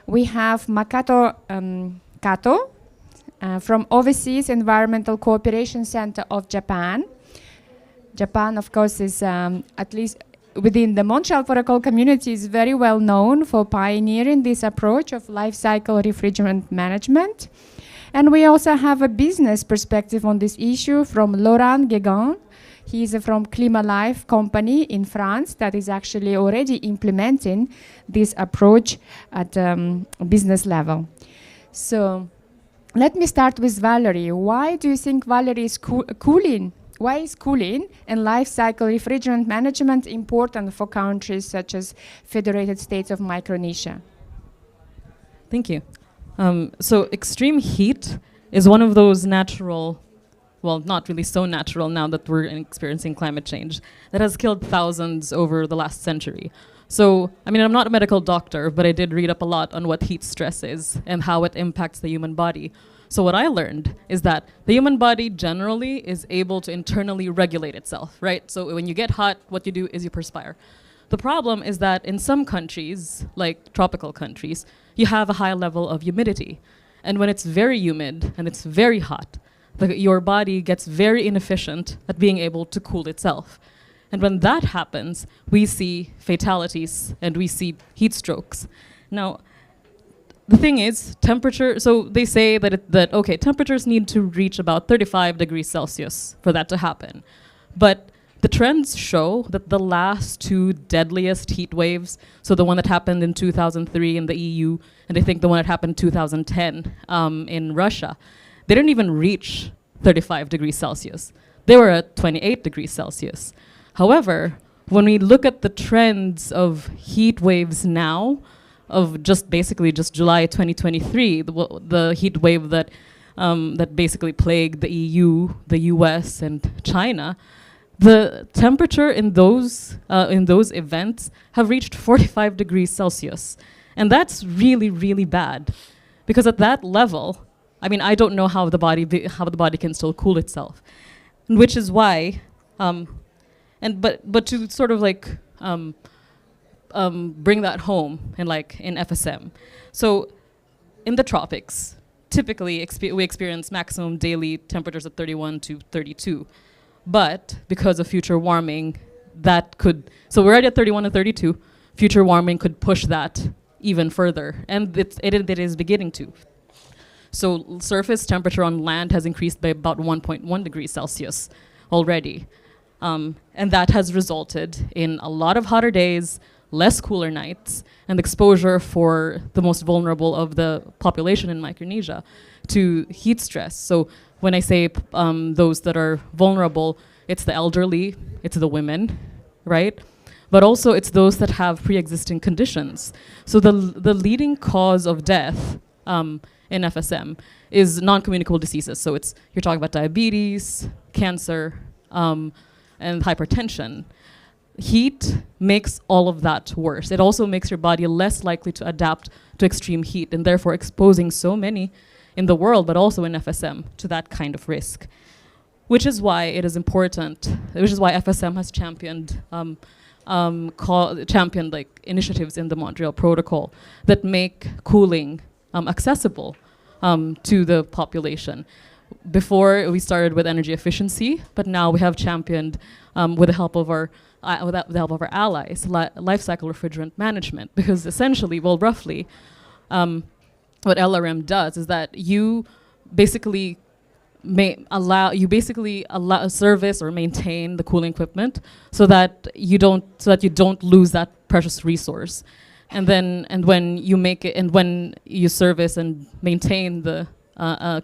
We have Makoto Kato from Overseas Environmental Cooperation Center of Japan. Japan, of course, is at least within the Montreal Protocol community, is very well known for pioneering this approach of life cycle refrigerant management. And we also have a business perspective on this issue from Laurent Guégan. He is from Climalife company in France that is actually already implementing this approach at business level. So let me start with Valerie. Why do you think Valerie is cooling? Why is cooling and life cycle refrigerant management important for countries such as Federated States of Micronesia? Thank you. So extreme heat is one of those natural, well, not really so natural now that we're experiencing climate change, that has killed thousands over the last century. So, I mean, I'm not a medical doctor, but I did read up a lot on what heat stress is and how it impacts the human body. So what I learned is that the human body generally is able to internally regulate itself, right? So when you get hot, what you do is you perspire. The problem is that in some countries, like tropical countries, you have a high level of humidity. And when it's very humid and it's very hot, your body gets very inefficient at being able to cool itself. And when that happens, we see fatalities and we see heat strokes. Now, the thing is, temperature, so they say that okay, temperatures need to reach about 35 degrees Celsius for that to happen. But the trends show that the last two deadliest heat waves, so the one that happened in 2003 in the EU, and I think the one that happened in 2010 in Russia, they didn't even reach 35 degrees Celsius. They were at 28 degrees Celsius. However, when we look at the trends of heat waves now, of just basically just July 2023, the heat wave that that basically plagued the EU, the US, and China, the temperature in those events have reached 45 degrees Celsius, and that's really, really bad, because at that level, I mean, I don't know how the body can still cool itself, which is why, but to sort of like. Bring that home in FSM. So in the tropics, typically we experience maximum daily temperatures of 31 to 32. But because of future warming, so we're already at 31 to 32, future warming could push that even further. And it is beginning to. So surface temperature on land has increased by about 1.1 degrees Celsius already. And that has resulted in a lot of hotter days, less cooler nights, and exposure for the most vulnerable of the population in Micronesia to heat stress. So when I say those that are vulnerable, it's the elderly, it's the women, right? But also it's those that have pre-existing conditions. So the leading cause of death in FSM is non-communicable diseases. So you're talking about diabetes, cancer, and hypertension. Heat makes all of that worse. It also makes your body less likely to adapt to extreme heat, and therefore exposing so many in the world, but also in FSM, to that kind of risk. Which is why it is important, which is why FSM has championed like initiatives in the Montreal Protocol that make cooling accessible to the population. Before we started with energy efficiency, but now we have championed with the help of our allies, life cycle refrigerant management, because essentially, well, roughly, what LRM does is that you basically allow service or maintain the cooling equipment so that you don't lose that precious resource. And when you service and maintain the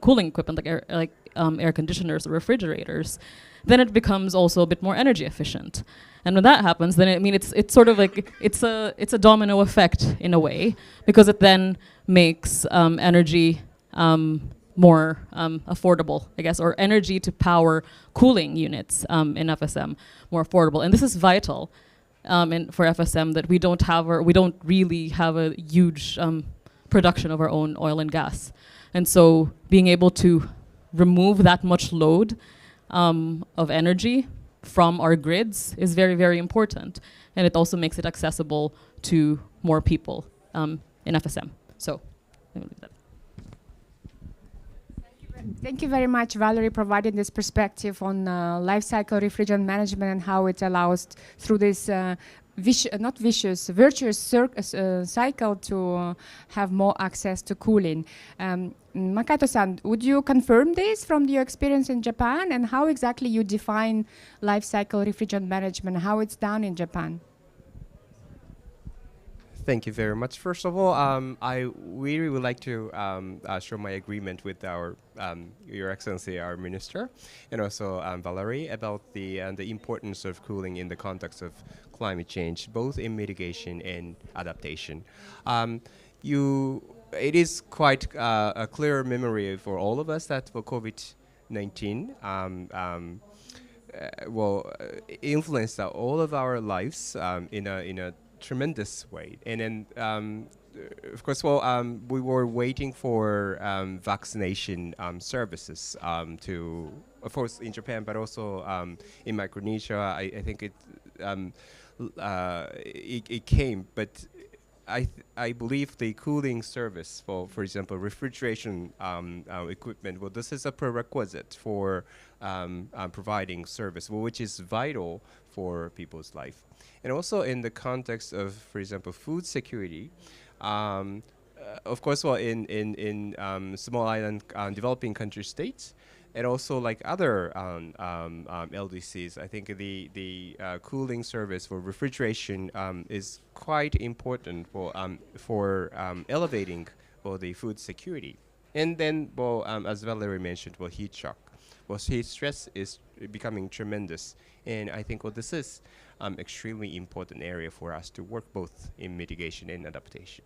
cooling equipment like air conditioners or refrigerators, then it becomes also a bit more energy efficient. And when that happens, then it's sort of like it's a domino effect in a way, because it then makes energy more affordable, I guess, or energy to power cooling units in FSM more affordable. And this is vital for FSM, that we don't really have a huge production of our own oil and gas. And so being able to remove that much load of energy from our grids is very, very important. And it also makes it accessible to more people in FSM. So, let me leave that. Thank you very much, Valerie, providing this perspective on life cycle refrigerant management and how it allows through this virtuous cycle to have more access to cooling. Makato-san, would you confirm this from your experience in Japan, and how exactly you define life cycle refrigerant management, how it's done in Japan? Thank you very much. First of all, I really would like to show my agreement with Your Excellency, our Minister, and also Valerie, about the importance of cooling in the context of climate change, both in mitigation and adaptation. It is quite a clear memory for all of us that for COVID-19 will influence all of our lives in a tremendous way. And then, of course, we were waiting for vaccination services to, of course, in Japan, but also in Micronesia. I think it came, but I believe the cooling service for example, refrigeration equipment, well, this is a prerequisite for providing service, which is vital for people's life. And also in the context of, for example, food security, of course, in small island developing country states, and also like other LDCs, I think the cooling service for refrigeration is quite important for elevating the food security. And then, as Valerie mentioned, heat shock. Heat stress is becoming tremendous, and I think this is extremely important area for us to work both in mitigation and adaptation.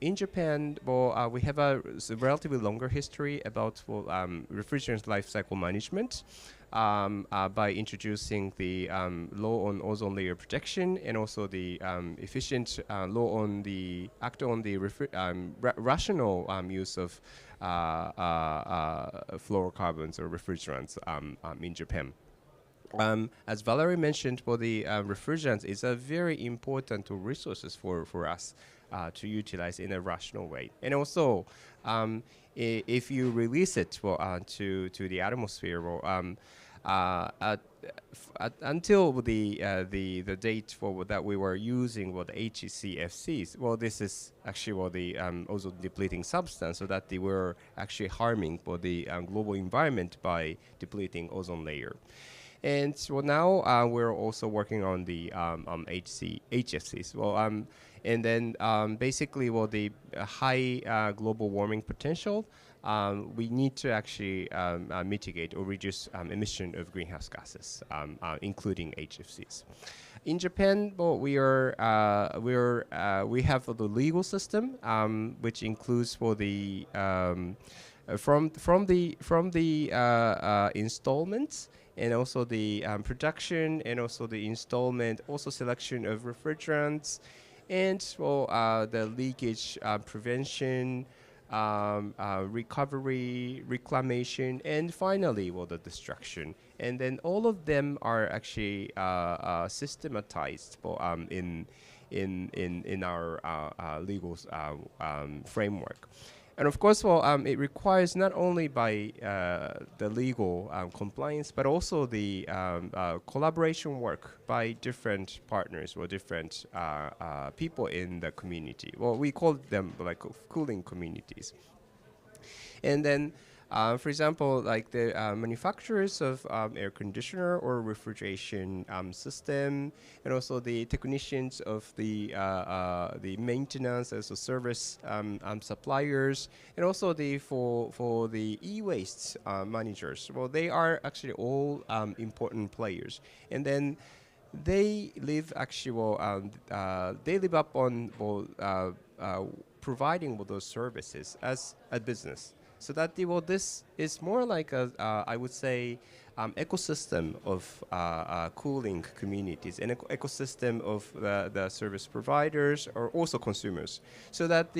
In Japan, we have a relatively longer history about refrigerant life cycle management by introducing the law on ozone layer protection, and also the efficient law on the rational use of fluorocarbons or refrigerants in Japan. As Valerie mentioned, the refrigerants is a very important resources for us to utilize in a rational way. And also, if you release it to the atmosphere, until the date that we were using the HECFCs, this is actually the ozone depleting substance, so that they were actually harming the global environment by depleting ozone layer. And now we're also working on the HFCs. And then basically, the high global warming potential we need to actually mitigate or reduce emission of greenhouse gases, including HFCs. In Japan, well, we have the legal system, which includes for the from the installments, and also the production, and also the installment, also selection of refrigerants, and the leakage prevention, recovery, reclamation, and finally, the destruction. And then all of them are actually systematized in our legal framework. And of course, it requires not only by the legal compliance, but also the collaboration work by different partners or different people in the community. Well, we call them like cooling communities. And then, for example, like the manufacturers of air conditioner or refrigeration system, and also the technicians of the maintenance as a service suppliers, and also for the e-waste managers. Well, they are actually all important players, and then they live up on providing those services as a business. So that this is more like I would say, ecosystem of cooling communities, an ecosystem of the service providers or also consumers. So that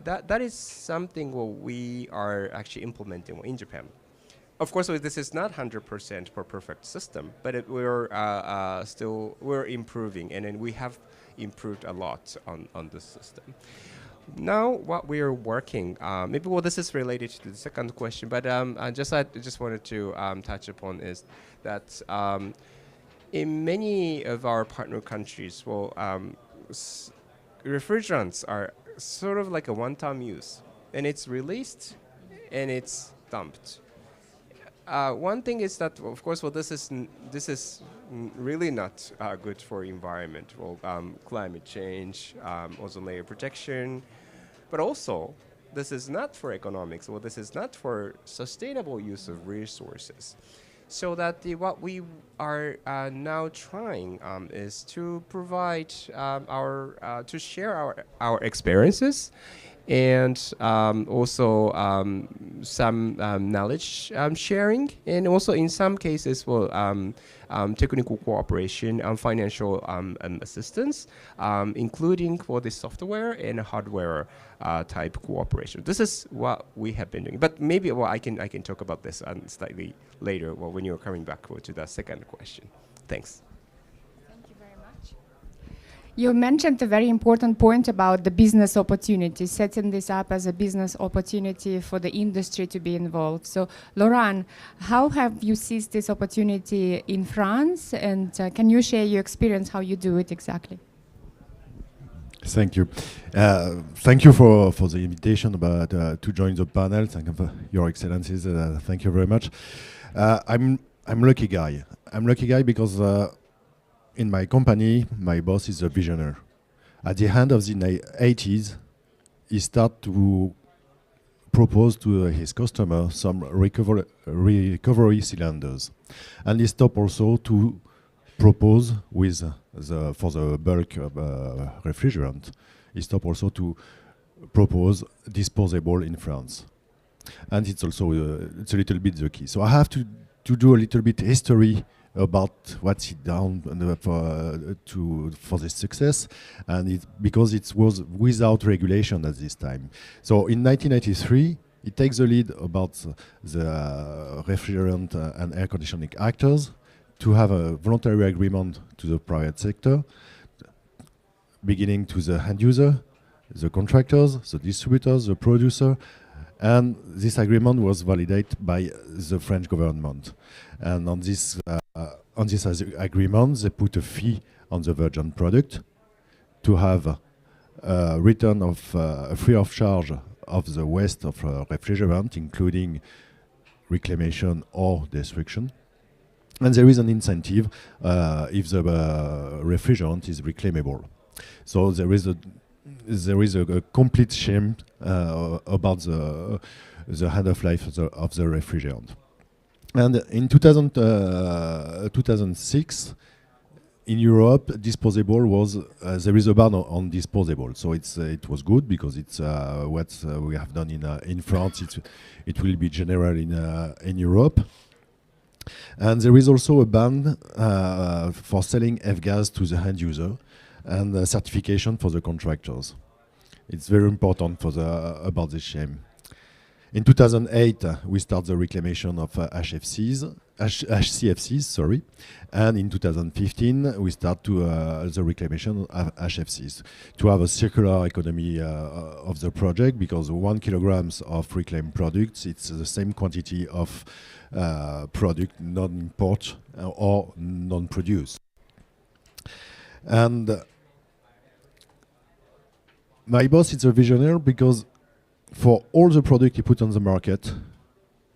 that is something we are actually implementing in Japan. Of course, this is not 100% for perfect system, but we're improving, and then we have improved a lot on this system. Now, what we are working, maybe this is related to the second question, but I just wanted to touch upon is that in many of our partner countries, refrigerants are sort of like a one-time use, and it's released and it's dumped. One thing is that, of course, this is really not good for environment. Climate change, ozone layer protection, but also this is not for economics. This is not for sustainable use of resources. So that what we are now trying is to provide to share our experiences, and also some knowledge sharing, and also in some cases, technical cooperation and financial assistance, including for the software and hardware type cooperation. This is what we have been doing. But maybe I can talk about this slightly later, when you're coming back to the second question. Thanks. You mentioned a very important point about the business opportunity, setting this up as a business opportunity for the industry to be involved. So, Laurent, how have you seized this opportunity in France? And can you share your experience, how you do it exactly? Thank you. Thank you for the invitation to join the panel. Thank you for your excellencies. Thank you very much. I'm lucky guy. I'm lucky guy because in my company, my boss is a visionary. At the end of the 80s, he started to propose to his customer some recovery cylinders. And he stopped also to propose for the bulk refrigerant. He stopped also to propose disposable in France. And it's also it's a little bit the key. So I have to do a little bit history about what he done for this success, and because it was without regulation at this time. So in 1993, he takes the lead about the refrigerant and air conditioning actors to have a voluntary agreement to the private sector, beginning to the end user, the contractors, the distributors, the producer, and this agreement was validated by the French government. And on this agreement, they put a fee on the virgin product to have a return of free of charge of the waste of refrigerant, including reclamation or destruction. And there is an incentive if the refrigerant is reclaimable. So there is a complete shame about the end of life of the refrigerant. And in 2006, in Europe, disposable was there is a ban on disposable, so it was good because it's what we have done in France. It will be general in Europe, and there is also a ban for selling F-gas to the end user, and certification for the contractors. It's very important for about the shame. In 2008, we start the reclamation of HCFCs, sorry, and in 2015 we start to the reclamation of HFCs to have a circular economy of the project, because 1 kilograms of reclaimed products, it's the same quantity of product non-import or non-produced. And my boss is a visionary because for all the product he put on the market,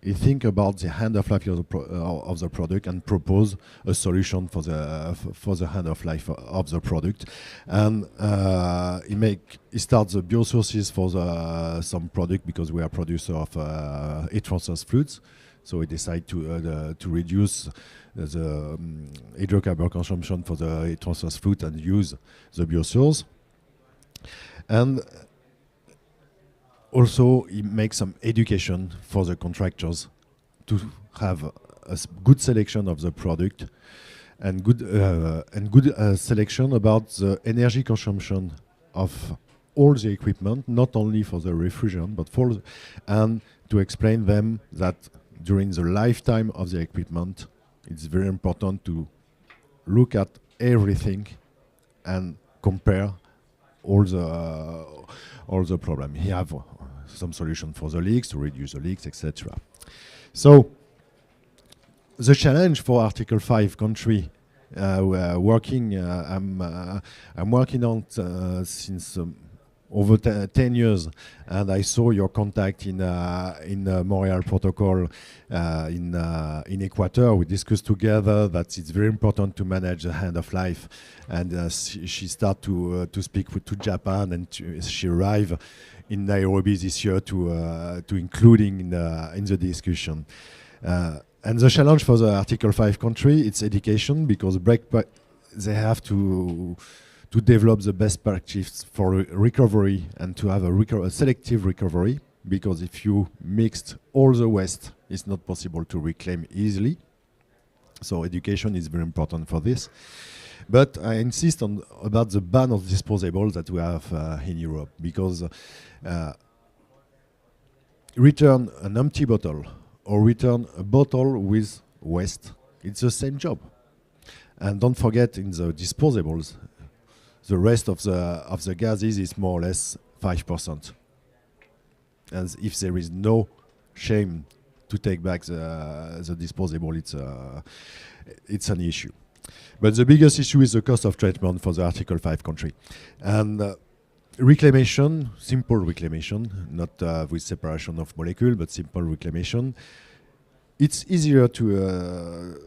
he think about the end of life of the product and propose a solution for the end of life of the product. And he starts the biosources for some product, because we are producer of heat-transfer fluids. So we decide to reduce the hydrocarbon consumption for the heat-transfer fluid and use the biosource. And also, he makes some education for the contractors to have a good selection of the product and good selection about the energy consumption of all the equipment, not only for the refrigerant, but and to explain them that during the lifetime of the equipment, it's very important to look at everything and compare all the problem. He have some solution for the leaks, to reduce the leaks, etc. So the challenge for Article 5 country we are working. I'm working on since over 10 years, and I saw your contact in Montreal Protocol in Equator. We discussed together that it's very important to manage the end of life, and she started to speak to Japan, and she arrived in Nairobi this year to including in the discussion. And the challenge for the Article 5 country, it's education, because they have to develop the best practice for recovery and to have a selective recovery, because if you mixed all the waste, it's not possible to reclaim easily. So education is very important for this. But I insist about the ban of disposables that we have in Europe, because return an empty bottle or return a bottle with waste, it's the same job. And don't forget, in the disposables, the rest of the gases is more or less 5%. And if there is no shame to take back the disposable, it's an issue. But the biggest issue is the cost of treatment for the Article 5 country. And reclamation, simple reclamation, not with separation of molecule, but simple reclamation. It's easier to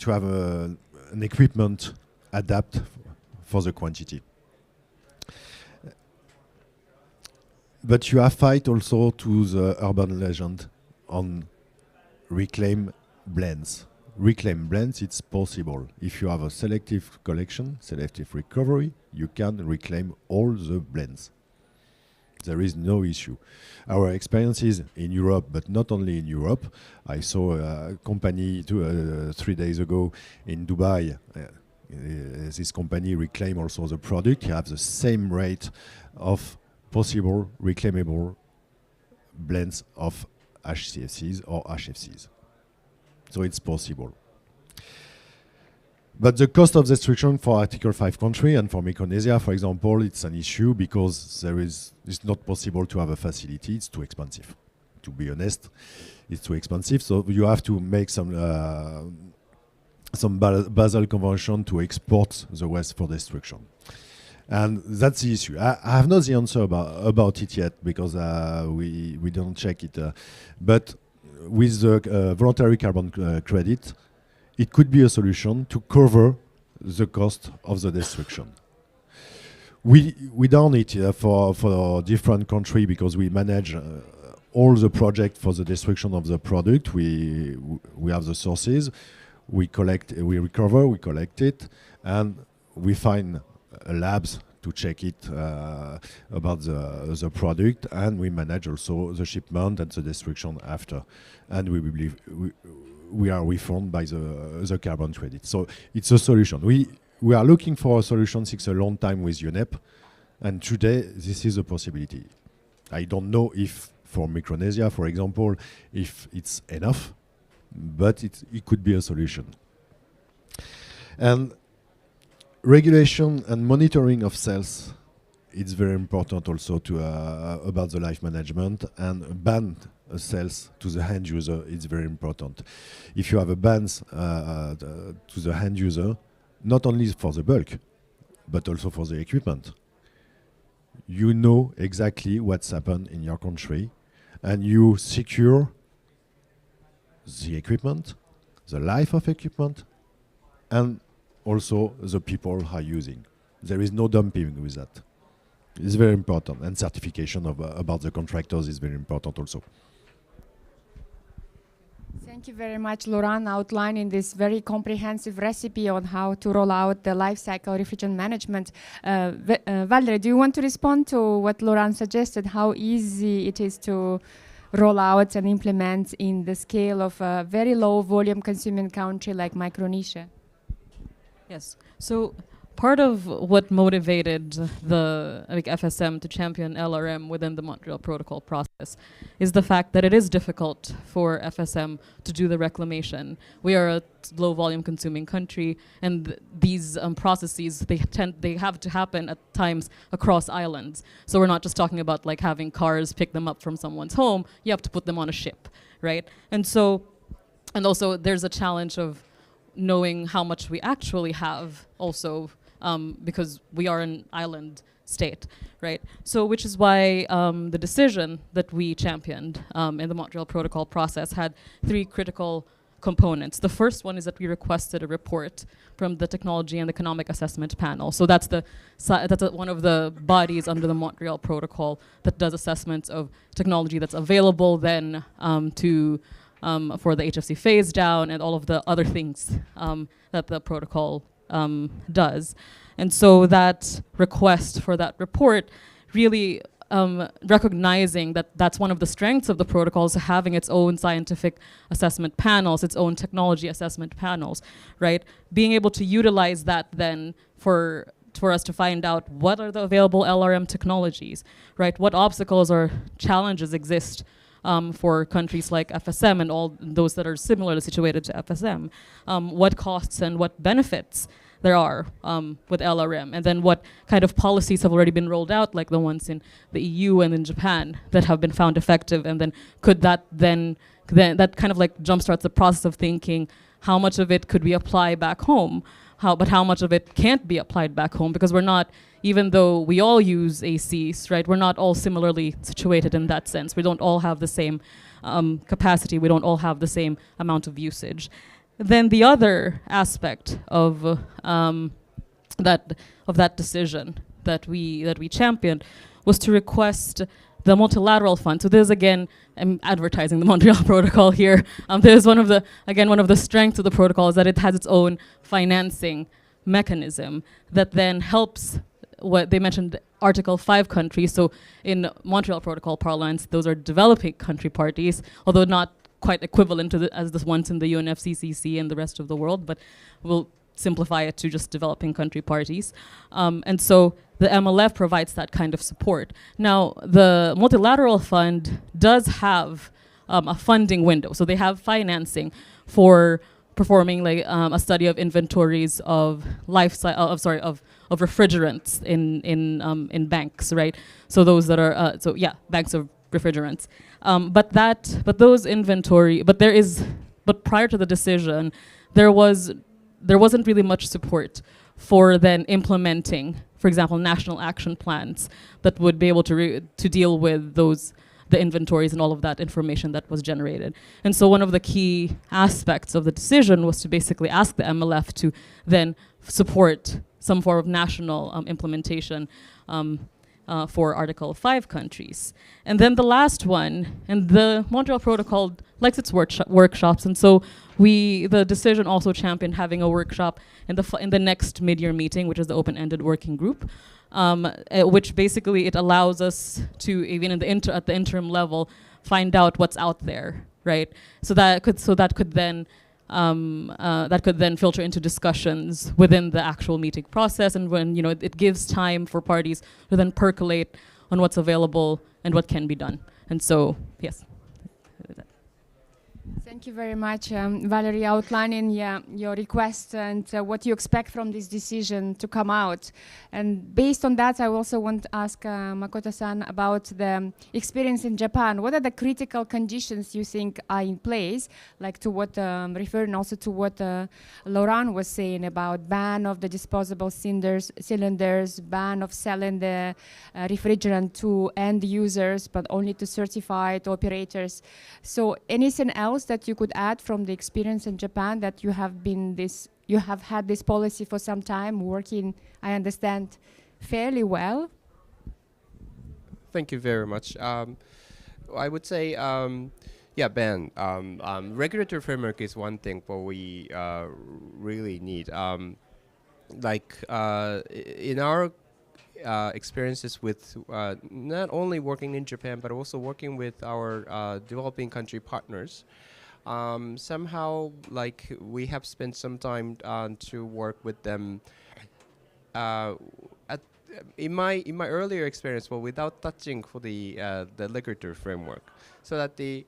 have an equipment adapt for the quantity. But you have fight also to the urban legend on reclaim blends. Reclaim blends, it's possible. If you have a selective collection, selective recovery, you can reclaim all the blends. There is no issue. Our experiences in Europe, but not only in Europe, I saw a company 3 days ago in Dubai. This company reclaim also the product. You have the same rate of possible reclaimable blends of HCFCs or HFCs. So it's possible. But the cost of destruction for Article 5 country and for Micronesia, for example, it's an issue because it's not possible to have a facility. It's too expensive. To be honest, it's too expensive. So you have to make some Basel Convention to export the waste for destruction. And that's the issue. I have not the answer about it yet, because we don't check it. But with the voluntary carbon credit, it could be a solution to cover the cost of the destruction. We done it for different countries, because we manage all the project for the destruction of the product. We have the sources, we recover, we collect it, and we find labs to check it about the product, and we manage also the shipment and the destruction after. And we believe we are refunded by the carbon credit. So it's a solution. We are looking for a solution since a long time with UNEP, and today this is a possibility. I don't know if for Micronesia, for example, if it's enough, but it could be a solution. And regulation and monitoring of cells, it's very important also to about the life management, and ban cells to the end user, it's very important. If you have a ban to the end user, not only for the bulk, but also for the equipment, you know exactly what's happened in your country, and you secure the equipment, the life of equipment, and also the people are using. There is no dumping with that. It's very important, and certification about the contractors is very important also. Thank you very much, Laurent, outlining this very comprehensive recipe on how to roll out the life cycle refrigerant management. Valerie, do you want to respond to what Laurent suggested, how easy it is to roll out and implement in the scale of a very low volume consuming country like Micronesia? Yes. So part of what motivated the FSM to champion LRM within the Montreal Protocol process is the fact that it is difficult for FSM to do the reclamation. We are a low volume consuming country, and these processes, they have to happen at times across islands. So we're not just talking about like having cars pick them up from someone's home, you have to put them on a ship, right? And also there's a challenge of knowing how much we actually have also, because we are an island state, right? So which is why the decision that we championed in the Montreal Protocol process had 3 critical components. The first one is that we requested a report from the Technology and Economic Assessment Panel. So that's one of the bodies under the Montreal Protocol that does assessments of technology that's available then for the HFC phase down and all of the other things that the protocol does. And so that request for that report really recognizing that that's one of the strengths of the protocols, having its own scientific assessment panels, its own technology assessment panels, right? Being able to utilize that then for us to find out what are the available LRM technologies, right? What obstacles or challenges exist for countries like FSM and all those that are similarly situated to FSM, what costs and what benefits there are with LRM, and then what kind of policies have already been rolled out, like the ones in the EU and in Japan that have been found effective, and then could that then that kind of like jumpstarts the process of thinking how much of it could we apply back home, but how much of it can't be applied back home, because we're not, even though we all use ACs, right, we're not all similarly situated in that sense. We don't all have the same capacity. We don't all have the same amount of usage. Then the other aspect of that decision that we championed was to request the multilateral fund. So this again, I'm advertising the Montreal Protocol here. There's one of the strengths of the protocol is that it has its own financing mechanism that then helps. What they mentioned, Article 5 countries. So in Montreal Protocol parlance, those are developing country parties, although not quite equivalent to as the ones in the UNFCCC and the rest of the world, but we'll simplify it to just developing country parties. And so the MLF provides that kind of support. Now, the multilateral fund does have a funding window. So they have financing for performing like a study of inventories of of refrigerants in banks, right? So those that are banks of refrigerants. But prior to the decision, there wasn't really much support for then implementing, for example, national action plans that would be able to deal with the inventories and all of that information that was generated. And so one of the key aspects of the decision was to basically ask the MLF to then support some form of national implementation for Article 5 countries. And then the last one, and the Montreal Protocol likes its workshops, and so the decision also championed having a workshop in the next mid-year meeting, which is the open-ended working group, which basically it allows us to, even at the interim level, find out what's out there, right? So that could then filter into discussions within the actual meeting process, and when it gives time for parties to then percolate on what's available and what can be done. And so, yes. Thank you very much, Valerie, outlining your request and what you expect from this decision to come out. And based on that, I also want to ask Makoto-san about the experience in Japan. What are the critical conditions you think are in place, like to what, referring also to what Laurent was saying about ban of the disposable cylinders, ban of selling the refrigerant to end users, but only to certified operators. So anything else that you could add from the experience in Japan, that you have had this policy for some time, working, I understand, fairly well? Thank you very much. I would say, ban. Regulatory framework is one thing what we really need. In our experiences with not only working in Japan, but also working with our developing country partners, somehow we have spent some time to work with them in my earlier experience, without touching for the regulatory framework, so that the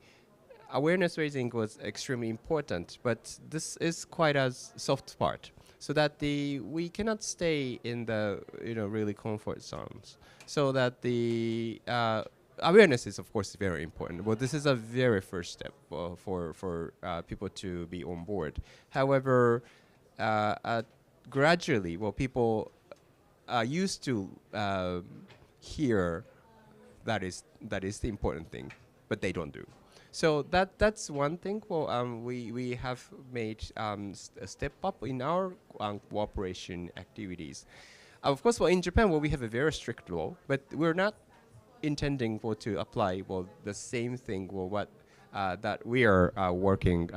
awareness raising was extremely important. But this is quite a soft part, so that we cannot stay in the really comfort zones, so that the awareness is of course very important. Well, this is a very first step for people to be on board. However, gradually, people are used to hear that is the important thing, but they don't do. So that's one thing. We have made a step up in our cooperation activities. Of course, in Japan, we have a very strict law, but we're not intending to apply the same thing that we are working.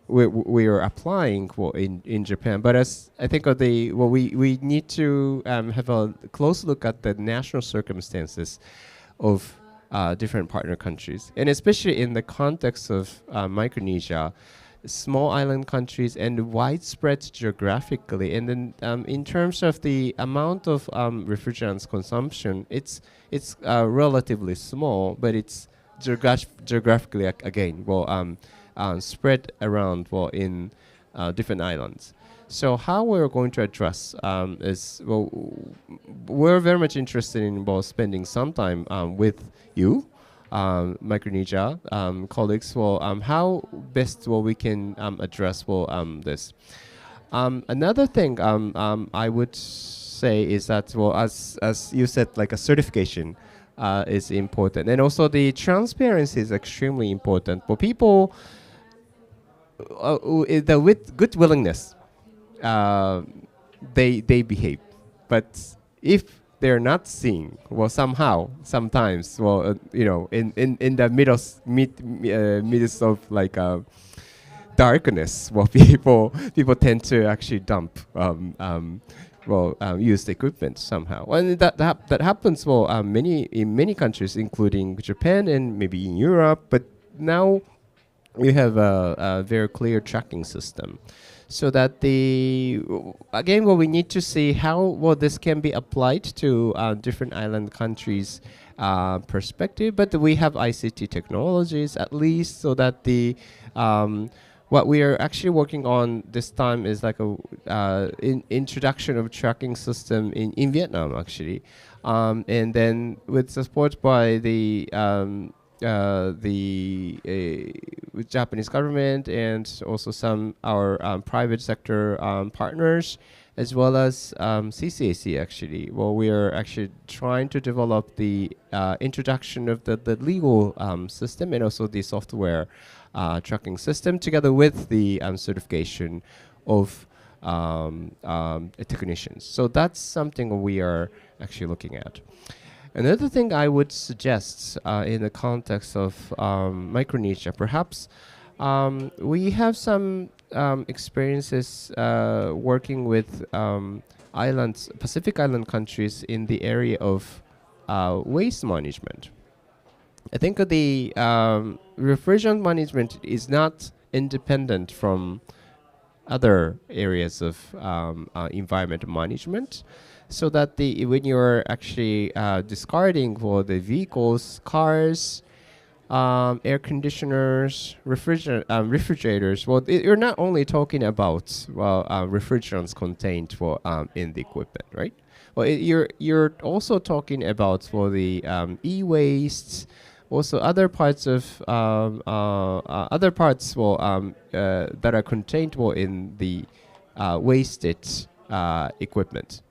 We are applying in Japan, but as I think we need to have a close look at the national circumstances of different partner countries, and especially in the context of Micronesia, small island countries and widespread geographically. And then in terms of the amount of refrigerants consumption, it's relatively small, but it's geographically again spread around in different islands. So how we're going to address is, we're very much interested in spending some time with you, Micronesia colleagues, how best we can address this. Another thing I would say is that, as you said, a certification is important, and also the transparency is extremely important. But people, with good willingness, they behave. But if they're not seeing, sometimes, in the midst of darkness, people tend to actually dump used equipment somehow, and that happens in many countries, including Japan and maybe in Europe. But now we have a very clear tracking system, so that we need to see how this can be applied to different island countries' perspective. But we have ICT technologies at least, so that what we are actually working on this time is introduction of tracking system in Vietnam actually, and then with support by the Japanese government, and also some our private sector partners, as well as CCAC actually. We are actually trying to develop the introduction of the legal system, and also the software tracking system, together with the certification of technicians. So that's something we are actually looking at. Another thing I would suggest in the context of Micronesia, perhaps we have some experiences working with islands, Pacific Island countries in the area of waste management. I think the refrigerant management is not independent from other areas of environmental management, so that when you're actually discarding for the vehicles, cars, air conditioners, refrigerators, well, you're not only talking about refrigerants contained in the equipment, right? Well, you're also talking about for the e-waste, also other parts of that are contained in the wasted equipment.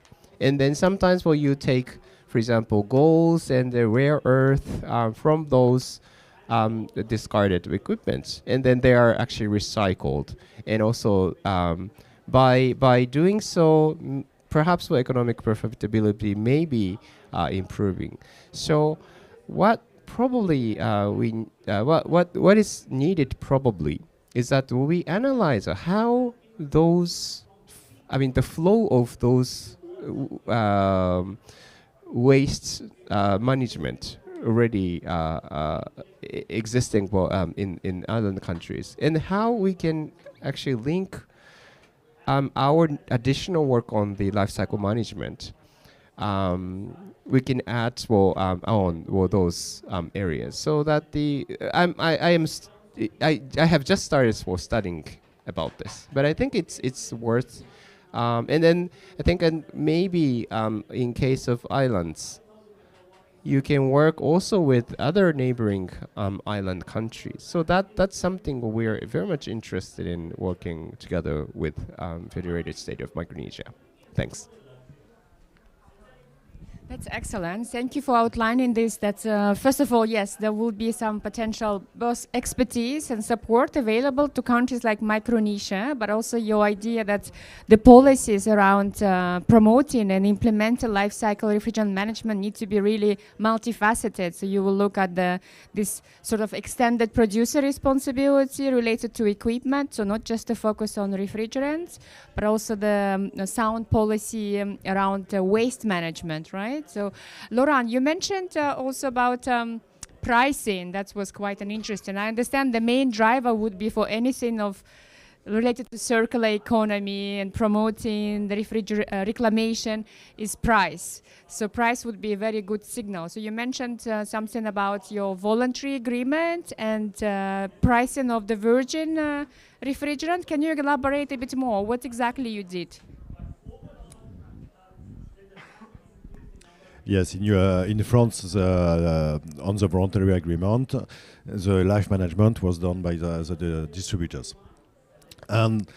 And then sometimes you take, for example, golds and the rare earth from those discarded equipment, and then they are actually recycled. And also by doing so, perhaps economic profitability may be improving. So what probably what is needed probably is that we analyze how those, the flow of those waste management already existing in other countries, and how we can actually link our additional work on the life cycle management. We can add on those areas, so that I have just started studying about this, but I think it's worth. And then I think maybe in case of islands, you can work also with other neighboring island countries. So that's something we're very much interested in working together with Federated State of Micronesia. Thanks. That's excellent. Thank you for outlining this. That first of all, yes, there will be some potential both expertise and support available to countries like Micronesia, but also your idea that the policies around promoting and implementing life cycle refrigerant management need to be really multifaceted. So you will look at this sort of extended producer responsibility related to equipment, so not just the focus on refrigerants, but also the sound policy around waste management, right? So, Laurent, you mentioned also about pricing. That was quite an interesting. I understand the main driver would be for anything related to circular economy and promoting the reclamation is price. So price would be a very good signal. So you mentioned something about your voluntary agreement and pricing of the virgin refrigerant. Can you elaborate a bit more? What exactly you did? Yes, in France, on the voluntary agreement, the life management was done by the distributors. And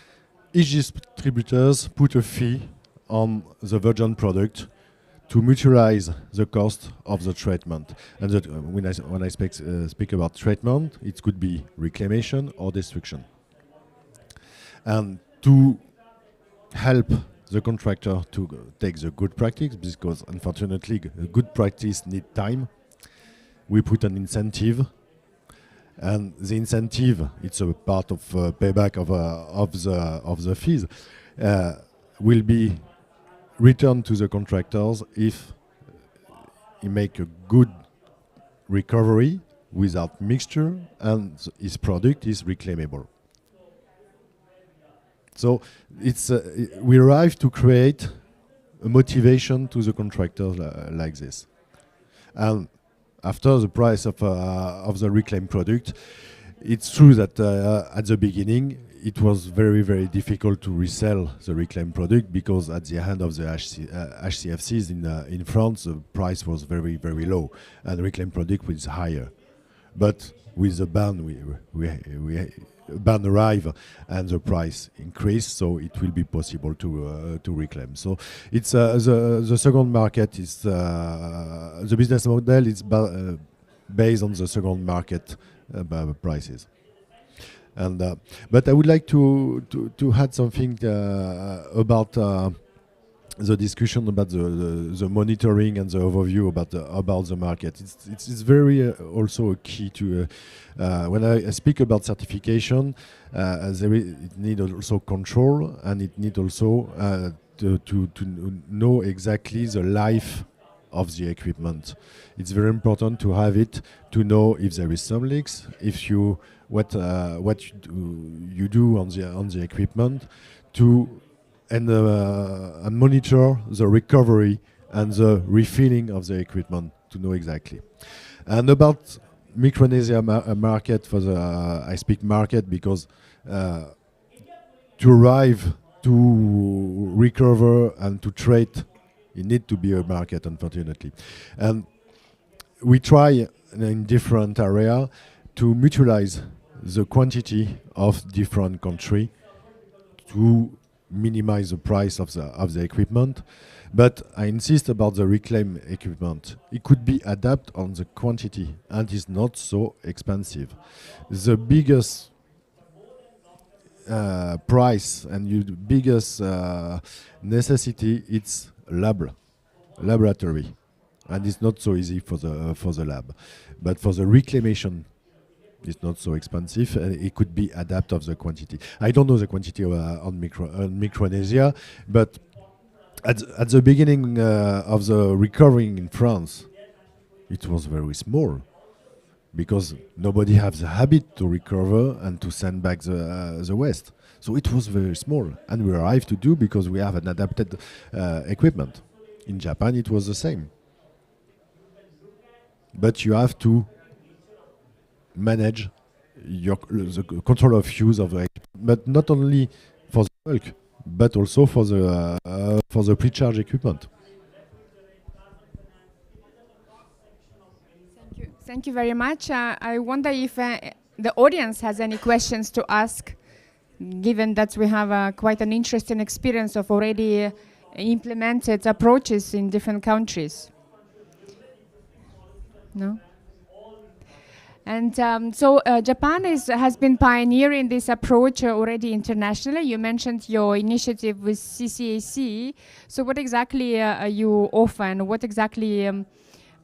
each distributors put a fee on the virgin product to mutualize the cost of the treatment. And when I speak about treatment, it could be reclamation or destruction. And to help the contractor to take the good practice, because unfortunately good practice need time, we put an incentive, and the incentive, it's a part of payback of the fees, will be returned to the contractors if he make a good recovery without mixture and his product is reclaimable. So it's we arrive to create a motivation to the contractors like this. And after the price of the reclaimed product, it's true that at the beginning it was very, very difficult to resell the reclaimed product, because at the end of the HCFCs in France, the price was very, very low, and the reclaimed product was higher. But with the ban, we ban arrive and the price increased, so it will be possible to reclaim. So it's the second market is the business model is based on the second market prices. And but I would like to add something about the discussion about the monitoring and the overview about the market. It's very also a key to when I speak about certification. It needs also control, and it needs also to know exactly the life of the equipment. It's very important to have it, to know if there is some leaks, if you what you do on the equipment, to and monitor the recovery and the refilling of the equipment to know exactly. And about Micronesia market, for the I speak market because to arrive to recover and to trade, it need to be a market, unfortunately. And we try in different area to mutualize the quantity of different country to minimize the price of the equipment. But I insist about the reclaim equipment. It could be adapted on the quantity and is not so expensive. The biggest price and the biggest necessity, it's laboratory, and it's not so easy for the lab. But for the reclamation, it's not so expensive. It could be adapted of the quantity. I don't know the quantity on Micronesia, but at the beginning of the recovering in France, it was very small because nobody has the habit to recover and to send back the waste. So it was very small, and we arrived to do because we have an adapted equipment. In Japan, it was the same. But you have to manage the control of use of the equipment, but not only for the bulk, but also for the pre-charge equipment. Thank you very much. I wonder if the audience has any questions to ask, given that we have quite an interesting experience of already implemented approaches in different countries. No? And so Japan has been pioneering this approach already internationally. You mentioned your initiative with CCAC. So what exactly you offer, and what exactly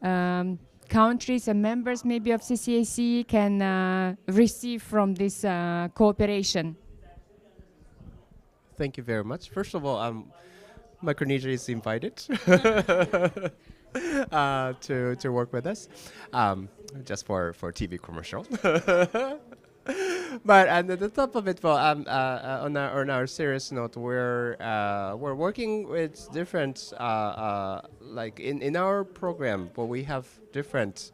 countries and members maybe of CCAC can receive from this cooperation? Thank you very much. First of all, Micronesia is invited to work with us, just for TV commercial. But at the top of it, well, on our serious note, we're working with different like in our program, but we have different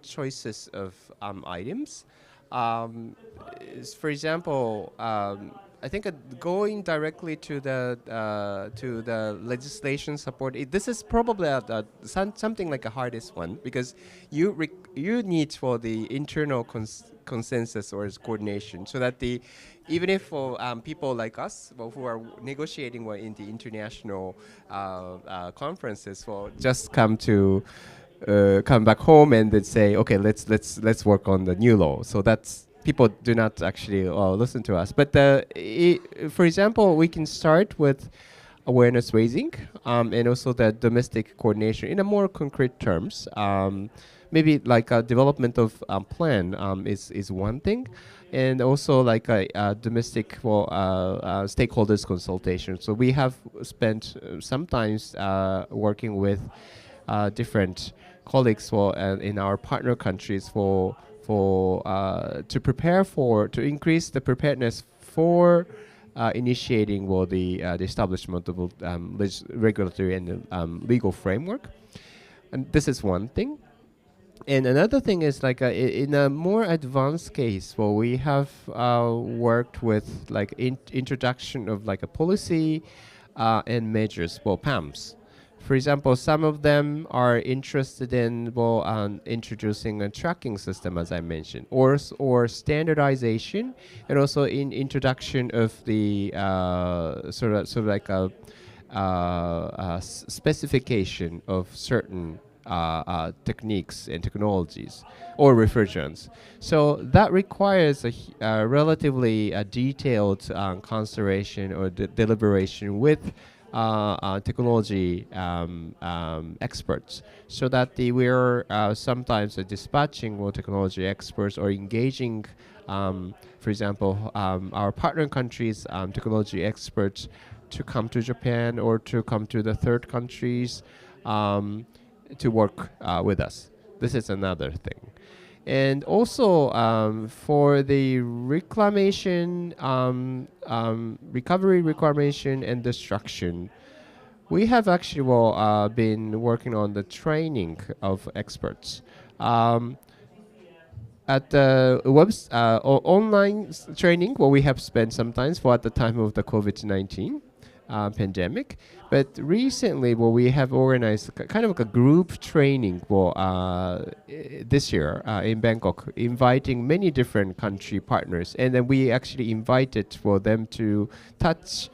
choices of items. For example, I think going directly to the legislation support, this is probably something like a hardest one, because you need for the internal consensus or coordination, so that even if for people like us who are negotiating in the international conferences, will just come back home and then say, okay, let's work on the new law. So that's, people do not actually listen to us. But for example, we can start with awareness raising and also the domestic coordination in a more concrete terms. Maybe like a development of plan is one thing, and also like a domestic stakeholders consultation. So we have spent sometimes working with different colleagues in our partner countries to increase the preparedness for initiating the establishment of regulatory and legal framework. And this is one thing. And another thing is like in a more advanced case, we have worked with like introduction of like a policy and measures, PAMs. For example, some of them are interested in introducing a tracking system, as I mentioned, or standardization, and also in introduction of the sort of like a specification of certain techniques and technologies or refrigerants. So that requires a relatively detailed consideration or deliberation with technology experts, so that we're sometimes dispatching more technology experts or engaging, for example, our partner countries' technology experts to come to Japan or to come to the third countries to work with us. This is another thing. And also for the reclamation, recovery, reclamation, and destruction, we have actually been working on the training of experts. At the online training, we have spent sometimes for at the time of the COVID-19 pandemic. But recently, we have organized kind of like a group training this year in Bangkok, inviting many different country partners. And then we actually invited for them to touch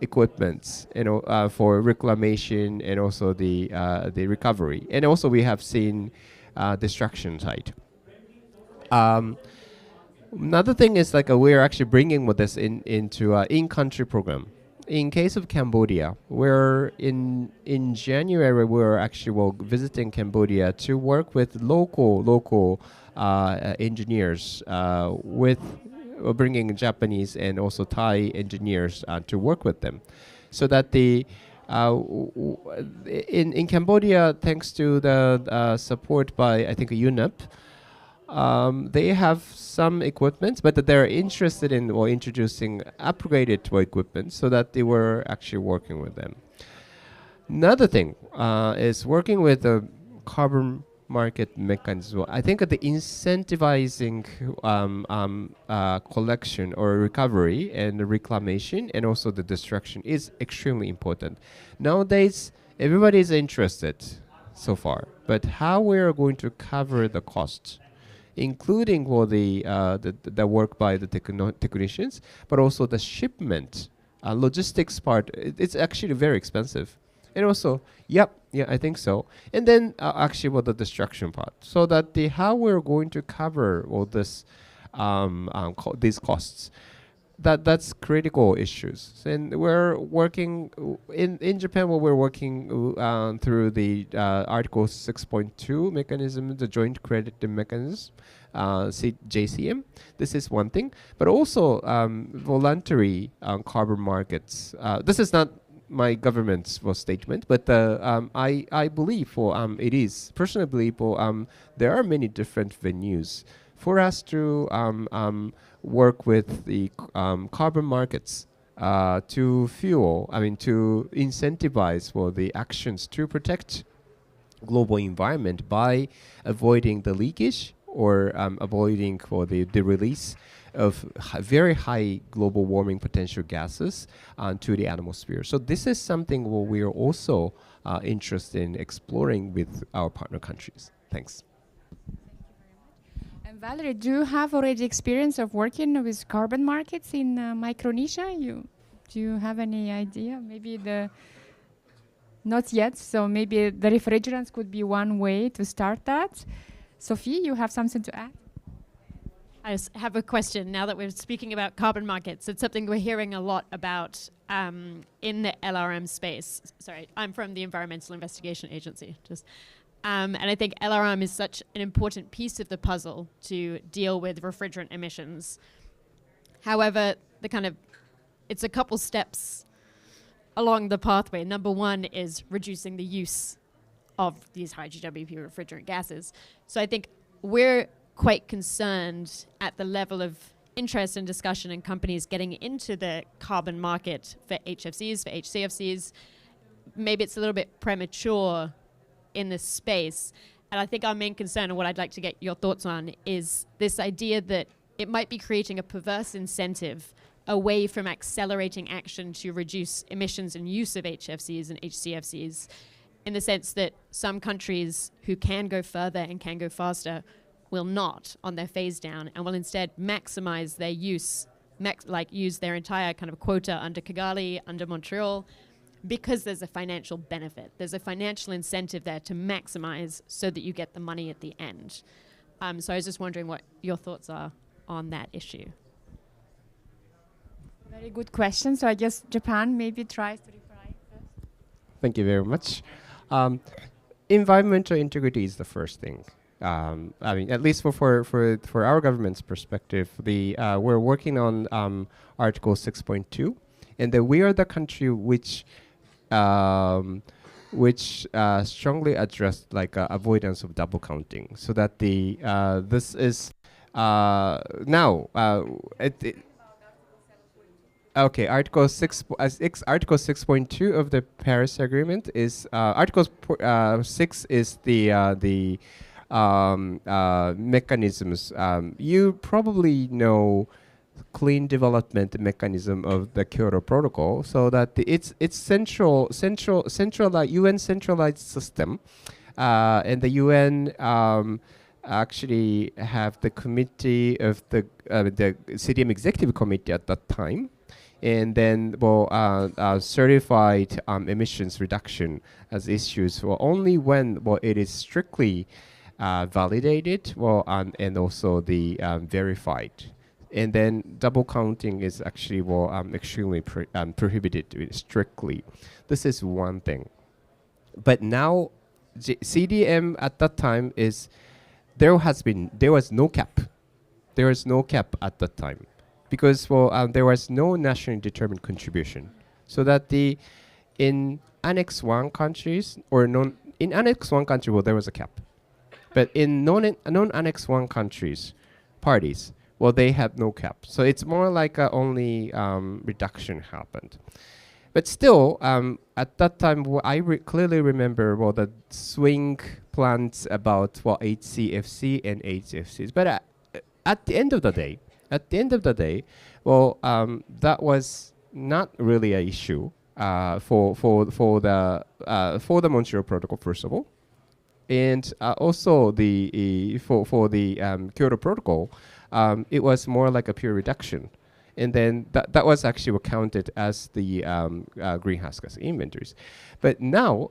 equipments, for reclamation and also the recovery. And also we have seen destruction site. Another thing is we're actually bringing with this into in-country program. In case of Cambodia, we're in January, we're actually visiting Cambodia to work with local engineers with bringing Japanese and also Thai engineers to work with them, so that in Cambodia, thanks to the support by I think UNEP. They have some equipment, but they're interested in introducing upgraded equipment, so that they were actually working with them. Another thing is working with the carbon market mechanism. I think that the incentivizing collection or recovery and the reclamation and also the destruction is extremely important. Nowadays, everybody is interested so far, but how we are going to cover the costs, including the work by the technicians, but also the shipment, logistics part. It's actually very expensive. And also, I think so. And then actually the destruction part, so that how we're going to cover all this, these costs. That's critical issues. And we're working in Japan. We're working through the Article 6.2 mechanism, the Joint Credit Mechanism, JCM. This is one thing, but also voluntary carbon markets. This is not my government's statement, but I believe it is. Personally believe there are many different venues for us to work with the carbon markets to incentivize for the actions to protect global environment by avoiding the leakage or avoiding for the release of very high global warming potential gases to the atmosphere. So this is something we are also interested in exploring with our partner countries. Thanks. And Valerie, do you have already experience of working with carbon markets in Micronesia? Do you have any idea? Maybe not yet. So maybe the refrigerants could be one way to start that. Sophie, you have something to add? I just have a question now that we're speaking about carbon markets. It's something we're hearing a lot about in the LRM space. Sorry, I'm from the Environmental Investigation Agency. And I think LRM is such an important piece of the puzzle to deal with refrigerant emissions. However, it's a couple steps along the pathway. Number one is reducing the use of these high GWP refrigerant gases. So I think we're quite concerned at the level of interest and discussion in companies getting into the carbon market for HFCs, for HCFCs. Maybe it's a little bit premature in this space. And I think our main concern, and what I'd like to get your thoughts on, is this idea that it might be creating a perverse incentive away from accelerating action to reduce emissions and use of HFCs and HCFCs, in the sense that some countries who can go further and can go faster will not on their phase down and will instead maximize their use, use their entire kind of quota under Kigali, under Montreal, because there's a financial benefit. There's a financial incentive there to maximize so that you get the money at the end. So I was just wondering what your thoughts are on that issue. Very good question. So I guess Japan maybe tries to reply first. Thank you very much. Environmental integrity is the first thing. I mean, at least for our government's perspective, we're working on Article 6.2, and that we are the country which strongly addressed like avoidance of double counting, so that this is now okay. Article 6.2 of the Paris Agreement is Article 6 is the mechanisms. You probably know clean development mechanism of the Kyoto Protocol, so that it's centralized UN centralized system, and the UN actually have the committee of the CDM executive committee at that time, and then certified emissions reduction as issues only when it is strictly validated, and also the verified. And then double counting is actually extremely prohibited strictly. This is one thing. But now, CDM at that time there was no cap. There was no cap at that time, because there was no nationally determined contribution. So that in Annex 1 countries in Annex 1 country, there was a cap. But in non-Annex 1 countries, parties, they have no cap. So it's more like only reduction happened. But still, at that time, I clearly remember the swing plans about HCFC and HFCs. But at the end of the day, that was not really an issue for the Montreal Protocol, first of all. And also for the Kyoto Protocol, it was more like a pure reduction, and then that was actually counted as the greenhouse gas inventories. But now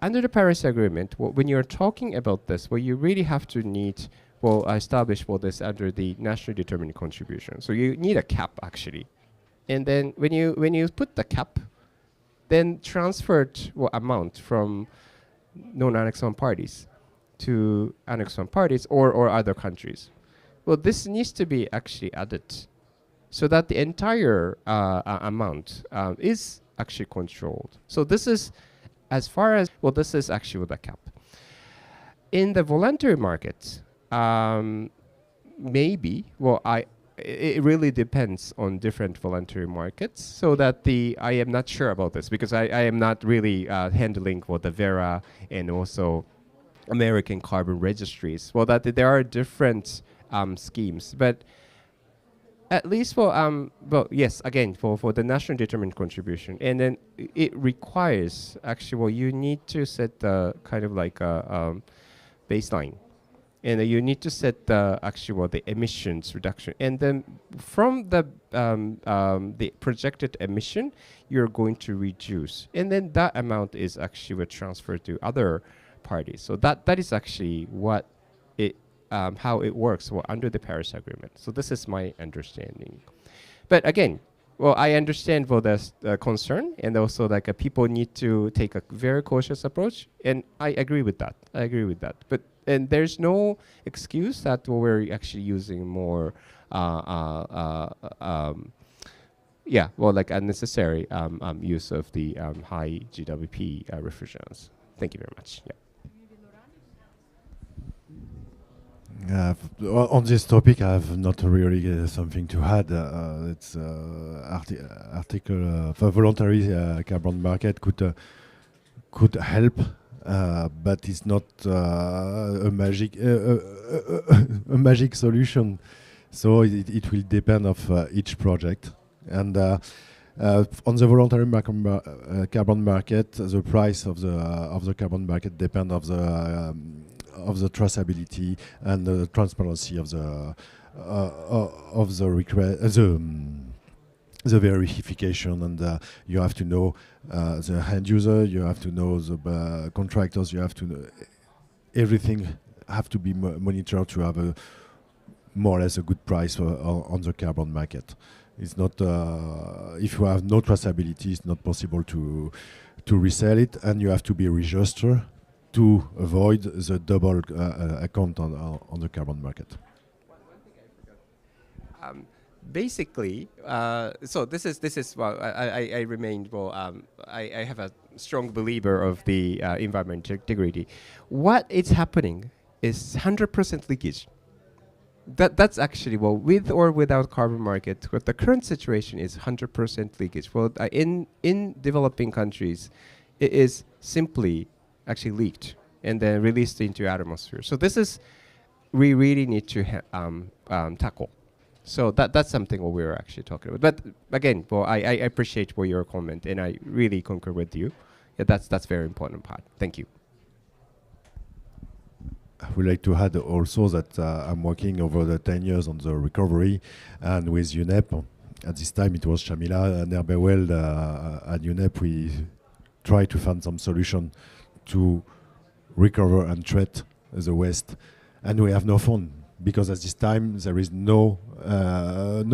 under the Paris Agreement, when you're talking about this, you really have to establish this under the nationally determined contribution. So you need a cap actually, and then when you put the cap, then transferred amount from non-Annex 1 parties to Annex 1 parties or other countries. This needs to be actually added, so that the entire amount is actually controlled. So this is as far as this is actually with a cap. In the voluntary market, maybe it really depends on different voluntary markets, so that I am not sure about this, because I am not really handling the Vera and also American carbon registries. That there are different schemes, but at least yes, again for the national determined contribution, and then it requires actually you need to set the kind of like a baseline. And you need to set the emissions reduction, and then from the projected emission, you're going to reduce, and then that amount is actually transferred to other parties. So that is actually what how it works under the Paris Agreement. So this is my understanding. But again, I understand the concern, and also people need to take a very cautious approach, and I agree with that. But there's no excuse that we're actually using more, unnecessary use of the high GWP refrigerants. Thank you very much. Yeah. On this topic, I have not really something to add. It's article for voluntary carbon market could help, but it's not a magic solution. So it will depend of each project. And on the voluntary carbon market, the price of the carbon market depends of the traceability and the transparency of the the verification, and you have to know the end user, you have to know the contractors, you have to know everything have to be monitored to have a more or less a good price on the carbon market. It's not if you have no traceability, it's not possible to resell it, and you have to be registered to avoid the double account on the carbon market. Basically, so this is well, I remain well. I have a strong believer of the environmental integrity. What is happening is 100% leakage. That's actually, well, with or without carbon market, but the current situation is 100% leakage. Well, in developing countries, it is simply actually leaked and then released into atmosphere. So this is we really need to tackle. So that's something what we're actually talking about. But again, well, I appreciate your comment, and I really concur with you. Yeah, that's very important part. Thank you. I would like to add also that I'm working over the 10 years on the recovery, and with UNEP, at this time it was Shamila and Herbewell at UNEP, we try to find some solution to recover and treat the waste, and we have no fund, because at this time there is no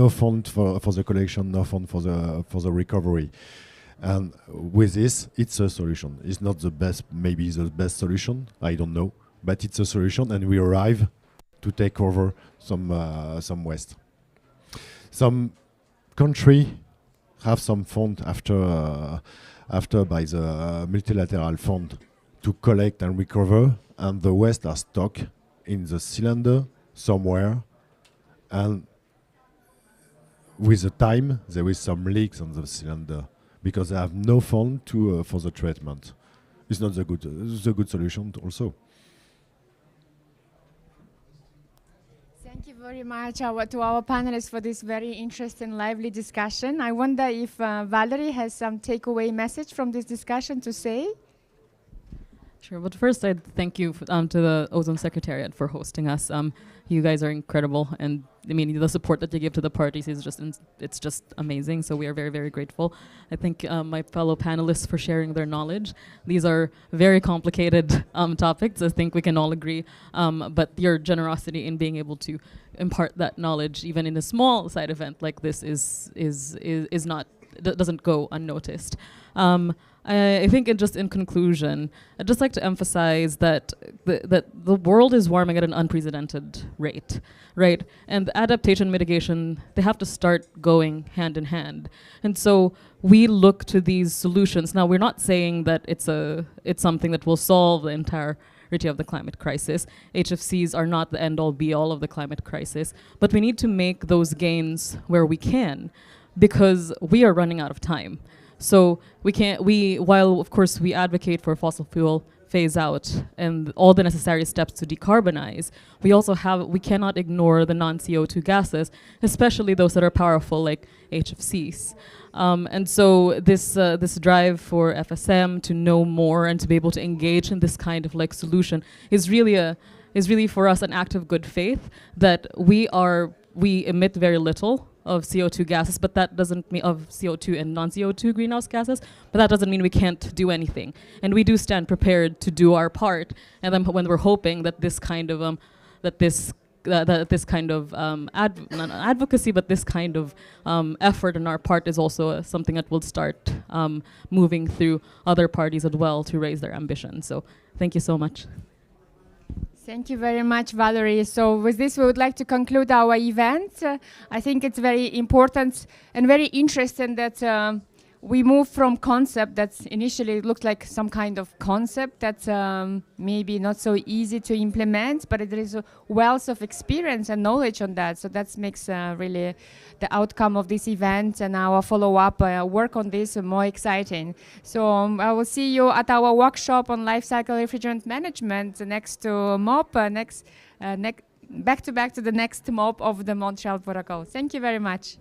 fund for the collection, no fund for the recovery. And with this, it's a solution. It's not the best, maybe the best solution, I don't know, but it's a solution, and we arrive to take over some waste. Some country have some fund after by the multilateral fund to collect and recover, and the waste are stuck in the cylinder somewhere, and with the time there is some leaks on the cylinder because they have no fund to for the treatment. It's not the good solution also. Thank you very much to our panelists for this very interesting, lively discussion. I wonder if Valerie has some takeaway message from this discussion to say. Sure, but first I'd thank you to the Ozone Secretariat for hosting us. You guys are incredible, and I mean the support that you give to the parties is it's just amazing. So we are very, very grateful. I thank my fellow panelists for sharing their knowledge. These are very complicated topics. I think we can all agree. But your generosity in being able to impart that knowledge, even in a small side event like this, doesn't go unnoticed. I think in conclusion, I'd just like to emphasize that the world is warming at an unprecedented rate, right? And adaptation mitigation, they have to start going hand in hand. And so we look to these solutions. Now, we're not saying that it's something that will solve the entirety of the climate crisis. HFCs are not the end-all be-all of the climate crisis, but we need to make those gains where we can, because we are running out of time. So while of course we advocate for fossil fuel phase out and all the necessary steps to decarbonize, we cannot ignore the non-CO2 gases, especially those that are powerful like HFCs. And so this drive for FSM to know more and to be able to engage in this kind of solution is really for us an act of good faith that we emit very little of CO2 gases, but that doesn't mean of CO2 and non-CO2 greenhouse gases, but that doesn't mean we can't do anything. And we do stand prepared to do our part. And then when we're hoping that this kind of advocacy, but this kind of effort on our part is also something that will start moving through other parties as well to raise their ambition. So thank you so much. Thank you very much, Valerie. So with this, we would like to conclude our event. I think it's very important and very interesting that we move from concept that initially looked like some kind of concept that's maybe not so easy to implement, but there is a wealth of experience and knowledge on that. So that makes really the outcome of this event and our follow-up work on this more exciting. So I will see you at our workshop on life cycle refrigerant management next to MOP, back to back to the next MOP of the Montreal Protocol. Thank you very much.